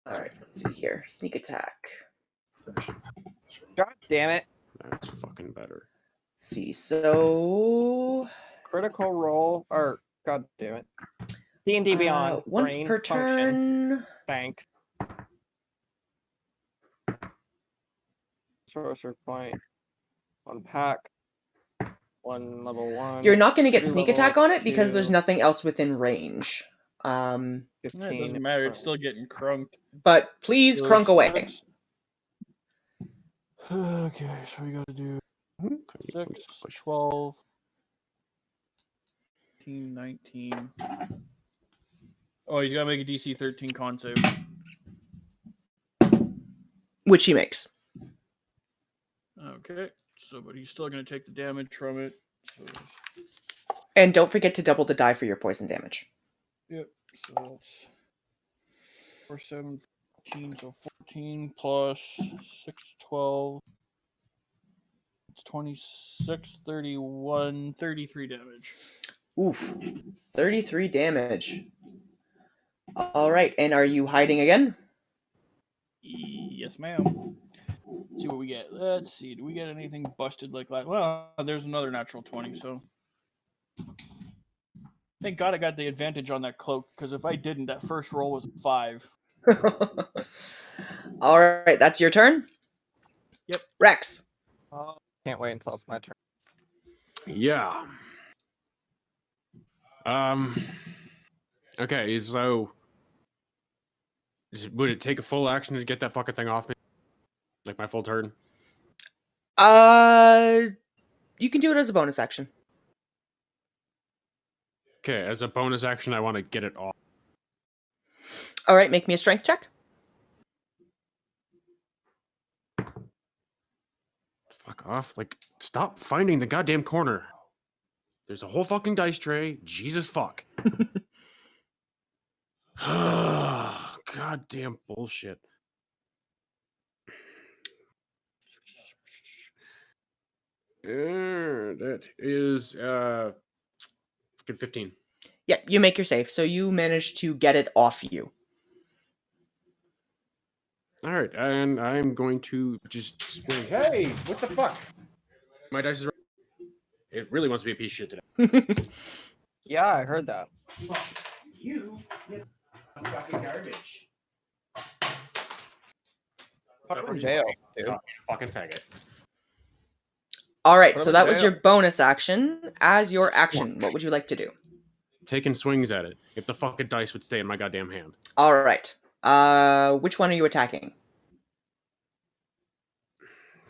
right, let's see here. Sneak attack. God damn it! That's fucking better. Let's see, so Critical roll, or god damn it. D&D Beyond. Once brain per function. turn. Thanks. Sorcerer point. 1 pack. 1 level 1. You're not going to get 2 sneak level attack on it because 2, there's nothing else within range. 15. It doesn't matter. It's still getting crunked. But please crunk away. Okay, so we gotta do 6, 12, 18, 19. Oh, he's gotta make a DC 13 con save. Which he makes. Okay, so but he's still gonna take the damage from it. So, And don't forget to double the die for your poison damage. yep, so that's 4, 7, 14, so 14 plus 6, 12. It's 26, 31, 33 damage. Oof. 33 damage. Alright, and are you hiding again? Yes, ma'am. Let's see what we get. Let's see. Do we get anything busted like that? Well, there's another natural 20, so. Thank God I got the advantage on that cloak, because if I didn't, that first roll was 5. Alright, that's your turn? Yep. Rex. Can't wait until it's my turn. Yeah. Okay, so would it take a full action to get that fucking thing off me? Like my full turn? You can do it as a bonus action. Okay, as a bonus action, I want to get it off. Alright, make me a strength check. Fuck off. Like, stop finding the goddamn corner. There's a whole fucking dice tray. Jesus fuck. Goddamn bullshit. That is fucking 15. Yeah, you make your save, so you manage to get it off you. Alright, and I'm going to just swing. Hey, what the fuck? My dice is. It really wants to be a piece of shit today. Yeah, I heard that. You fucking garbage. Put him in jail, dude. Fucking faggot. Alright, Put so him in that was jail. your bonus action. As your action, what would you like to do? Taking swings at it. If the fucking dice would stay in my goddamn hand. Alright. Which one are you attacking?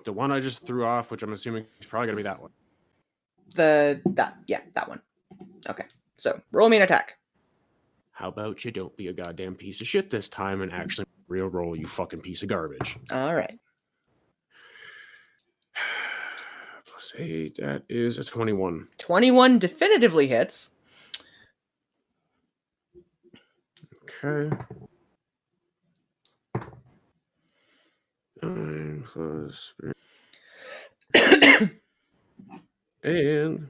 The one I just threw off, which I'm assuming is probably gonna be that one. That one. Okay. So, roll me an attack. How about you don't be a goddamn piece of shit this time and actually real roll, you fucking piece of garbage. Alright. Plus 8, that is a 21. 21 definitively hits. Okay. 9 plus... and...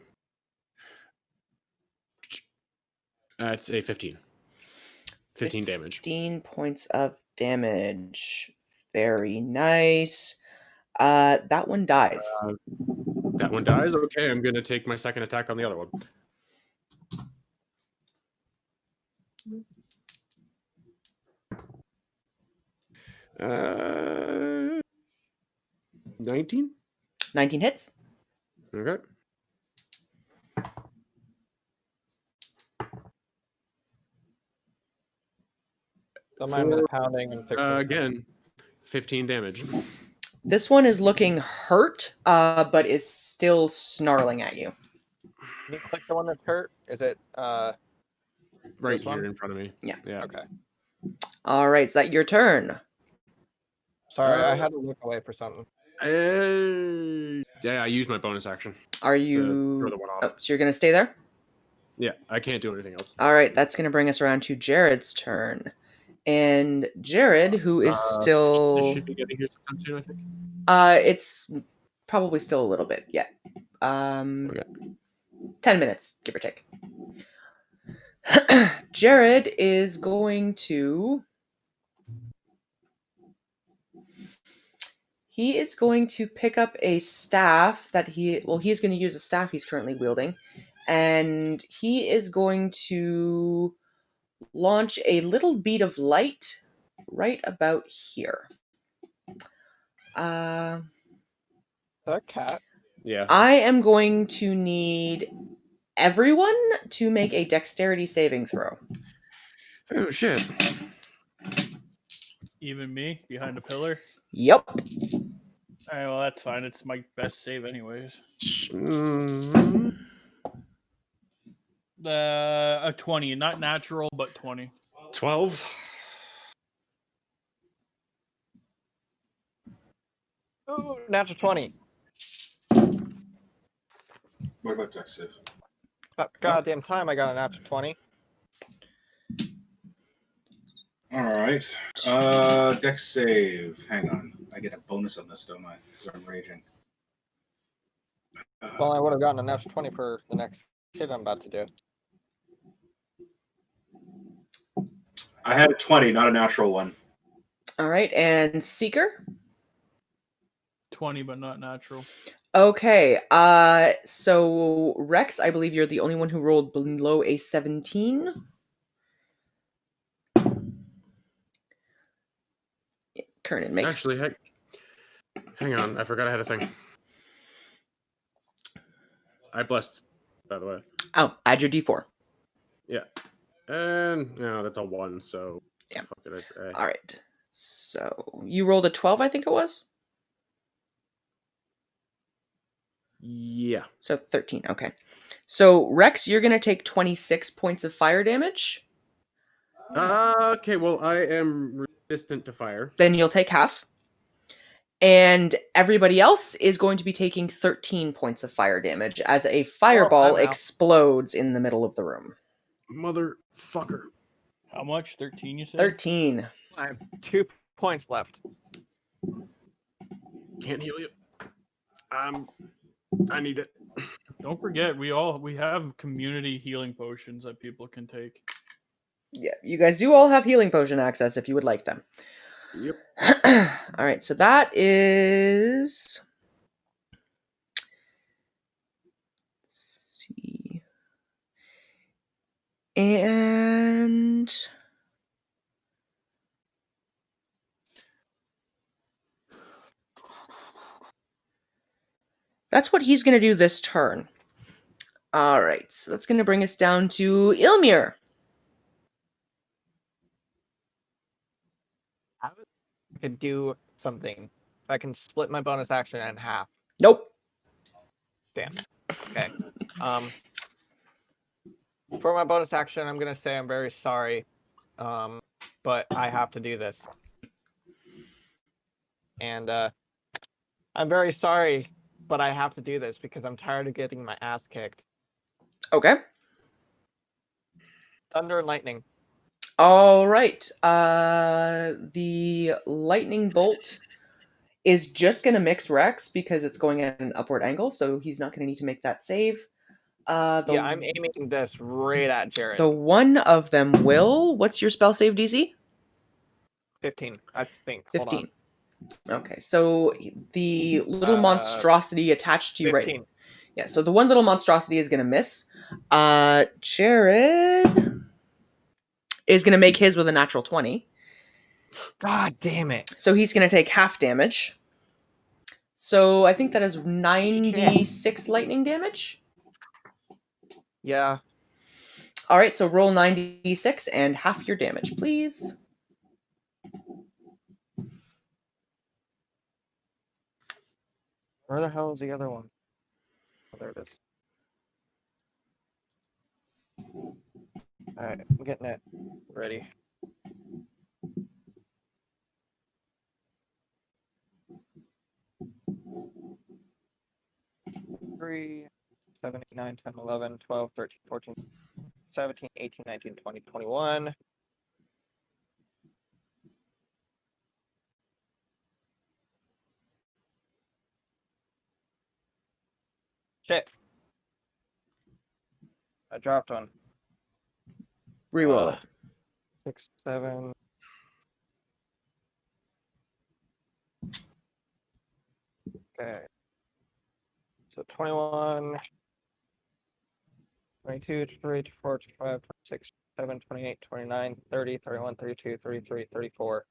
That's a 15. 15 damage. 15 points of damage. Very nice. That one dies. That one dies? Okay, I'm gonna take my second attack on the other one. Uh, 19? 19 hits. Okay. Don't mind the pounding and fixing. Again, 15 damage. This one is looking hurt, but is still snarling at you. Can you click the one that's hurt? Is it Right This one? here in front of me. Yeah. okay? Alright, is that your turn? Sorry, I had to look away for something. Yeah, I used my bonus action. Are To you... throw the one off. Oh, so you're going to stay there? Yeah, I can't do anything else. Alright, that's going to bring us around to Jared's turn. And Jared, who is This still... should be getting here sometime soon, I think. It's probably still a little bit, yeah. Okay. 10 minutes, give or take. Jared is going to... He is going to pick up a staff that he's going to use a staff he's currently wielding, and he is going to launch a little bead of light right about here. Is that a cat? Yeah. I am going to need everyone to make a dexterity saving throw. Oh, shit. Even me behind a pillar. Yep. All right, well, that's fine. It's my best save, anyways. A 20, not natural, but 20. 12. Ooh, natural 20. What about dex save? About goddamn time I got a natural 20. All right. Dex save. Hang on. I get a bonus on this, don't I? Because I'm raging. Well, I would have gotten a natural 20 for the next hit I'm about to do. I had a 20, not a natural one. All right, and Seeker? 20, but not natural. Okay, so Rex, I believe you're the only one who rolled below a 17. Kernan makes... Actually, hang on. I forgot I had a thing. I blessed, by the way. Oh, add your d4. Yeah. And, no, that's a 1, so... Yeah. Fuck it. All right. So, you rolled a 12, I think it was? Yeah. So, 13, okay. So, Rex, you're going to take 26 points of fire damage. Okay, well, I am resistant to fire. Then you'll take half. And everybody else is going to be taking 13 points of fire damage as a fireball I'm out. explodes in the middle of the room. Motherfucker. How much? 13, you said? 13. I have 2 points left. Can't heal you. I need it. Don't forget, we have community healing potions that people can take. Yeah, you guys do all have healing potion access if you would like them. Yep. All right, so that is... Let's see. And... that's what he's going to do this turn. All right, so that's going to bring us down to Ilmir. I could do something. I can split my bonus action in half. Nope. Damn. Okay. For my bonus action, I'm gonna say I'm very sorry, but I have to do this. And I'm very sorry, but I have to do this because I'm tired of getting my ass kicked. Okay. Thunder and lightning. All right. The lightning bolt is just going to mix Rex because it's going at an upward angle, so he's not going to need to make that save. Yeah, I'm aiming this right at Jared. The one of them will. What's your spell save DC? 15, I think. 15. Hold on. Okay, so the little monstrosity attached to you 15. right. Yeah, so the one little monstrosity is going to miss. Jared is going to make his with a natural 20. God damn it. So he's going to take half damage. So I think that is 96 lightning damage. Yeah. All right, so roll 96 and half your damage, please. Where the hell is the other one? Oh, there it is. Alright, I'm getting it ready. Three, 7, 8, 9, 10, 11, 12, 13, 14, 17, 18, 19, 20, 21. Shit. I dropped one. Reroll it. 6, 7. Okay. So 21, 22, 23, 24, 25, 26, 27, 28, 29, 30, 31, 32, 33, 34.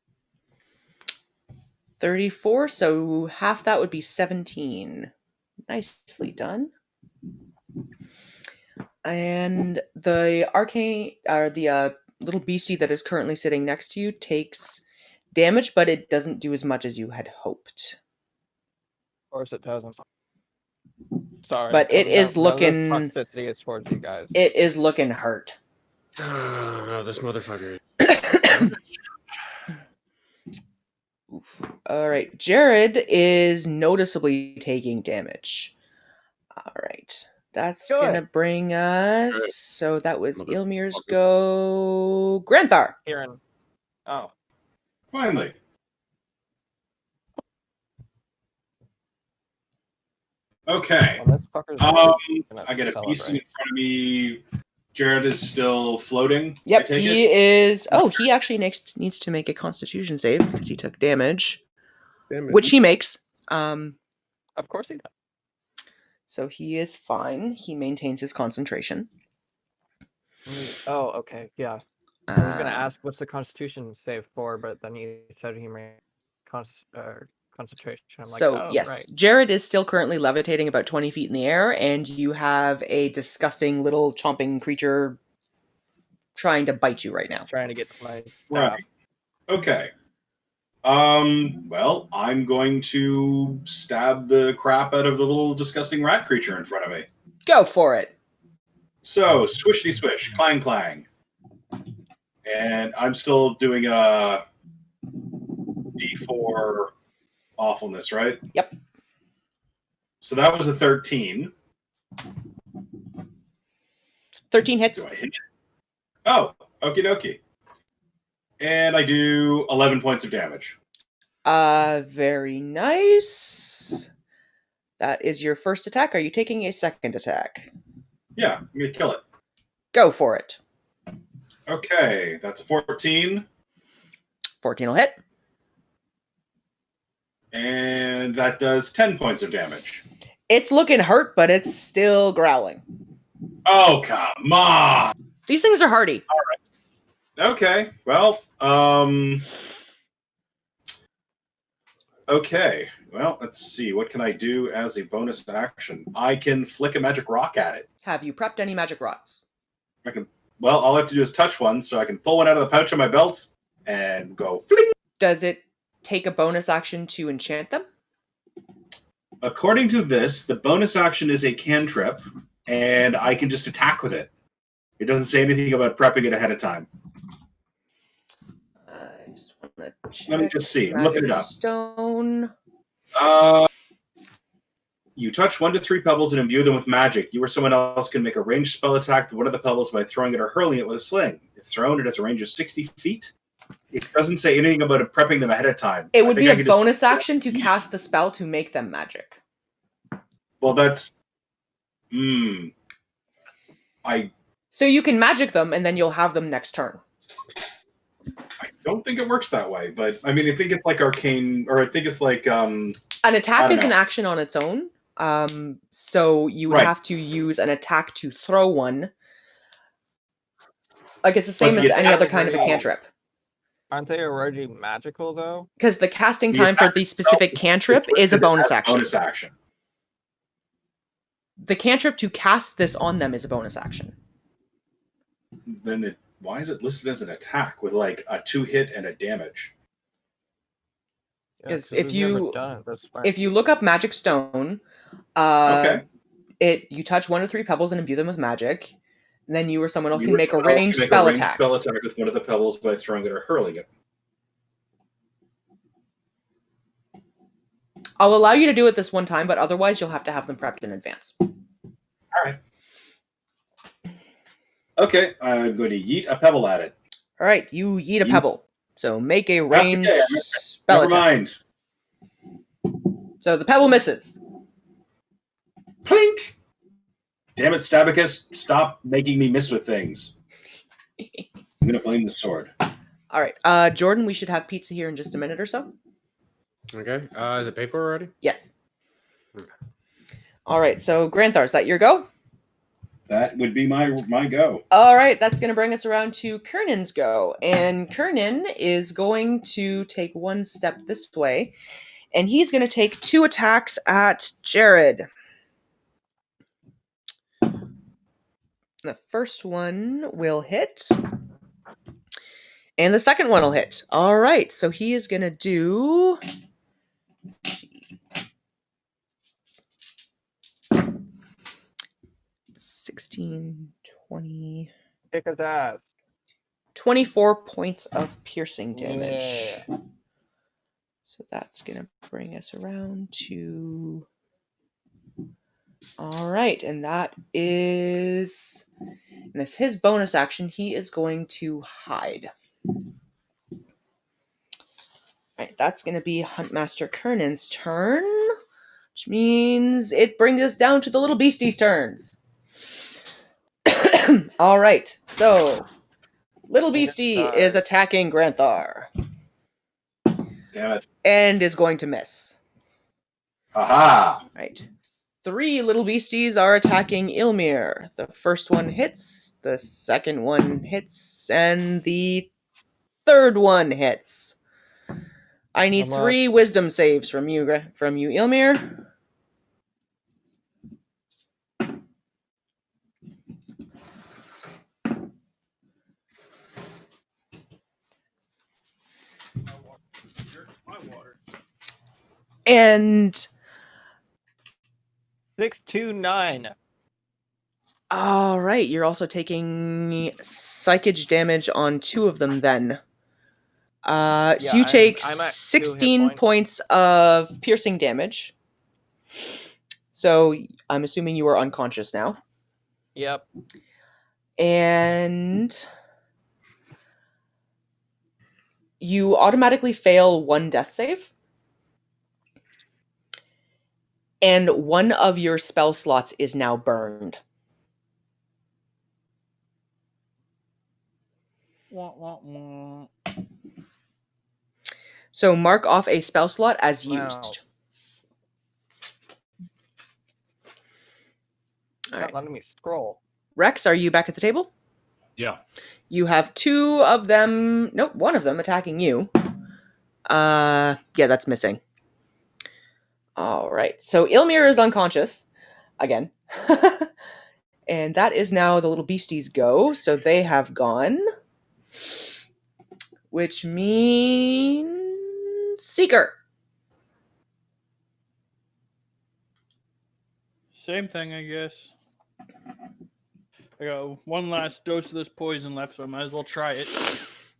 34, so half that would be 17. Nicely done. And the arcane, or the little beastie that is currently sitting next to you takes damage, but it doesn't do as much as you had hoped. course it doesn't. Sorry. But it is looking... toxicity is towards you guys. It is looking hurt. Oh, no, this motherfucker. All right, Jared is noticeably taking damage. All right, that's Good. gonna bring us. So that was Mother- Ilmir's go. Granthar. Kieran. Oh. Finally. Okay. Well, this fucker's I get a beast in front of me. Jared is still floating. I Yep, take he it? is. Oh, he actually needs to make a Constitution save because he took damage, Damn it. which he makes. Of course he does. So he is fine. He maintains his concentration. Oh, okay, yeah. I was gonna ask what's the Constitution save for, but then you said he made concentration. I'm like, So, oh, yes, right. Jared is still currently levitating about 20 feet in the air, and you have a disgusting little chomping creature trying to bite you right now. Trying to get to my staff. Right. Okay. Well, I'm going to stab the crap out of the little disgusting rat creature in front of me. Go for it. So, swishity swish, clang clang. And I'm still doing a D4 awfulness, right? Yep. So that was a 13. 13 hits. Do I hit it? Oh, okie dokie. And I do 11 points of damage. Very nice. That is your first attack. Are you taking a second attack? Yeah, I'm going to kill it. Go for it. Okay, that's a 14. 14 will hit. And that does 10 points of damage. It's looking hurt, but it's still growling. Oh, come on! These things are hardy. Okay, well, okay. Well, let's see. What can I do as a bonus action? I can flick a magic rock at it. Have you prepped any magic rocks? I can. Well, all I have to do is touch one, so I can pull one out of the pouch on my belt and go fling. Does it take a bonus action to enchant them? According to this, the bonus action is a cantrip, and I can just attack with it. It doesn't say anything about prepping it ahead of time. I just want to check. Let me just see. I'm looking it up. Stone. You touch 1 to 3 pebbles and imbue them with magic. You or someone else can make a ranged spell attack with one of the pebbles by throwing it or hurling it with a sling. If thrown, it has a range of 60 feet. It doesn't say anything about prepping them ahead of time. It would be a bonus action to cast the spell to make them magic. Well, that's... So you can magic them, and then you'll have them next turn. I don't think it works that way, but I mean, I think it's like arcane, or I think it's like... An attack is an action on its own. So you would have to use an attack to throw one. Like, it's the same as any other kind of a cantrip. Aren't they already magical, though? Because the casting time for the specific cantrip is a bonus action. Bonus action. The cantrip to cast this on them is a bonus action. Then why is it listed as an attack with like a 2-hit and a damage? Because Yeah, if you if look up magic stone, Okay. you touch 1 to 3 pebbles and imbue them with magic. And then you or someone else can make a ranged Make spell a ranged attack. spell attack with one of the pebbles by throwing it or hurling it. I'll allow you to do it this one time, but otherwise you'll have to have them prepped in advance. All right. Okay, I'm going to yeet a pebble at it. All right, you yeet a pebble. So make a ranged Okay, spell Never attack. mind. So the pebble misses. Plink! Damn it, Stabicus. Stop making me miss with things. I'm going to blame the sword. All right, Jordan, we should have pizza here in just a minute or so. Okay. Is it paid for already? Yes. Okay. All right, so Granthar, is that your go? That would be my go. All right, that's going to bring us around to Kernan's go. And Kernan is going to take one step this way, and he's going to take 2 attacks at Jared. The first one will hit, and the second one will hit. All right, so he is going to do... Let's see. 16, 20. Kick his ass. 24 points of piercing damage. Yeah. So that's going to bring us around to... All right, and that is... And as his bonus action, he is going to hide. All right, that's going to be Huntmaster Kernan's turn, which means it brings us down to the little beastie's turns. All right, so little beastie is attacking Granthar. Damn it. And is going to miss. Aha! Right. 3 little beasties are attacking Ilmir. The first one hits, the second one hits, and the third one hits. I need 3 wisdom saves from you, Ilmir. And 6, 2, 9. all right, you're also taking psychic damage on 2 of them then. So you take I'm at 16 points of piercing damage. So I'm assuming you are unconscious now. Yep. And you automatically fail 1 death save. And 1 of your spell slots is now burned. So mark off a spell slot as used. All right. Not letting me scroll. Rex, are you back at the table? Yeah. You have 2 of them. Nope, 1 of them attacking you. Yeah, that's missing. All right. So Ilmir is unconscious again. And that is now the little beasties go. So they have gone. Which means Seeker. Same thing, I guess. I got 1 last dose of this poison left, so I might as well try it. See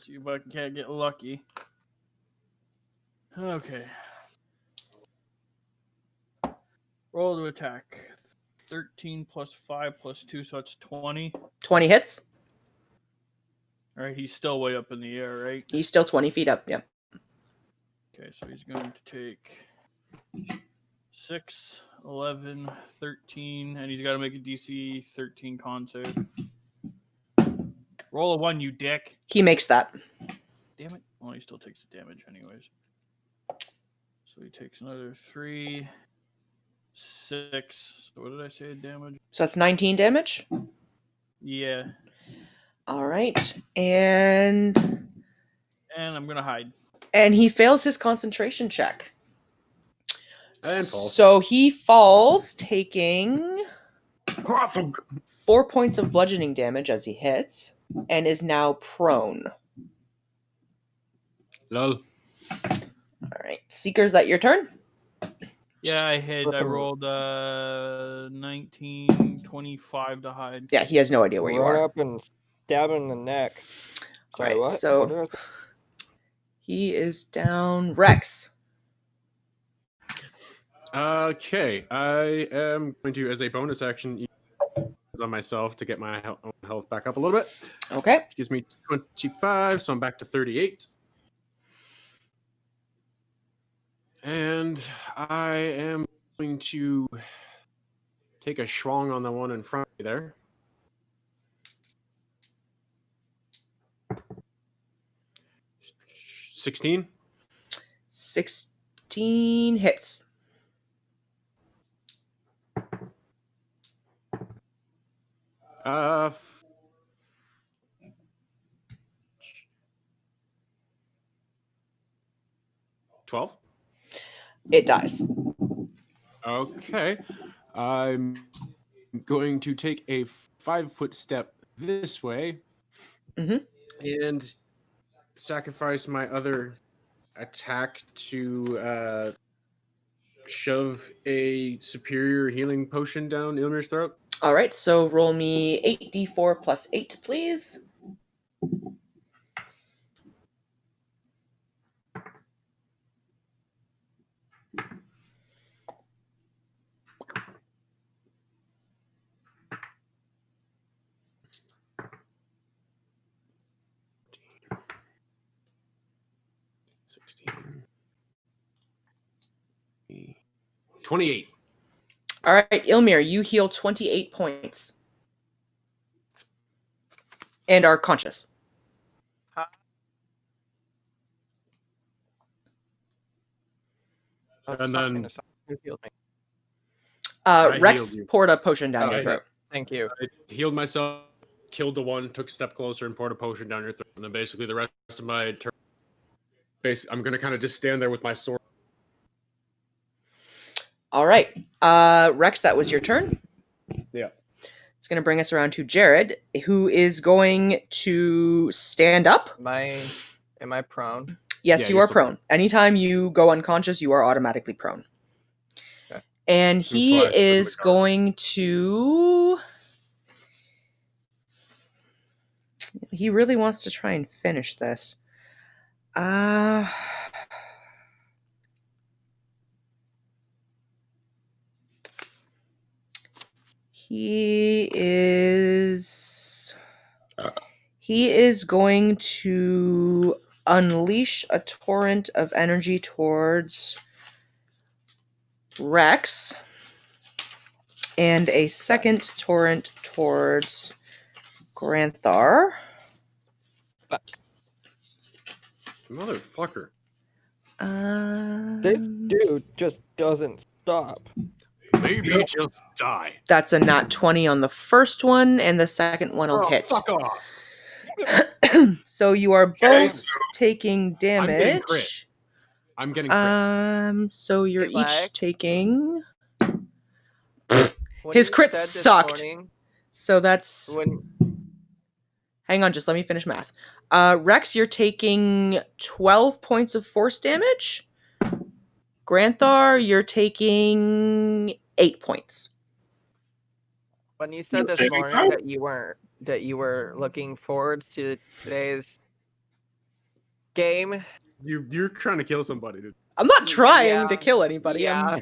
if I can't get lucky. Okay. Roll to attack. 13 plus 5 plus 2, so that's 20. 20 hits. All right, he's still way up in the air, right? He's still 20 feet up, yep. Okay, so he's going to take 6, 11, 13, and he's got to make a DC 13 con save. Roll a 1, you dick. He makes that. Damn it. Well, he still takes the damage anyways. So he takes another 3, 6. So what did I say damage? So that's 19 damage? Yeah. All right. And I'm going to hide. And he fails his concentration check. And falls. So he falls, taking 4 points of bludgeoning damage as he hits, and is now prone. Lol. All right. Seeker, is that your turn? Yeah, I hid. I rolled 19, 25 to hide. Yeah, he has no idea where you Run are. up and stab him in the neck. Sorry, Right, what? so What did I say? he is down. Rex. Okay, I am going to, as a bonus action, use on myself to get my own health back up a little bit. Okay. Which gives me 25, so I'm back to 38. And I am going to take a schlong on the one in front of me there. $16. 16 hits. Uh, 12. It dies. Okay. I'm going to take a 5-foot step this way and sacrifice my other attack to shove a superior healing potion down Ilmir's throat. All right, so roll me 8d4 plus 8, please. $16. 28. All right, Ilmir, you heal 28 points. And are conscious. And then Rex poured a potion down your throat. Thank you. I healed myself, killed the one, took a step closer, and poured a potion down your throat. And then basically the rest of my turn, I'm going to kind of just stand there with my sword. All right. Rex, that was your turn. Yeah. It's going to bring us around to Jared, who is going to stand up. Am I prone? Yes, Yeah, you you're are still prone. Anytime you go unconscious, you are automatically prone. Okay. And he why I stood in is the corner. going to... He really wants to try and finish this. He is going to unleash a torrent of energy towards Rex and a second torrent towards Granthar. Motherfucker. This dude just doesn't stop. Maybe just die. That's a nat 20 on the first one, and the second one will hit. Fuck off. So you are both taking getting crit. damage. I'm getting crit. So you're Hey, Lex. each taking... When His you crit said this sucked. morning, So that's... Hang on, just let me finish math. Rex, you're taking 12 points of force damage. Granthar, you're taking 8 points. when you said this morning that you were looking forward to today's game, You're trying to kill somebody, dude. I'm not trying Yeah. to kill anybody. yeah,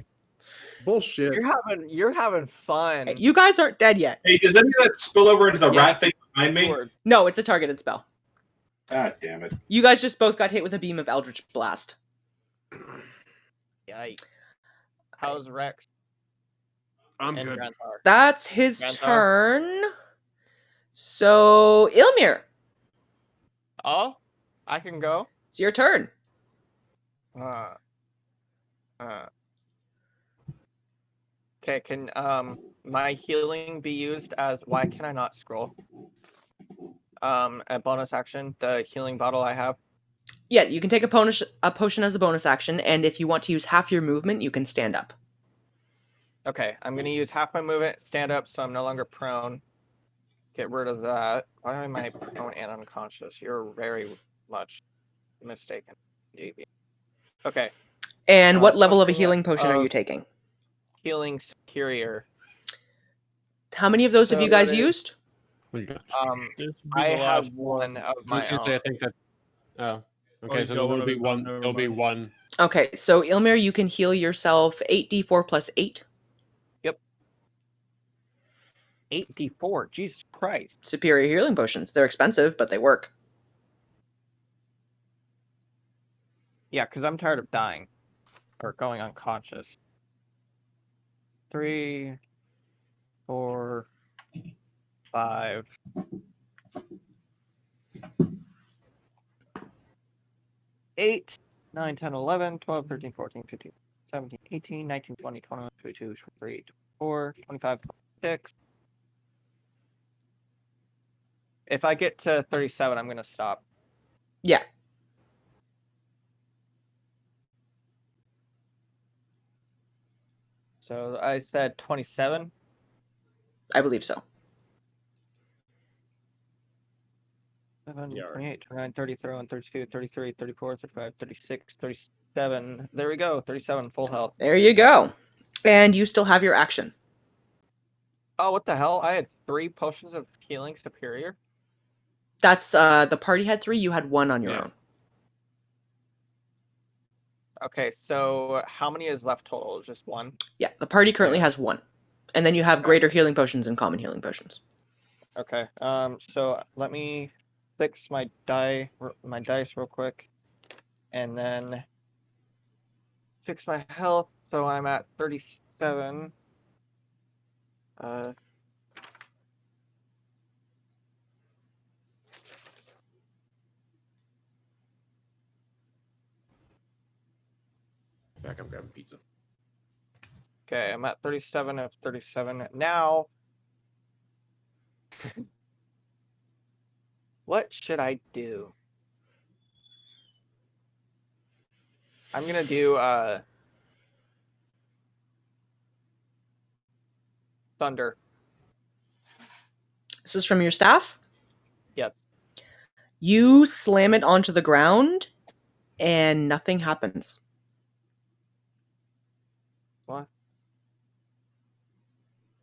Bullshit. you're having fun. You guys aren't dead yet. Hey, does any of that spill over into the Yeah. rat thing behind me? No, it's a targeted spell. Ah, damn it. You guys just both got hit with a beam of Eldritch Blast. Yikes. How's Rex I'm and good. Granthar? That's his Granthar. turn. So, Ilmir, Oh, I can go. it's your turn. Okay, can my healing be used as... Why can I not scroll? A bonus action, the healing bottle I have. Yeah, you can take a potion as a bonus action, and if you want to use half your movement, you can stand up. Okay, I'm gonna use half my movement, stand up, so I'm no longer prone. Get rid of that. Why am I prone and unconscious? You're very much mistaken, DB. Okay. And what level of a Something healing potion are you taking? Healing superior. How many of those have you guys what is- used? This would be I the have last one of I my was gonna say, I own. think that. Oh, okay. he's So got there one will of be his one. own, never There'll be mind. one. Okay, so Ilmir, you can heal yourself 8d4 plus 8. 8d4. Jesus Christ. Superior healing potions. They're expensive, but they work. Yeah, because I'm tired of dying or going unconscious. 3, 4, 5. 8, 9, 10, 11, 12, 13, 14, 15, 17, 18, 19, 20, 21, 22, 23, 24, 25, 26. If I get to 37, I'm going to stop. Yeah. So I said 27. I believe so. 27, Yeah. 28, 29, 30, 31, 32, 33, 34, 35, 36, 37. There we go. 37, full health. There you go. And you still have your action. Oh, what the hell? I had 3 potions of healing superior. That's the party had 3. You had 1 on your own. Okay, so how many is left total? Just 1? Yeah, the party currently has 1, and then you have greater healing potions and common healing potions. Okay. So let me fix my dice real quick, and then fix my health. So I'm at 37. Back, I'm grabbing pizza. Okay, I'm at 37 of 37 now. What should I do? I'm gonna do thunder. This is from your staff? Yes. You slam it onto the ground, and nothing happens. What?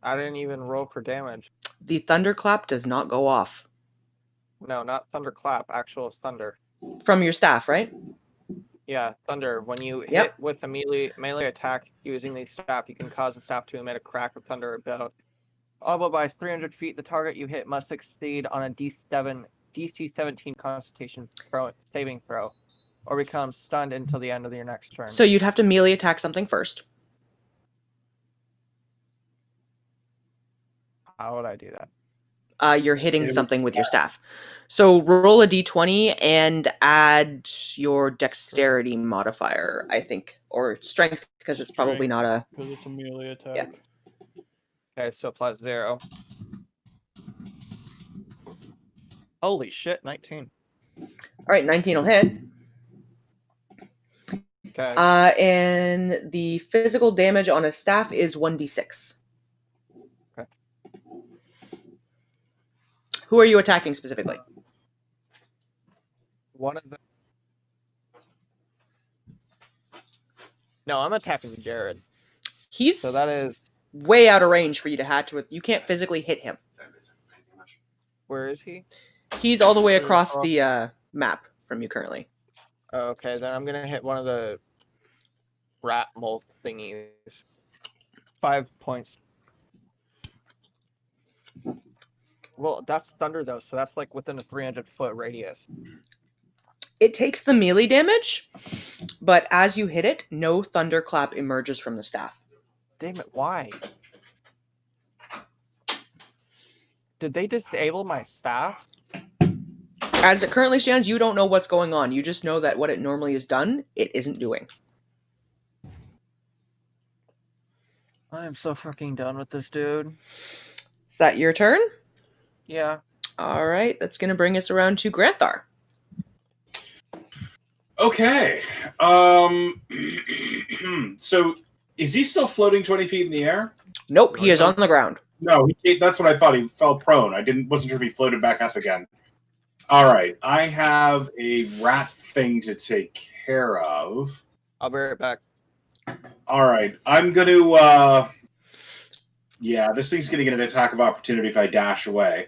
I didn't even roll for damage. The thunderclap does not go off. No, not thunderclap, actual thunder. From your staff, right? Yeah, thunder. When you hit Yep. with a melee attack using the staff, you can cause the staff to emit a crack of thunder about by 300 feet. The target you hit must succeed on a DC 17 Constitution saving throw, or become stunned until the end of your next turn. So you'd have to melee attack something first. How would I do that? You're hitting something with your staff. So roll a d20 and add your dexterity modifier, I think, or strength, because it's probably not a... Because it's a melee attack. Yeah. Okay, so +0. Holy shit, 19. All right, 19 will hit. Okay. And the physical damage on a staff is 1d6. Okay. Who are you attacking specifically? One of the... No, I'm attacking Jared. He's So that is... way out of range for you to hatch with. You can't physically hit him. Where is he? He's all the way across the map from you currently. Okay, then I'm gonna hit one of the rat mole thingies. 5 points. Well, that's thunder though, so that's like within a 300-foot radius. It takes the melee damage, but as you hit it, no thunderclap emerges from the staff. Damn it, why? Did they disable my staff? As it currently stands, you don't know what's going on. You just know that what it normally is done, it isn't doing. I am so fucking done with this dude. Is that your turn? Yeah. All right, that's going to bring us around to Granthar. Okay. So is he still floating 20 feet in the air? Nope, he is on the ground. No, that's what I thought. He fell prone. Wasn't sure if he floated back up again. All right, I have a rat thing to take care of. I'll be right back. All right, I'm going to... yeah, this thing's going to get an attack of opportunity if I dash away.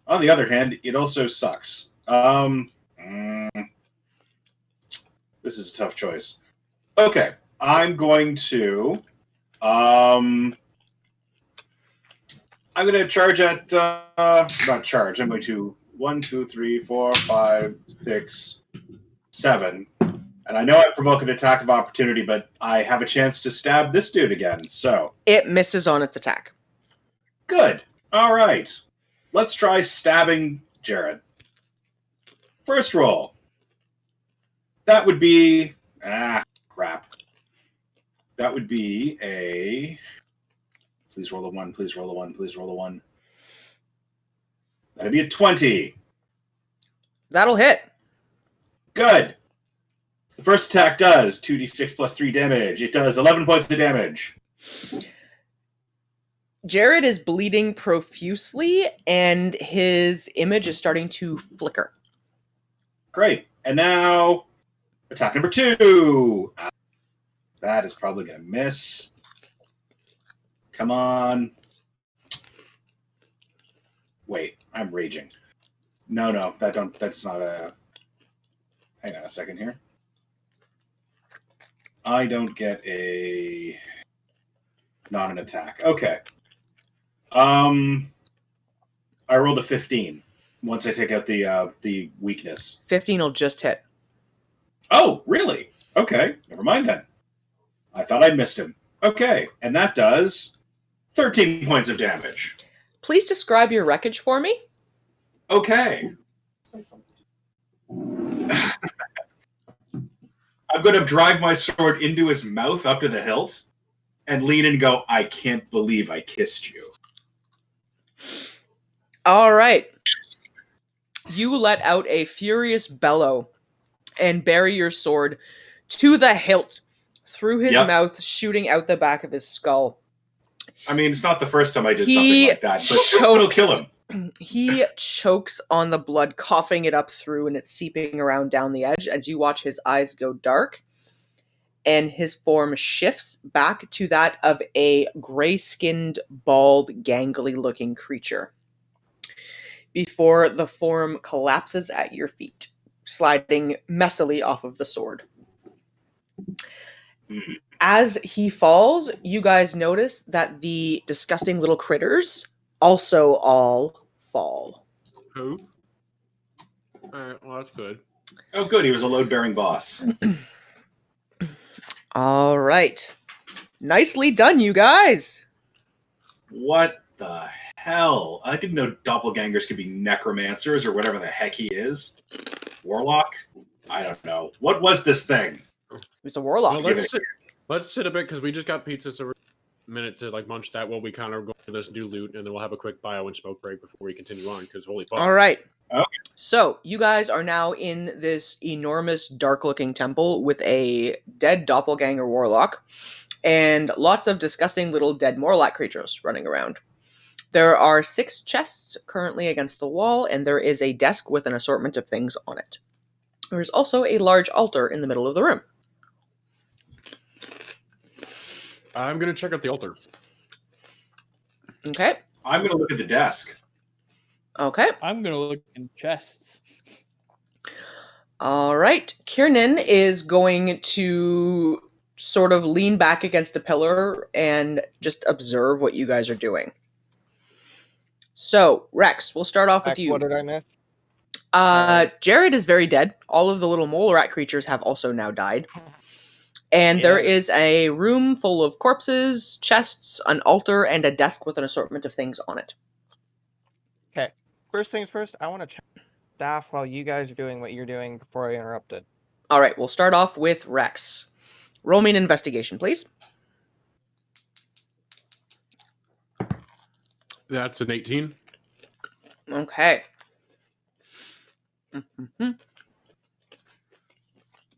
On the other hand, it also sucks. This is a tough choice. Okay, I'm going to... I'm going to charge at... not charge, I'm going to... 1, 2, 3, 4, 5, 6, 7. And I know I provoke an attack of opportunity, but I have a chance to stab this dude again, so... It misses on its attack. Good. All right. Let's try stabbing Jared. First roll. That would be... crap. That would be a... Please roll a 1, please roll a 1, please roll a 1. That'd be a 20. That'll hit. Good. The first attack does 2d6 plus 3 damage. It does 11 points of damage. Jared is bleeding profusely, and his image is starting to flicker. Great. And now, attack number 2. That is probably going to miss. Come on. Wait, I'm raging. No, that's not a... Hang on a second here. I don't get a... Not an attack. Okay. I rolled a 15 once I take out the weakness. 15 will just hit. Oh, really? Okay, never mind then. I thought I'd missed him. Okay, and that does 13 points of damage. Please describe your wreckage for me. Okay. I'm going to drive my sword into his mouth up to the hilt and lean and go, I can't believe I kissed you. All right. You let out a furious bellow and bury your sword to the hilt through his mouth, shooting out the back of his skull. I mean, it's not the first time I did something like that, but it'll kill him. He chokes on the blood, coughing it up through, and it's seeping around down the edge as you watch his eyes go dark, and his form shifts back to that of a gray-skinned, bald, gangly-looking creature before the form collapses at your feet, sliding messily off of the sword. As he falls, you guys notice that the disgusting little critters also all fall. Who? Alright, well, that's good. Oh, good. He was a load-bearing boss. All right. Nicely done, you guys. What the hell? I didn't know doppelgangers could be necromancers or whatever the heck he is. Warlock? I don't know. What was this thing? It's a warlock. Well, let's sit a bit because we just got pizza, so we're a minute to like munch that while we kind of go to this new loot, and then we'll have a quick bio and smoke break before we continue on. Because holy fuck! All right. Okay. So you guys are now in this enormous, dark-looking temple with a dead doppelganger warlock and lots of disgusting little dead Morlock creatures running around. There are 6 chests currently against the wall, and there is a desk with an assortment of things on it. There is also a large altar in the middle of the room. I'm gonna check out the altar. Okay. I'm going to look at the desk. Okay. I'm gonna look in chests. All right. Kiernan is going to sort of lean back against a pillar and just observe what you guys are doing. So, Rex, we'll start off with you. What did I miss? Jared is very dead. All of the little mole rat creatures have also now died. And there is a room full of corpses, chests, an altar, and a desk with an assortment of things on it. Okay. First things first, I want to check staff while you guys are doing what you're doing before I interrupted. All right, we'll start off with Rex. Roll me an investigation, please. That's an 18. Okay. Mm-hmm.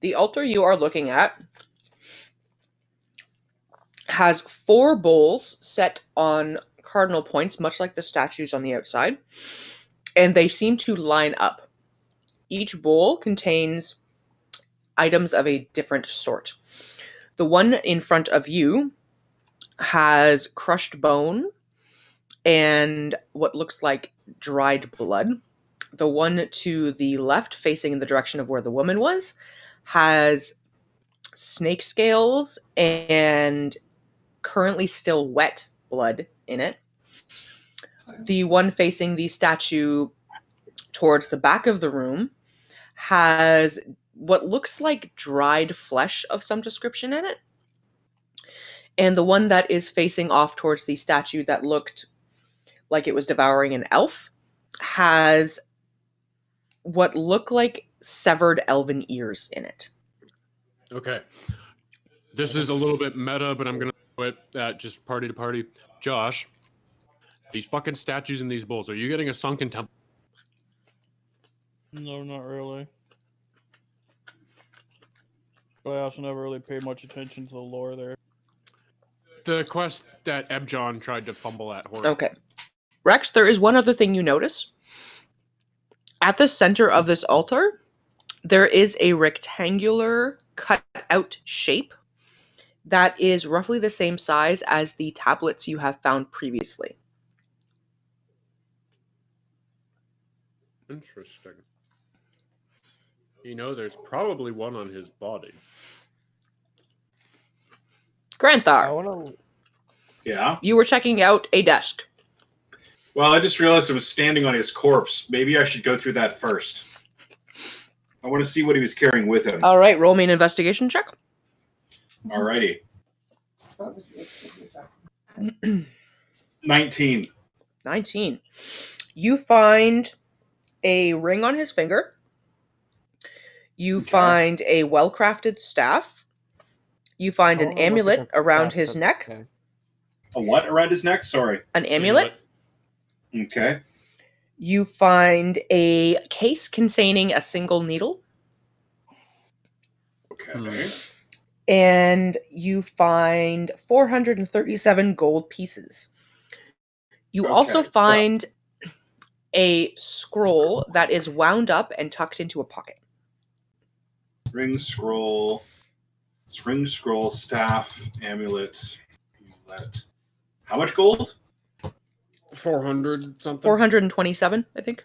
The altar you are looking at has 4 bowls set on cardinal points, much like the statues on the outside, and they seem to line up. Each bowl contains items of a different sort. The one in front of you has crushed bone and what looks like dried blood. The one to the left, facing in the direction of where the woman was, has snake scales and currently still wet blood in it. The one facing the statue towards the back of the room has what looks like dried flesh of some description in it. And the one that is facing off towards the statue that looked like it was devouring an elf has what look like severed elven ears in it. Okay. This is a little bit meta, but I'm gonna do it just party to party. Josh, these fucking statues in these bowls, are you getting a sunken temple? No, not really. But I also never really paid much attention to the lore there. the quest that Ebjon tried to fumble at. Horror. Okay. Rex, there is one other thing you notice. At the center of this altar, there is a rectangular cut-out shape that is roughly the same size as the tablets you have found previously. Interesting. There's probably one on his body. Granthar, I want to. Yeah. you were checking out a desk. Well, I just realized I was standing on his corpse. Maybe I should go through that first. I want to see what he was carrying with him. All right, roll me an investigation check. Alrighty. 19. 19. You find a ring on his finger. You Okay. find a well-crafted staff. You find an amulet around his neck. Okay. A what around his neck? Sorry. An amulet. Okay. You find a case containing a single needle. Okay. And you find 437 gold pieces. You also Okay, find a scroll that is wound up and tucked into a pocket. Ring scroll. It's ring scroll, staff, amulet. How much gold? 400 something. 427, I think.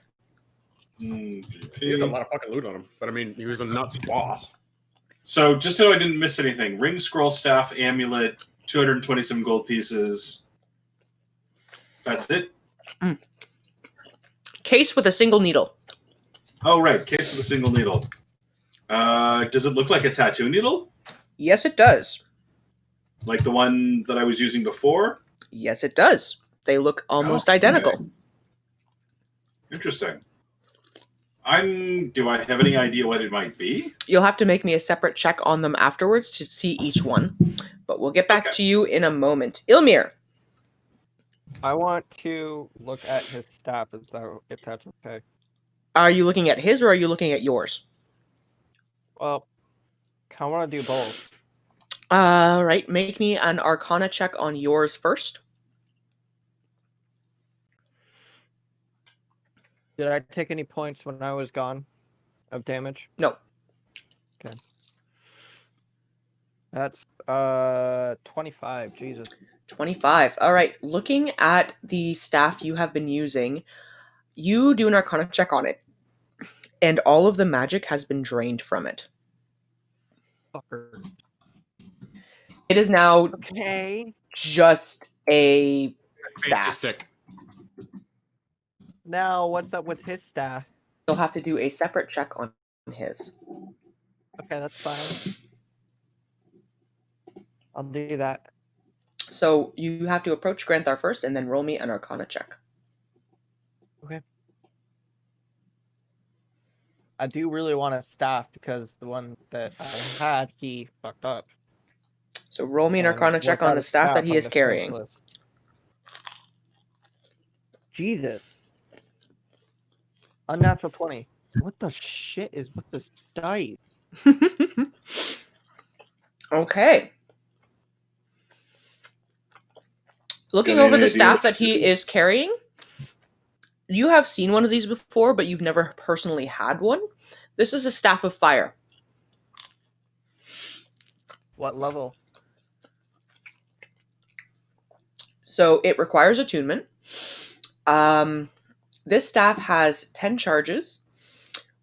He has a lot of fucking loot on him. But I mean, he was a nuts boss. So, just so I didn't miss anything, ring, scroll, staff, amulet, 227 gold pieces. That's it? Case with a single needle. Oh, right. Case with a single needle. Does it look like a tattoo needle? Yes, it does. Like the one that I was using before? Yes, it does. They look almost okay. identical. Interesting. Do I have any idea what it might be? You'll have to make me a separate check on them afterwards to see each one. But we'll get back to you in a moment. Ilmir. I want to look at his staff, if that's okay. Are you looking at his or are you looking at yours? Well, I want to do both. All right, make me an Arcana check on yours first. Did I take any points when I was gone of damage? No. Okay. That's 25. Jesus. 25. All right, looking at the staff you have been using, you do an Arcana check on it, and all of the magic has been drained from it. Fucker. It is now Okay. just a It's a staff. stick. Now, what's up with his staff? You'll have to do a separate check on his. Okay, that's fine. I'll do that. So you have to approach Granthar first, and then roll me an Arcana check. Okay. I do really want a staff because the one that I had, he fucked up. So roll me an And Arcana check on without the a staff that he I'm is carrying. defenseless. Jesus. Unnatural 20. What the shit is with this dice? Okay. Looking Got over any the idea staff what that this he is carrying, you have seen one of these before, but you've never personally had one. This is a staff of fire. What level? So it requires attunement. This staff has 10 charges.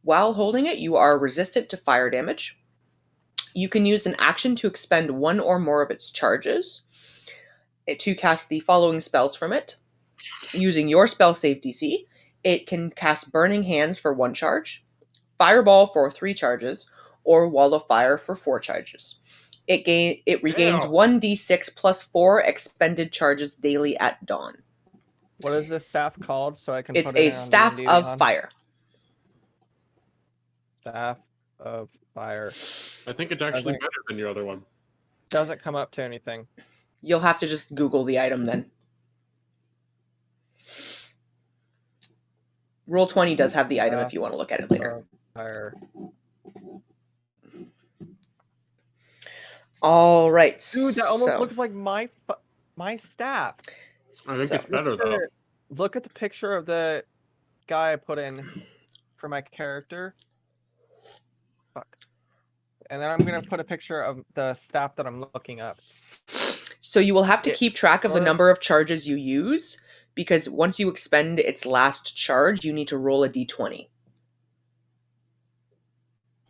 While holding it, you are resistant to fire damage. You can use an action to expend one or more of its charges to cast the following spells from it. Using your spell save DC, it can cast Burning Hands for 1 charge, Fireball for 3 charges, or Wall of Fire for 4 charges. It regains 1d6 plus 4 expended charges daily at dawn. What is this staff called so I can It's put it a on staff D&D of on? fire. Staff of fire. I think it's actually better than your other one. Doesn't come up to anything. You'll have to just Google the item then. Roll20 does have the item if you want to look at it later. Fire. All right. Dude, that almost looks like my My staff. I think it's better though. Look at the picture of the guy I put in for my character. Fuck. And then I'm gonna put a picture of the staff that I'm looking up. So you will have to keep track of the number of charges you use, because once you expend its last charge, you need to roll a d20.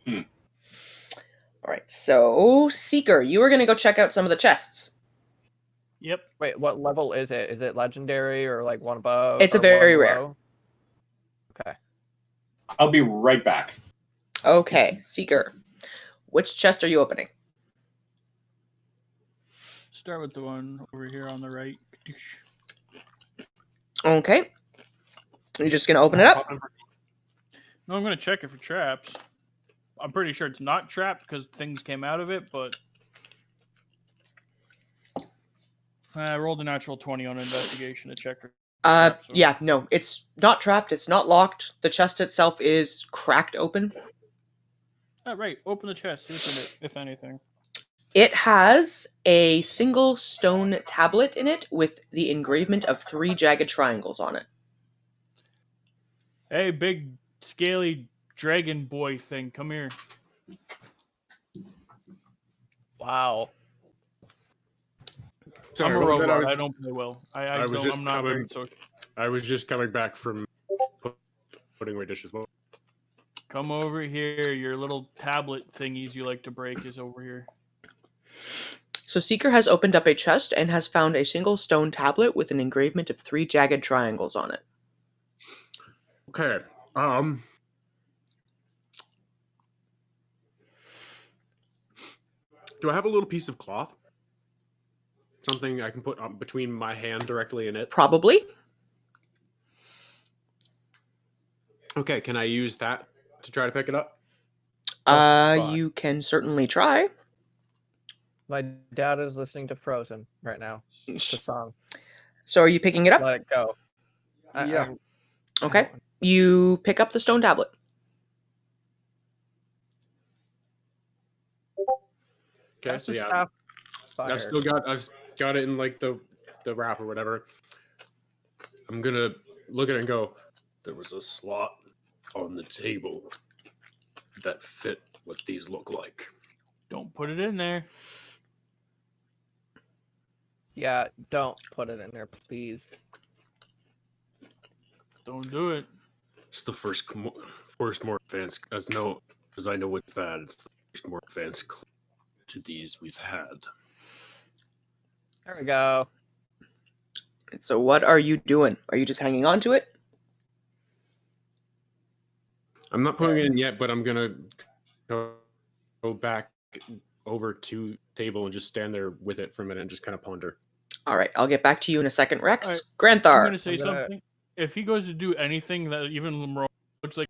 All right, so Seeker, you are going to go check out some of the chests. Yep. Wait, what level is it? Is it legendary or like one above? It's a very rare. Okay. I'll be right back. Okay, Seeker, which chest are you opening? Start with the one over here on the right. Okay. You're just going to open it up? No, I'm going to check it for traps. I'm pretty sure it's not trapped because things came out of it, but I rolled a natural 20 on investigation to check for traps, so. Yeah, no, it's not trapped. It's not locked. The chest itself is cracked open. Oh, right. Open the chest. See if anything. It has a single stone tablet in it with the engravement of 3 jagged triangles on it. Hey, big, scaly dragon boy thing. Come here. Wow. Sorry, I'm a what was that? robot. I don't play well. I was just coming back from putting away dishes. Well, come over here. Your little tablet thingies you like to break is over here. So Seeker has opened up a chest and has found a single stone tablet with an engravement of 3 jagged triangles on it. okay. Do I have a little piece of cloth? Something I can put between my hand directly in it? Probably. Okay, can I use that to try to pick it up? You can certainly try. My dad is listening to Frozen right now. The song. So are you picking it up? Let it go. Yeah. Okay. You pick up the stone tablet. Okay, so yeah. I've got it in like the wrap or whatever. I'm gonna look at it and go, there was a slot on the table that fit what these look like. Don't put it in there. Yeah, don't put it in there, please. Don't do it. It's the first more advanced, as I know what's bad. It's the first more advanced to these we've had. There we go. So what are you doing? Are you just hanging on to it? I'm not putting it in yet, but I'm gonna go back over to the table and just stand there with it for a minute and just kind of ponder. All right, I'll get back to you in a second, Rex. Right. Granthar. I'm going to say something. If he goes to do anything that even looks like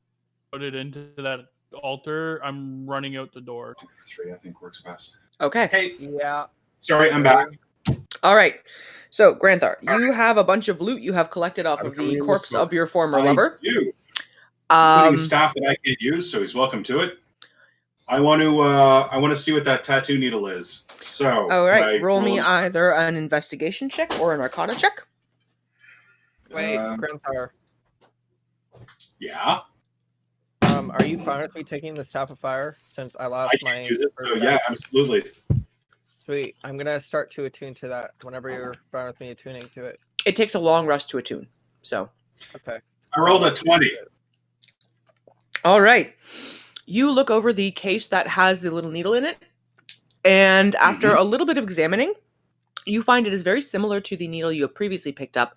put it into that altar, I'm running out the door. 2 for 3, I think works best. Okay. Hey. Yeah. Sorry, I'm back. All right. So, Granthar, you have a bunch of loot you have collected off of the corpse of your former lover. You. Including staff that I can't use, so he's welcome to it. I want to see what that tattoo needle is. So, all right, roll me either an investigation check or an arcana check. Wait, Grandfather. Yeah. Are you fine with me taking the Staff of Fire since I lost my? Use it, so yeah, absolutely. Sweet. I'm gonna start to attune to that whenever you're fine with me attuning to it. It takes a long rest to attune, so. Okay. I rolled a 20. All right. You look over the case that has the little needle in it, and after a little bit of examining, you find it is very similar to the needle you have previously picked up,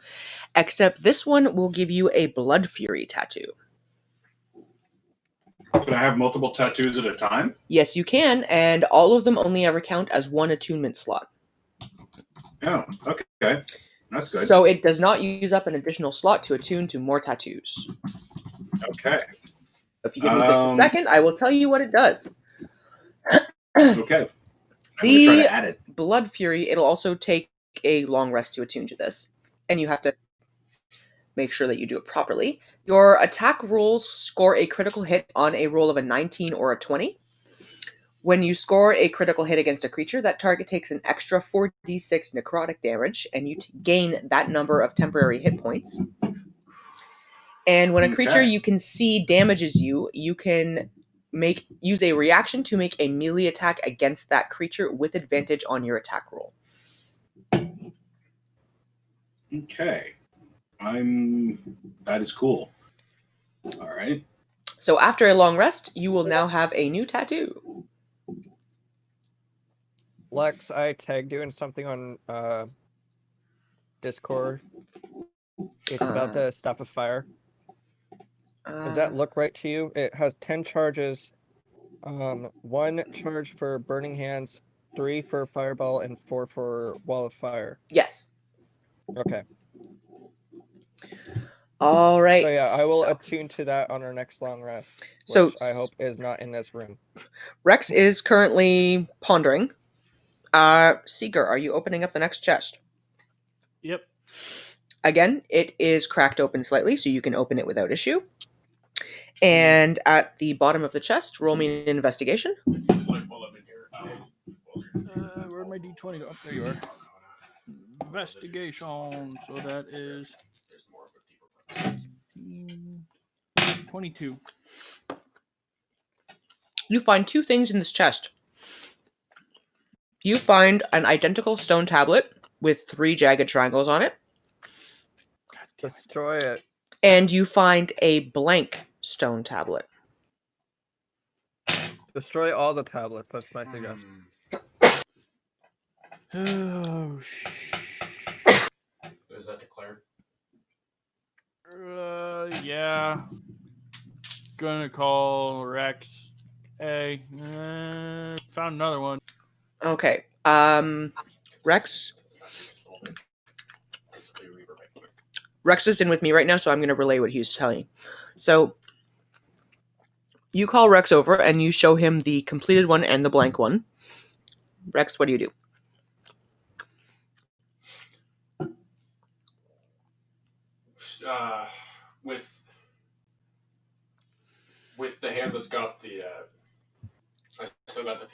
except this one will give you a Blood Fury tattoo. Can I have multiple tattoos at a time? Yes, you can, and all of them only ever count as one attunement slot. Oh, okay. That's good. So it does not use up an additional slot to attune to more tattoos. Okay. If you give me just a second, I will tell you what it does. Okay. I'm going to try to add it. Blood Fury, it'll also take a long rest to attune to this. And you have to make sure that you do it properly. Your attack rolls score a critical hit on a roll of a 19 or a 20. When you score a critical hit against a creature, that target takes an extra 4d6 necrotic damage, and you gain that number of temporary hit points. And when a creature you can see damages you, you can use a reaction to make a melee attack against that creature with advantage on your attack roll. Okay. That is cool. All right. So after a long rest, you will now have a new tattoo. Lex, I tagged you in something on Discord. It's about the Staff of Fire. Does that look right to you? It has 10 charges. 1 charge for Burning Hands, 3 for Fireball, and 4 for Wall of Fire. Yes. Okay. All right. So yeah, I will attune to that on our next long rest, which I hope is not in this room. Rex is currently pondering. Seeker, are you opening up the next chest? Yep. Again, it is cracked open slightly, so you can open it without issue. And at the bottom of the chest, roll me an investigation. Where'd my d20 go? Oh, there you are. Investigation. So that is 22. You find 2 things in this chest. You find an identical stone tablet with 3 jagged triangles on it. Destroy it. And you find a blank stone tablet. Destroy all the tablets. That's my suggestion. Oh, shit. Is that declared? Yeah. Gonna call Rex. Hey, found another one. Okay. Rex? Rex is in with me right now, so I'm going to relay what he's telling you. So, you call Rex over, and you show him the completed one and the blank one. Rex, what do you do? With the hand that's got the, I still got the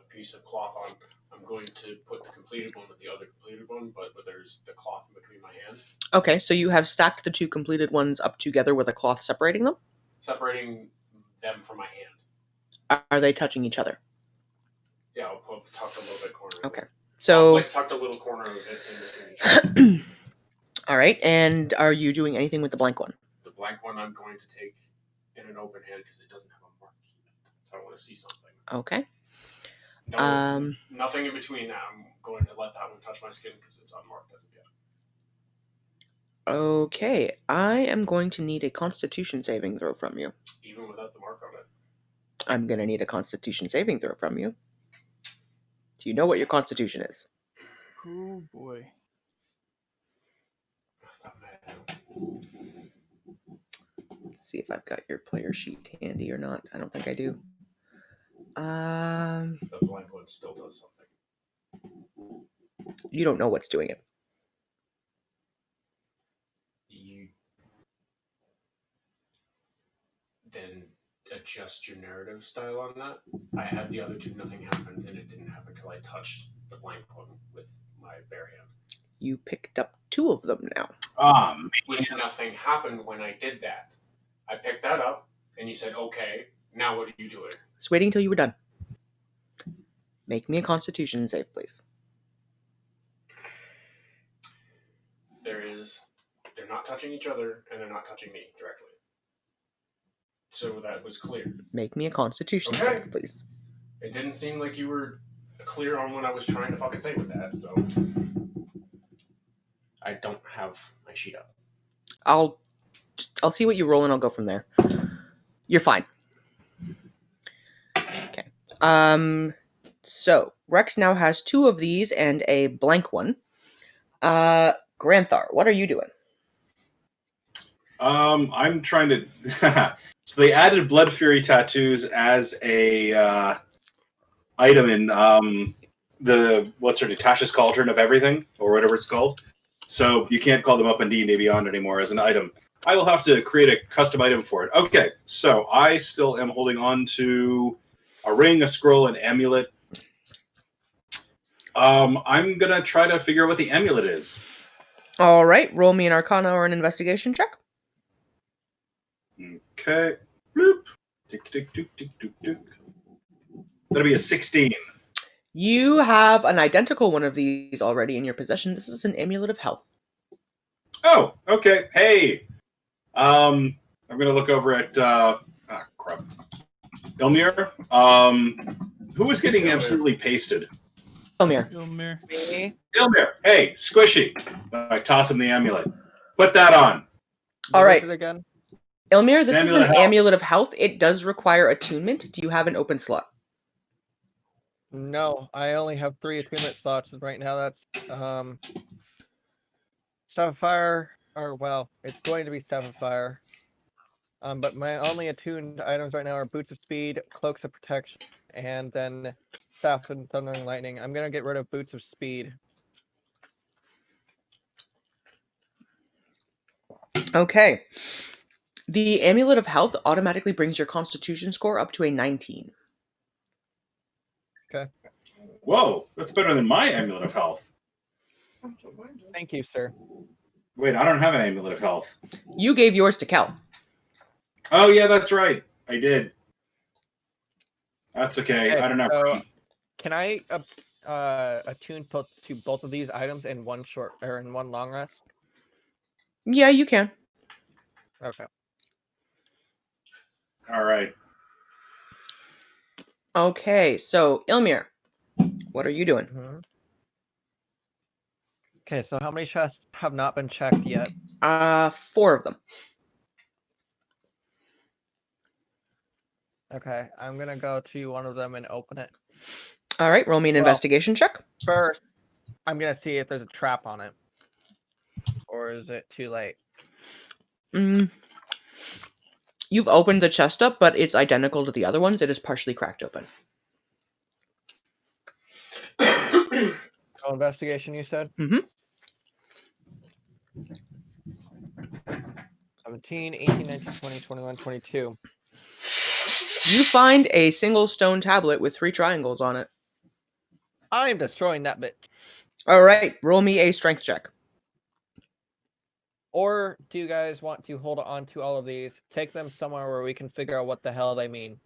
piece of cloth on. I'm going to put the completed one with the other completed one, but there's the cloth in between my hand. Okay, so you have stacked the 2 completed ones up together with a cloth separating them? Separating them from my hand. Are they touching each other? Yeah, I'll tuck a little bit corner. Okay. So tucked a little corner of it in between each other. All right, and are you doing anything with the blank one? The blank one I'm going to take in an open hand because it doesn't have a mark yet. So I want to see something. Okay. Nothing in between that. I'm going to let that one touch my skin because it's unmarked as of yet. Okay, I am going to need a Constitution saving throw from you. Even without the mark on it? I'm going to need a Constitution saving throw from you. Do you know what your Constitution is? Oh, boy. Let's see if I've got your player sheet handy or not. I don't think I do. The blank one still does something. You don't know what's doing it. You then adjust your narrative style on that. I had the other 2, nothing happened, and it didn't happen until I touched the blank one with my bare hand. You picked up 2 of them now. Which nothing happened when I did that. I picked that up, and you said, okay, now what are you doing? Just waiting until you were done. Make me a Constitution save, please. They're not touching each other, and they're not touching me directly. So that was clear. Make me a Constitution save, please. It didn't seem like you were clear on what I was trying to fucking say with that, so... I don't have my sheet up. I'll see what you roll, and I'll go from there. You're fine. Okay. So, Rex now has 2 of these and a blank one. Granthar, what are you doing? I'm trying to... So they added Blood Fury tattoos as a item in Tasha's Cauldron of Everything, or whatever it's called. So you can't call them up in D&D Beyond anymore as an item. I will have to create a custom item for it. Okay, so I still am holding on to A ring, a scroll, an amulet. I'm gonna try to figure out what the amulet is. All right, roll me an Arcana or an Investigation check. Okay. Bloop. Tick, tick, tick, tick, tick, tick. That'll be a 16. You have an identical one of these already in your possession. This is an Amulet of Health. Oh, okay. Hey. I'm gonna look over at crap. Ilmir. Who was getting absolutely pasted? Elmir. Me? Ilmir, hey, squishy. I toss him the amulet. Put that on. All What right. is it again? Elmir, this is Amulet an of Health. Amulet of Health. It does require attunement. Do you have an open slot? No, I only have 3 attunement slots right now. That's Sapphire, or well, it's going to be Sapphire. But my only attuned items right now are Boots of Speed, Cloaks of Protection, and then Staff and Thunder and Lightning. I'm gonna get rid of Boots of Speed. Okay. The Amulet of Health automatically brings your Constitution score up to a 19. Okay. Whoa, that's better than my amulet of health. Thank you, sir. Wait, I don't have an amulet of health. You gave yours to Kel. Oh yeah, that's right. I did. That's okay. Okay, I don't have so room. can I attune to both of these items in one long rest? Yeah, you can. Okay. All right. Okay, so Ilmir, what are you doing? Mm-hmm. Okay, so how many chests have not been checked yet? 4 of them. Okay, I'm gonna go to one of them and open it. All right, roll me an investigation check. First, I'm gonna see if there's a trap on it. Or is it too late? You've opened the chest up, but it's identical to the other ones. It is partially cracked open. Oh, investigation, you said? Mm-hmm. 17, 18, 19, 20, 21, 22. You find a single stone tablet with 3 triangles on it. I'm destroying that bitch. All right, roll me a strength check. Or do you guys want to hold on to all of these, take them somewhere where we can figure out what the hell they mean?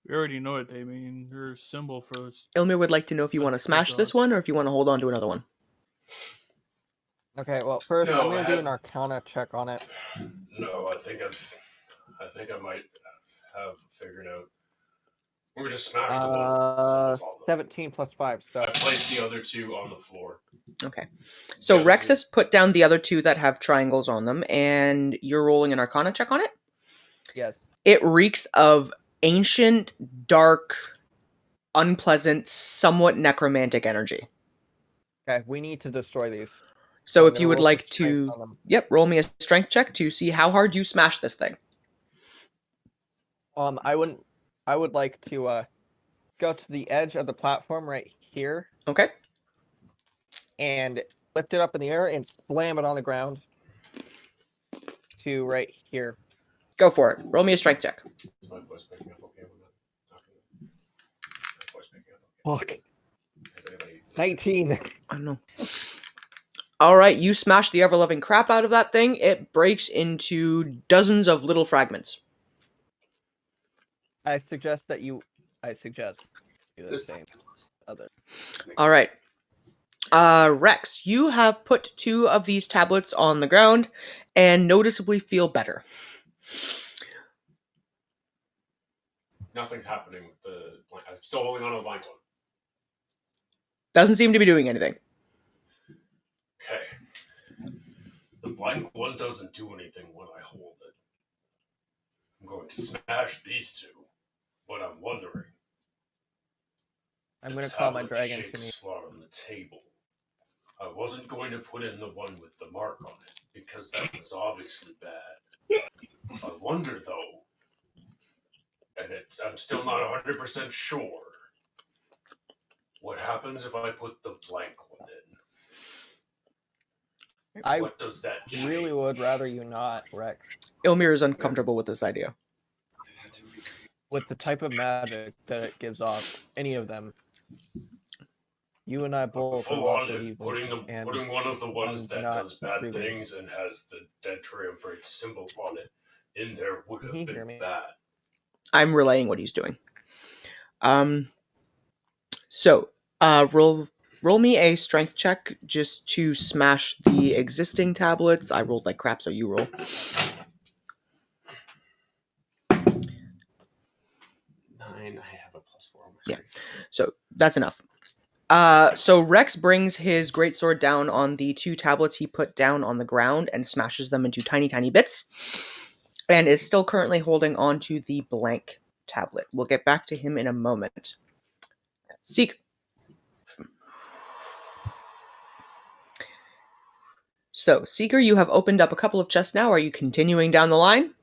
We already know what they mean. They're a symbol for us. Ilmir would like to know if you want to smash this one or if you want to hold on to another one. Okay, well, first No, I'm gonna do an Arcana check on it. No, I think I might have figured out. We're gonna smash the one. 17 plus 5, so I placed the other 2 on the floor. Okay. So Yeah, Rex has put down the other 2 that have triangles on them, and you're rolling an Arcana check on it? yes. It reeks of ancient, dark, unpleasant, somewhat necromantic energy. Okay, we need to destroy these. So I'm if you gonna would roll like for strength to, on them. roll me a strength check to see how hard you smash this thing. I would like to go to the edge of the platform right here Okay. and lift it up in the air and slam it on the ground to right here. Go for it. Roll me a strength check. Is my voice picking up okay? We're not talking. My voice picking up okay. Fuck. Has anybody... 19. I don't know. All right, you smash the ever-loving crap out of that thing. It breaks into dozens of little fragments. I suggest do the same. All right. Rex, you have put 2 of these tablets on the ground and noticeably feel better. Nothing's happening with the blank. I'm still holding on to the blank one. Doesn't seem to be doing anything. Okay. The blank one doesn't do anything when I hold it. I'm going to smash these 2, but I'm wondering. I'm going to call my dragon to me. Shakes on the table. I wasn't going to put in the one with the mark on it because that was obviously bad. I wonder though, and I'm still not 100% sure. What happens if I put the blank one in? What does that change? Really would rather you not, Rex. Ilmir is uncomfortable with this idea. with the type of magic that it gives off, any of them, you and I both are Full not on good if evil, and putting one of the ones I'm that not does bad retrieving. things and has the dead triumvirate symbol on it in there would have Can you hear been me? bad. I'm relaying what he's doing. So, roll me a strength check just to smash the existing tablets. I rolled like crap, so you roll. 9, I have a +4 on my Yeah. strength. So that's enough. So Rex brings his greatsword down on the 2 tablets he put down on the ground and smashes them into tiny, tiny bits, and is still currently holding on to the blank tablet. We'll get back to him in a moment. Seek. So, Seeker, you have opened up a couple of chests now. Are you continuing down the line?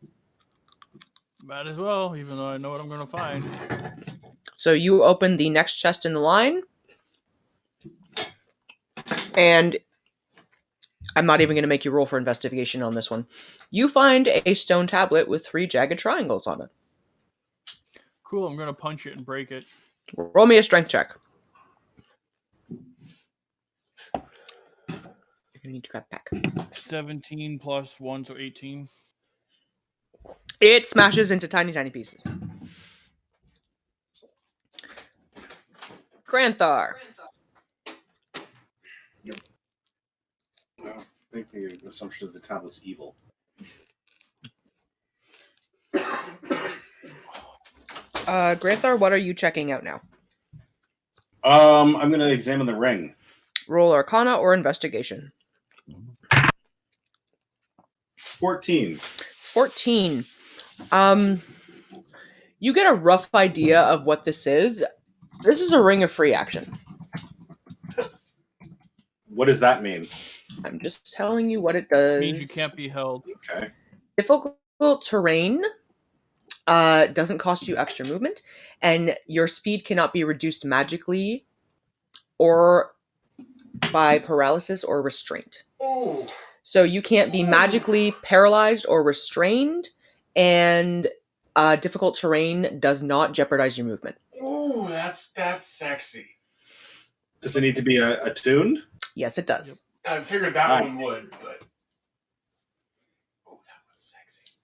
Might as well, even though I know what I'm going to find. So you open the next chest in the line, and I'm not even going to make you roll for investigation on this one. You find a stone tablet with 3 jagged triangles on it. Cool, I'm going to punch it and break it. Roll me a strength check. You're going to need to grab back. 17 plus 1, so 18. It smashes into tiny, tiny pieces. Granthar. I think the assumption is the tablet's evil. Granthar, what are you checking out now? I'm going to examine the ring. Roll Arcana or Investigation. 14. 14. You get a rough idea of what this is. This is a ring of free action. What does that mean? I'm just telling you what it does. Means you can't be held. Okay. Difficult terrain doesn't cost you extra movement, and your speed cannot be reduced magically or by paralysis or restraint. Oh, So you can't be magically paralyzed or restrained, and difficult terrain does not jeopardize your movement. ooh, that's sexy. Does it need to be attuned? Yes, it does. I figured that one would, but oh, that was sexy.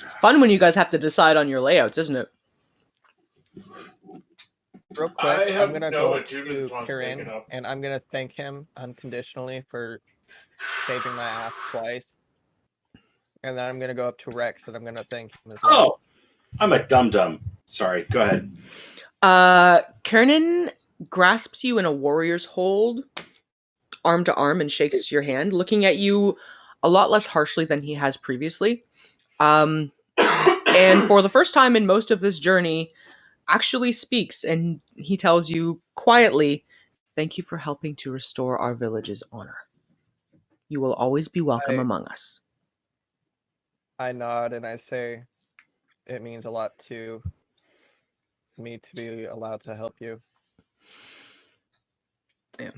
It's fun when you guys have to decide on your layouts, isn't it? Real quick, I have I'm gonna no go attunement to slots taken Kirin, up. and I'm gonna thank him unconditionally for saving my ass twice. And then I'm gonna go up to Rex, and I'm gonna thank him as well. Oh, I'm a dum-dum. Sorry, go ahead. Kernan grasps you in a warrior's hold, arm to arm, and shakes your hand, looking at you a lot less harshly than he has previously. And for the first time in most of this journey, actually speaks, and he tells you quietly, "Thank you for helping to restore our village's honor. You will always be welcome among us." I nod and I say, it means a lot to me to be allowed to help you. Yeah.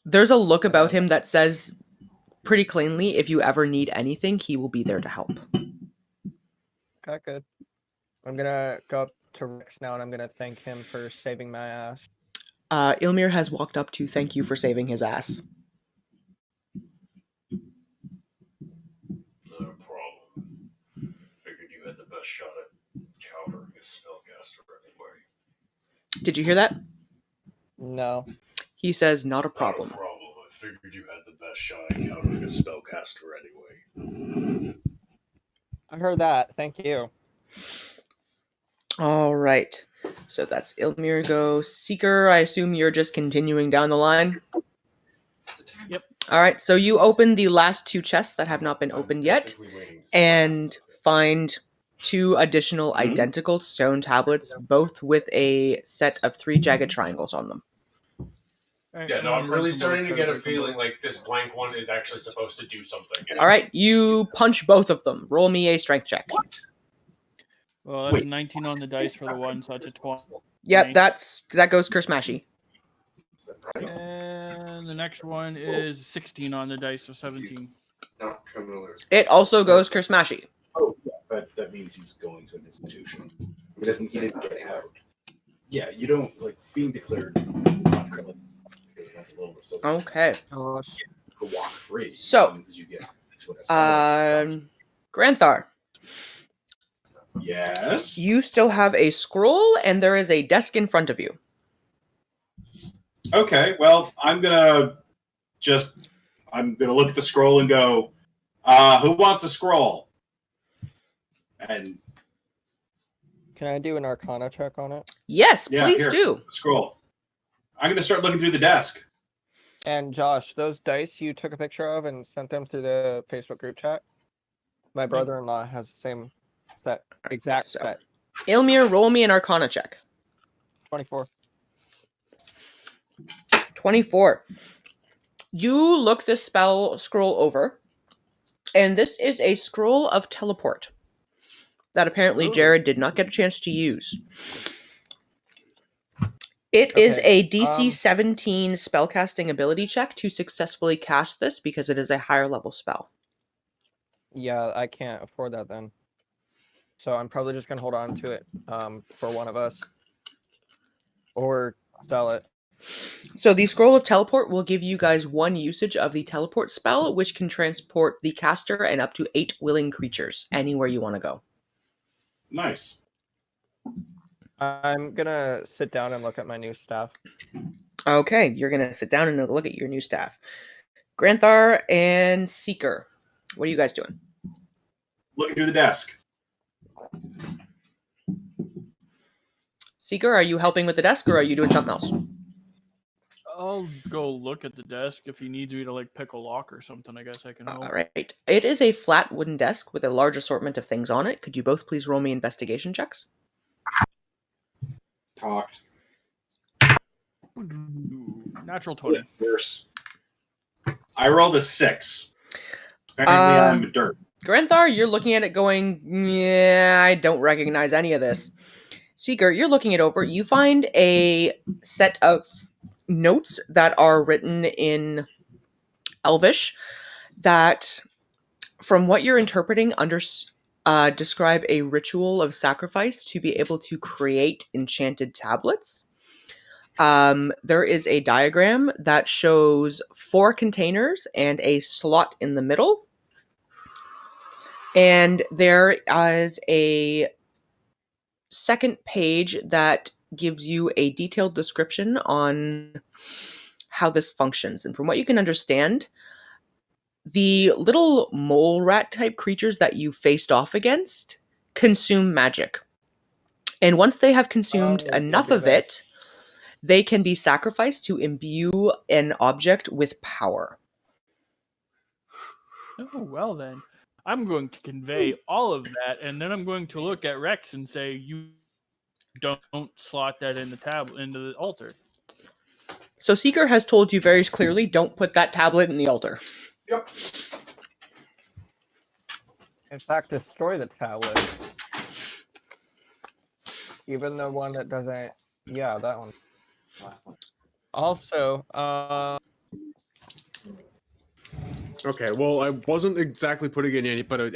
There's a look about him that says pretty plainly, if you ever need anything, he will be there to help. Okay, good. I'm gonna go up to Rex now, and I'm gonna thank him for saving my ass. Ilmir has walked up to thank you for saving his ass. Not a problem. Figured you had the best shot at countering a spellcaster anyway. Did you hear that? No. He says, not a problem. Not a problem. I figured you had the best shot at countering a spellcaster anyway. I heard that. Thank you. All right. So that's Ilmir go. Seeker, I assume you're just continuing down the line? Yep. All right. So you open the last 2 chests that have not been opened yet and find 2 additional identical stone tablets, both with a set of 3 jagged triangles on them. Right, Yeah, no, I'm really starting to get a feeling both. like this blank one is actually supposed to do something. All right. You punch both of them. Roll me a strength check. Well, that's a 19 on the dice for the one, so that's a 20. Yep, that goes Kurmashy. And the next one is 16 on the dice, so 17. It also goes Kersmashy. Oh, yeah, but that means he's going to an institution. He didn't get out. Yeah, you don't, like, being declared not criminal because of mental illness doesn't Okay. Gosh. walk free. So, It means that you get to an asylum. Granthar, Yes. you still have a scroll, and there is a desk in front of you. Okay, well, I'm gonna look at the scroll and go, who wants a scroll? And Can I do an Arcana check on it? Yes, yeah, please here, do. scroll. I'm gonna start looking through the desk. And Josh, those dice you took a picture of and sent them to the Facebook group chat. My brother-in-law has the same exact So, set. Ilmir, roll me an Arcana check. 24. 24. You look this spell scroll over, and this is a scroll of teleport that apparently Ooh. Jared did not get a chance to use. It is a DC 17 spellcasting ability check to successfully cast this because it is a higher level spell. Yeah, I can't afford that then. So I'm probably just gonna hold on to it for one of us. Or sell it. So the Scroll of Teleport will give you guys one usage of the teleport spell, which can transport the caster and up to 8 willing creatures anywhere you want to go. Nice. I'm gonna sit down and look at my new staff. Okay, you're going to sit down and look at your new staff. Granthar and Seeker, what are you guys doing? Looking through the desk. Seeker, are you helping with the desk or are you doing something else? I'll go look at the desk. If he needs me to like pick a lock or something, I guess I can help. All right. It is a flat wooden desk with a large assortment of things on it. Could you both please roll me investigation checks? Talked. Natural 20. Worse. I rolled a 6. Apparently I'm a dirt. Granthar, you're looking at it going, yeah, I don't recognize any of this. Seeker, you're looking it over. You find a set of notes that are written in Elvish that, from what you're interpreting, describe a ritual of sacrifice to be able to create enchanted tablets. There is a diagram that shows 4 containers and a slot in the middle. And there is a second page that gives you a detailed description on how this functions. And from what you can understand, the little mole rat type creatures that you faced off against consume magic. And once they have consumed enough of it, they can be sacrificed to imbue an object with power. Oh, well then. I'm going to convey all of that, and then I'm going to look at Rex and say, you don't slot that in the into the altar. So Seeker has told you very clearly, don't put that tablet in the altar. Yep. In fact, destroy the tablet. Even the one that doesn't... Yeah, that one. Also, Okay, well, I wasn't exactly putting in any, but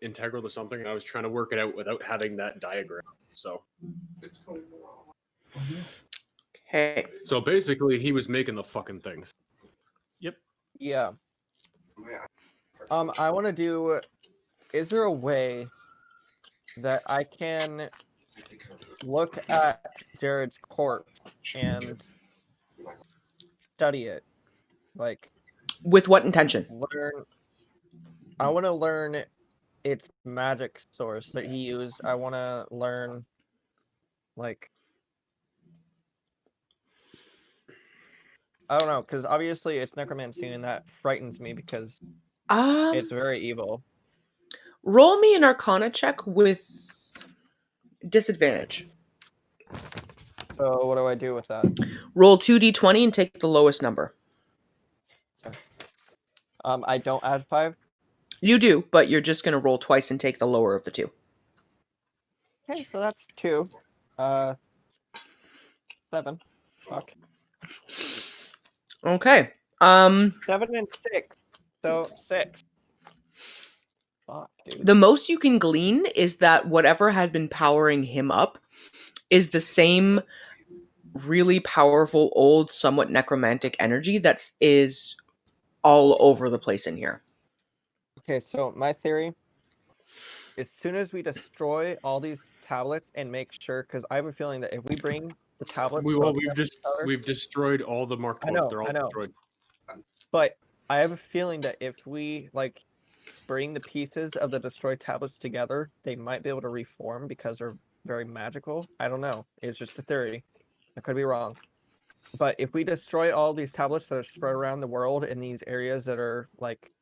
integral to something, and I was trying to work it out without having that diagram. So, Okay. so basically, he was making the fucking things. Yep. yeah. I want to do... Is there a way that I can look at Jared's corpse and study it? Like... With what intention? I want to learn its magic source that he used. I want to learn, like, I don't know, because obviously it's necromancy and that frightens me because it's very evil. Roll me an Arcana check with disadvantage. So what do I do with that? Roll 2d20 and take the lowest number. I don't add 5. You do, but you're just going to roll twice and take the lower of the 2. Okay, so that's 2. 7. Fuck. Okay. 7 and 6. So 6. Fuck, dude. The most you can glean is that whatever had been powering him up is the same really powerful, old, somewhat necromantic energy that is all over the place in here. Okay, so my theory, as soon as we destroy all these tablets and make sure, because I have a feeling that if we bring the tablets, We've destroyed all the marked ones. They're all destroyed. But I have a feeling that if we bring the pieces of the destroyed tablets together, they might be able to reform because they're very magical. I don't know. It's just a theory. I could be wrong. But if we destroy all these tablets that are spread around the world in these areas that are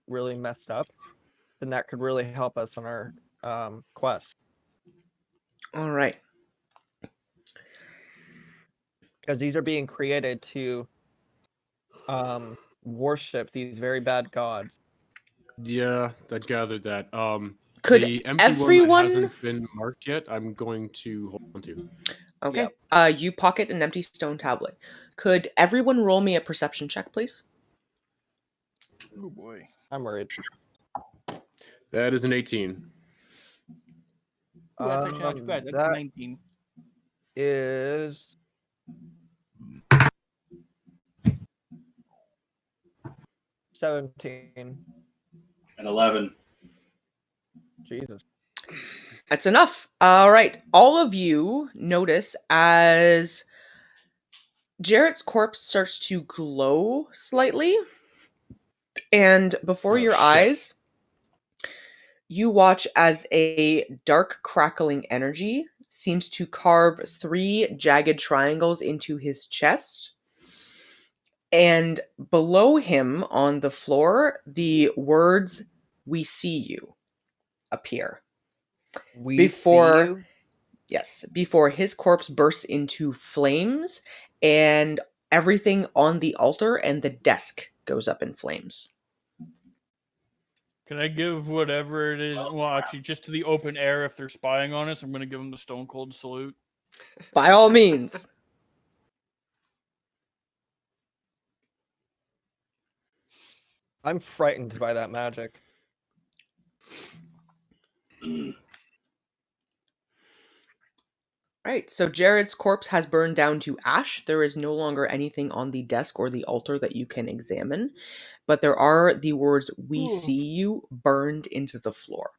really messed up, then that could really help us on our quest. All right. Because these are being created to worship these very bad gods. Yeah, I gathered that. Could the empty everyone one that hasn't been marked yet, I'm going to hold on to. Okay. You pocket an empty stone tablet. Could everyone roll me a perception check, please? Oh boy. I'm worried. That is an 18. Ooh, that's actually not too bad. That's That 19. is 17. And 11. Jesus. That's enough. All right. All of you notice as Jarrett's corpse starts to glow slightly, and before your eyes, you watch as a dark crackling energy seems to carve 3 jagged triangles into his chest. And below him on the floor, the words, "We see you," appear. Before his corpse bursts into flames and everything on the altar and the desk goes up in flames. Can I give whatever it is? Well, actually, just to the open air if they're spying on us, I'm going to give them the stone cold salute. By all means. I'm frightened by that magic. Right, so Jared's corpse has burned down to ash. There is no longer anything on the desk or the altar that you can examine, but there are the words, "We see you," burned into the floor.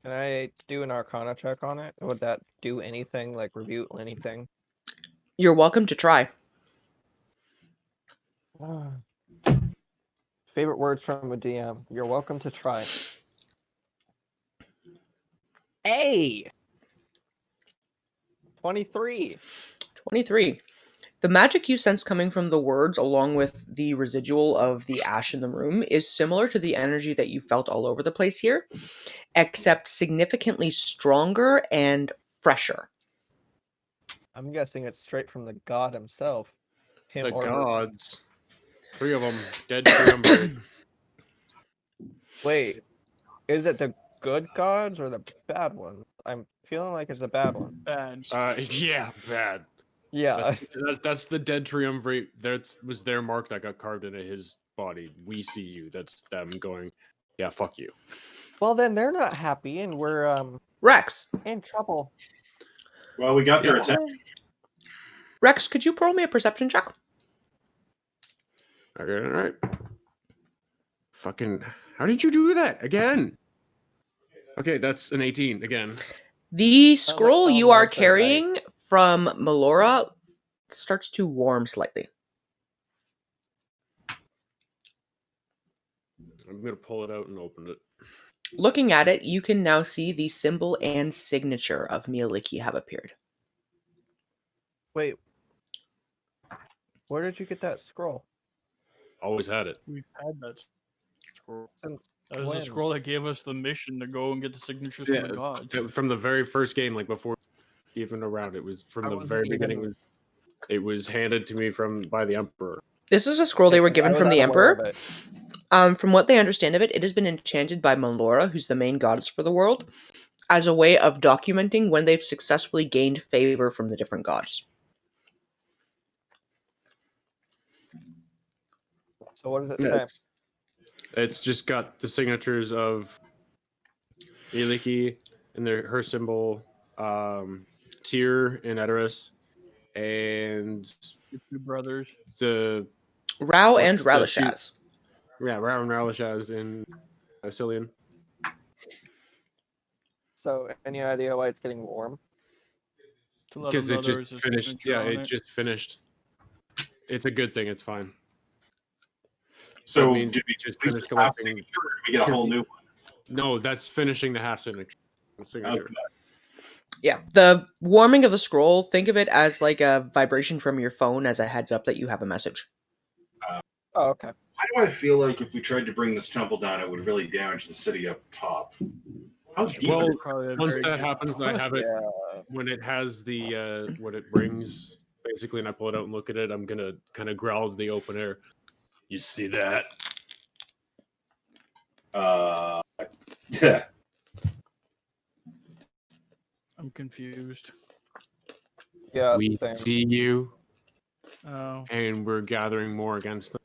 Can I do an Arcana check on it? Would that do anything, rebuke anything? You're welcome to try. Favorite words from a DM. You're welcome to try. Hey! 23. 23. The magic you sense coming from the words, along with the residual of the ash in the room, is similar to the energy that you felt all over the place here, except significantly stronger and fresher. I'm guessing it's straight from the god himself. The gods. 3 of them. Dead triumvirate. Wait, is it the good gods or the bad ones? I'm feeling like it's the bad one. Bad. Yeah, bad. Yeah. That's the dead triumvirate. That was their mark that got carved into his body. We see you. That's them going, yeah, fuck you. Well, then they're not happy, and we're Rex. in trouble. Well, we got their attention. Rex, could you roll me a perception check? Okay, all right. Fucking, how did you do that again? Okay, that's an 18 again. The scroll you are carrying from Melora starts to warm slightly. I'm gonna pull it out and open it. Looking at it, you can now see the symbol and signature of Mieliki have appeared. Wait. Where did you get that scroll? Always had it. We've had that scroll. Since That was the scroll that gave us the mission to go and get the signatures from the gods. From the very first game, before even around, it was from the very beginning. It was handed to me by the Emperor. This is a scroll they were given from the Emperor. From what they understand of it, it has been enchanted by Melora, who's the main goddess for the world, as a way of documenting when they've successfully gained favor from the different gods. So what does it Yeah, say? it's just got the signatures of Eliki and her symbol, Tyr and Edoras, and Your two brothers. the Rao and what's the two- Ralashaz. Yeah, Rao and Ralashaz in Cillian. So any idea why it's getting warm? To let Because them know it there just was a finished. signature Yeah, on it just finished. It's a good thing. It's fine. So That means did we we just lose finished the half collecting. signature, or did we get a whole new one? No, that's finishing the half signature. Okay. Yeah, the warming of the scroll, think of it as like a vibration from your phone as a heads up that you have a message. Oh, okay. Why do I feel like if we tried to bring this temple down, it would really damage the city up top? How deep? Well, Probably a once very that good happens, I have it Yeah. when it has the what it brings basically, and I pull it out and look at it. I'm gonna kind of growl to the open air. You see that? Yeah. I'm confused. Yeah. We Same. see you, Oh. and we're gathering more against them.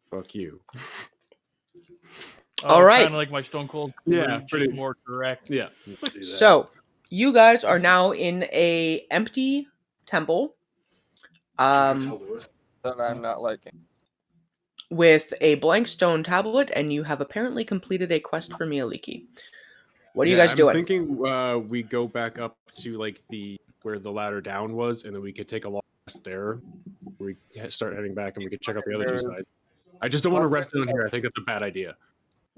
Fuck you. All right. Kind of like my Stone Cold. Yeah, just pretty- more correct. Yeah. So, you guys are now in a empty temple. That I'm not liking. With a blank stone tablet, and you have apparently completed a quest for Mialiki. What are you guys I'm doing? thinking we go back up to like where the ladder down was, and then we could take a long rest there. We start heading back, and we could check out the other two There's sides. I just don't want to rest down here. I think that's a bad idea.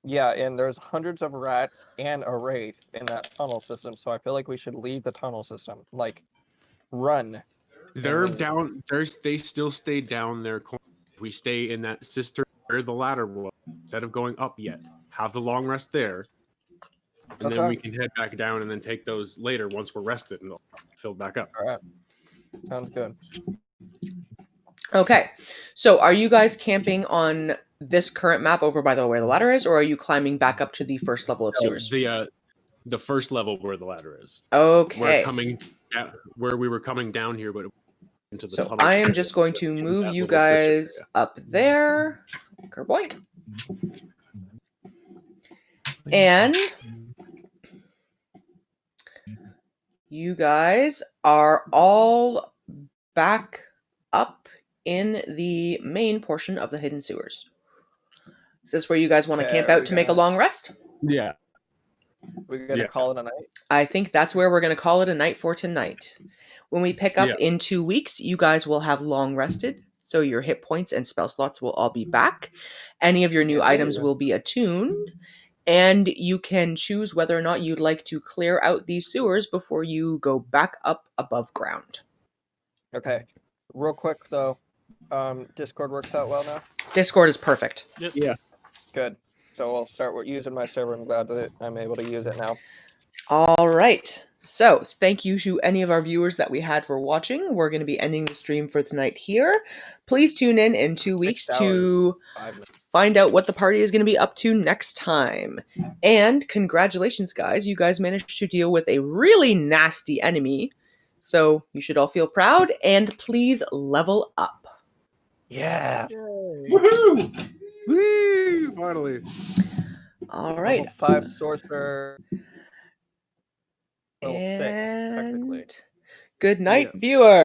Yeah, and there's hundreds of rats and a wraith in that tunnel system, so I feel like we should leave the tunnel system. Like, run. They're And- down. They still stay down there. If we stay in that cistern where the ladder was, instead of going up yet, have the long rest there, and then Okay. we can head back down and then take those later once we're rested and filled back up. All right. Sounds good. Okay, so are you guys camping on this current map over by where the ladder is, or are you climbing back up to the first level of sewers? The first level where the ladder is. Okay. Where we were coming down here, but into the So tunnel. I am just going to move you guys up there. Kerboink. And you guys are all back up in the main portion of the hidden sewers. Is this where you guys want to camp out to make a long rest? Yeah. We're gonna call it a night. I think that's where we're going to call it a night for tonight. When we pick up in 2 weeks, you guys will have long rested, so your hit points and spell slots will all be back. Any of your new items will be attuned, and you can choose whether or not you'd like to clear out these sewers before you go back up above ground. Okay. Real quick though, Discord works out well now. Discord is perfect. Yep. Yeah. Good. So we'll start with using my server. I'm glad that I'm able to use it now. All right. So, thank you to any of our viewers that we had for watching. We're going to be ending the stream for tonight here. Please tune in 2 weeks 6 to 5 minutes. find out what the party is going to be up to next time. And congratulations, guys. You guys managed to deal with a really nasty enemy. So, you should all feel proud and please level up. Yeah. Woohoo! Woo! Finally. All right. Level 5 sorcerer. Level 6, And technically. good night, viewers.